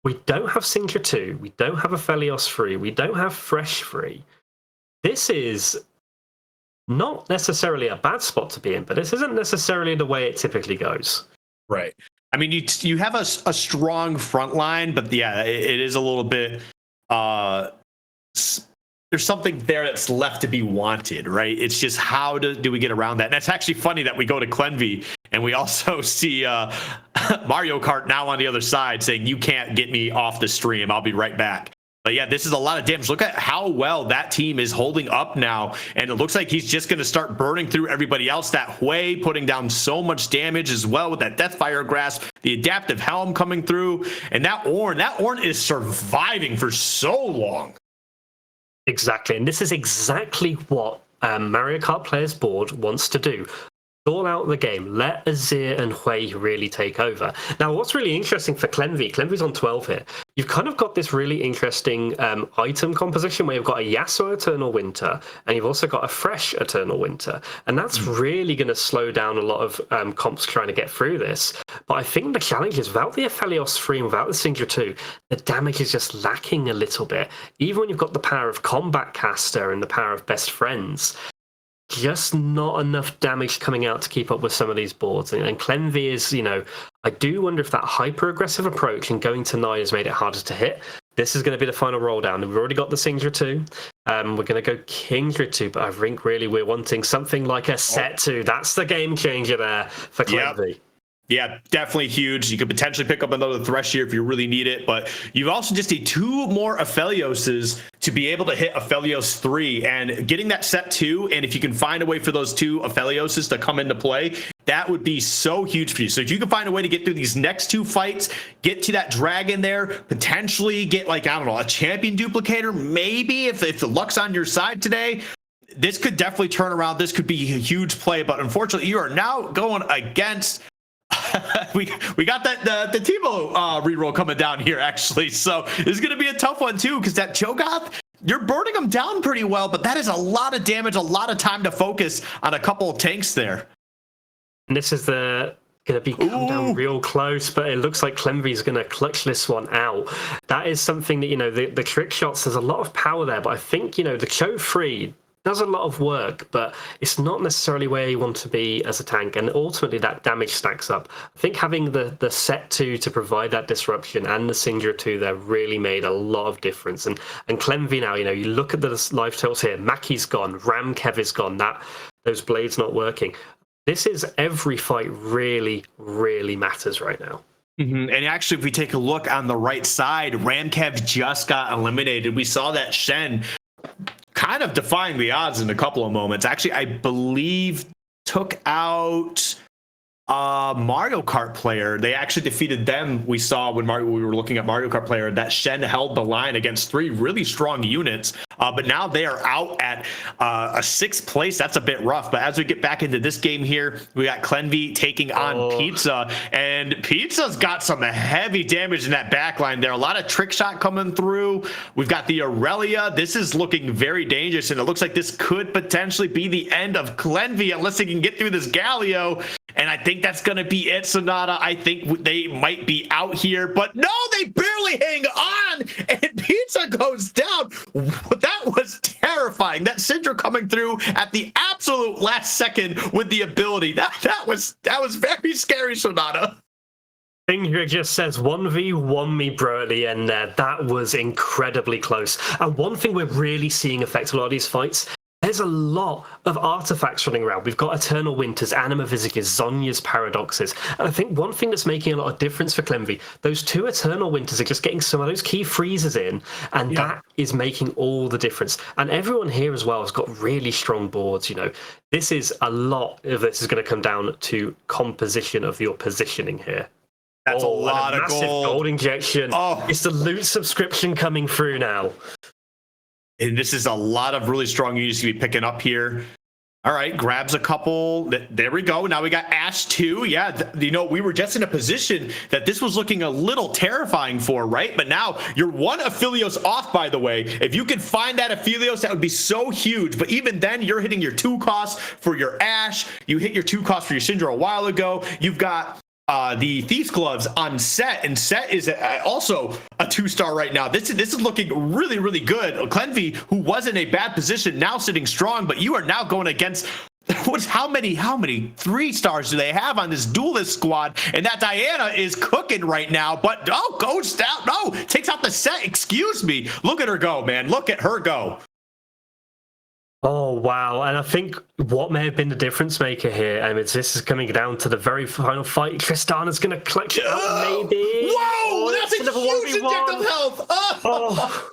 We don't have Syndra 2. We don't have Aphelios 3. We don't have Fresh 3. This is not necessarily a bad spot to be in, but this isn't necessarily the way it typically goes. Right. I mean, you have a strong front line, but yeah, it is a little bit. There's something there that's left to be wanted, right? It's just how do we get around that? And it's actually funny that we go to Clenvy and we also see Mario Kart now on the other side saying, "You can't get me off the stream. I'll be right back." But yeah, this is a lot of damage. Look at how well that team is holding up now. And it looks like he's just going to start burning through everybody else. That way, putting down so much damage as well with that Deathfire Grasp, the Adaptive Helm coming through. And that Ornn is surviving for so long. Exactly. And this is exactly what Mario Kart Players Board wants to do. All out the game. Let Azir and Hui really take over. Now, what's really interesting for Clenvy's on 12 here. You've kind of got this really interesting item composition where you've got a Yasuo Eternal Winter and you've also got a Fresh Eternal Winter. And that's really going to slow down a lot of comps trying to get through this. But I think the challenge is without the Aphelios 3 and without the Syndra 2, the damage is just lacking a little bit. Even when you've got the power of Combat Caster and the power of Best Friends, just not enough damage coming out to keep up with some of these boards. And Clenvy is, I do wonder if that hyper-aggressive approach and going to 9 has made it harder to hit. This is going to be the final roll down. We've already got the Syndra 2. We're going to go Kingdra 2, but I think really we're wanting something like a Set 2. That's the game changer there for Clenvy. Yep. Yeah, definitely huge. You could potentially pick up another Thresh here if you really need it, but you also just need 2 more Aphelioses to be able to hit Aphelios 3, and getting that Set 2, and if you can find a way for those 2 Aphelioses to come into play, that would be so huge for you. So if you can find a way to get through these next 2 fights, get to that dragon there, potentially get a champion duplicator, maybe if the luck's on your side today, this could definitely turn around. This could be a huge play, but unfortunately you are now going against we got the Timo reroll coming down here, actually. So this is going to be a tough one, too, because that Cho'Gath, you're burning him down pretty well, but that is a lot of damage, a lot of time to focus on a couple of tanks there. And this is going to be come down real close, but it looks like Clenvy's going to clutch this one out. That is something that, the trick shots, there's a lot of power there, but I think, the Cho 3 does a lot of work, but it's not necessarily where you want to be as a tank, and ultimately that damage stacks up. I think having the Set 2 to provide that disruption and the Syndra 2 there really made a lot of difference. And Clenvy now, you look at the life totals here, Maki's gone, Ramkev is gone, those blades not working. This is every fight really, really matters right now. Mm-hmm. And actually, if we take a look on the right side, Ramkev just got eliminated. We saw that Shen kind of defying the odds in a couple of moments. Actually, I believe took out Mario Kart player. They actually defeated them. We saw when we were looking at Mario Kart player that Shen held the line against 3 really strong units. But now they are out at a 6th place. That's a bit rough. But as we get back into this game here, we got Clenvy taking on Pizza, and Pizza's got some heavy damage in that back line there. A lot of trick shot coming through. We've got the Aurelia. This is looking very dangerous, and it looks like this could potentially be the end of Clenvy unless they can get through this Galio. And I think that's going to be it, Sonata. I think they might be out here, but no, they barely hang on, and Pizza goes down. That was terrifying. That Syndra coming through at the absolute last second with the ability. That was very scary, Sonata. Syndra just says 1v1 me, bro, at the end there. That was incredibly close. And one thing we're really seeing affect a lot of these fights, there's a lot of artifacts running around. We've got Eternal Winters, Anima Visicus, Zonya's Paradoxes. And I think one thing that's making a lot of difference for Clenvy, those 2 Eternal Winters are just getting some of those key freezes in, and that is making all the difference. And everyone here as well has got really strong boards, you know. This is a lot of this is going to come down to composition of your positioning here. That's a lot of massive gold injection. It's the loot subscription coming through now. And this is a lot of really strong units to be picking up here. All right, grabs a couple. There we go. Now we got Ash 2. Yeah, you know, we were just in a position that this was looking a little terrifying for, right? But now you're 1 Aphelios off, by the way. If you could find that Aphelios, that would be so huge. But even then, you're hitting your 2 costs for your Ash. You hit your 2 costs for your Syndra a while ago. You've got the Thief's Gloves on Set, and Set is also a 2-star right now. This is looking really, really good. Clenvy, who was in a bad position, now sitting strong, but you are now going against how many 3 stars do they have on this duelist squad? And that Diana is cooking right now, but goes down. No, takes out the Set. Excuse me. Look at her go, man. Look at her go. Oh, wow. And I think what may have been the difference maker here, and this is coming down to the very final fight. Tristana's going to clutch it out, maybe. Whoa, that's a huge inject of health. Oh.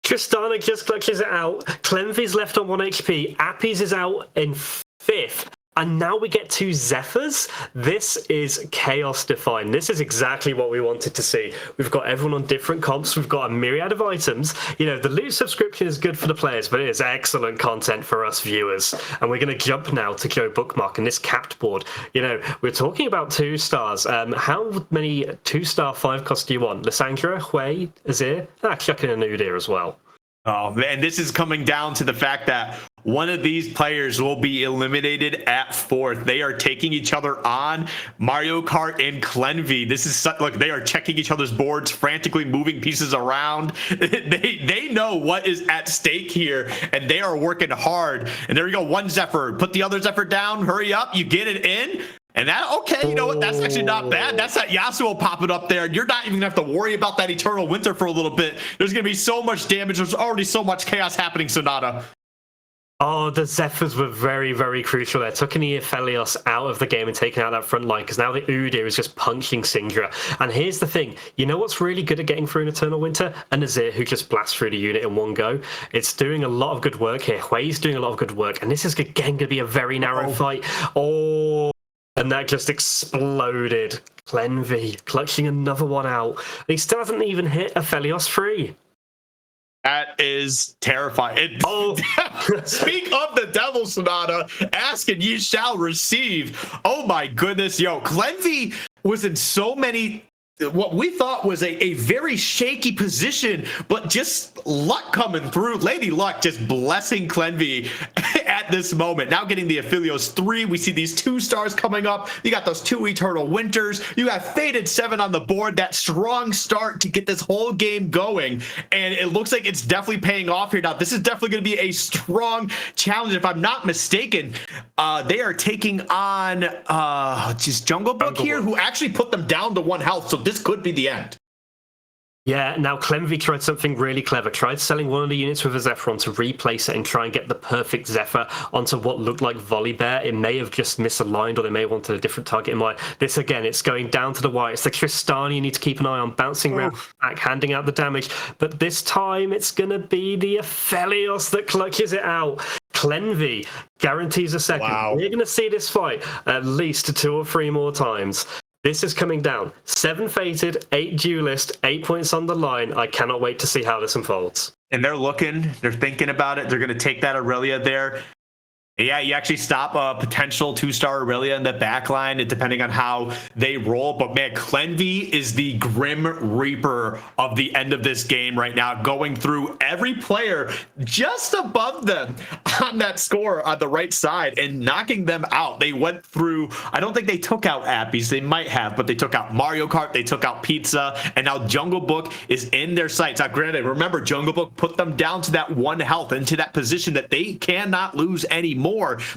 Tristana just clutches it out. Clenvy's left on 1 HP. Appies is out in 5th. And now we get 2 Zephyrs. This is chaos defined. This is exactly what we wanted to see. We've got everyone on different comps. We've got a myriad of items. You know, the loot subscription is good for the players, but it is excellent content for us viewers. And we're going to jump now to Joe Bookmark and this capped board. You know, we're talking about 2 stars. How many 2-star 5 costs do you want? Lysandra, Hui, Azir? Chuck in a Nudir as well. Oh, man, this is coming down to the fact that one of these players will be eliminated at 4th. They are taking each other on. Mario Kart and Clenvy. This is look, they are checking each other's boards, frantically moving pieces around. They know what is at stake here, and they are working hard. And there we go, 1 Zephyr. Put the other Zephyr down. Hurry up. You get it in. And that, okay, you know what? That's actually not bad. That's that Yasuo popping up there. You're not even going to have to worry about that Eternal Winter for a little bit. There's going to be so much damage. There's already so much chaos happening, Sonata. Oh, the Zephyrs were very, very crucial there. Taking the Aphelios out of the game and taking out that front line, because now the Udyr is just punching Syndra. And here's the thing. You know what's really good at getting through an Eternal Winter? A Nazir who just blasts through the unit in 1 go. It's doing a lot of good work here. Hui's doing a lot of good work. And this is, again, going to be a very narrow fight. Oh, and that just exploded. Clenvy clutching another one out. He still hasn't even hit Aphelios 3. That is terrifying. Speak of the devil, Sonata. Ask and ye shall receive. Oh my goodness. Yo, Clenvy was in so many, what we thought was a very shaky position, but just luck coming through. Lady Luck just blessing Clenvy at this moment. Now getting the Aphelios 3. We see these 2 stars coming up. You got those 2 Eternal Winters. You got Fated 7 on the board. That strong start to get this whole game going. And it looks like it's definitely paying off here. Now, this is definitely going to be a strong challenge. If I'm not mistaken, they are taking on just Jungle Book here, who actually put them down to 1 health. So this could be the end. Yeah, now Clenvy tried something really clever. Tried selling one of the units with a Zephyr on to replace it and try and get the perfect Zephyr onto what looked like Volibear. It may have just misaligned, or they may have wanted a different target in mind. This, again, it's going down to the wire. It's the Tristana you need to keep an eye on, bouncing around, back, handing out the damage. But this time, it's going to be the Aphelios that clutches it out. Clenvy guarantees a second. Wow. We're going to see this fight at least 2 or 3 more times. This is coming down. 7 fated, 8 duelist, 8 points on the line. I cannot wait to see how this unfolds. And they're thinking about it. They're going to take that Aurelia there. Yeah, you actually stop a potential 2-star Aurelia in the back line, depending on how they roll. But man, Clenvy is the Grim Reaper of the end of this game right now, going through every player just above them on that score on the right side and knocking them out. They went through, I don't think they took out Appies, they might have, but they took out Mario Kart, they took out Pizza, and now Jungle Book is in their sights. Now, granted, remember, Jungle Book put them down to that 1 health, into that position that they cannot lose anymore.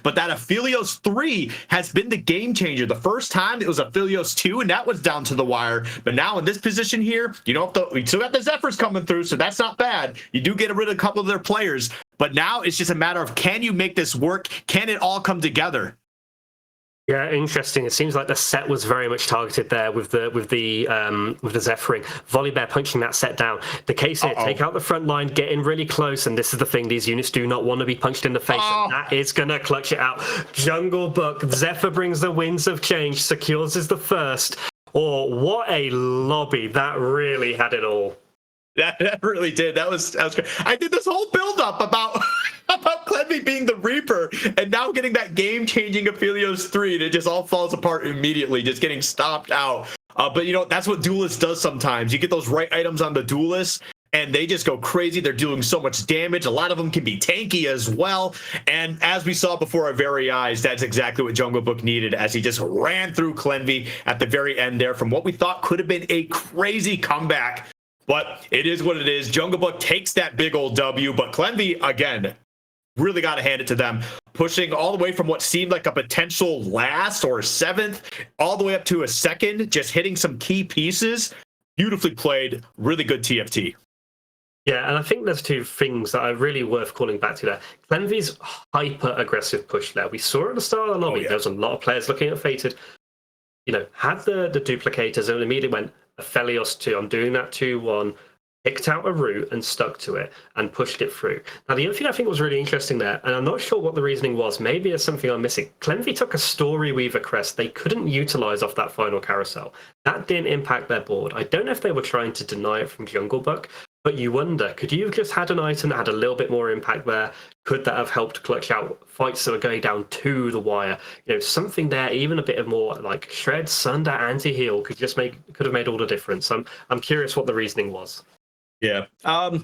But that Aphelios 3 has been the game changer. The first time it was Aphelios 2, and that was down to the wire. But now in this position here, we still got the Zephyrs coming through, so that's not bad. You do get rid of a couple of their players, but now it's just a matter of, can you make this work? Can it all come together? Yeah, interesting. It seems like the set was very much targeted there with the Zephyring. Volibear punching that set down. The case here, take out the front line, get in really close, and this is the thing, these units do not want to be punched in the face, and that is going to clutch it out. Jungle Book, Zephyr brings the winds of change, secures is the first. Oh, what a lobby. That really had it all. That really did. That was great. I did this whole build-up about Clenvy being the Reaper, and now getting that game-changing Aphelios 3, and it just all falls apart immediately, just getting stomped out. But that's what Duelist does sometimes. You get those right items on the Duelist, and they just go crazy. They're doing so much damage. A lot of them can be tanky as well. And as we saw before our very eyes, that's exactly what Jungle Book needed, as he just ran through Clenvy at the very end there from what we thought could have been a crazy comeback. But it is what it is. Jungle Book takes that big old W, but Clenvy, again, really got to hand it to them, pushing all the way from what seemed like a potential last or 7th, all the way up to a 2nd, just hitting some key pieces. Beautifully played, really good TFT. Yeah, and I think there's 2 things that are really worth calling back to there. Clenvy's hyper-aggressive push there. We saw at the start of the lobby, there was a lot of players looking at Fated, had the duplicators, and immediately went, Aphelios 2, I'm doing that 2-1, picked out a route and stuck to it and pushed it through. Now, the other thing I think was really interesting there, and I'm not sure what the reasoning was, maybe there's something I'm missing. Clenvy took a Story Weaver crest they couldn't utilize off that final carousel. That didn't impact their board. I don't know if they were trying to deny it from Jungle Book, but you wonder, could you have just had an item that had a little bit more impact there? Could that have helped clutch out fights that were going down to the wire? Something there, even a bit of more like Shred, Sunder, Anti-Heal could have made all the difference. I'm curious what the reasoning was. Yeah. I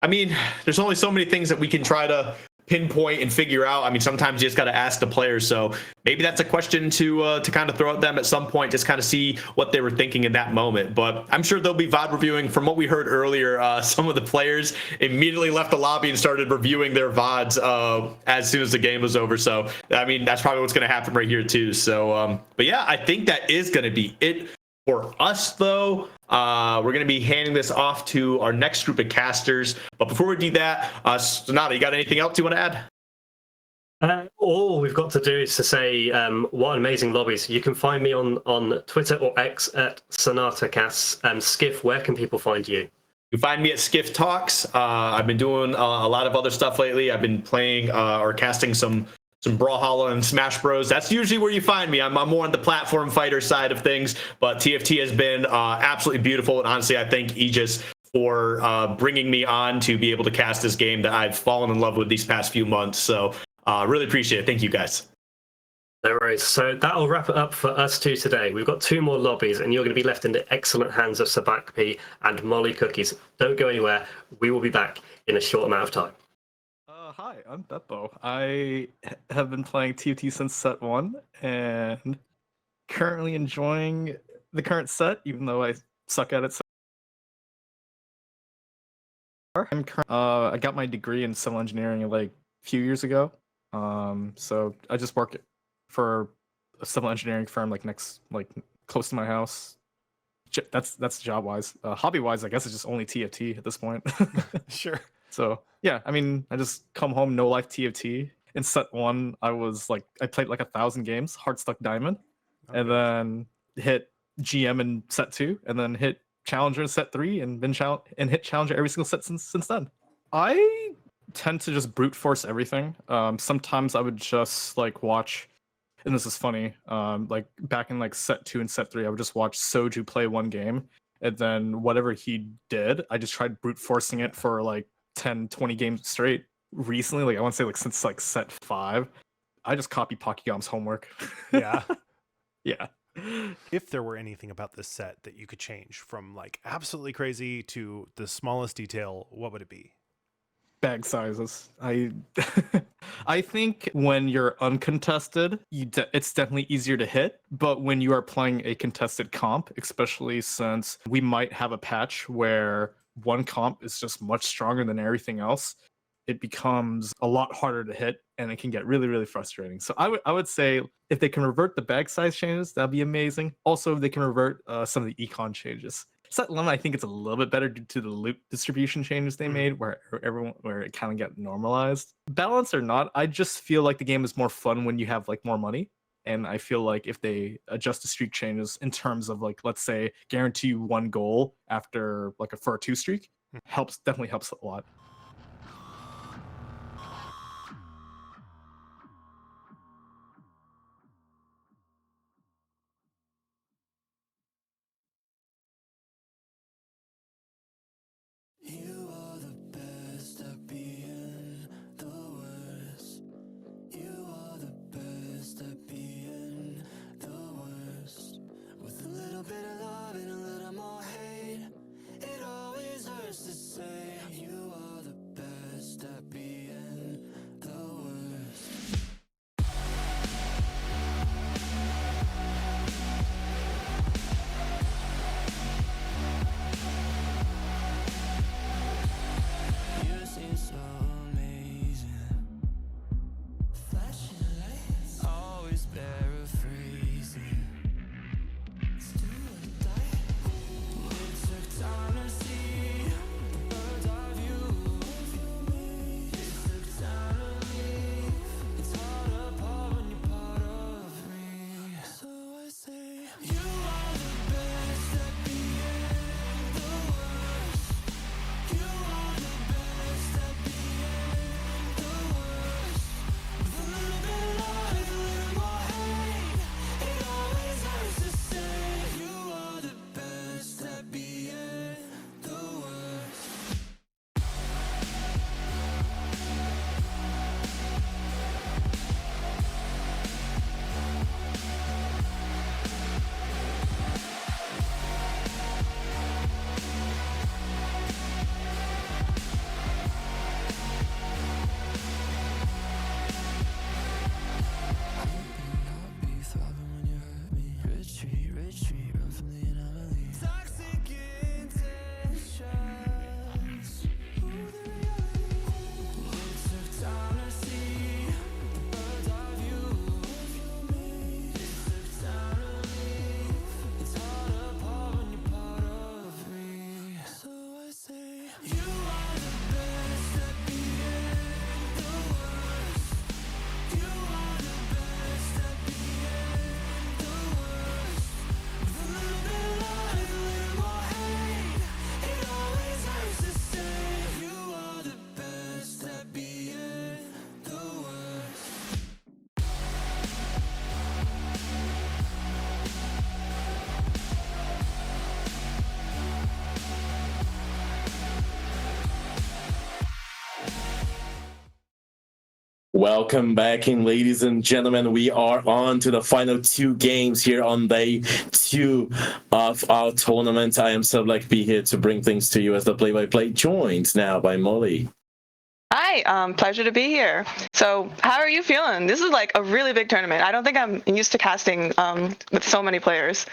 mean, there's only so many things that we can try to pinpoint and figure out. I mean, sometimes you just got to ask the players. So maybe that's a question to kind of throw at them at some point, just kind of see what they were thinking in that moment. But I'm sure they'll be VOD reviewing. From what we heard earlier, some of the players immediately left the lobby and started reviewing their VODs as soon as the game was over. So, I mean, that's probably what's going to happen right here too. So, but yeah, I think that is going to be it for us, though. We're going to be handing this off to our next group of casters. But before we do that, Sonata, you got anything else you want to add? All we've got to do is to say what amazing lobbies. You can find me on Twitter or X at SonataCasts. Skiff, where can people find you? You can find me at Skiff Talks. I've been doing a lot of other stuff lately. I've been playing or casting some Brawlhalla and Smash Bros. That's usually where you find me. I'm more on the platform fighter side of things, but TFT has been absolutely beautiful. And honestly, I thank Aegis for bringing me on to be able to cast this game that I've fallen in love with these past few months. So really appreciate it. Thank you, guys. No worries. So that'll wrap it up for us 2 today. We've got 2 more lobbies, and you're going to be left in the excellent hands of Sabak P and Molly Cookies. Don't go anywhere. We will be back in a short amount of time. Hi, I'm Beppo. I have been playing TFT since set 1 and currently enjoying the current set, even though I suck at it. I got my degree in civil engineering like a few years ago. So I just work for a civil engineering firm close to my house. That's job wise. Hobby wise, I guess it's just only TFT at this point. Sure. So yeah, I mean, I just come home, no life TFT. In set 1, I played like 1,000 games, hard stuck diamond, and then hit GM in set 2, and then hit challenger in set 3, and hit challenger every single set since then. I tend to just brute force everything. Sometimes I would just like watch, and this is funny. Like back in like set 2 and set 3, I would just watch Soju play one game, and then whatever he did, I just tried brute forcing it for like 10, 20 games straight. Recently, like I want to say like since like set 5, I just copy Pokygam's homework. Yeah. Yeah. If there were anything about this set that you could change from like absolutely crazy to the smallest detail, what would it be? Bag sizes. I think when you're uncontested, it's definitely easier to hit. But when you are playing a contested comp, especially since we might have a patch where one comp is just much stronger than everything else, it becomes a lot harder to hit, and it can get really, really frustrating. So I would say if they can revert the bag size changes, that'd be amazing. Also, if they can revert some of the econ changes. Set 11, I think it's a little bit better due to the loot distribution changes they made, where it kind of got normalized. Balance or not, I just feel like the game is more fun when you have like more money. And I feel like if they adjust the streak changes in terms of like, let's say, guarantee you one goal after like for a 2 streak, definitely helps a lot. You are the best at being the worst. You are the best at being the worst. With a little bit of love and a little more hate, it always hurts to say. You are the best at being the worst. You seem so amazing. Flashing lights, always paraphrasing. It's do or die. It took time to see the bird's eye view of me. It took time to leave. It's hard apart when you're part of me. So I say, you are the best at being the worst. You are the best at being the worst. With a little bit of love and a little more hate, it always hurts to say. You are the best at being the worst. Be throbbing when you hurt me. Retreat, run from the anomaly. Toxic intentions. Ooh, the reality. It took time to see the bird's eye view of me. It took time to leave. It's hard apart when you're part of me. So I say, you are the best at being the worst. You are the best at being the worst. With a little bit of love and a little more hate, it always hurts to say. You are the best at being the worst. Welcome back in, ladies and gentlemen. We are on to the final 2 games here on day 2 of our tournament. I am Sublak B here to bring things to you as the play-by-play, joined now by Molly. Hi, pleasure to be here. So how are you feeling? This is like a really big tournament. I don't think I'm used to casting with so many players.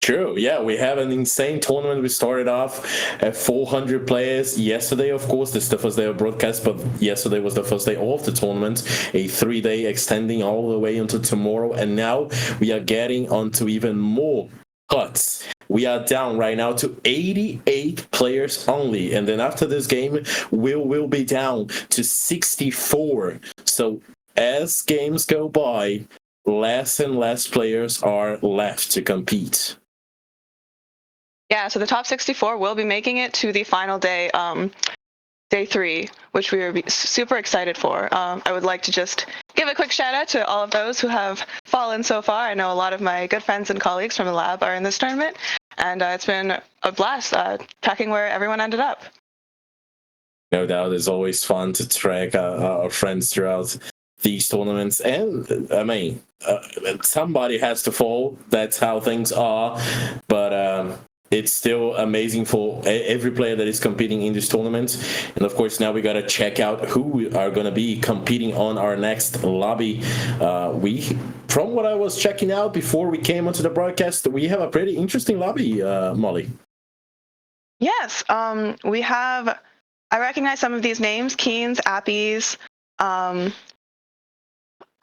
True, yeah, we have an insane tournament. We started off at 400 players yesterday, of course. This is the first day of broadcast, but yesterday was the first day of the tournament, a 3-day extending all the way until tomorrow, and now we are getting onto even more cuts. We are down right now to 88 players only, and then after this game, we'll be down to 64. So as games go by, less and less players are left to compete. Yeah, so the top 64 will be making it to the final day. day 3, which we are super excited for. I would like to just give a quick shout out to all of those who have fallen so far. I know a lot of my good friends and colleagues from the lab are in this tournament, and it's been a blast tracking where everyone ended up. No doubt, it's always fun to track our friends throughout these tournaments. And I mean, somebody has to fall. That's how things are. But it's still amazing for every player that is competing in this tournament. And of course, now we got to check out who we are going to be competing on our next lobby. From what I was checking out before we came onto the broadcast, we have a pretty interesting lobby, Molly. Yes, we have. I recognize some of these names: Keens, Appies. I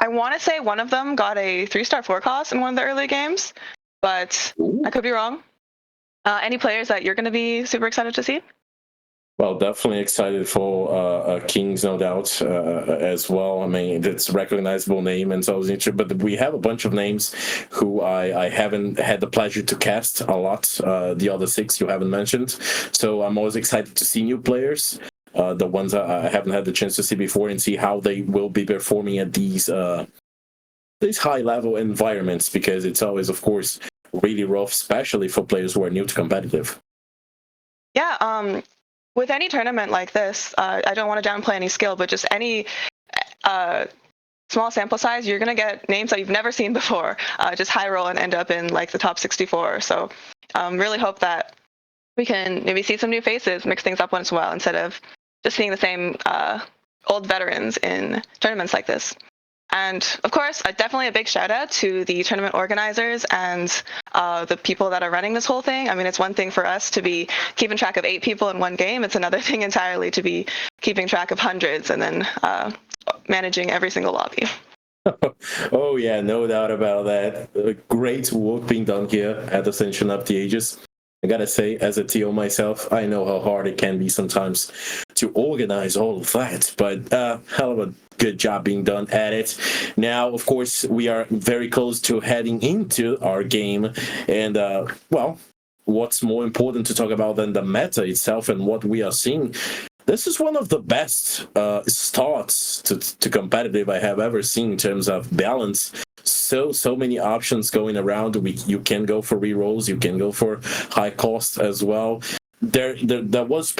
want to say one of them got a 3-star forecast in one of the early games, but I could be wrong. Any players that you're going to be super excited to see? Well, definitely excited for Kings, no doubt, as well. I mean, it's a recognizable name, and so I was interested. But we have a bunch of names who I haven't had the pleasure to cast a lot. The other 6 you haven't mentioned. So I'm always excited to see new players, the ones I haven't had the chance to see before, and see how they will be performing at these high-level environments, because it's always, of course, really rough, especially for players who are new to competitive. Yeah, with any tournament like this, I don't want to downplay any skill, but just any small sample size, you're going to get names that you've never seen before, just high roll and end up in like the top 64. So really hope that we can maybe see some new faces, mix things up once in a while, instead of just seeing the same old veterans in tournaments like this. And of course, definitely a big shout out to the tournament organizers and the people that are running this whole thing. I mean, it's one thing for us to be keeping track of 8 people in one game. It's another thing entirely to be keeping track of hundreds and then managing every single lobby. Oh yeah, no doubt about that. Great work being done here at Ascension Up the Ages. I gotta say, as a TO myself, I know how hard it can be sometimes to organize all of that, but hell of a good job being done at it. Now, of course, we are very close to heading into our game, and well, what's more important to talk about than the meta itself and what we are seeing? This is one of the best starts to competitive I have ever seen in terms of balance. So many options going around. You can go for rerolls, you can go for high cost as well. There was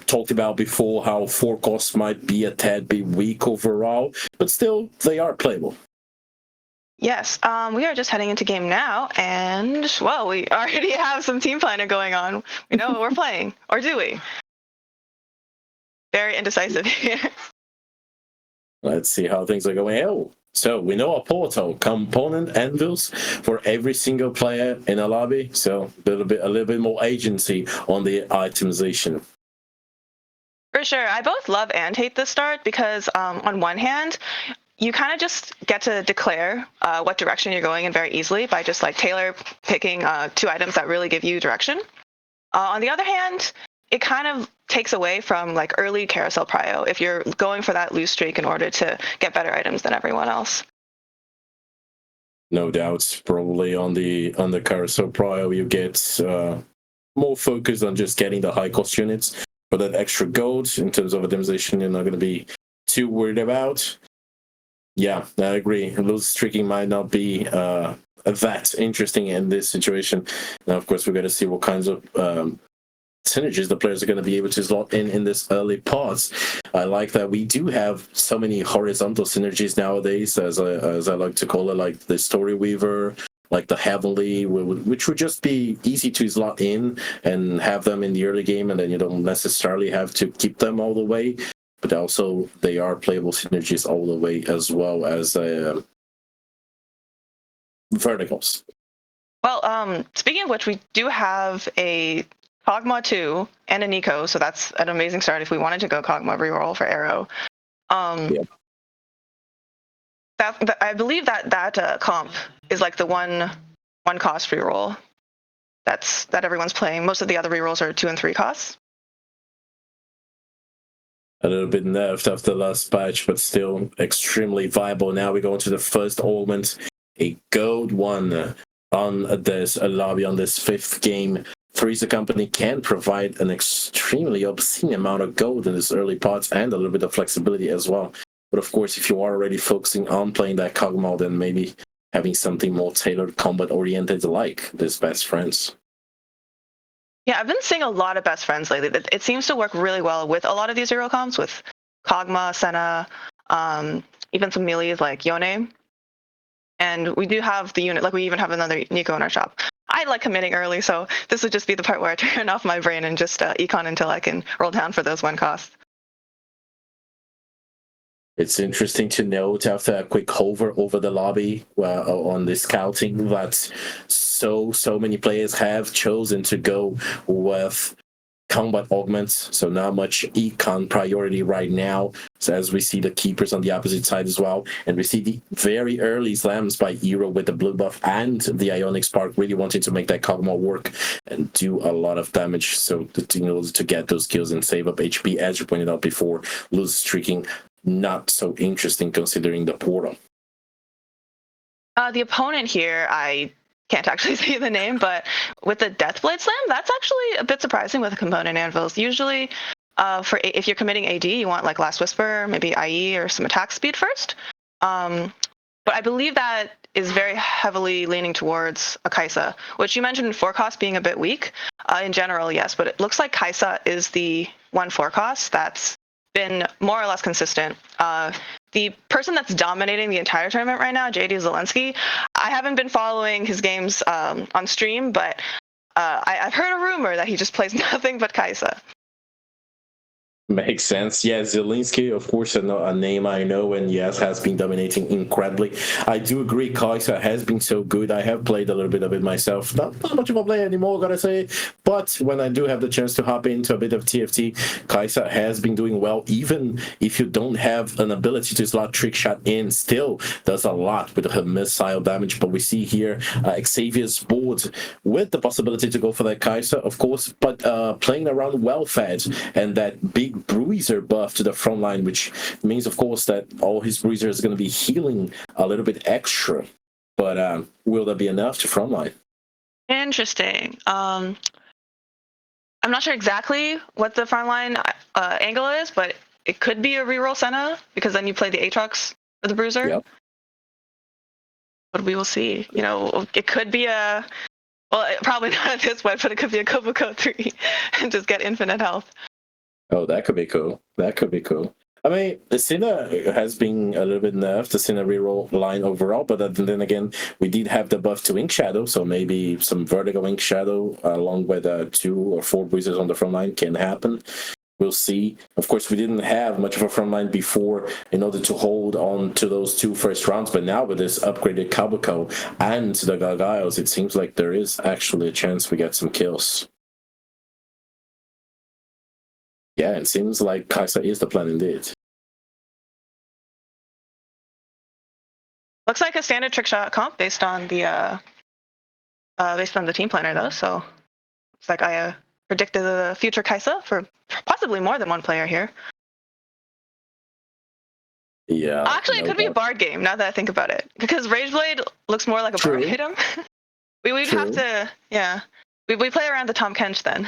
talked about before how 4 costs might be a tad bit weak overall, but still they are playable. Yes, we are just heading into game now, and well, we already have some team planner going on. We know what we're playing, or do we? Very indecisive here. Let's see how things are going. Oh, so we know a portal component anvils for every single player in a lobby. So a little bit more agency on the itemization. For sure, I both love and hate this start because on one hand, you kind of just get to declare what direction you're going in very easily by just like tailor picking 2 items that really give you direction. On the other hand, it kind of takes away from like early carousel prio if you're going for that loose streak in order to get better items than everyone else. No doubts, probably on the carousel prio you get more focused on just getting the high cost units for that extra gold. In terms of optimization, you're not going to be too worried about. Yeah, I agree. Loose streaking might not be that interesting in this situation. Now, of course, we're going to see what kinds of synergies the players are going to be able to slot in this early parts. I like that we do have so many horizontal synergies nowadays, as I like to call it, like the Story Weaver, like the Heavenly, which would just be easy to slot in and have them in the early game, and then you don't necessarily have to keep them all the way. But also, they are playable synergies all the way, as well as verticals. Well, speaking of which, we do have a Kog'Maw 2 and a Nico, so that's an amazing start if we wanted to go Kog'Maw reroll for Arrow. Yep. I believe that comp is like the one cost reroll that everyone's playing. Most of the other rerolls are 2 and 3 costs. A little bit nerfed after the last patch, but still extremely viable. Now we go into the first augment, a gold one on this lobby on this 5th game. Three's Company can provide an extremely obscene amount of gold in this early pots and a little bit of flexibility as well. But of course, if you are already focusing on playing that Kog'Maw, then maybe having something more tailored, combat-oriented like this Best Friends. Yeah, I've been seeing a lot of Best Friends lately. It seems to work really well with a lot of these hero comps, with Kog'Maw, Senna, even some melees like Yone. And we do have the unit, like we even have another Nico in our shop. I like committing early, so this would just be the part where I turn off my brain and just econ until I can roll down for those 1 costs. It's interesting to note after a quick hover over the lobby on the scouting that so many players have chosen to go with combat augments, so not much econ priority right now. So as we see the keepers on the opposite side as well, and we see the very early slams by Hero with the blue buff and the Ionic Spark really wanting to make that Kog'Maw work and do a lot of damage, so in order to get those kills and save up HP, as you pointed out before, lose streaking, not so interesting considering the portal. The opponent here, I can't actually say the name, but with the Deathblade Slam, that's actually a bit surprising with component anvils. Usually, if you're committing AD, you want like Last Whisper, maybe IE or some attack speed first. But I believe that is very heavily leaning towards a Kai'Sa, which you mentioned in 4 cost being a bit weak. In general, yes, but it looks like Kai'Sa is the 1 4 cost that's been more or less consistent. The person that's dominating the entire tournament right now, JD Zelensky, I haven't been following his games on stream, but I've heard a rumor that he just plays nothing but Kai'Sa. Makes sense. Yeah, Zelensky, of course, a name I know, and yes, has been dominating incredibly. I do agree, Kai'Sa has been so good. I have played a little bit of it myself. Not much of a player anymore, gotta say. But when I do have the chance to hop into a bit of TFT, Kai'Sa has been doing well. Even if you don't have an ability to slot trick shot in, still does a lot with her missile damage. But we see here Xavier's board with the possibility to go for that Kai'Sa, of course, but playing around well-fed and that big bruiser buff to the front line, which means, of course, that all his bruiser is going to be healing a little bit extra. But will that be enough to frontline? Interesting. I'm not sure exactly what the frontline angle is, but it could be a reroll Senna, because then you play the Aatrox for the bruiser. Yep. But we will see. You know, it could be probably not this way, but it could be a Kobuko 3 and just get infinite health. Oh, that could be cool. That could be cool. I mean, the Sinner has been a little bit nerfed, the Sinner reroll line overall, but then again, we did have the buff to Ink Shadow, so maybe some vertical Ink Shadow along with 2 or 4 bruisers on the front line can happen. We'll see. Of course, we didn't have much of a front line before in order to hold on to those 2 first rounds, but now with this upgraded Kabuko and the Gargoyles, it seems like there is actually a chance we get some kills. Yeah, it seems like Kai'Sa is the plan indeed. Looks like a standard trick shot comp based on the team planner though. So it's like I predicted the future Kai'Sa for possibly more than 1 player here. Yeah. Actually, it could be a Bard game now that I think about it, because Rageblade looks more like a Bard item. We'd have to, yeah. We play around the Tom Kench then.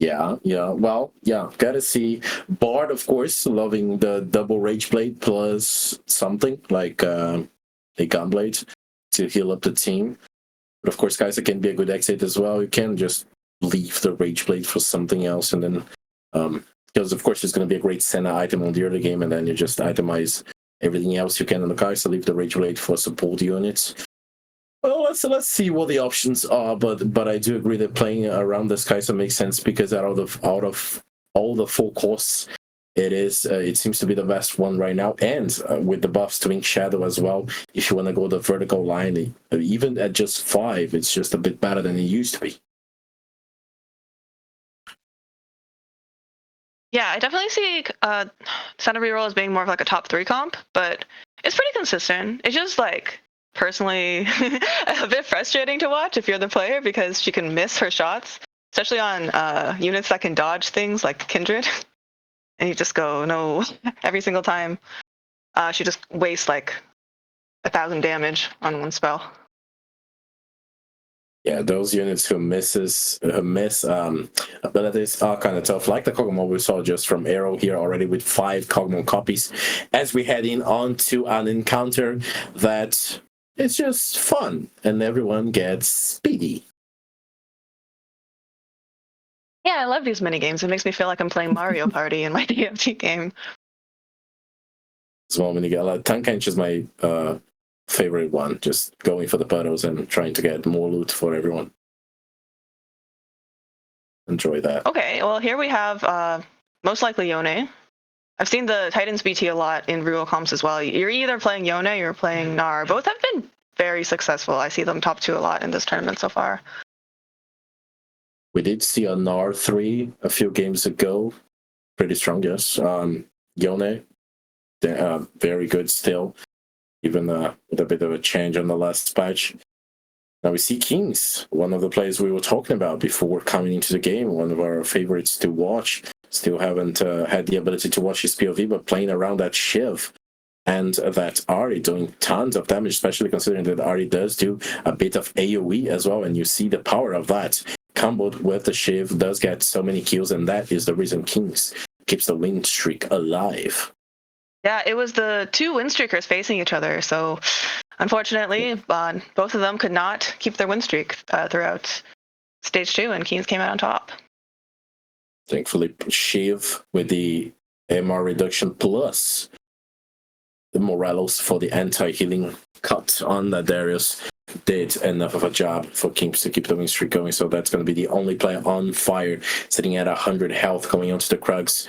Yeah. Well, yeah, gotta see. Bard, of course, loving the double Rage Blade plus something like a Gunblade to heal up the team. But of course, Kai'Sa can be a good exit as well. You can just leave the Rage Blade for something else, and then because of course it's going to be a great Senna item on the early game, and then you just itemize everything else you can on the Kai'Sa, leave the Rage Blade for support units. Well, let's see what the options are, but I do agree that playing around this Kai'Sa makes sense, because out of all the 4 costs, it seems to be the best one right now, and with the buffs to Ink Shadow as well. If you want to go the vertical line, even at just 5, it's just a bit better than it used to be. Yeah, I definitely see Senna reroll as being more of like a top 3 comp, but it's pretty consistent. It's just like personally a bit frustrating to watch if you're the player, because she can miss her shots, especially on units that can dodge things like Kindred, and you just go no every single time. She just wastes like 1,000 damage on 1 spell. Yeah, those units who miss abilities are kind of tough. Like the Kog'Maw we saw just from Arrow here already with 5 Kog'Maw copies. As we head in onto an encounter that is just fun and everyone gets speedy. Yeah, I love these mini games. It makes me feel like I'm playing Mario Party in my TFT game. Small mini game. Like, Tankench is my favorite one. Just going for the puddles and trying to get more loot for everyone. Enjoy that. Okay, well here we have most likely Yone. I've seen the Titans BT a lot in real comps as well. You're either playing Yone or you're playing Gnar. Both have been very successful. I see them top 2 a lot in this tournament so far. We did see a Gnar 3 a few games ago. Pretty strong, yes. Yone, very good still. Even with a bit of a change on the last patch. Now we see Kings, one of the players we were talking about before coming into the game, one of our favorites to watch. Still haven't had the ability to watch his POV, but playing around that Shiv and that Ahri doing tons of damage, especially considering that Ahri does do a bit of AoE as well, and you see the power of that. Comboed with the Shiv does get so many kills, and that is the reason Kings keeps the win streak alive. Yeah, it was the 2 win streakers facing each other, so unfortunately, both of them could not keep their win streak throughout stage 2, and Kings came out on top. Thankfully, Shiv with the MR reduction plus the Morelos for the anti-healing cut on that Darius did enough of a job for Kings to keep the win streak going, so that's going to be the only player on fire, sitting at 100 health going onto the Krugs.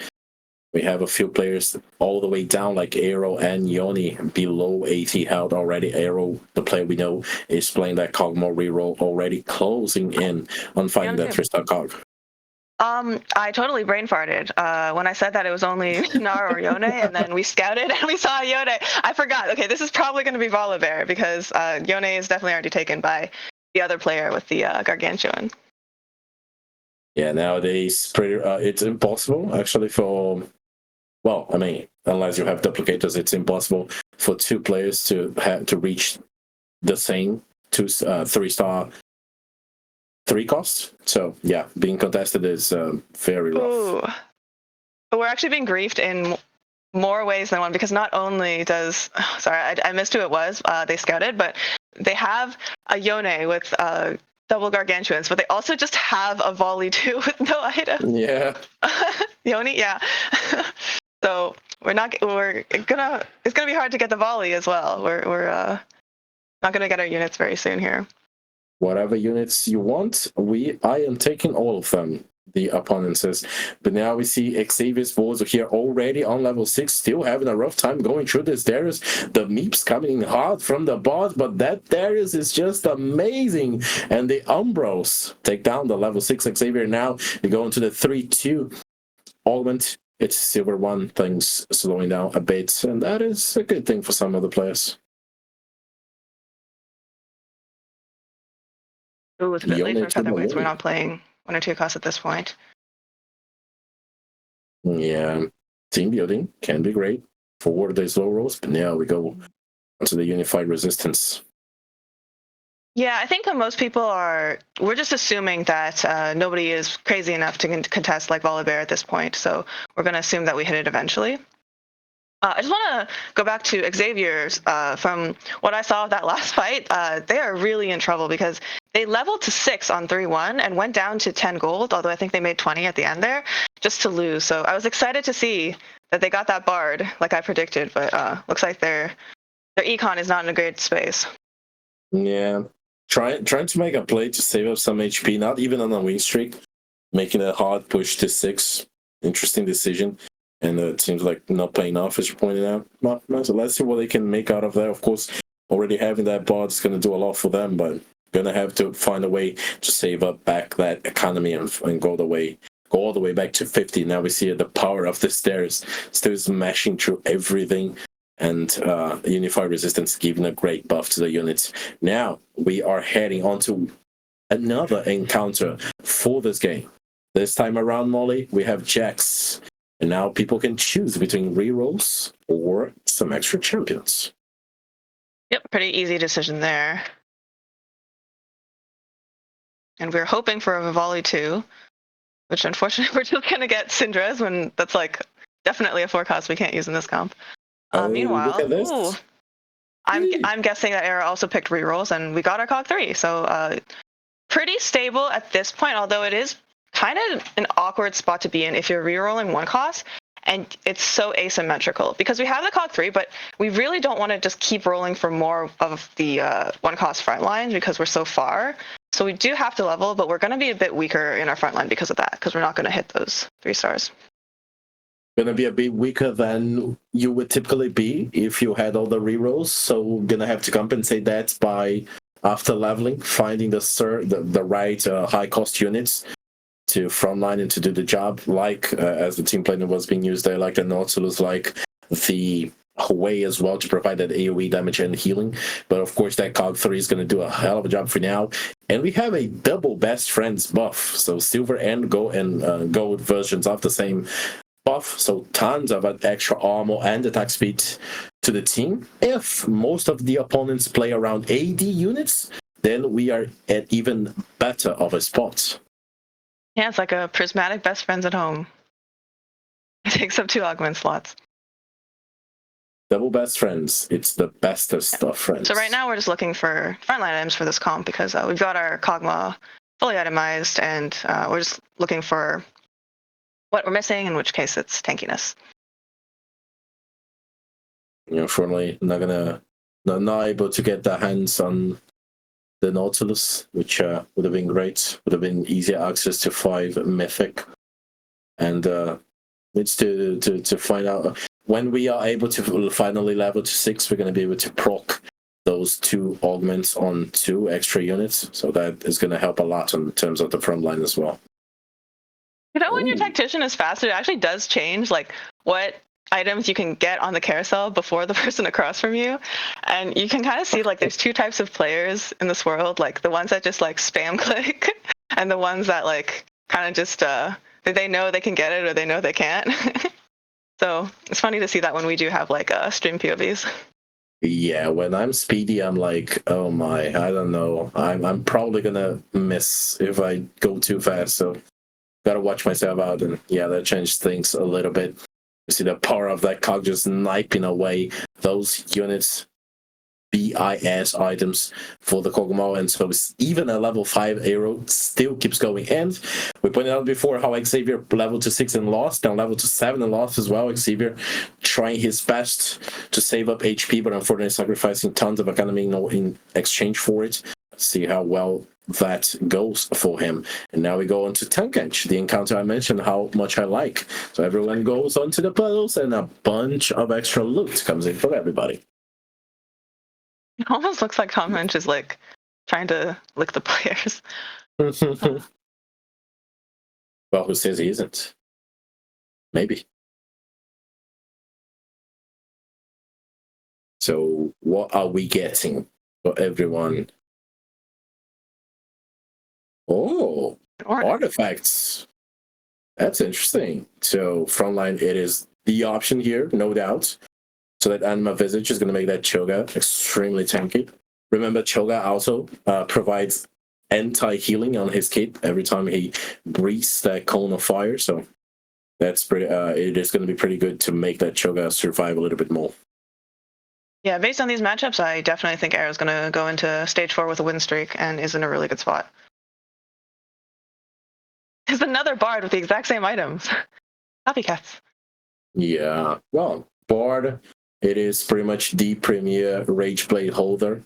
We have a few players all the way down, like Arrow and Yone, below 80 health already. Arrow, the player we know, is playing that Kog'Maw reroll already, closing in on fighting that Tristan Cog. I totally brain farted when I said that it was only Gnar or Yone, and then we scouted and we saw Yone. I forgot. Okay, this is probably going to be Volibear because Yone is definitely already taken by the other player with the Gargantuan. Yeah, nowadays it's impossible actually for. Well, I mean, unless you have duplicators, it's impossible for 2 players to reach the same 3-star 3 cost. So yeah, being contested is very rough. Ooh. But we're actually being griefed in more ways than one because not only does I missed who it was they scouted, but they have a Yone with double Gargantuans, but they also just have a volley too with no item. Yeah. Yone, yeah. So it's gonna be hard to get the volley as well. We're not gonna get our units very soon here. Whatever units you want, I am taking all of them, the opponent says. But now we see Xavier's Wards here already on level 6, still having a rough time going through this Darius. The Meeps coming in hard from the bot, but that Darius is just amazing. And the Umbros take down the level 6 Xavier. Now we go into the 3-2 augment. It's Silver 1, things slowing down a bit, and that is a good thing for some of the players. Ooh, it's a bit late for featherweights. We're not playing 1 or 2 costs at this point. Yeah, team building can be great for the slow rolls, but now we go onto the unified resistance. Yeah, I think most people we're just assuming that nobody is crazy enough to contest like Volibear at this point, so we're going to assume that we hit it eventually. I just want to go back to Xavier's. From what I saw of that last fight, they are really in trouble because they leveled to 6 on 3-1 and went down to 10 gold, although I think they made 20 at the end there, just to lose. So I was excited to see that they got that Bard like I predicted, but looks like their econ is not in a great space. Yeah. Trying to make a play to save up some HP, not even on a win streak, making a hard push to 6. Interesting decision. And it seems like not paying off, as you pointed out. So let's see what they can make out of that. Of course, already having that bot is going to do a lot for them, but going to have to find a way to save up back that economy and go all the way back to 50. Now we see the power of the stairs still smashing through everything. And Unified Resistance giving a great buff to the units. Now we are heading on to another encounter for this game. This time around, Molly, we have Jax. And now people can choose between rerolls or some extra champions. Yep, pretty easy decision there. and we're hoping for a Vivali 2, which unfortunately we're just going to get Syndra's when that's like definitely a 4 cost we can't use in this comp. Meanwhile, look at this. ooh, I'm guessing that Era also picked rerolls, and we got our Cog 3. So pretty stable at this point, although it is kind of an awkward spot to be in if you're rerolling 1 cost, and it's so asymmetrical because we have the Cog 3, but we really don't want to just keep rolling for more of the 1 cost front lines because we're so far. So we do have to level, but we're going to be a bit weaker in our front line because of that, because we're not going to hit those 3 stars. Gonna be a bit weaker than you would typically be if you had all the rerolls, so we're gonna have to compensate that by, after leveling, finding the right high cost units to frontline and to do the job, like as the team planner was being used there, like the Nautilus, like the Huawei as well, to provide that AoE damage and healing. But of course that Cog 3 is going to do a hell of a job for now, and we have a double best friends buff, so silver and gold versions of the same buff, so tons of extra armor and attack speed to the team. If most of the opponents play around AD units, then we are at even better of a spot. Yeah, it's like a prismatic best friends at home. It takes up 2 augment slots. Double best friends. It's the bestest of friends. So right now we're just looking for frontline items for this comp because we've got our Kog'Maw fully itemized, and we're just looking for what we're missing, in which case it's tankiness. Unfortunately, not able to get their hands on the Nautilus, which would have been great. Would have been easier access to 5 Mythic. And needs to find out when we are able to finally level to 6, we're going to be able to proc those 2 augments on 2 extra units. So that is going to help a lot in terms of the front line as well. You know, when your tactician is faster, it actually does change like what items you can get on the carousel before the person across from you. And you can kind of see like there's 2 types of players in this world, like the ones that just like spam click and the ones that like kind of just they know they can get it or they know they can't. So it's funny to see that when we do have like stream POVs. Yeah, when I'm speedy, I'm like, oh my, I don't know. I'm probably gonna miss if I go too fast, so gotta watch myself out, and yeah, that changed things a little bit. You see the power of that cog just sniping away those units, BIS items for the Kog'Maw, and so even a level 5 arrow still keeps going. And we pointed out before how Xavier leveled to 6 and lost, then leveled to 7 and lost as well. Xavier trying his best to save up HP, but unfortunately sacrificing tons of economy in exchange for it. See how well that goes for him. And now we go on to Tankage, the encounter I mentioned how much I like. So everyone goes onto the puddles, and a bunch of extra loot comes in for everybody. It almost looks like Tankage is like trying to lick the players. Well, who says he isn't? Maybe. So what are we getting for everyone? Oh, artifacts. That's interesting. So frontline, it is the option here, no doubt. So that Anima Visage is going to make that Cho'Gath extremely tanky. Remember, Cho'Gath also provides anti-healing on his kit every time he breathes that cone of fire. So that's pretty. It is going to be pretty good to make that Cho'Gath survive a little bit more. Yeah, based on these matchups, I definitely think Arrow's going to go into stage 4 with a win streak and is in a really good spot. There's another Bard with the exact same items. Copycats. Yeah, well, Bard, it is pretty much the premier Rage Blade holder.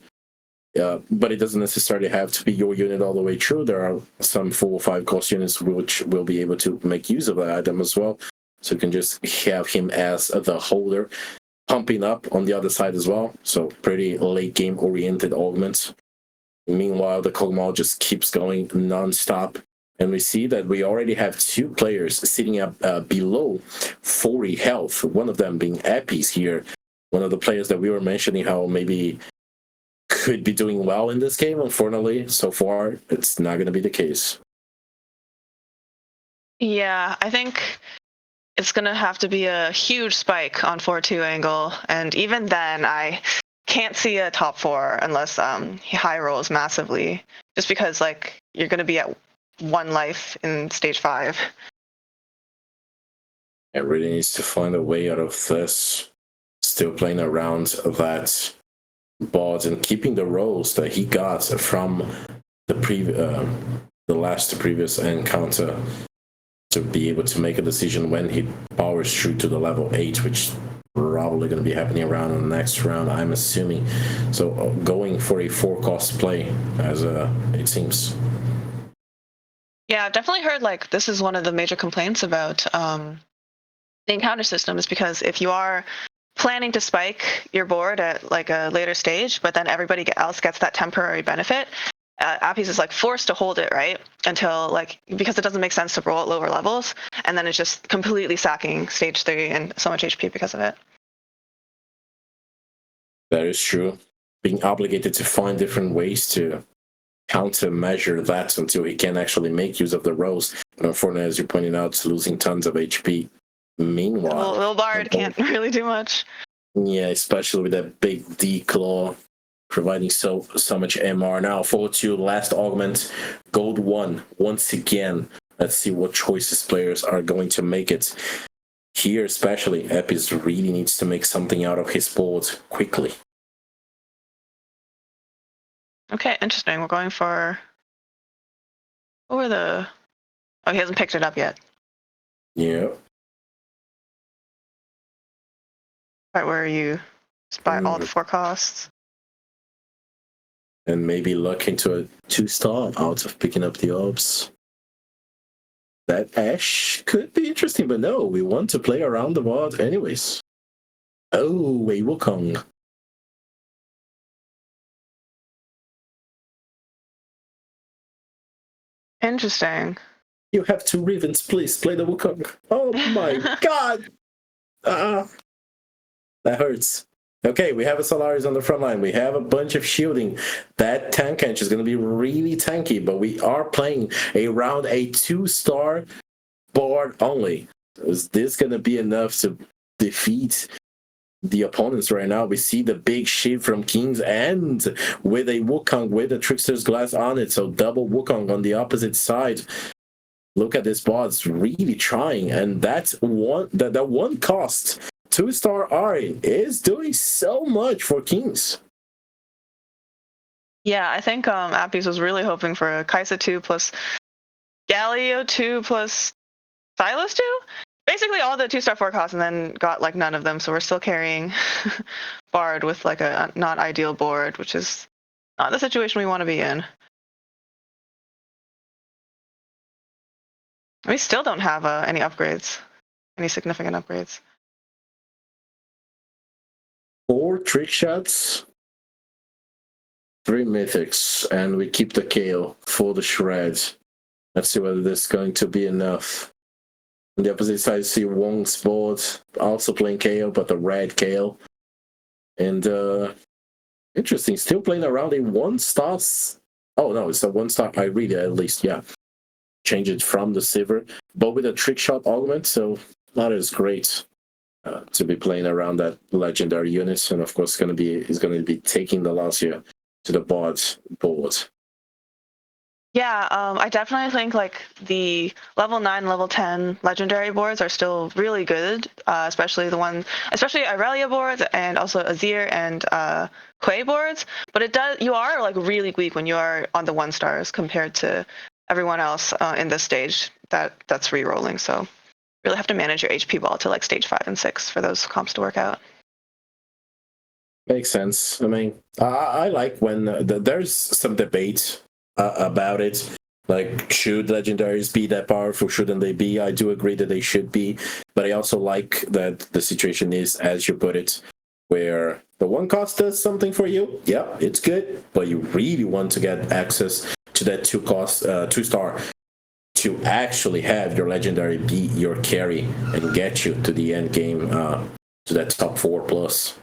But it doesn't necessarily have to be your unit all the way through. There are some 4 or 5 cost units which will be able to make use of that item as well. So you can just have him as the holder, pumping up on the other side as well. So pretty late game oriented augments. Meanwhile, the Kog'Maw just keeps going non-stop. And we see that we already have 2 players sitting up below 40 health. One of them being Epis here. One of the players that we were mentioning how maybe could be doing well in this game. Unfortunately, so far, it's not going to be the case. Yeah, I think it's going to have to be a huge spike on 4-2 angle. And even then, I can't see a top 4 unless he high rolls massively. Just because, like, you're going to be at 1 life in stage 5. It really needs to find a way out of this. Still playing around that board and keeping the rolls that he got from the previous encounter to be able to make a decision when he powers through to the level 8, which probably going to be happening around in the next round, I'm assuming. So going for a 4-cost play, as it seems. Yeah, I've definitely heard like this is one of the major complaints about the encounter system, is because if you are planning to spike your board at like a later stage, but then everybody else gets that temporary benefit, Appies is like forced to hold it, right? Until like, because it doesn't make sense to roll at lower levels, and then it's just completely sacking stage 3 and so much HP because of it. That is true. Being obligated to find different ways to countermeasure that until he can actually make use of the rolls. But unfortunately, as you pointed out, losing tons of HP. Meanwhile, Little Bard can't really do much. Yeah, especially with that big D claw providing so much MR. Now, 4-2, last augment, gold 1 once again. Let's see what choices players are going to make it. Here, especially, Epis really needs to make something out of his board quickly. Okay, interesting. We're going for... What were the... Oh, he hasn't picked it up yet. Yeah. Right, where are you? Just buy all the 4 costs. And maybe luck into a 2-star out of picking up the orbs. That Ash could be interesting, but no, we want to play around the board anyways. Oh, a Wukong. Interesting. You have 2 Ravens, please play the Wukong. Oh my god! That hurts. Okay, we have a Solaris on the front line. We have a bunch of shielding. That tank edge is going to be really tanky, but we are playing around a 2-star board only. Is this going to be enough to defeat the opponents right now? We see the big shield from Kings and with a Wukong with a Trickster's Glass on it. So double Wukong on the opposite side. Look at this board. It's really trying. And that's that 1 cost. 2-star Ari is doing so much for Kings. Yeah, I think Appies was really hoping for a Kaisa 2 plus Galio 2 plus Silas 2? Basically all the 2-star 4 costs, and then got like none of them, so we're still carrying Bard with like a not ideal board, which is not the situation we want to be in. We still don't have any upgrades, any significant upgrades. 4 trick shots, 3 mythics, and we keep the KO for the shred. Let's see whether this is going to be enough. On the opposite side, you see Wong's board also playing KO, but the red KO. And interesting, still playing around a 1-star. Oh no, it's a 1-star. I read it at least, yeah. Change it from the silver, but with a trick shot augment, so not as great. To be playing around that legendary unit, and of course is going to be taking the Lancia to the board. Yeah, I definitely think like the level 9, level 10 legendary boards are still really good, especially Irelia boards and also Azir and Quay boards. But you are like really weak when you are on the 1-stars compared to everyone else in this stage that's re-rolling. So really have to manage your HP ball to like stage 5 and 6 for those comps to work out. Makes sense. I mean, I like when there's some debate about it. Like, should legendaries be that powerful? Shouldn't they be? I do agree that they should be, but I also like that the situation is, as you put it, where the 1 cost does something for you. Yeah, it's good, but you really want to get access to that 2-star to actually have your legendary be your carry and get you to the end game, to that top 4 plus.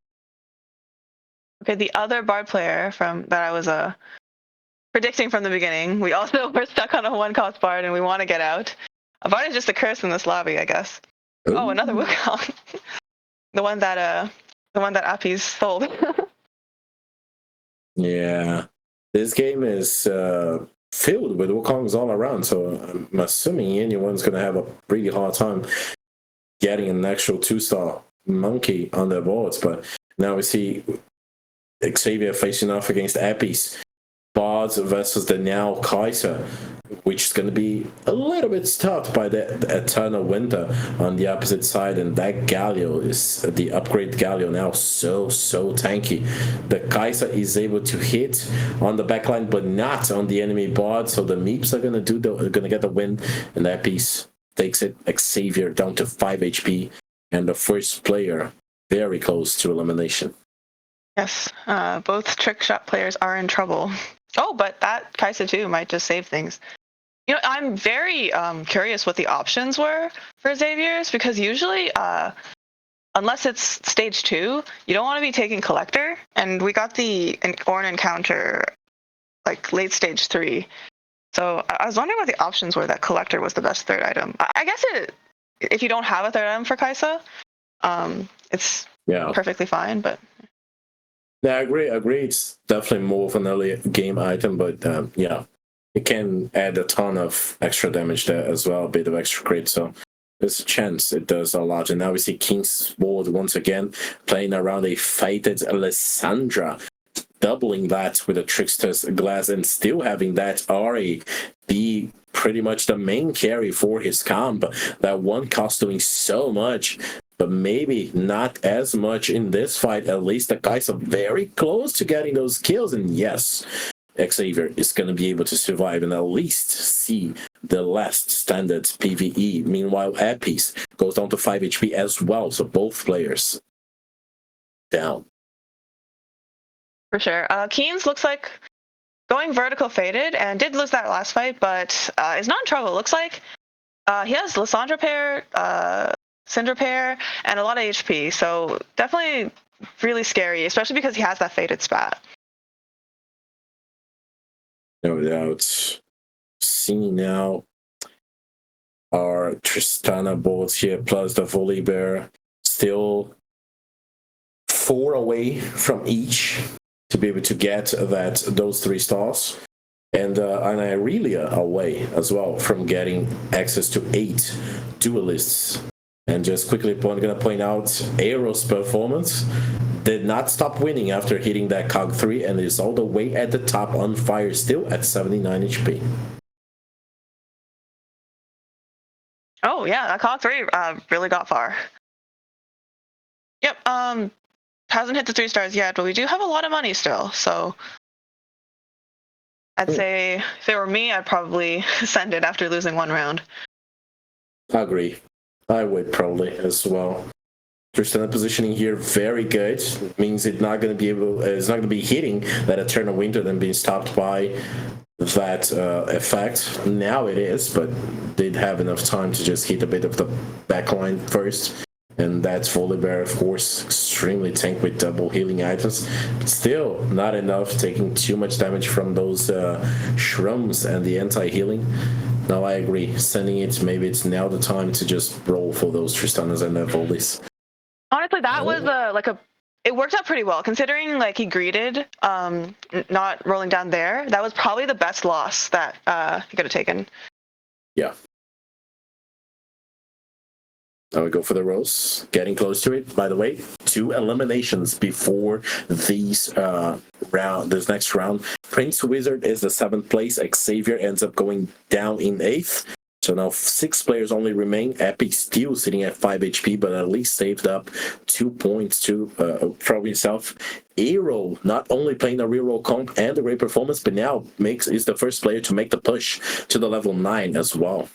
Okay, the other Bard player that I was predicting from the beginning, we also were stuck on a 1-cost Bard and we want to get out. A Bard is just a curse in this lobby, I guess. Ooh. Oh, another Wukong. the one that Appies sold. Yeah, this game is filled with Wukongs all around. So I'm assuming anyone's going to have a pretty hard time getting an actual 2-star monkey on their boards. But now we see Xavier facing off against Epis. Bards versus the now Kaiser, which is going to be a little bit stopped by the Eternal Winter on the opposite side, and that Galio is the upgrade Galio now so tanky. The Kaiser is able to hit on the backline, but not on the enemy Bard, so the Meeps are going to get the win, and that piece takes it Xavier down to 5 HP, and the first player very close to elimination. Yes, both trick shot players are in trouble. Oh, but that Kai'Sa too might just save things. You know, I'm very curious what the options were for Xavier's, because usually, unless it's stage 2, you don't want to be taking Collector, and we got the Ornn encounter like late stage 3. So I was wondering what the options were that Collector was the best third item. I guess if you don't have a third item for Kai'Sa, it's perfectly fine, but... Yeah, I agree. It's definitely more of an early game item, but yeah, it can add a ton of extra damage there as well, a bit of extra crit. So there's a chance it does a lot. And now we see King's Sword once again playing around a fated Alessandra, doubling that with a Trickster's Glass and still having that Ari be pretty much the main carry for his comp. That one cost doing so much, but maybe not as much in this fight. At least the guys are very close to getting those kills, and yes, Xavier is going to be able to survive and at least see the last standard PvE. Meanwhile, Epis goes down to 5 HP as well, so both players down. For sure. Keynes looks like going vertical faded and did lose that last fight, but is not in trouble. It looks like he has Lysandra pair, Cinder pair, and a lot of HP, so definitely really scary, especially because he has that faded spat. No doubt. Seeing now our Tristana bolts here, plus the Volibear, still 4 away from each to be able to get those 3 stars. And Irelia away as well from getting access to 8 duelists. And just quickly gonna point out, Aero's performance did not stop winning after hitting that Cog 3 and is all the way at the top on fire, still at 79 HP. Oh yeah, that Cog 3 really got far. Yep, hasn't hit the 3 stars yet, but we do have a lot of money still, so I'd say if it were me, I'd probably send it after losing 1 round. I agree. I would probably as well. Tristana positioning here very good. It means it's not going to be hitting that Eternal Winter and being stopped by that effect. Now it is, but did have enough time to just hit a bit of the backline first. And that's Volibear, of course, extremely tank with double healing items. But still, not enough, taking too much damage from those shrooms and the anti-healing. No, I agree. Sending it, maybe it's now the time to just roll for those Tristanas and their Volies. Honestly, that was it worked out pretty well, considering like he greeted not rolling down there. That was probably the best loss that he could have taken. Yeah. Now we go for the rolls. Getting close to it. By the way, 2 eliminations before this next round. Prince Wizard is the 7th place. Xavier ends up going down in 8th. So now 6 players only remain. Epic still sitting at 5 HP, but at least saved up 2 points from himself. Aero not only playing a reroll comp and a great performance, but now is the first player to make the push to the level 9 as well.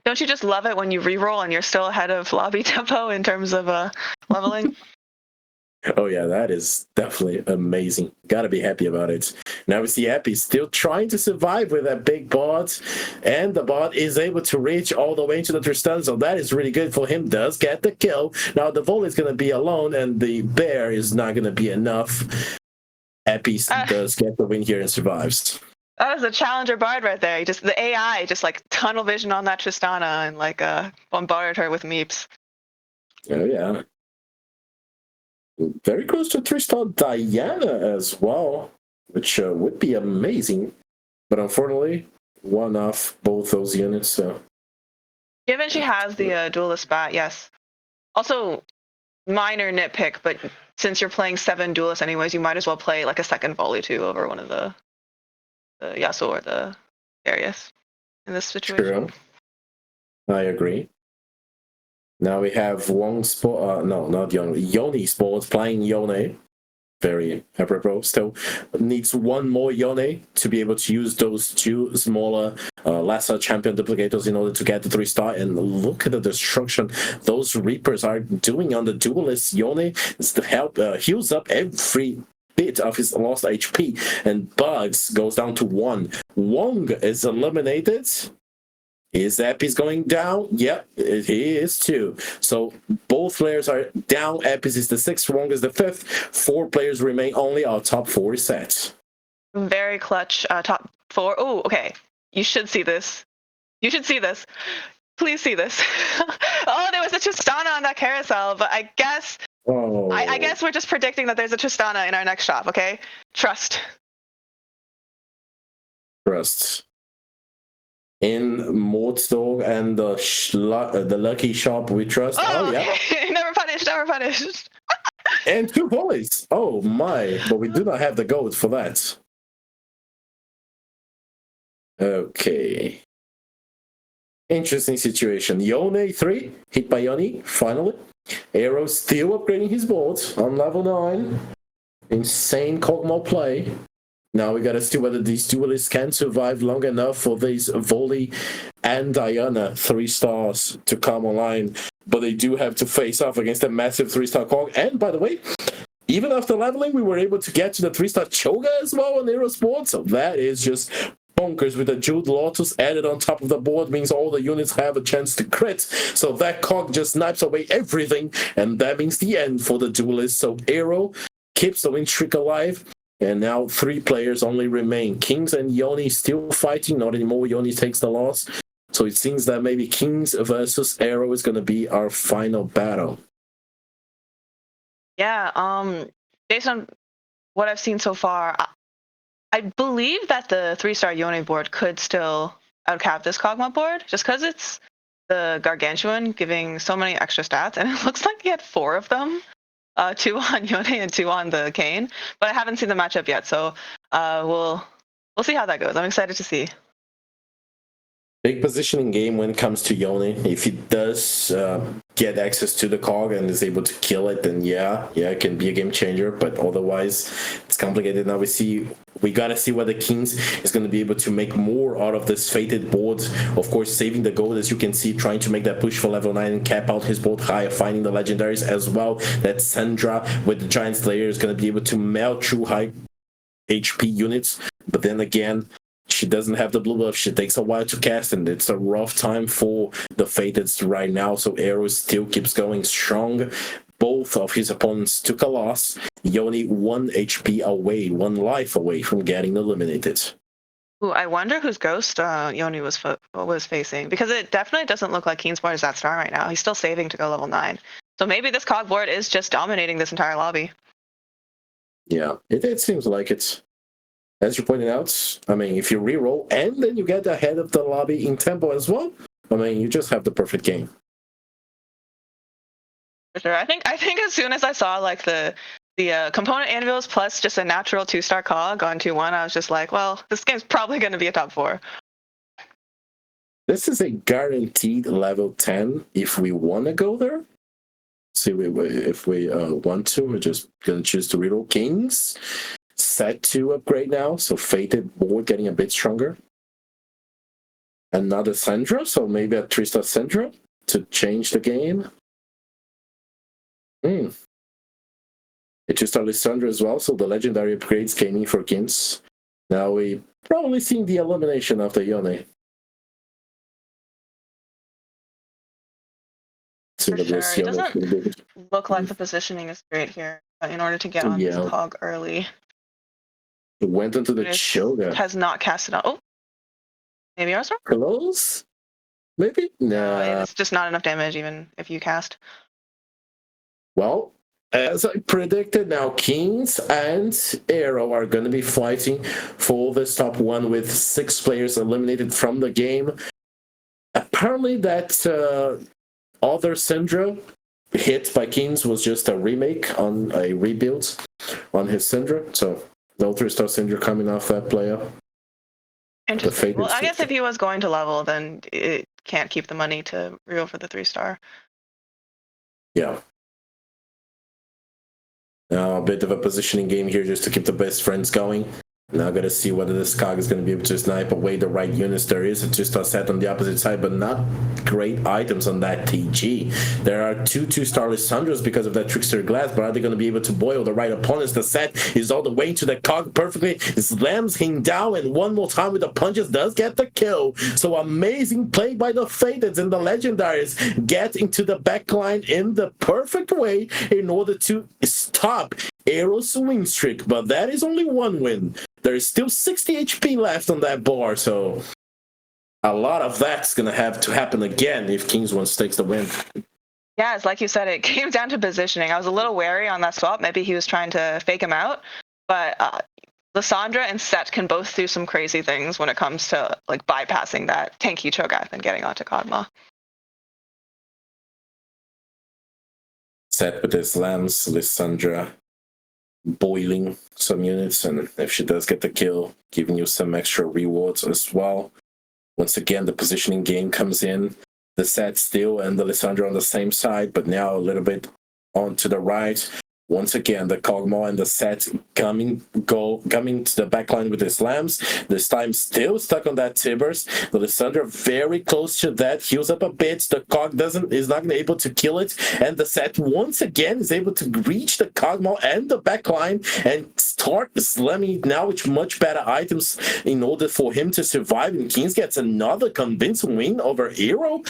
Don't you just love it when you reroll and you're still ahead of lobby tempo in terms of leveling? Oh yeah, that is definitely amazing. Gotta be happy about it. Now we see Epi still trying to survive with that big bot, and the bot is able to reach all the way into the Tristan, so that is really good for him. Does get the kill. Now the Vol is gonna be alone, and the bear is not gonna be enough. Epi does get the win here and survives. That was a challenger bard right there. The AI just like tunnel vision on that Tristana and like bombarded her with meeps. Oh yeah. Very close to Tristan Diana as well. which would be amazing. But unfortunately, one off both those units. So Given she has the duelist bat, yes. Also, minor nitpick, but since you're playing 7 duelists anyways, you might as well play like a second volley too over one of the Yasuo or the Darius in this situation. true. I agree. Now we have Wong Sport. No, not Yoni. Yoni Sports playing Yone. Very apropos. Still needs one more Yone to be able to use those 2 smaller, lesser champion duplicators in order to get the 3-star. And look at the destruction those Reapers are doing on the duelist. Yone is to help heals up every bit of his lost HP, and Bugs goes down to 1. Wong is eliminated. His app is going down. Yep, he is too. So both players are down. Epis is the 6th, Wong is the 5th. 4 players remain only. Our top 4 is set. Very clutch top 4. Oh, okay. You should see this. You should see this. Please see this. Oh, there was a Tristana on that carousel, but I guess I guess we're just predicting that there's a Tristana in our next shop, okay? Trust. In Mordstore and the Lucky Shop we trust. Oh yeah. Okay. Never punished. And 2 volleys. Oh my, but we do not have the gold for that. Okay. Interesting situation. Yone 3, hit by Yoni, finally. Arrow still upgrading his board on level 9. Insane Kog'Maw play. Now we gotta see whether these duelists can survive long enough for these Volley and Diana 3 stars to come online. But they do have to face off against a massive 3-star Kog. And by the way, even after leveling, we were able to get to the 3-star Choga as well on Aerosport. So that is just bonkers. With the Jeweled Lotus added on top of the board means all the units have a chance to crit. So that Kog just snipes away everything. And that means the end for the duelists. So Aero keeps the win streak alive. And now 3 players only remain. Kings and Yoni still fighting. Not anymore. Yoni takes the loss. So it seems that maybe Kings versus Arrow is going to be our final battle. Yeah, based on what I've seen so far, I believe that the 3-star Yone board could still outcap this Kog'Maw board, just because it's the Gargantuan giving so many extra stats, and it looks like he had 4 of them. 2 on Yone and 2 on the Kayn, but I haven't seen the matchup yet, so we'll see how that goes. I'm excited to see. Big positioning game when it comes to Yone. If he does get access to the Cog and is able to kill it, then yeah, it can be a game changer. But otherwise, it's complicated. Now we gotta see whether Kings is gonna be able to make more out of this fated board. Of course, saving the gold, as you can see, trying to make that push for level 9 and cap out his board higher, finding the legendaries as well. That Sandra with the Giant Slayer is gonna be able to melt through high HP units. But then again, she doesn't have the blue buff. She takes a while to cast, and it's a rough time for the Fateds right now. So Arrow still keeps going strong. Both of his opponents took a loss. Yoni 1 HP away, 1 life away from getting eliminated. Ooh, I wonder whose ghost Yoni was facing, because it definitely doesn't look like Keen's board is that strong right now. He's still saving to go level 9. So maybe this Cog board is just dominating this entire lobby. Yeah, it seems like it. As you pointed out, I mean, if you reroll and then you get ahead of the lobby in tempo as well, I mean, you just have the perfect game. For sure. I think as soon as I saw like the component anvils plus just a natural 2-star Cog on 2-1, I was just like, well, this game's probably going to be a top 4. This is a guaranteed level 10 if we want to go there. See, if we want to, we're just going to choose to reroll Kings. Set to upgrade now, so Fated board getting a bit stronger. Another Sandra, so maybe a 3-star Sandra to change the game. A 2-star Lissandra as well, so the legendary upgrades came in for Kins. Now we probably seeing the elimination of the Yone. For sure. It doesn't look like the positioning is great here in order to get on this Cog early. It went into the Choga. Has not casted out. Oh, maybe ours are close. Maybe no. It's just not enough damage, even if you cast. Well, as I predicted, now Kings and Arrow are going to be fighting for this top one with 6 players eliminated from the game. Apparently that other Syndra hit by Kings was just a remake on a rebuild on his Syndra. So no 3-star Syndra coming off that player. Interesting. Well, I guess if he was going to level, then it can't keep the money to reel for the 3-star. Yeah. Now a bit of a positioning game here just to keep the best friends going. Now got to see whether this cog is going to be able to snipe away the right units. There is a 2-star set on the opposite side, but not great items on that TG. There are 2-star Lissandros because of that Trickster Glass, but are they going to be able to boil the right opponents? The set is all the way to the cog perfectly. Slams him down, and one more time with the punches does get the kill. So amazing play by the Fated and the Legendaries get into the backline in the perfect way in order to stop Arrow's win streak, but that is only one win. There is still 60 HP left on that bar, so a lot of that's going to have to happen again if Kings One takes the win. Yeah, it's like you said, it came down to positioning. I was a little wary on that swap. Maybe he was trying to fake him out, but Lissandra and Set can both do some crazy things when it comes to like bypassing that tanky Cho'Gath and getting onto Kog'Maw. Set with his lambs, Lissandra boiling some units, and if she does get the kill, giving you some extra rewards as well. Once again, the positioning game comes in. The Set still and the Lissandra on the same side, but now a little bit on to the right. Once again, the Kog'Maw and the Set coming to the backline with his lambs. This time still stuck on that Tibbers. The Lissandra very close to that, heals up a bit. The Cog is not able to kill it, and the Set once again is able to reach the Kog'Maw and the backline and start slamming now with much better items in order for him to survive. And Kings gets another convincing win over Hero.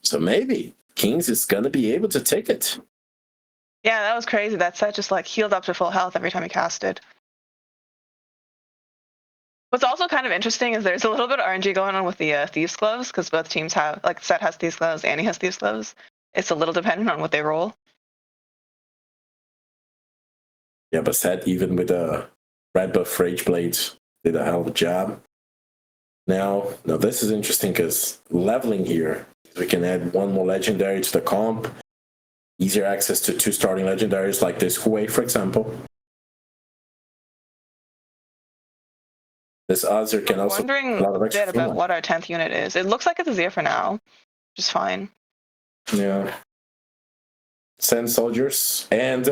So maybe Kings is gonna be able to take it. Yeah, that was crazy. That Set just like healed up to full health every time he casted. What's also kind of interesting is there's a little bit of RNG going on with the Thieves Gloves, because both teams have, like, Set has Thieves Gloves, Annie has Thieves Gloves. It's a little dependent on what they roll. Yeah, but Set, even with a red buff Rage Blades, did a hell of a job. Now this is interesting because leveling here, we can add one more legendary to the comp. Easier access to 2 starting legendaries like this Hue, for example. This Azure can also Wondering a bit about what our 10th unit is. It looks like it's Azir for now, which is fine. Yeah. Sand Soldiers and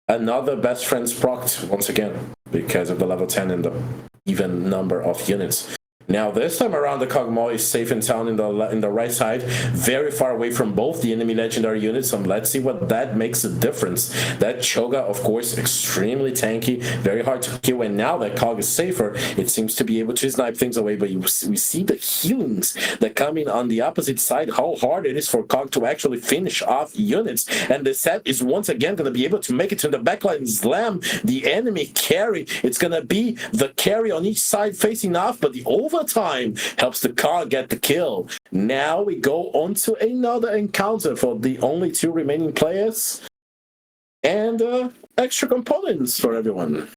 another Best Friends procced once again because of the level 10 and the even number of units. Now this time around, the Kog'Maw is safe and sound in the right side, very far away from both the enemy legendary units, and let's see what that makes a difference. That Cho'Gath, of course, extremely tanky, very hard to kill, and now that Kog is safer, it seems to be able to snipe things away, but we see the healings that come in on the opposite side, how hard it is for Kog to actually finish off units, and the Set is once again going to be able to make it to the backline, slam the enemy carry. It's going to be the carry on each side facing off, but the overtime helps the Cog get the kill. Now we go on to another encounter for the only 2 remaining players and extra components for everyone.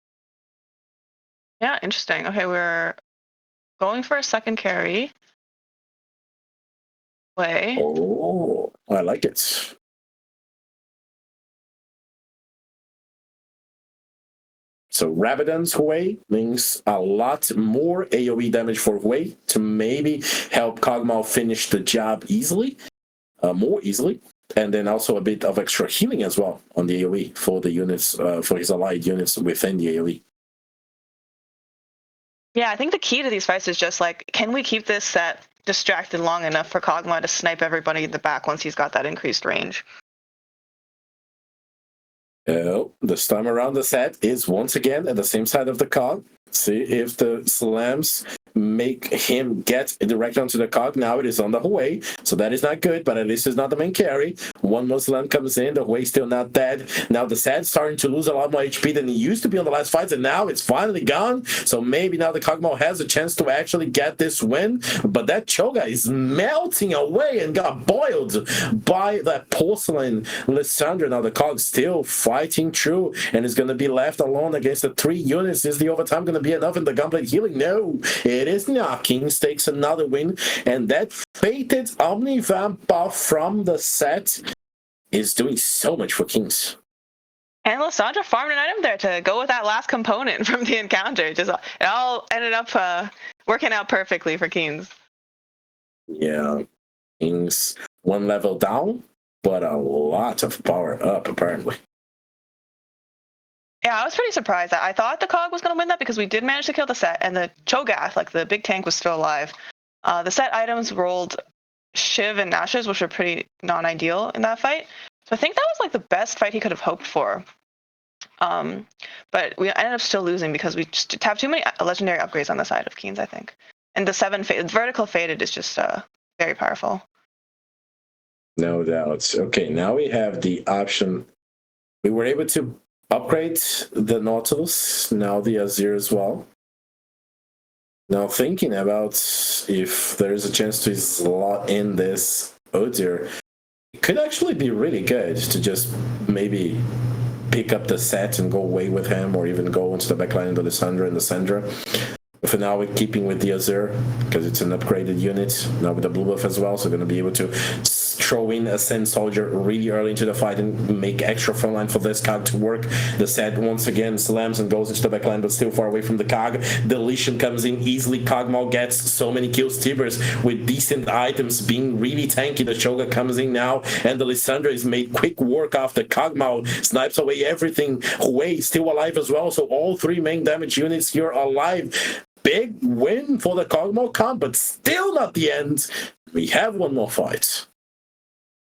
Yeah, interesting. Okay, we're going for a second carry. Way. Oh, I like it. So Rabadon's Hue means a lot more AoE damage for Hue to maybe help Kog'Maw finish the job easily, more easily, and then also a bit of extra healing as well on the AoE for the units, for his allied units within the AoE. Yeah, I think the key to these fights is just like, can we keep this Set distracted long enough for Kog'Maw to snipe everybody in the back once he's got that increased range? This time around, the Set is once again at the same side of the Cog. See if the slams make him get direct onto the cog. Now it is on the Huey, so that is not good, but at least it's not the main carry. One Muslim comes in, the Huey still not dead. Now the Sad's starting to lose a lot more HP than he used to be on the last fights, and now it's finally gone. So maybe now the Kog'Maw has a chance to actually get this win, but that Choga is melting away and got boiled by that porcelain Lissandra. Now the Cog still fighting through and is going to be left alone against the 3 units. Is the overtime going to be enough in the gunplate healing? No, it is not. Kings takes another win, and that fated Omni-Vamp buff from the set is doing so much for Kings. And Lissandra farmed an item there to go with that last component from the encounter. It all ended up working out perfectly for Kings. Yeah, Kings 1 level down, but a lot of power up apparently. Yeah, I was pretty surprised. I thought the Cog was going to win that because we did manage to kill the set, and the Cho'Gath, like the big tank, was still alive. The set items rolled Shiv and Nash's, which were pretty non-ideal in that fight. So I think that was like the best fight he could have hoped for. But we ended up still losing because we just have too many legendary upgrades on the side of Kings, I think. And the 7 vertical faded is just very powerful. No doubt. Okay, now we have the option. We were able to upgrade the Nautilus, now the Azir as well. Now thinking about if there's a chance to slot in this Udyr, it could actually be really good to just maybe pick up the set and go away with him, or even go into the backline of the Lissandra and the Syndra. For now, we're keeping with the Azir because it's an upgraded unit, now with the blue buff as well, so we're going to be able to throw in a Sand Soldier really early into the fight and make extra frontline for this cog to work. The set once again slams and goes into the backline, but still far away from the cog. Deletion comes in easily. Kog'Maw gets so many kills. Tibers with decent items being really tanky. The Shoga comes in now, and the Lissandra is made quick work off the Kog'Maw. Snipes away everything. Huey still alive as well, so all 3 main damage units here alive. Big win for the Kog'Maw comp, but still not the end. We have one more fight.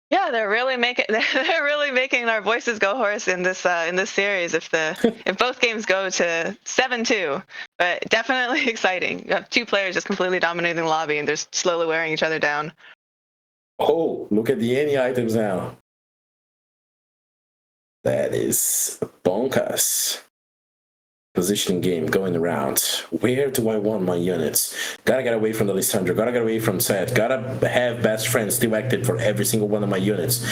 Yeah, they're really making our voices go hoarse in this series. If both games go to 7-2, but definitely exciting. You have 2 players just completely dominating the lobby, and they're slowly wearing each other down. Oh, look at the any items now. That is bonkers. Positioning game going around. Where do I want my units? Gotta get away from the Lissandra, gotta get away from Set, gotta have best friends still active for every single one of my units.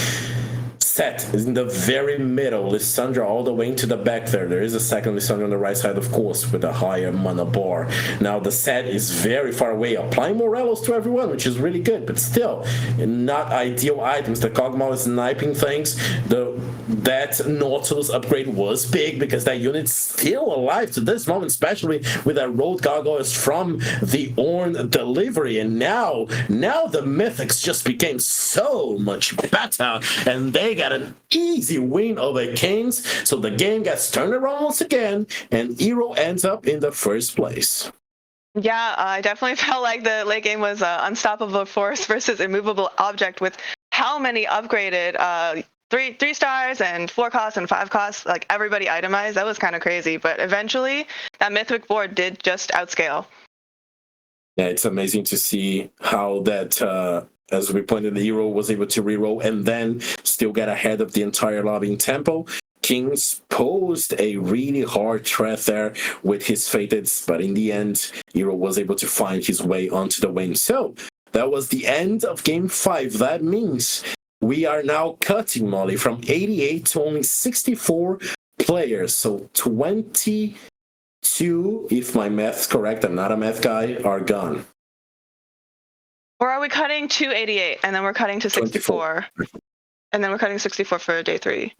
Set is in the very middle, Lissandra all the way into the back there. There is a second Lissandra on the right side, of course, with a higher mana bar. Now the Set is very far away, applying Morelos to everyone, which is really good, but still not ideal items. The Kog'Maw is sniping things. That Nautilus upgrade was big because that unit's still alive to this moment, especially with that road gargoyles from the Ornn delivery. And now the Mythics just became so much better, and they got an easy win over Kings. So the game gets turned around once again, and Eero ends up in the first place. Yeah, I definitely felt like the late game was unstoppable force versus immovable object, with how many upgraded 3 stars and 4 costs and 5 costs, like everybody itemized. That was kind of crazy, but eventually that Mythic board did just outscale. Yeah, it's amazing to see how that, as we pointed, the hero was able to reroll and then still get ahead of the entire lobby in tempo. Kings posed a really hard threat there with his Fateds, but in the end, Hero was able to find his way onto the win. So that was the end of Game 5. That means we are now cutting, Molly, from 88 to only 64 players. So 22, if my math's correct, I'm not a math guy, are gone. Or are we cutting to 88 and then we're cutting to 64? 24. And then we're cutting 64 for day 3?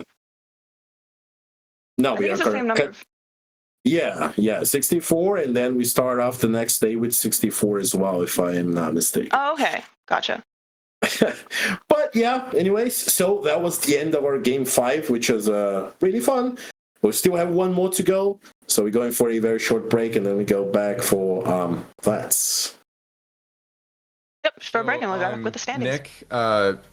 No, we are correct. Yeah, 64, and then we start off the next day with 64 as well, if I am not mistaken. Oh, okay. Gotcha. But yeah, anyways, so that was the end of our game 5, which was really fun. We still have one more to go, so we're going for a very short break, and then we go back for VATS. Yep, for Brecken, we'll go with the standings. Nick,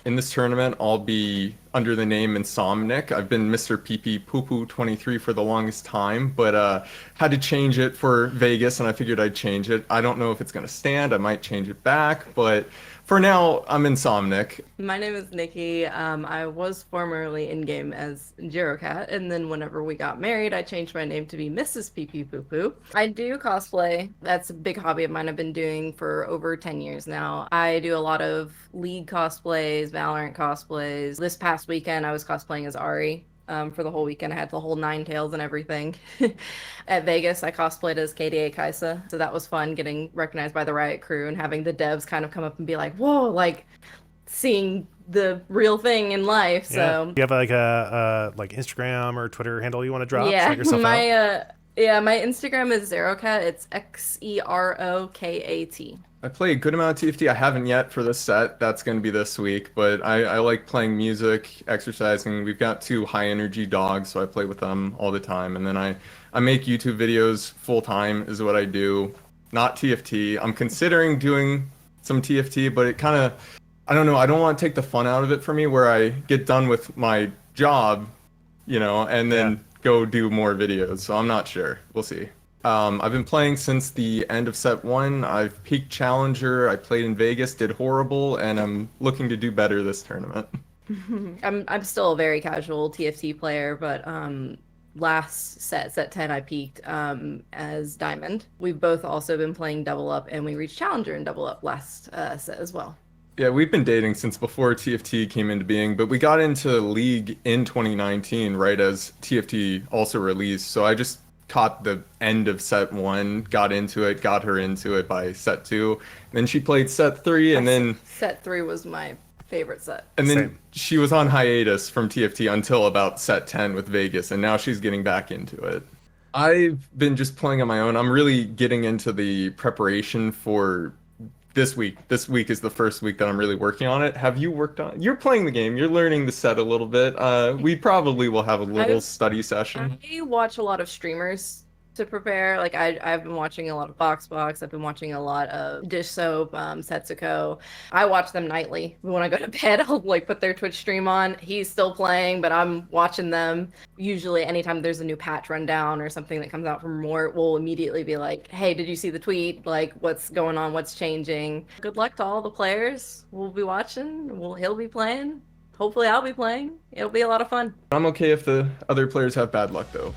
in this tournament, I'll be under the name Insomnic. I've been Mr. PP Poo Poo 23 for the longest time, but had to change it for Vegas, and I figured I'd change it. I don't know if it's going to stand. I might change it back, but for now, I'm Insomnic. My name is Nikki. I was formerly in-game as JeroCat, and then whenever we got married, I changed my name to be Mrs. PP Poo Poo. I do cosplay. That's a big hobby of mine I've been doing for over 10 years now. I do a lot of League cosplays, Valorant cosplays. This past weekend, I was cosplaying as Ari. For the whole weekend, I had the whole 9 tails and everything. At Vegas, I cosplayed as KDA Kaisa, so that was fun, getting recognized by the Riot crew and having the devs kind of come up and be like, whoa, like seeing the real thing in life. So you have like a like Instagram or Twitter handle you want to drop? yeah, Shout yourself out? My Instagram is Zerocat. It's XEROKAT. I play a good amount of TFT. I haven't yet for this set. That's going to be this week. But I like playing music, exercising. We've got 2 high-energy dogs, so I play with them all the time. And then I make YouTube videos full-time is what I do. Not TFT. I'm considering doing some TFT, but it kind of, I don't know. I don't want to take the fun out of it for me where I get done with my job, and then go do more videos. So I'm not sure. We'll see. I've been playing since the end of set 1. I've peaked challenger. I played in Vegas, did horrible, and I'm looking to do better this tournament. I'm still a very casual TFT player, but last set 10, I peaked as Diamond. We've both also been playing Double Up, and we reached Challenger in Double Up last set as well. Yeah, we've been dating since before TFT came into being, but we got into League in 2019, right as TFT also released. So I just caught the end of set 1, got into it, got her into it by set 2. Then she played set 3, and then set 3 was my favorite set. And then she was on hiatus from TFT until about set 10 with Vegas, and now she's getting back into it. I've been just playing on my own. I'm really getting into the preparation for this week. This week is the first week that I'm really working on it. Have you worked on it? You're playing the game. You're learning the set a little bit. We probably will have a little study session. I watch a lot of streamers to prepare. Like I've been watching a lot of Box. I've been watching a lot of Dish Soap, Setsuko. I watch them nightly. When I go to bed, I'll like put their Twitch stream on. He's still playing, but I'm watching them. Usually anytime there's a new patch rundown or something that comes out from Mort, we'll immediately be like, hey, did you see the tweet? Like, what's going on? What's changing? Good luck to all the players. We'll be watching. He'll be playing. Hopefully I'll be playing. It'll be a lot of fun. I'm okay if the other players have bad luck, though.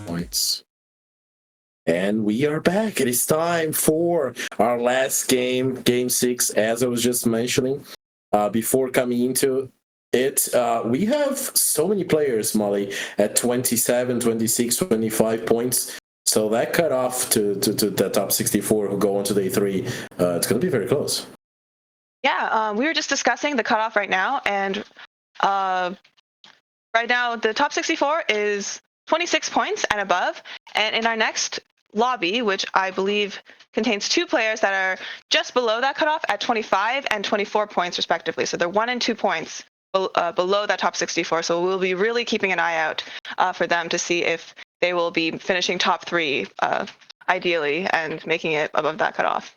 Points. And we are back. It is time for our last game, Game 6, as I was just mentioning. Before coming into it, we have so many players, Molly, at 27, 26, 25 points. So that cut off to the top 64 who go on to day 3, it's going to be very close. Yeah, we were just discussing the cutoff right now, and right now the top 64 is 26 points and above. And in our next lobby, which I believe contains 2 players that are just below that cutoff at 25 and 24 points respectively. So they're 1 and 2 points below that top 64. So we'll be really keeping an eye out for them to see if they will be finishing top 3 ideally and making it above that cutoff.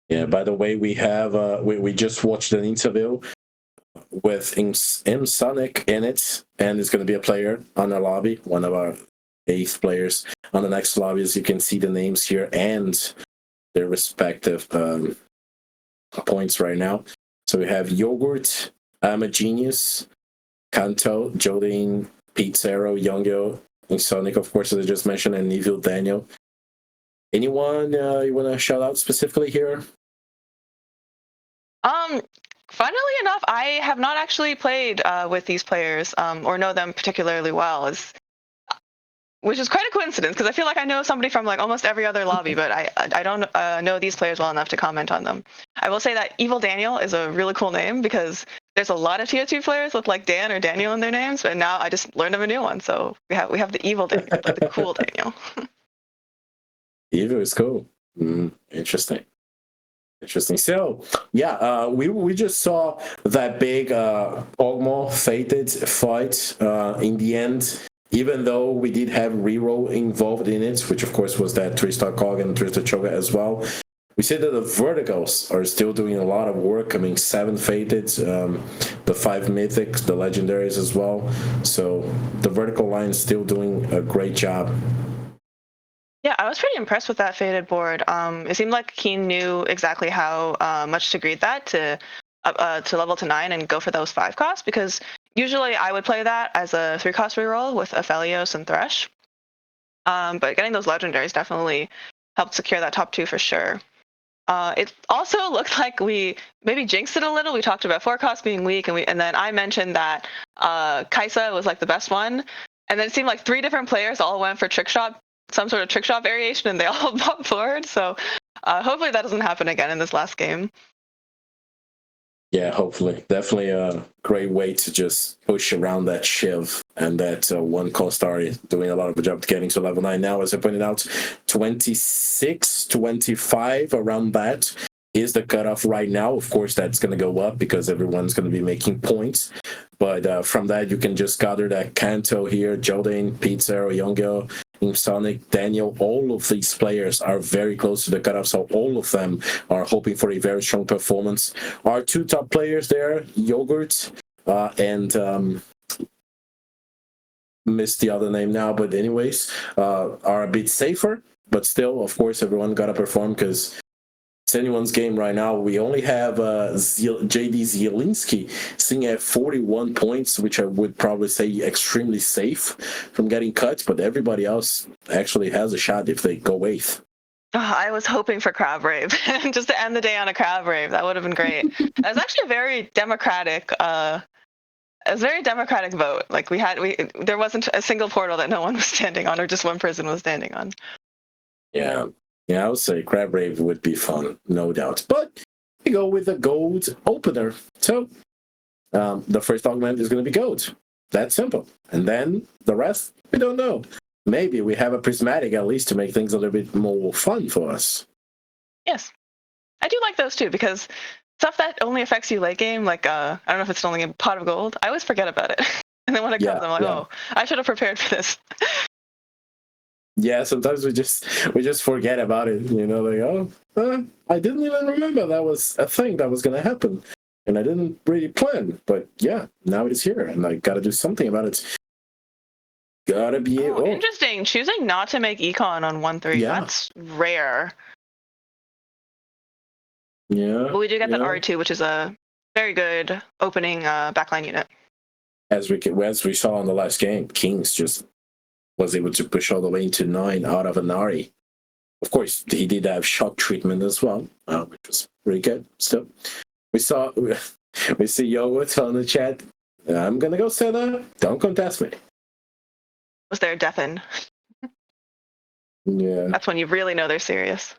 Yeah, by the way, we have we just watched an interview with M Sonic in it, and it's going to be a player on the lobby, one of our 8th players on the next lobby. As you can see the names here and their respective points right now. So we have Yogurt, I'm a Genius, Kanto, Jodine, Pete Zero, Youngyo, and Sonic, of course, as I just mentioned, and Evil Daniel. Anyone you want to shout out specifically here? Funnily enough, I have not actually played with these players or know them particularly well, which is quite a coincidence because I feel like I know somebody from like almost every other lobby, but I don't know these players well enough to comment on them. I will say that Evil Daniel is a really cool name because there's a lot of Tier 2 players with like Dan or Daniel in their names, but now I just learned of a new one. So we have the Evil Daniel, like the cool Daniel. Evil is cool. Interesting. So, yeah, we just saw that big Ogmo fated fight in the end, even though we did have reroll involved in it, which of course was that 3-star Cog and 3-star Choga as well. We see that the verticals are still doing a lot of work. I mean, 7 fated, the 5 mythics, the legendaries as well. So the vertical line is still doing a great job. Yeah, I was pretty impressed with that faded board. It seemed like Keen knew exactly how much to greed that to level to 9 and go for those 5 costs, because usually I would play that as a 3-cost reroll with Aphelios and Thresh. But getting those legendaries definitely helped secure that top 2 for sure. It also looked like we maybe jinxed it a little. We talked about 4 costs being weak, and then I mentioned that Kaisa was like the best one, and then it seemed like 3 different players all went for trick shot, some sort of trick shot variation, and they all bought forward. So hopefully that doesn't happen again in this last game. Yeah, hopefully. Definitely a great way to just push around that Shiv and that one Kostari doing a lot of a job getting to level 9 now, as I pointed out. 26, 25, around that is the cutoff right now. Of course, that's going to go up because everyone's going to be making points. But from that, you can just gather that Kanto here, Jodine, Pete Zero, Youngyo, Sonic, Daniel, all of these players are very close to the cutoff, so all of them are hoping for a very strong performance. Our 2 top players there, Yogurt and missed the other name now, but anyways, are a bit safer, but still, of course, everyone got to perform because it's anyone's game right now. We only have JD Zielinski sitting at 41 points, which I would probably say extremely safe from getting cut, but everybody else actually has a shot if they go 8th. I was hoping for Crab Rave, just to end the day on a Crab Rave. That would have been great. That was actually a very democratic vote. Like there wasn't a single portal that no one was standing on, or just one person was standing on. Yeah, I would say Crab Rave would be fun, no doubt. But we go with the gold opener. So the first augment is going to be gold. That's simple. And then the rest, we don't know. Maybe we have a prismatic at least to make things a little bit more fun for us. Yes, I do like those too, because stuff that only affects you late game, like I don't know if it's only a pot of gold, I always forget about it. And then when it comes, I'm like, oh, I should have prepared for this. Yeah, sometimes we just forget about it, like, I didn't even remember that was a thing that was going to happen, and I didn't really plan, but yeah, now it is here, and I got to do something about it. Gotta be able. Interesting, choosing not to make econ on 1-3, that's rare. Yeah. But we do get that R2, which is a very good opening backline unit. As we saw in the last game, Kings just was able to push all the way into 9 out of an Ari. Of course, he did have shock treatment as well, which was pretty good. Still, we see Yogurt on the chat. I'm gonna go Senna. Don't contest me. Was there a deafen? Yeah. That's when you really know they're serious.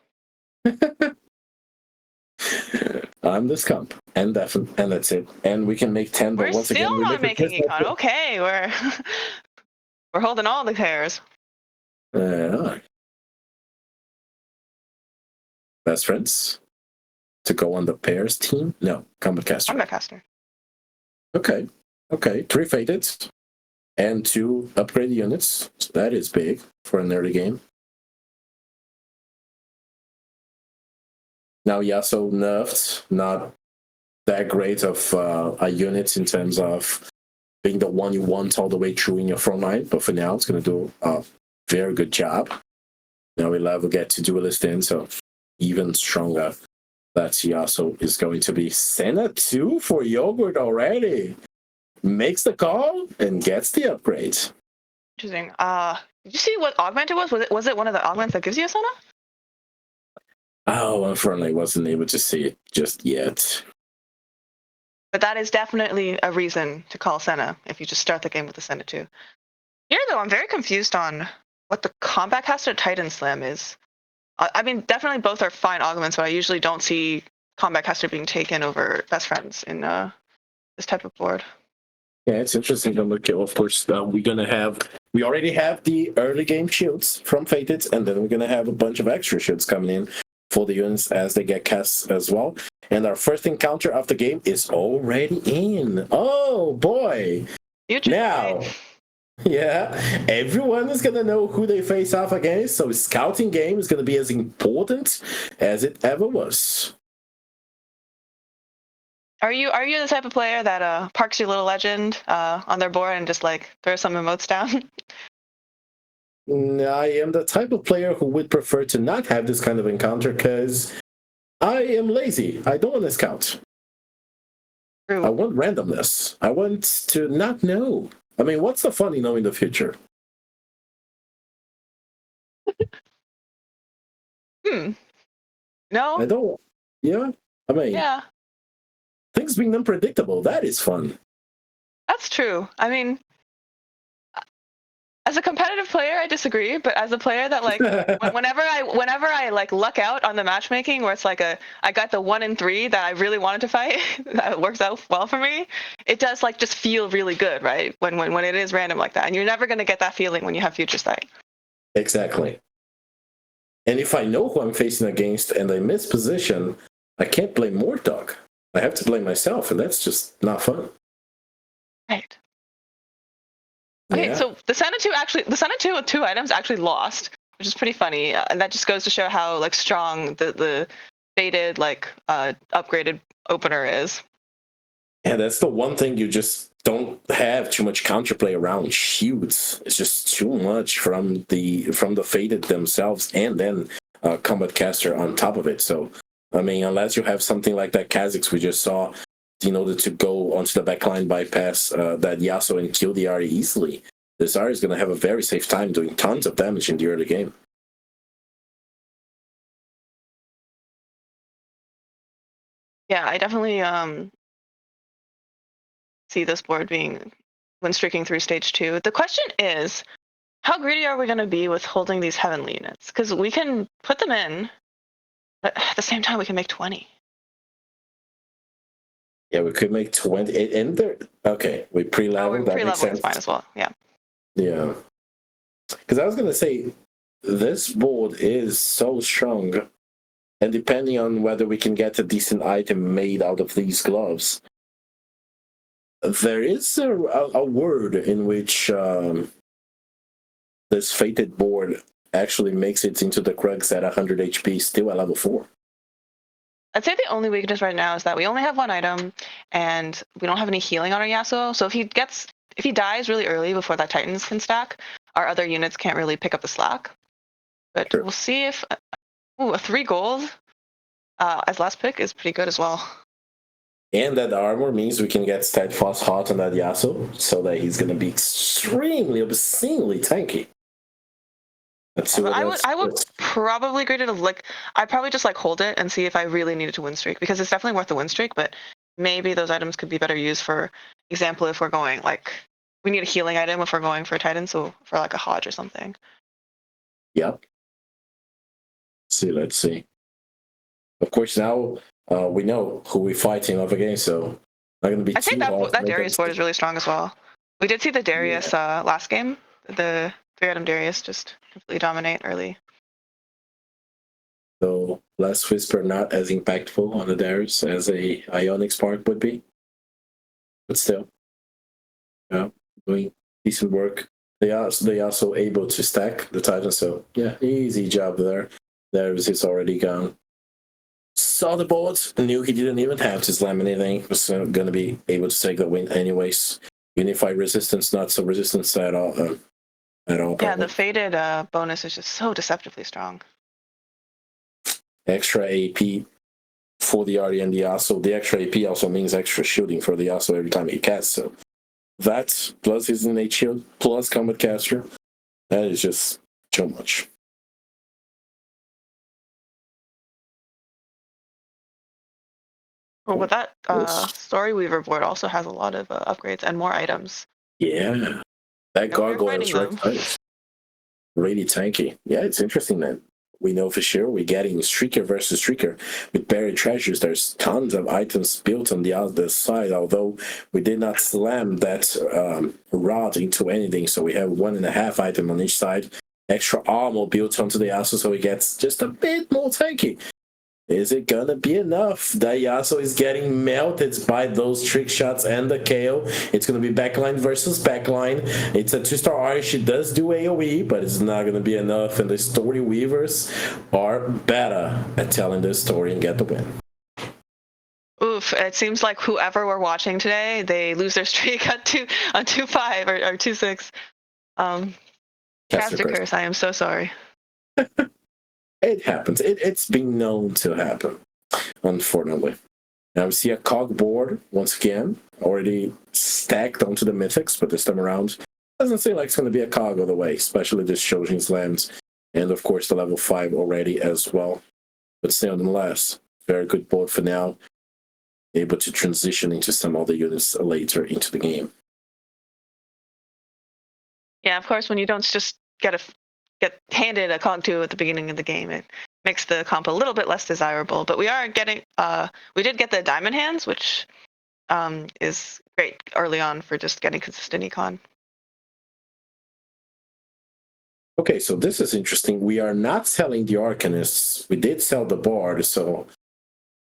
I'm the scump and deafen, and that's it. And we can make 10, but We're once still again, we not make making econ. Okay, we're holding all the pairs. Best friends to go on the pairs team? No, combat caster. Combat caster. Okay. 3 fated and 2 upgrade units. So that is big for an early game. Now Yasuo nerfed, not that great of a unit in terms of being the one you want all the way through in your front line, but for now it's going to do a very good job. Now we'll get to duelist in, so even stronger. That Yasuo is going to be Senna 2 for Yogurt already. Makes the call and gets the upgrade. Interesting. Did you see what augment it was? Was it one of the augments that gives you a Senna? Oh, unfortunately, wasn't able to see it just yet. But that is definitely a reason to call Senna if you just start the game with the Senna 2. Here, though, I'm very confused on what the combat caster Titan Slam is. I mean, definitely both are fine augments, but I usually don't see combat caster being taken over best friends in this type of board. Yeah, it's interesting to look at. Of course, we already have the early game shields from Fated, and then we're going to have a bunch of extra shields coming in for the units as they get cast as well. And our first encounter of the game is already in. Oh, boy. Now, yeah, everyone is going to know who they face off against, so scouting game is going to be as important as it ever was. Are you the type of player that parks your little legend on their board and just like throws some emotes down? I am the type of player who would prefer to not have this kind of encounter because I am lazy. I don't want to scout. True. I want randomness. I want to not know. I mean, what's the fun in knowing the future? No? I don't. Yeah? I mean, Yeah. Things being unpredictable, that is fun. That's true. I mean, as a competitive player, I disagree, but as a player that like whenever I like luck out on the matchmaking where it's like I got the 1 in 3 that I really wanted to fight, that works out well for me, it does like just feel really good, right? When it is random like that. And you're never gonna get that feeling when you have future sight. Exactly. And if I know who I'm facing against and I miss position, I can't blame Mortdog. I have to blame myself, and that's just not fun. Right. Okay, Yeah. so the Senna 2 with 2 items actually lost, which is pretty funny, and that just goes to show how like strong the faded like upgraded opener is. Yeah, that's the one thing you just don't have too much counterplay around shields. It's just too much from the faded themselves, and then combat caster on top of it. So, I mean, unless you have something like that Kha'Zix we just saw, in order to go onto the backline bypass that Yasuo and kill the Ahri easily, this Ahri is going to have a very safe time doing tons of damage in the early game. Yeah, I definitely see this board being when streaking through stage 2. The question is, how greedy are we going to be with holding these heavenly units? Because we can put them in, but at the same time we can make 20. Yeah, we could make 20. And there, okay, we pre-level. That makes sense. Is fine as well. Yeah. Yeah. Because I was going to say, this board is so strong. And depending on whether we can get a decent item made out of these gloves, there is a word in which this fated board actually makes it into the Krugs at 100 HP, still at level 4. I'd say the only weakness right now is that we only have 1 item, and we don't have any healing on our Yasuo. So if he dies really early before that Titans can stack, our other units can't really pick up the slack. But We'll see if a 3 gold as last pick is pretty good as well. And that armor means we can get Steadfast Hot on that Yasuo, so that he's going to be extremely, obscenely tanky. Let's see But what I would probably grade it as like I'd probably just like hold it and see if I really needed to win streak, because it's definitely worth the win streak, but maybe those items could be better used. For example, if we're going like we need a healing item if we're going for a Titan, so for like a Hodge or something. Yep. Let's see. Of course, now we know who we're fighting off against, so not going to be I think that Darius board is really strong as well. We did see the Darius last game, the 3-item Darius just completely dominate early. So Last Whisper not as impactful on the Darius as a Ionic Spark would be, but still, yeah, doing decent work. They also able to stack the Titan, so yeah, easy job there. Darius is already gone. Saw the board, knew he didn't even have to slam anything. Was going to be able to take the win anyways. Unified resistance, not so resistance at all. Yeah, the faded bonus is just so deceptively strong. Extra AP for the Arty and the Yasuo. The extra AP also means extra shooting for the Yasuo every time he casts. So that plus his innate shield plus combat caster, that is just too much. Well, with that Story Weaver board also has a lot of upgrades and more items. Yeah, that gargoyle is right. Really tanky. Yeah, it's interesting that we know for sure we're getting streaker versus streaker with buried treasures. There's tons of items built on the other side, although we did not slam that rod into anything. So we have 1.5 item on each side. Extra armor built onto the Yasuo, so it gets just a bit more tanky. Is it gonna be enough? The Yasuo is getting melted by those trick shots and the KO. It's gonna be backline versus backline. It's a 2-star Arty. She does do AoE, but it's not gonna be enough. And the Story Weavers are better at telling their story and get the win. Oof! It seems like whoever we're watching today, they lose their streak on 2-5 or 2-6. Caster curse. I am so sorry. It happens. It's been known to happen, unfortunately. Now we see a cog board, once again, already stacked onto the mythics, but this time around, doesn't seem like it's going to be a cog all the way, especially this Shojin's Lands, and of course the level 5 already as well. But still, nonetheless, very good board for now, able to transition into some other units later into the game. Yeah, of course, when you don't just get handed a cog 2 at the beginning of the game, it makes the comp a little bit less desirable. But we are getting, we did get the diamond hands, which is great early on for just getting consistent econ. Okay, so this is interesting. We are not selling the Arcanists. We did sell the Bard, so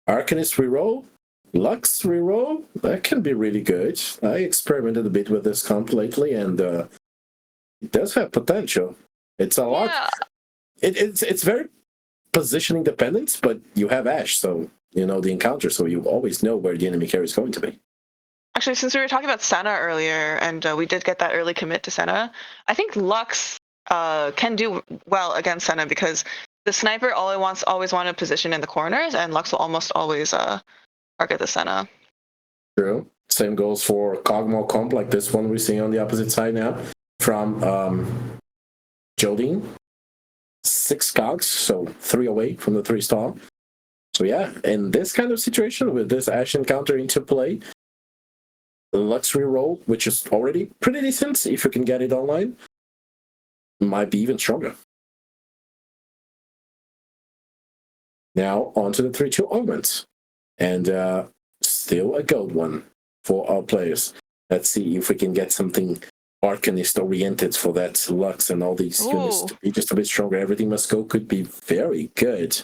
Arcanist reroll, Lux reroll, that can be really good. I experimented a bit with this comp lately, and it does have potential. It's a lot. Yeah. It's very positioning dependent, but you have Ashe, so you know the encounter, so you always know where the enemy carry is going to be. Actually, since we were talking about Senna earlier, and we did get that early commit to Senna, I think Lux can do well against Senna because the sniper always want to position in the corners, and Lux will almost always target the Senna. True. Same goes for Cogmo comp, like this one we see on the opposite side now from Jodine. 6 cogs, so 3 away from the 3-star. So yeah, in this kind of situation with this Ashe encounter into play, Lux reroll, which is already pretty decent if you can get it online, might be even stronger. Now on to the 3-2 augment. And still a gold one for our players. Let's see if we can get something Arcanist oriented for that Lux and all these units to be just a bit stronger. Everything Must Go could be very good.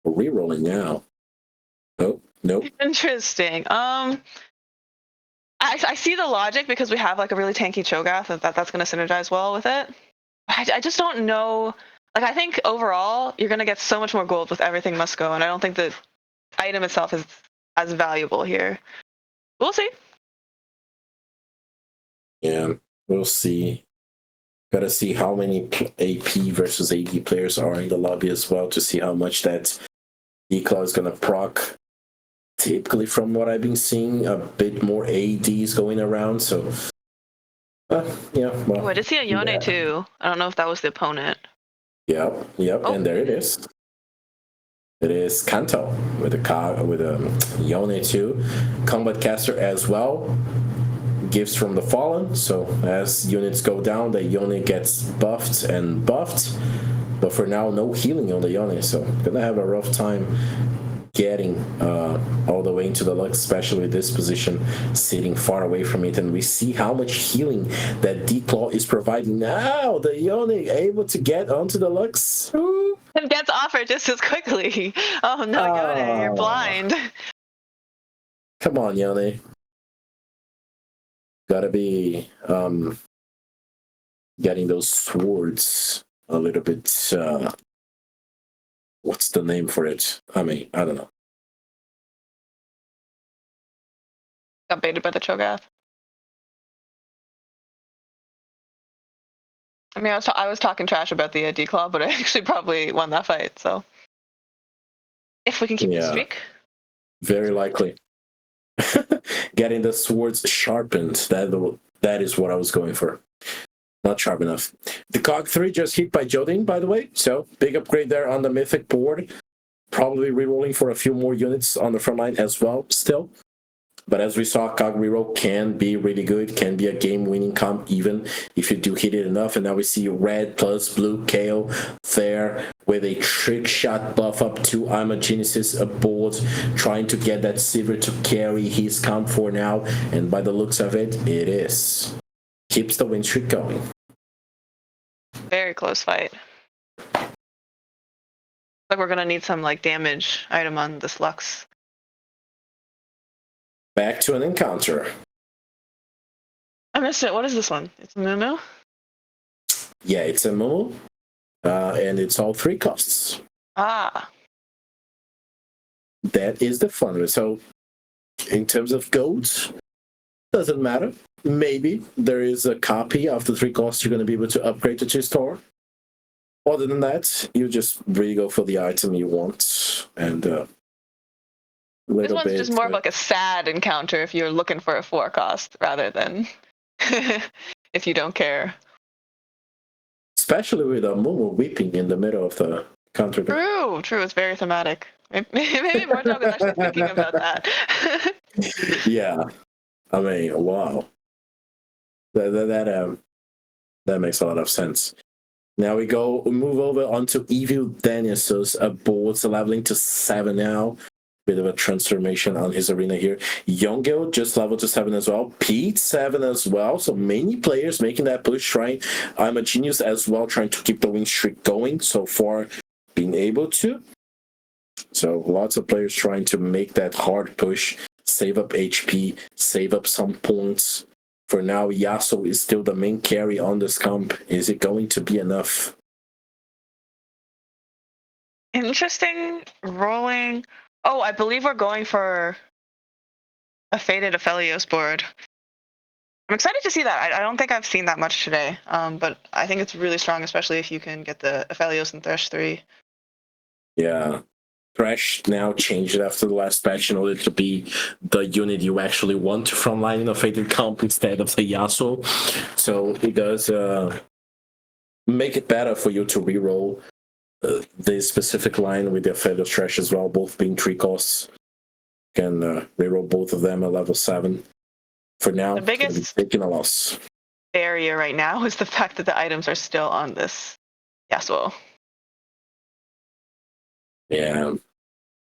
We're rerolling now. Oh, nope. Interesting. I see the logic because we have like a really tanky Cho'Gath that's going to synergize well with it. I just don't know. Like, I think overall you're going to get so much more gold with everything Must Go, and I don't think the item itself is as valuable here. We'll see. Yeah, we'll see. Gotta see how many AP versus AD players are in the lobby as well to see how much that Declaw is gonna proc. Typically, from what I've been seeing, a bit more ADs going around, so yeah. Well, I did see a Yone too. I don't know if that was the opponent. Yep, Oh. and there it is. It is Kanto with a Yone too, Combat Caster as well. Gifts from the Fallen, so as units go down, the Yone gets buffed and buffed. But for now, no healing on the Yone, so gonna have a rough time getting all the way into the Lux, especially with this position sitting far away from it. And we see how much healing that Declaw is providing. Now the Yone able to get onto the Lux. It gets offered just as quickly. Oh no, Yone, you're blind. Come on, Yone. Gotta be getting those swords a little bit. What's the name for it? I mean, I don't know. Got baited by the Cho'Gath. I mean, I was talking trash about the D-Claw, but I actually probably won that fight, so. If we can keep the streak. Very likely. Getting the swords sharpened. That is what I was going for. Not sharp enough. The Cog 3 just hit by Jodin, by the way. So, big upgrade there on the Mythic board. Probably rerolling for a few more units on the front line as well, still. But as we saw, Cog reroll can be really good, can be a game-winning comp even if you do hit it enough. And now we see red plus blue KO there with a trick shot buff up to I'm a Genesis aboard, trying to get that Sivir to carry his comp for now. And by the looks of it, it is. Keeps the win streak going. Very close fight. Like we're gonna need some like damage item on this Lux. Back to an encounter. I missed it. What is this one? It's Mumu? Yeah, it's a Mumu. And it's all 3 costs. Ah. That is the fun of it. So, in terms of gold, doesn't matter. Maybe there is a copy of the 3 costs you're going to be able to upgrade to 2 store. Other than that, you just really go for the item you want. And this one's just more of like a sad encounter if you're looking for a 4 cost rather than if you don't care. Especially with a Mumu weeping in the middle of the counter. True. It's very thematic. Maybe Mordog is actually thinking about that. Yeah. I mean, wow. That makes a lot of sense. Now we move over onto Evil Daniel's boards, leveling to 7 now. Bit of a transformation on his arena here. Youngil just leveled to 7 as well. Pete 7 as well. So many players making that push, trying. I'm a Genius as well, trying to keep the win streak going. So far, being able to. So lots of players trying to make that hard push, save up HP, save up some points. For now, Yasuo is still the main carry on this comp. Is it going to be enough? Interesting rolling. Oh, I believe we're going for a faded Aphelios board. I'm excited to see that. I don't think I've seen that much today, but I think it's really strong, especially if you can get the Aphelios and Thresh 3. Yeah. Thresh now changed after the last patch in order to be the unit you actually want to frontline in a faded comp instead of the Yasuo. So it does make it better for you to reroll this specific line with the Aphelios Thresh as well, both being 3 costs. You can reroll both of them at level 7. For now, the biggest taking a loss barrier right now is the fact that the items are still on this Yasuo. Yeah.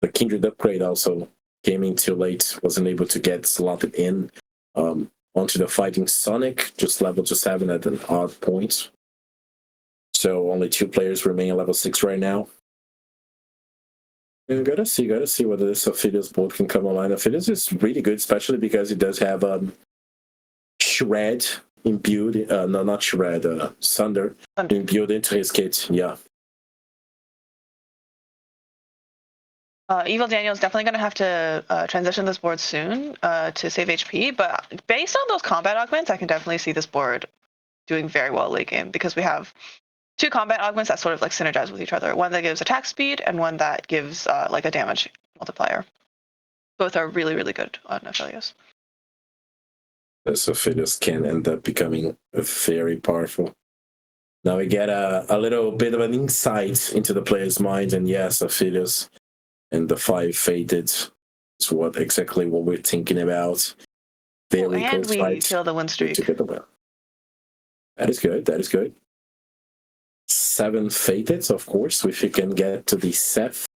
The Kindred upgrade also came in too late, wasn't able to get slotted in onto the Fighting Sonic, just level to 7 at an odd point. So only 2 players remain at level 6 right now. And gotta see whether this Aphelios board can come online. Aphelios is really good, especially because it does have Shred imbued, no, not Shred, Sunder imbued into his kit, yeah. Evil Daniel is definitely going to have to transition this board soon to save HP, but based on those combat augments, I can definitely see this board doing very well late game because we have 2 combat augments that sort of like synergize with each other. One that gives attack speed and one that gives like a damage multiplier. Both are really, really good on Aphelios. So Aphelios can end up becoming very powerful. Now we get a little bit of an insight into the player's mind, and yes, Aphelios and the 5 Fated is exactly what we're thinking about. Very and close we fight kill the win streak. to get the win. That is good. That is good. 7 Fated, of course, if you can get to the Seth.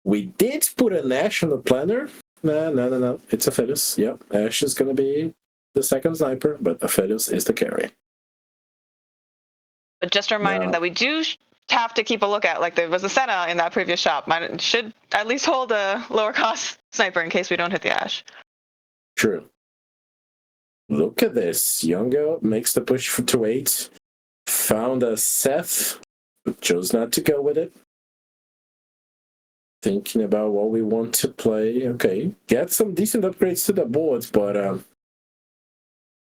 We did put a Nash on the planner. No. It's Aphelios. Yep, Ash is going to be the second sniper, but Aphelios is the carry. But just a reminder that we do have to keep a look at, like there was a Senna in that previous shop. Mine should at least hold a lower cost sniper in case we don't hit the Ash. True. Look at this. Youngo makes the push for 2-8. Found a Seth, but chose not to go with it. Thinking about what we want to play. Okay, get some decent upgrades to the boards, but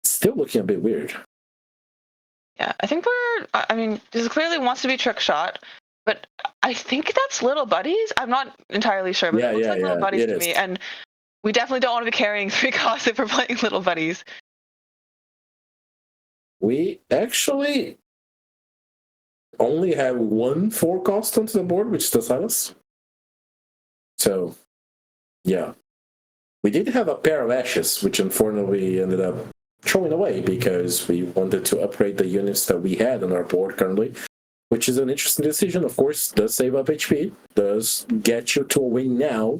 still looking a bit weird. Yeah, I think this clearly wants to be trick shot, but I think that's Little Buddies. I'm not entirely sure, but it looks like Little Buddies to me. And we definitely don't want to be carrying 3 costs if we're playing Little Buddies. We actually only have 1 4-cost onto the board, which is the Silas. So, yeah. We did have a pair of Ashes, which unfortunately ended up throwing away because we wanted to upgrade the units that we had on our board currently, which is an interesting decision. Of course, does save up HP, does get you to a win now,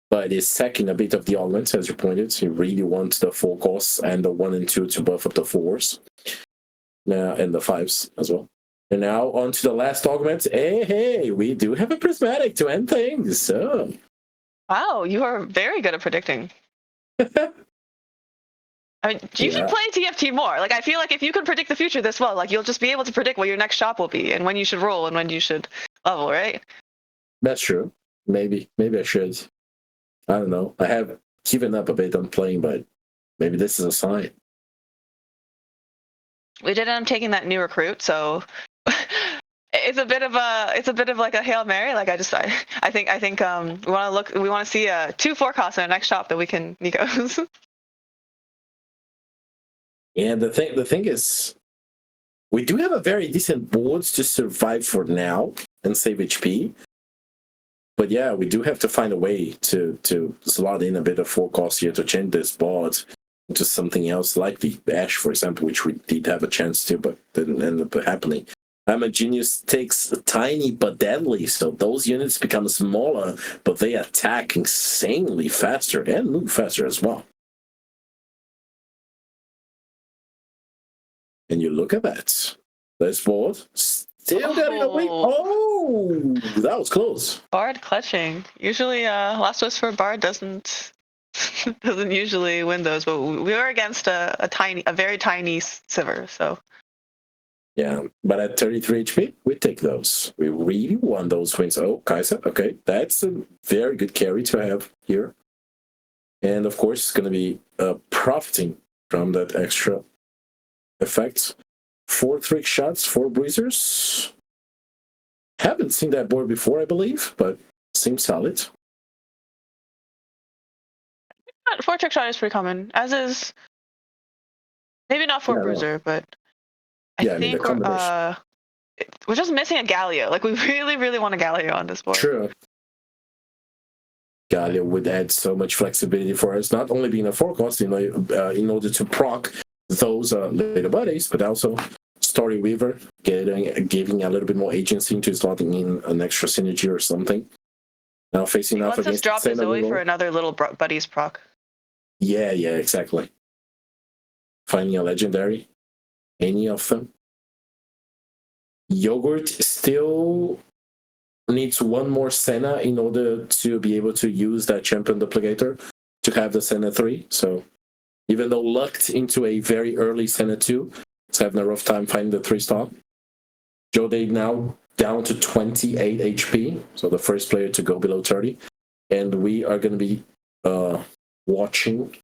but is sacking a bit of the augments, as you pointed. You really want the 4 costs and the 1 and 2 to buff up the 4s. Now, and the 5s as well. And now on to the last augment. Hey, we do have a prismatic to end things. So. Wow, you are very good at predicting. I mean, you should play TFT more. Like, I feel like if you can predict the future this well, like, you'll just be able to predict what your next shop will be and when you should roll and when you should level, right? That's true. Maybe I should. I don't know. I have given up a bit on playing, but maybe this is a sign. We did end up taking that new recruit, so it's a bit of like a Hail Mary. Like I think we want to see 2 4-costs in our next shop that we can Nikos. And the thing is, we do have a very decent boards to survive for now and save HP. But yeah, we do have to find a way to slot in a bit of 4-cost here to change this board into something else, like the Ash, for example, which we did have a chance to, but didn't end up happening. I'm a Genius takes tiny but deadly, so those units become smaller, but they attack insanely faster and move faster as well. And you look at that. This board still getting away. Oh, that was close. Bard clutching. Usually, Last Wish for Bard doesn't usually win those, but we were against a very tiny Sivir, so. Yeah, but at 33 HP, we take those. We really want those wins. Oh, Kaiser, okay, that's a very good carry to have here. And of course, it's going to be profiting from that extra effect. 4 trick shots, 4 bruisers. Haven't seen that board before, I believe, but seems solid. 4 trick shot is pretty common, as is maybe not 4 bruiser, but I think we're just missing a Galio. Like, we really, really want a Galio on this board. True. Galio would add so much flexibility for us, not only being a 4-cost in order to proc those later buddies, but also Story Weaver, giving a little bit more agency into slotting in an extra synergy or something. Now facing off against drop the Zoe for another little buddies proc. Yeah, exactly. Finding a legendary, any of them. Yogurt still needs 1 more Senna in order to be able to use that champion duplicator to have the Senna 3. So even though lucked into a very early Senna 2, it's having a rough time finding the 3-star. Jode now down to 28 HP, so the first player to go below 30. And we are going to be watching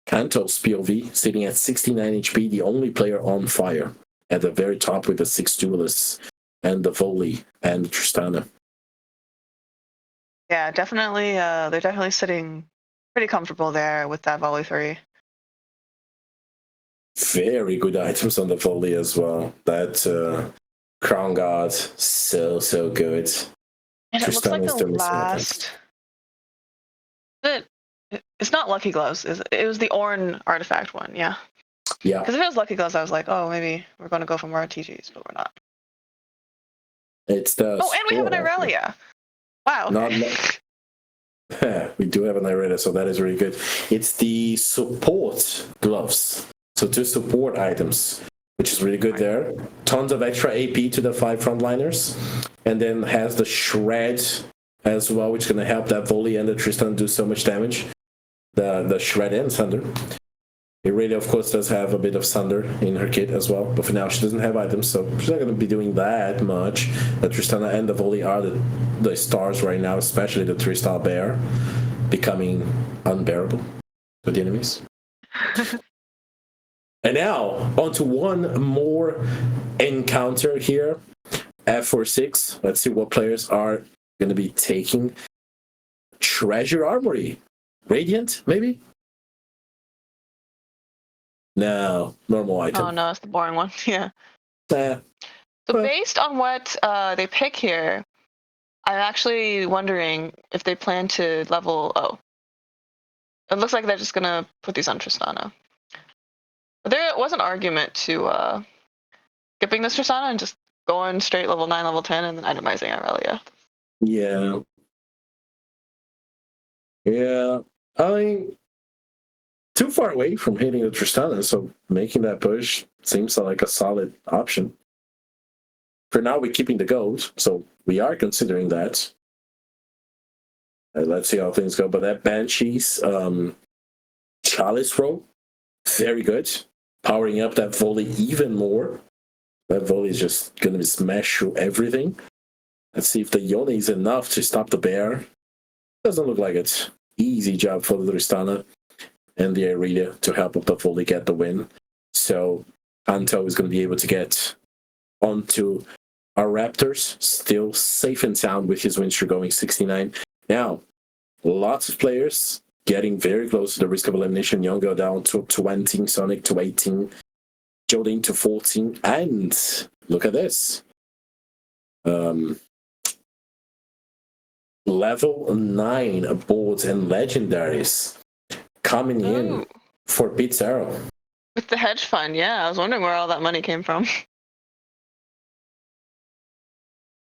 Kanto's POV sitting at 69 HP, the only player on fire at the very top with the 6 duelists and the Volley and the Tristana. Yeah, definitely. They're definitely sitting pretty comfortable there with that Volley 3. Very good items on the volley as well. That Crown Guard, so good. And it looks like the last. It's not Lucky Gloves. It was the Ornn artifact one, yeah. Yeah. Because if it was Lucky Gloves, I was like, oh, maybe we're going to go for more RTGs, but we're not. It's the. Oh, and we have an Irelia. Wow. We do have an Irelia, so that is really good. It's the support gloves. So 2 support items, which is really good there. Tons of extra AP to the 5 frontliners. And then has the Shred as well, which is going to help that volley and the Tristan do so much damage. The Shred and Sunder. Irelia, of course, does have a bit of Sunder in her kit as well, but for now she doesn't have items, so she's not going to be doing that much. The Tristana and the volley are the stars right now, especially the 3-star bear, becoming unbearable for the enemies. And now, on to one more encounter here. F46. Let's see what players are going to be taking. Treasure Armory. Radiant, maybe? No, normal item. Oh, no, it's the boring one. Yeah. So based on what they pick here, I'm actually wondering if they plan to level... Oh. It looks like they're just going to put these on Tristana. But there was an argument to skipping this Tristana and just going straight level 9, level 10, and then itemizing Irelia. Yeah. Yeah. I mean, too far away from hitting the Tristana, so making that push seems like a solid option. For now, we're keeping the gold, so we are considering that. Let's see how things go. But that Banshee's Chalice roll, very good. Powering up that volley even more. That volley is just going to smash through everything. Let's see if the Yone is enough to stop the bear. Doesn't look like it. Easy job for the Tristana and the Irelia to help up the volley get the win. So Anto is going to be able to get onto our Raptors, still safe and sound with his win streak going 69. Now, lots of players getting very close to the risk of elimination. Yongo down to 20, Sonic to 18, Jolene to 14, and look at this. Level 9 boards and legendaries coming in for Pete's Arrow. With the hedge fund, yeah. I was wondering where all that money came from.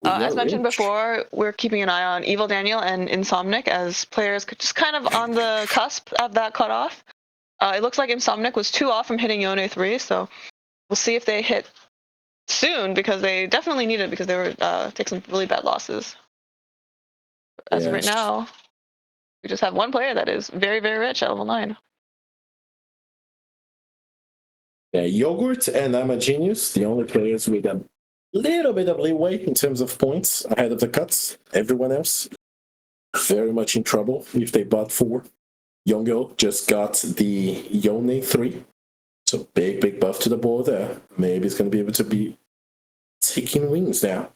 As mentioned before, we're keeping an eye on Evil Daniel and Insomnic as players just kind of on the cusp of that cutoff. It looks like Insomnic was 2 off from hitting Yone 3, so we'll see if they hit soon, because they definitely need it, because they were take some really bad losses. As of right now, we just have one player that is very, very rich at level 9. Yeah, Yogurt and I'm a Genius, the only players with a little bit of leeway in terms of points ahead of the cuts. Everyone else very much in trouble if they bought 4. Yongo just got the Yone 3. So big buff to the board there. Maybe it's going to be able to be taking wings now.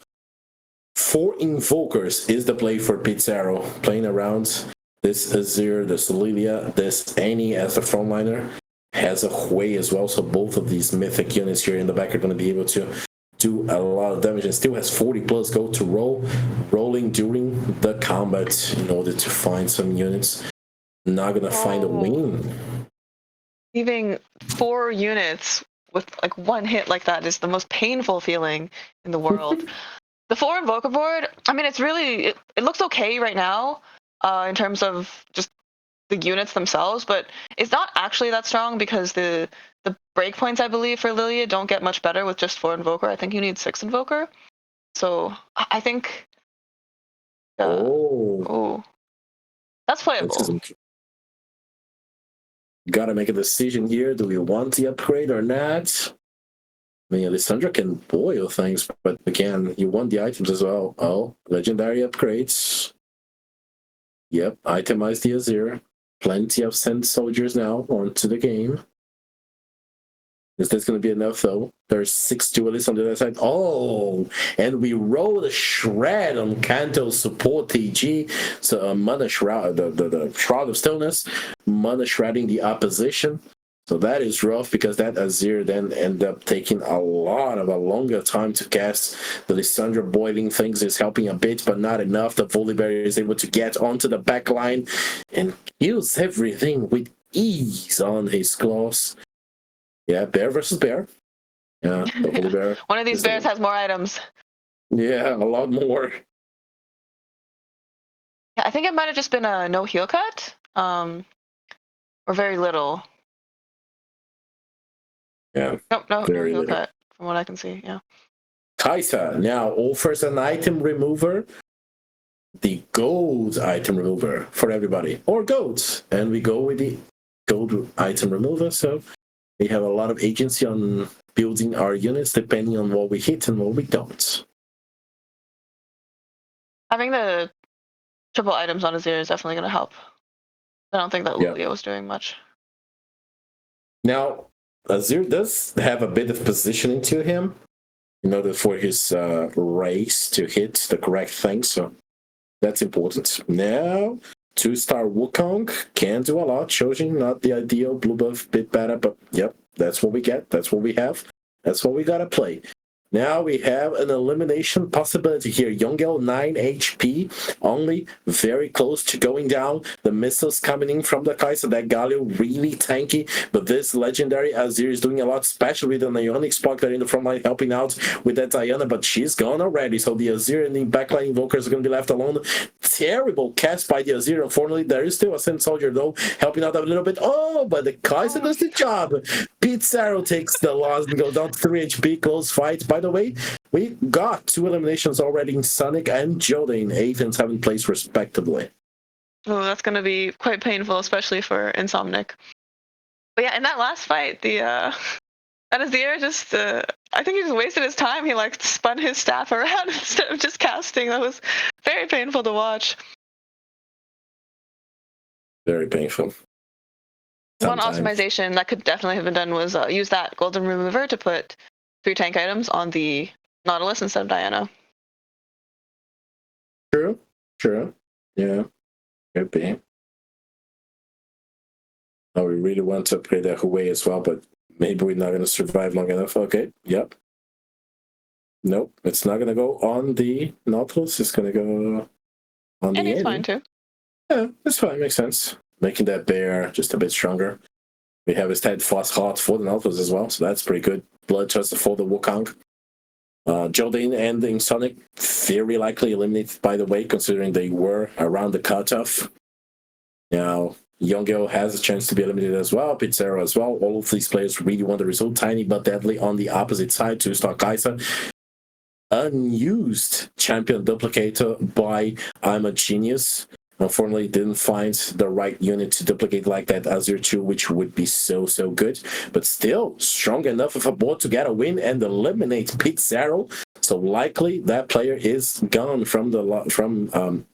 4 Invokers is the play for Pizarro. Playing around this Azir, this Lilia, this Annie as the frontliner. Has a Hui as well, so both of these mythic units here in the back are going to be able to do a lot of damage, and still has 40 plus gold to rolling during the combat in order to find some units. Not going to find a win. Leaving 4 units with like 1 hit like that is the most painful feeling in the world. The 4 Invoker board, I mean, it's really, it looks okay right now in terms of just the units themselves, but it's not actually that strong because the breakpoints, I believe, for Lilia don't get much better with just 4 Invoker. I think you need 6 Invoker. So I think... that's playable. Gotta make a decision here. Do we want the upgrade or not? I mean, Alessandra can boil things, but again, you want the items as well. Oh, legendary upgrades. Yep, itemize the Azir. Plenty of sent soldiers now onto the game. Is this going to be enough, though? There's 6 duelists on the other side. Oh, and we roll the Shred on Kanto's support TG. So Mana Shroud, the Shroud of Stillness. Mana Shredding the opposition. So that is rough because that Azir then ended up taking a longer time to cast. The Lissandra boiling things is helping a bit, but not enough. The Volibear is able to get onto the back line and kills everything with ease on his claws. Yeah, bear versus bear. Yeah, the Volibear. One of these bears has more items. Yeah, a lot more. Yeah, I think it might have just been a no heal cut, or very little. Yeah. Nope, no very heal little. cut from what I can see. Yeah. Kaisa now offers an item remover, the gold item remover for everybody, or goats, and we go with the gold item remover. So we have a lot of agency on building our units depending on what we hit and what we don't. Having the triple items on Azir is definitely going to help. I don't think that Lulia was doing much. Now, Azir does have a bit of positioning to him in order for his race to hit the correct thing, so that's important. Now, 2-star Wukong can do a lot. Shojin, not the ideal. Blue buff, bit better, but yep, that's what we get. That's what we have. That's what we gotta play. Now we have an elimination possibility here. Yongel 9 HP, only very close to going down. The missiles coming in from the Kai'Sa, that Galio really tanky, but this legendary Azir is doing a lot, especially with an Ionic Spark there in the front line helping out with that Diana, but she's gone already, so the Azir and the backline invokers are going to be left alone. Terrible cast by the Azir. Unfortunately, there is still a Sin Soldier though, helping out a little bit. Oh, but the Kai'Sa does the job. Pizarro takes the loss and goes down to 3 HP, close fight. By the way, we got 2 eliminations already in Sonic and Jodin, 8th and 7th place respectively. Oh, that's going to be quite painful, especially for Insomnic. But yeah, in that last fight, that Azir just, I think he just wasted his time. He like spun his staff around instead of just casting. That was very painful to watch. Very painful. One optimization that could definitely have been done was use that golden remover to put 3 tank items on the Nautilus instead of Diana. True. Yeah, could be. Oh, we really want to play the Huawei as well, but maybe we're not going to survive long enough. Okay, yep. Nope, it's not going to go on the Nautilus. It's going to go on the And he's fine too. Yeah, that's fine. Makes sense. Making that bear just a bit stronger. We have his head fast hot for the Nautilus as well, so that's pretty good. Blood trust for the Wukong. Jodin and the Sonic very likely eliminated, by the way, considering they were around the cutoff. Now, Yongel has a chance to be eliminated as well, Pizarro as well. All of these players really want the result. Tiny but deadly on the opposite side, 2-star Kai'Sa. Unused champion duplicator by I'm a Genius. Unfortunately, didn't find the right unit to duplicate like that Azir 2, which would be so good. But still, strong enough of a board to get a win and eliminate Pizarro. So likely that player is gone from the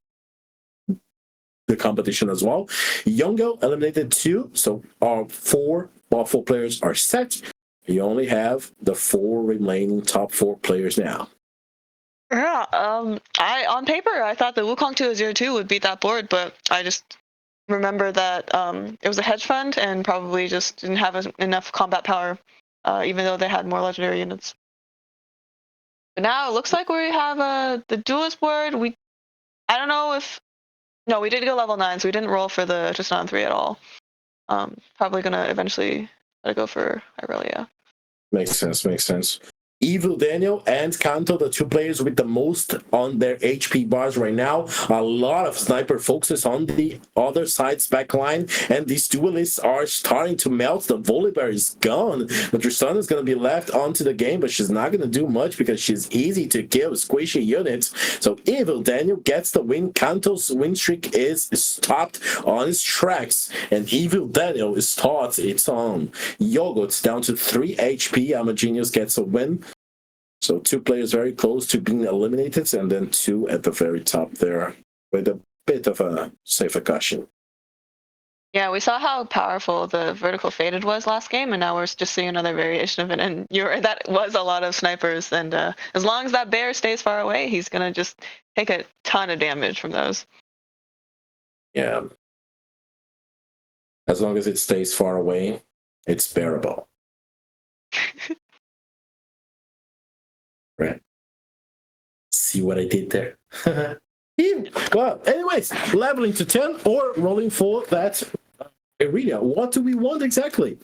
competition as well. Yongo eliminated 2, so our 4 players are set. You only have the 4 remaining top 4 players now. Yeah, on paper, I thought the Wukong 202 would beat that board, but I just remember that it was a hedge fund and probably just didn't have enough combat power, even though they had more legendary units. But now it looks like we have the duelist board. I don't know if... No, we did go level 9, so we didn't roll for the Tristan 3 at all. Probably gonna eventually go for Irelia. Makes sense. Evil Daniel and Kanto, the 2 players with the most on their HP bars right now. A lot of sniper focuses on the other side's back line, and these duelists are starting to melt. The Volibear is gone. The Tristan is going to be left onto the game, but she's not going to do much because she's easy to kill, squishy units. So Evil Daniel gets the win. Kanto's win streak is stopped on its tracks, and Evil Daniel is taught its own. Yogurt's down to 3 HP. I'm a Genius gets a win. So 2 players very close to being eliminated, and then 2 at the very top there with a bit of a safer caution. Yeah, we saw how powerful the vertical faded was last game, and now we're just seeing another variation of it. And that was a lot of snipers, and as long as that bear stays far away, he's gonna just take a ton of damage from those. Yeah. As long as it stays far away. it's bearable. Right. See what I did there? Yeah. Well, anyways, leveling to 10 or rolling for that Irelia. What do we want exactly?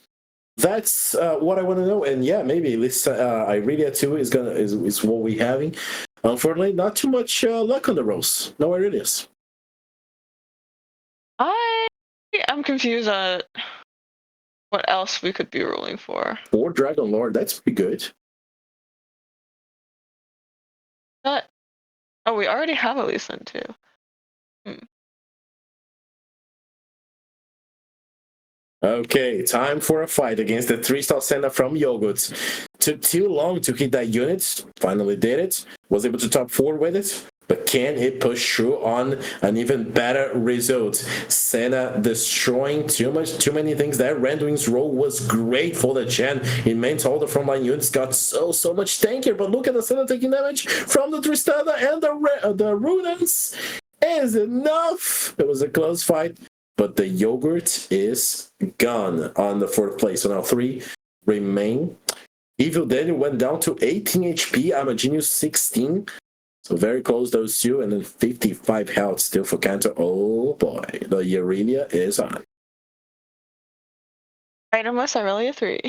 That's what I want to know. And yeah, maybe this Irelia 2 is what we're having. Unfortunately, not too much luck on the rolls. No Irelias. I am confused on what else we could be rolling for. Or Dragon Lord, that's pretty good. Oh, we already have a Lee Sin too. Okay, time for a fight against the 3-star Senna from Yogurt. Took too long to hit that unit. Finally did it. Was able to top 4 with it. But can it push through on an even better result? Senna destroying too many things. That Randuin's roll was great for the Chen. It meant all the frontline units got so much tankier. But look at the Senna taking damage from the Tristana and the Runans. Is enough. It was a close fight. But the Yogurt is gone on the 4th place. So now 3 remain. Evil Daniel went down to 18 HP. I'm a Genius 16. So very close, those two. And then 55 health still for Kanto. Oh boy. The Irelia is on. Itemless Irelia 3.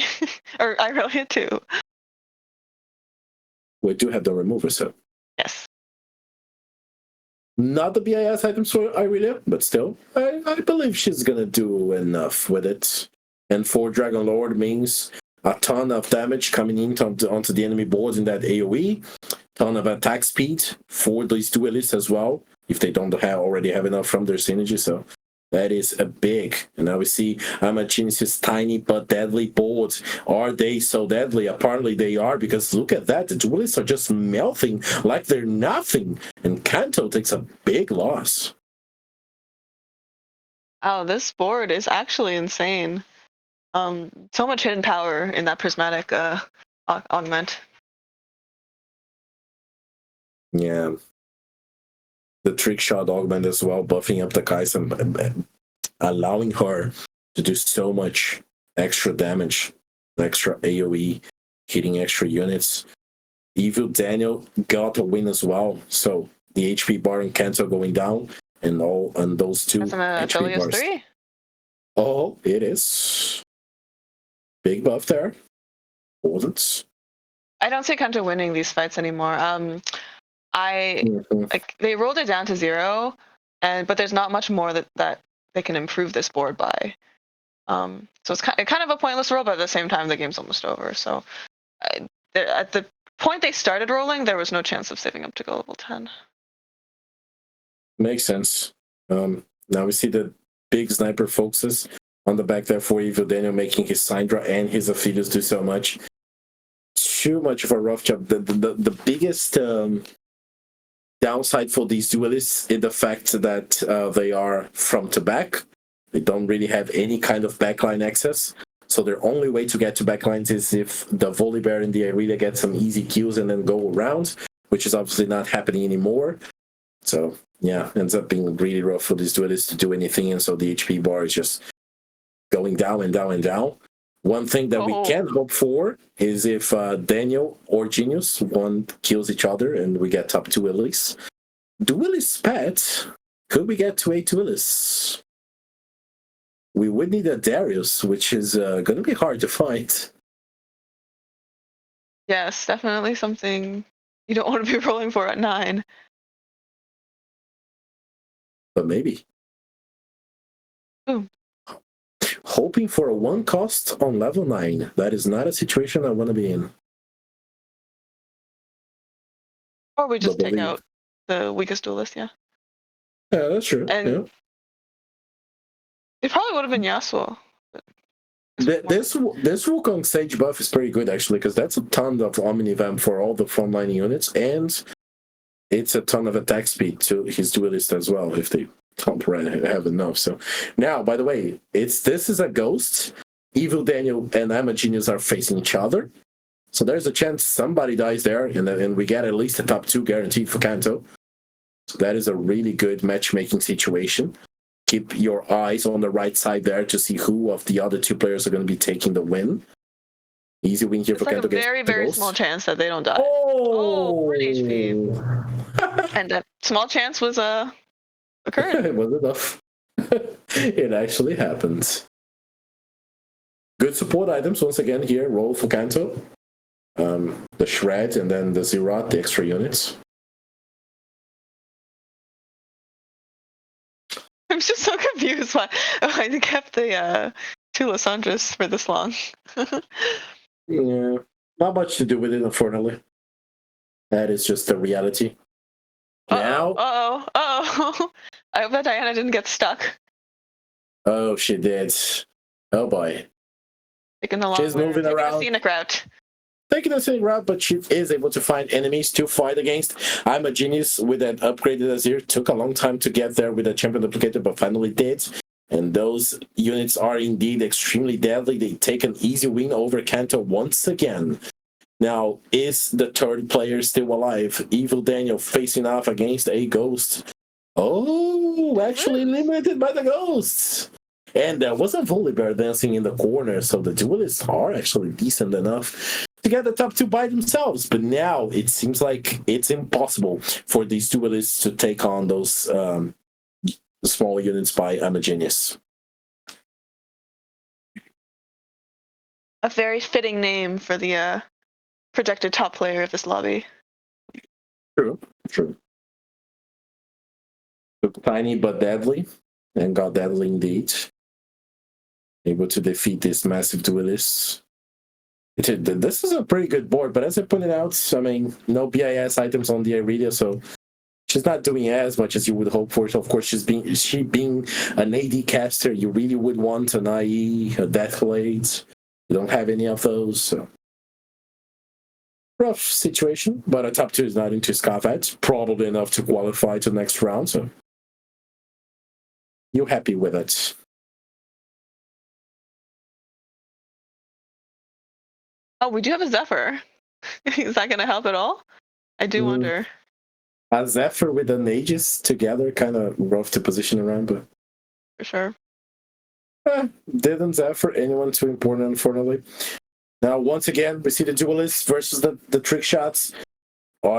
Or Irelia 2. We do have the remover, so. Yes. Not the BIS items for Irelia, but still, I believe she's gonna do enough with it. And 4 Dragon Lord means a ton of damage coming in onto the enemy board in that AoE, ton of attack speed for these duelists as well, if they don't already have enough from their synergy. So that is a big. And now we see Amachinis' tiny but deadly boards. Are they so deadly? Apparently they are, because look at that. The duelists are just melting like they're nothing. And Kanto takes a big loss. Oh, this board is actually insane. So much hidden power in that prismatic augment. Yeah. The trick shot augment as well, buffing up the Kaisa, allowing her to do so much extra damage, extra AoE, hitting extra units. Evil Daniel got a win as well, so the HP bar in Kanto going down, and those 2 HP bars. 3. Oh, it is. Big buff there. Wasn't. I don't see Kanto winning these fights anymore. Like they rolled it down to 0, but there's not much more that they can improve this board by. So it's kind of a pointless roll, but at the same time the game's almost over. So at the point they started rolling, there was no chance of saving up to go level 10. Makes sense. Now we see the big sniper focuses on the back there for Evil Daniel, making his Syndra and his Aphelios do so much. Too much of a rough job. The biggest downside for these duelists is the fact that they are front to back. They don't really have any kind of backline access. So their only way to get to backlines is if the Volibear and the Irelia get some easy kills and then go around, which is obviously not happening anymore. So yeah, ends up being really rough for these duelists to do anything, and so the HP bar is just going down and down and down. One thing that we can hope for is if Daniel or Genius, one kills each other and we get top 2 Willis. Duelist pet, could we get to 8 Willis? We would need a Darius, which is going to be hard to find. Yes, definitely something you don't want to be rolling for at 9. But maybe. Boom. Hoping for a 1 cost on level 9. That is not a situation I want to be in. Or we just take out the weakest duelist, yeah. Yeah, that's true. And yeah. It probably would have been Yasuo. This Wukong Sage buff is pretty good, actually, because that's a ton of Omnivamp for all the frontline units, and it's a ton of attack speed to his duelist as well, if they don't have enough. So now, by the way, this is a ghost. Evil Daniel and I'm a Genius are facing each other. So there's a chance somebody dies there, and we get at least a top 2 guaranteed for Kanto. So that is a really good matchmaking situation. keep your eyes on the right side there to see who of the other two players are going to be taking the win. Easy win here It's for like Kanto a very, against the very Ghost. small chance that they don't die. Oh, 1 HP. And that small chance was occurred. It was enough. It actually happened. Good support items once again here. Roll for Kanto. The Shred and then the Zerat, the extra units. I'm just so confused why they kept the two Lissandras for this long. Yeah, not much to do with it, unfortunately. That is just the reality. Now, Uh-oh. I hope that Diana didn't get stuck. oh, she did. Oh boy. Taking the long She's moving taking around. the scenic route. Taking the same route, but she is able to find enemies to fight against. I'm a genius with that upgraded Azir. Took a long time to get there with a champion duplicator, but finally did. And those units are indeed extremely deadly. They take an easy win over Kanto once again. Now, is the third player still alive? Evil Daniel facing off against a ghost. Oh, actually eliminated by the ghosts. And there was a Volibear dancing in the corner, so the duelists are actually decent enough to get the top two by themselves. But now it seems like it's impossible for these duelists to take on those small units by I'm a Genius. A very fitting name for the projected top player of this lobby. True. Look tiny but deadly, and got deadly indeed. Able to defeat these massive duelists. This is a pretty good board, but as I pointed out, I mean, no BIS items on the Iridia, so she's not doing as much as you would hope for. So of course, she being an AD caster, you really would want an IE, a Deathblade. You don't have any of those, so rough situation. But a top two is nothing to scoff at. Probably enough to qualify to the next round, so you're happy with it. Oh, we do have a Zephyr. Is that going to help at all? I do wonder. A Zephyr with an Aegis together, kind of rough to position around, but For sure. Didn't Zephyr anyone too important, unfortunately. Now, once again, we see the duelists versus the trick shots.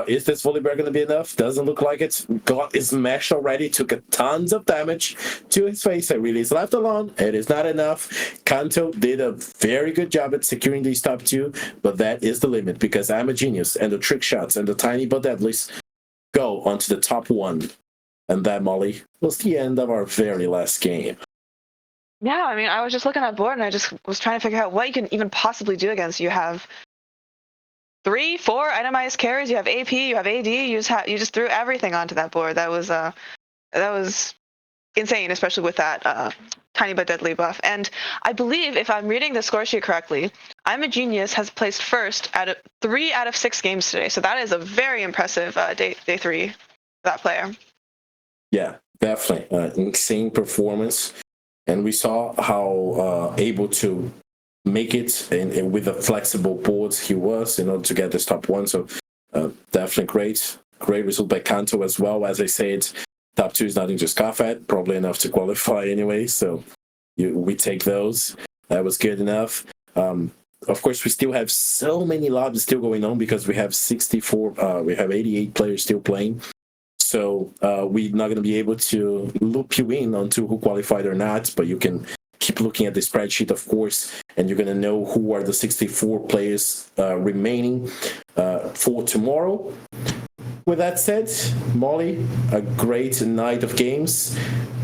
Is this Volibear going to be enough? Doesn't look like it. Got his mesh already. Took a tons of damage to his face. And really is left alone. It is not enough. Kanto did a very good job at securing these top two, but that is the limit because I'm a Genius and the trick shots and the tiny but deadlies go onto the top one. And that, Molly, was the end of our very last game. Yeah, I mean, I was just looking at board and I just was trying to figure out what you can even possibly do against. You have 3, 4 itemized carries. You have AP. You have AD. You just threw everything onto that board. That was insane, especially with that tiny but deadly buff. And I believe, if I'm reading the score sheet correctly, I'm a Genius has placed first out of 3 out of 6 games today. So that is a very impressive day 3 for that player. Yeah, definitely insane performance. And we saw how able to make it and with the flexible boards he was in order to get this top one. So definitely great result by Kanto as well. As I said, top two is nothing to scoff at, probably enough to qualify anyway. So we take those. That was good enough. Of course, we still have so many lobbies still going on because we have 88 players still playing. So we're not going to be able to loop you in onto who qualified or not, but you can keep looking at the spreadsheet, of course, and you're going to know who are the 64 players remaining for tomorrow. With that said, Molly, a great night of games.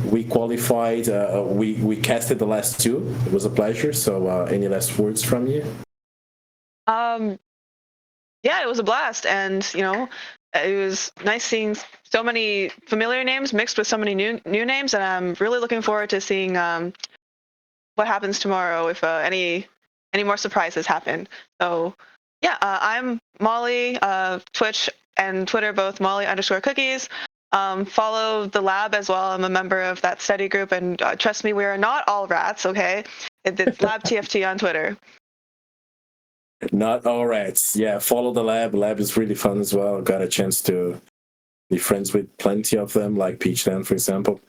We qualified, we casted the last 2. It was a pleasure. So any last words from you? Yeah, it was a blast. And, it was nice seeing so many familiar names mixed with so many new names. And I'm really looking forward to seeing what happens tomorrow if any more surprises happen. So yeah, I'm Molly, Twitch and Twitter, both Molly_cookies. Follow the lab as well. I'm a member of that study group, and trust me, we are not all rats, okay? It's Lab TFT on Twitter. Not all rats. Yeah, follow the lab. Lab is really fun as well. Got a chance to be friends with plenty of them, like Peach Dan, for example.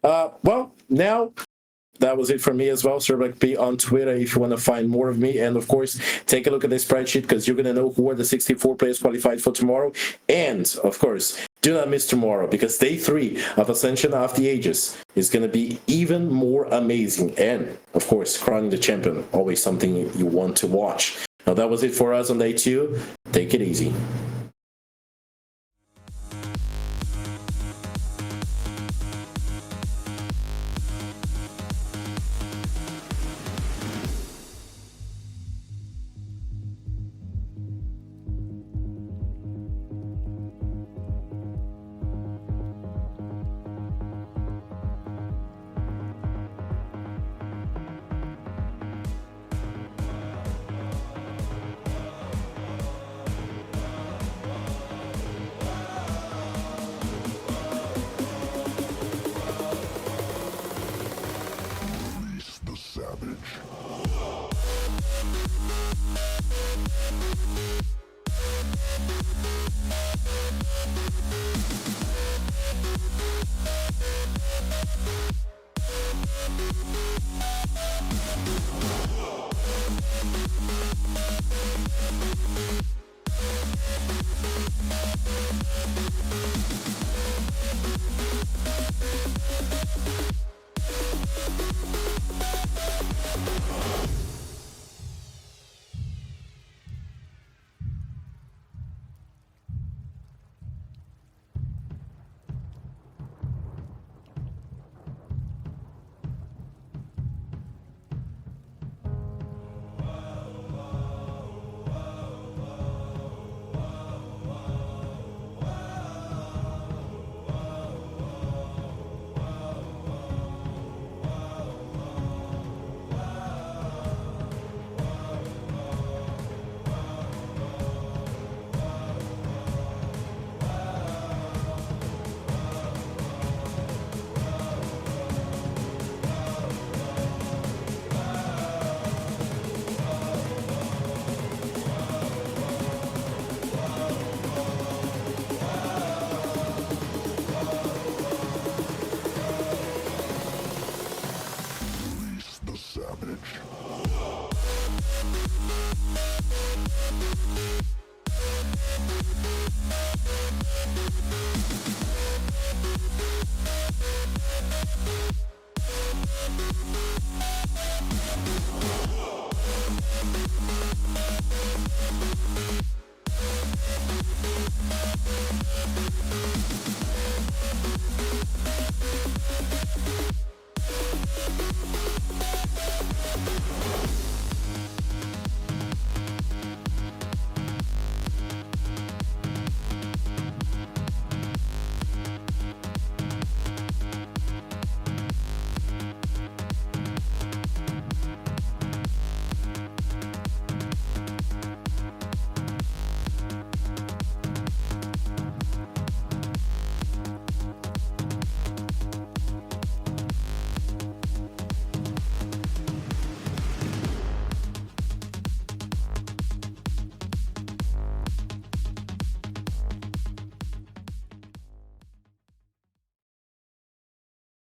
Well, now that was it for me as well. ServicB on Twitter if you want to find more of me. And of course, take a look at the spreadsheet because you're going to know who are the 64 players qualified for tomorrow. And of course, do not miss tomorrow because day 3 of Ascension of the Ages is going to be even more amazing. And of course, crowning the champion, always something you want to watch. Now, that was it for us on day 2. Take it easy. Savage.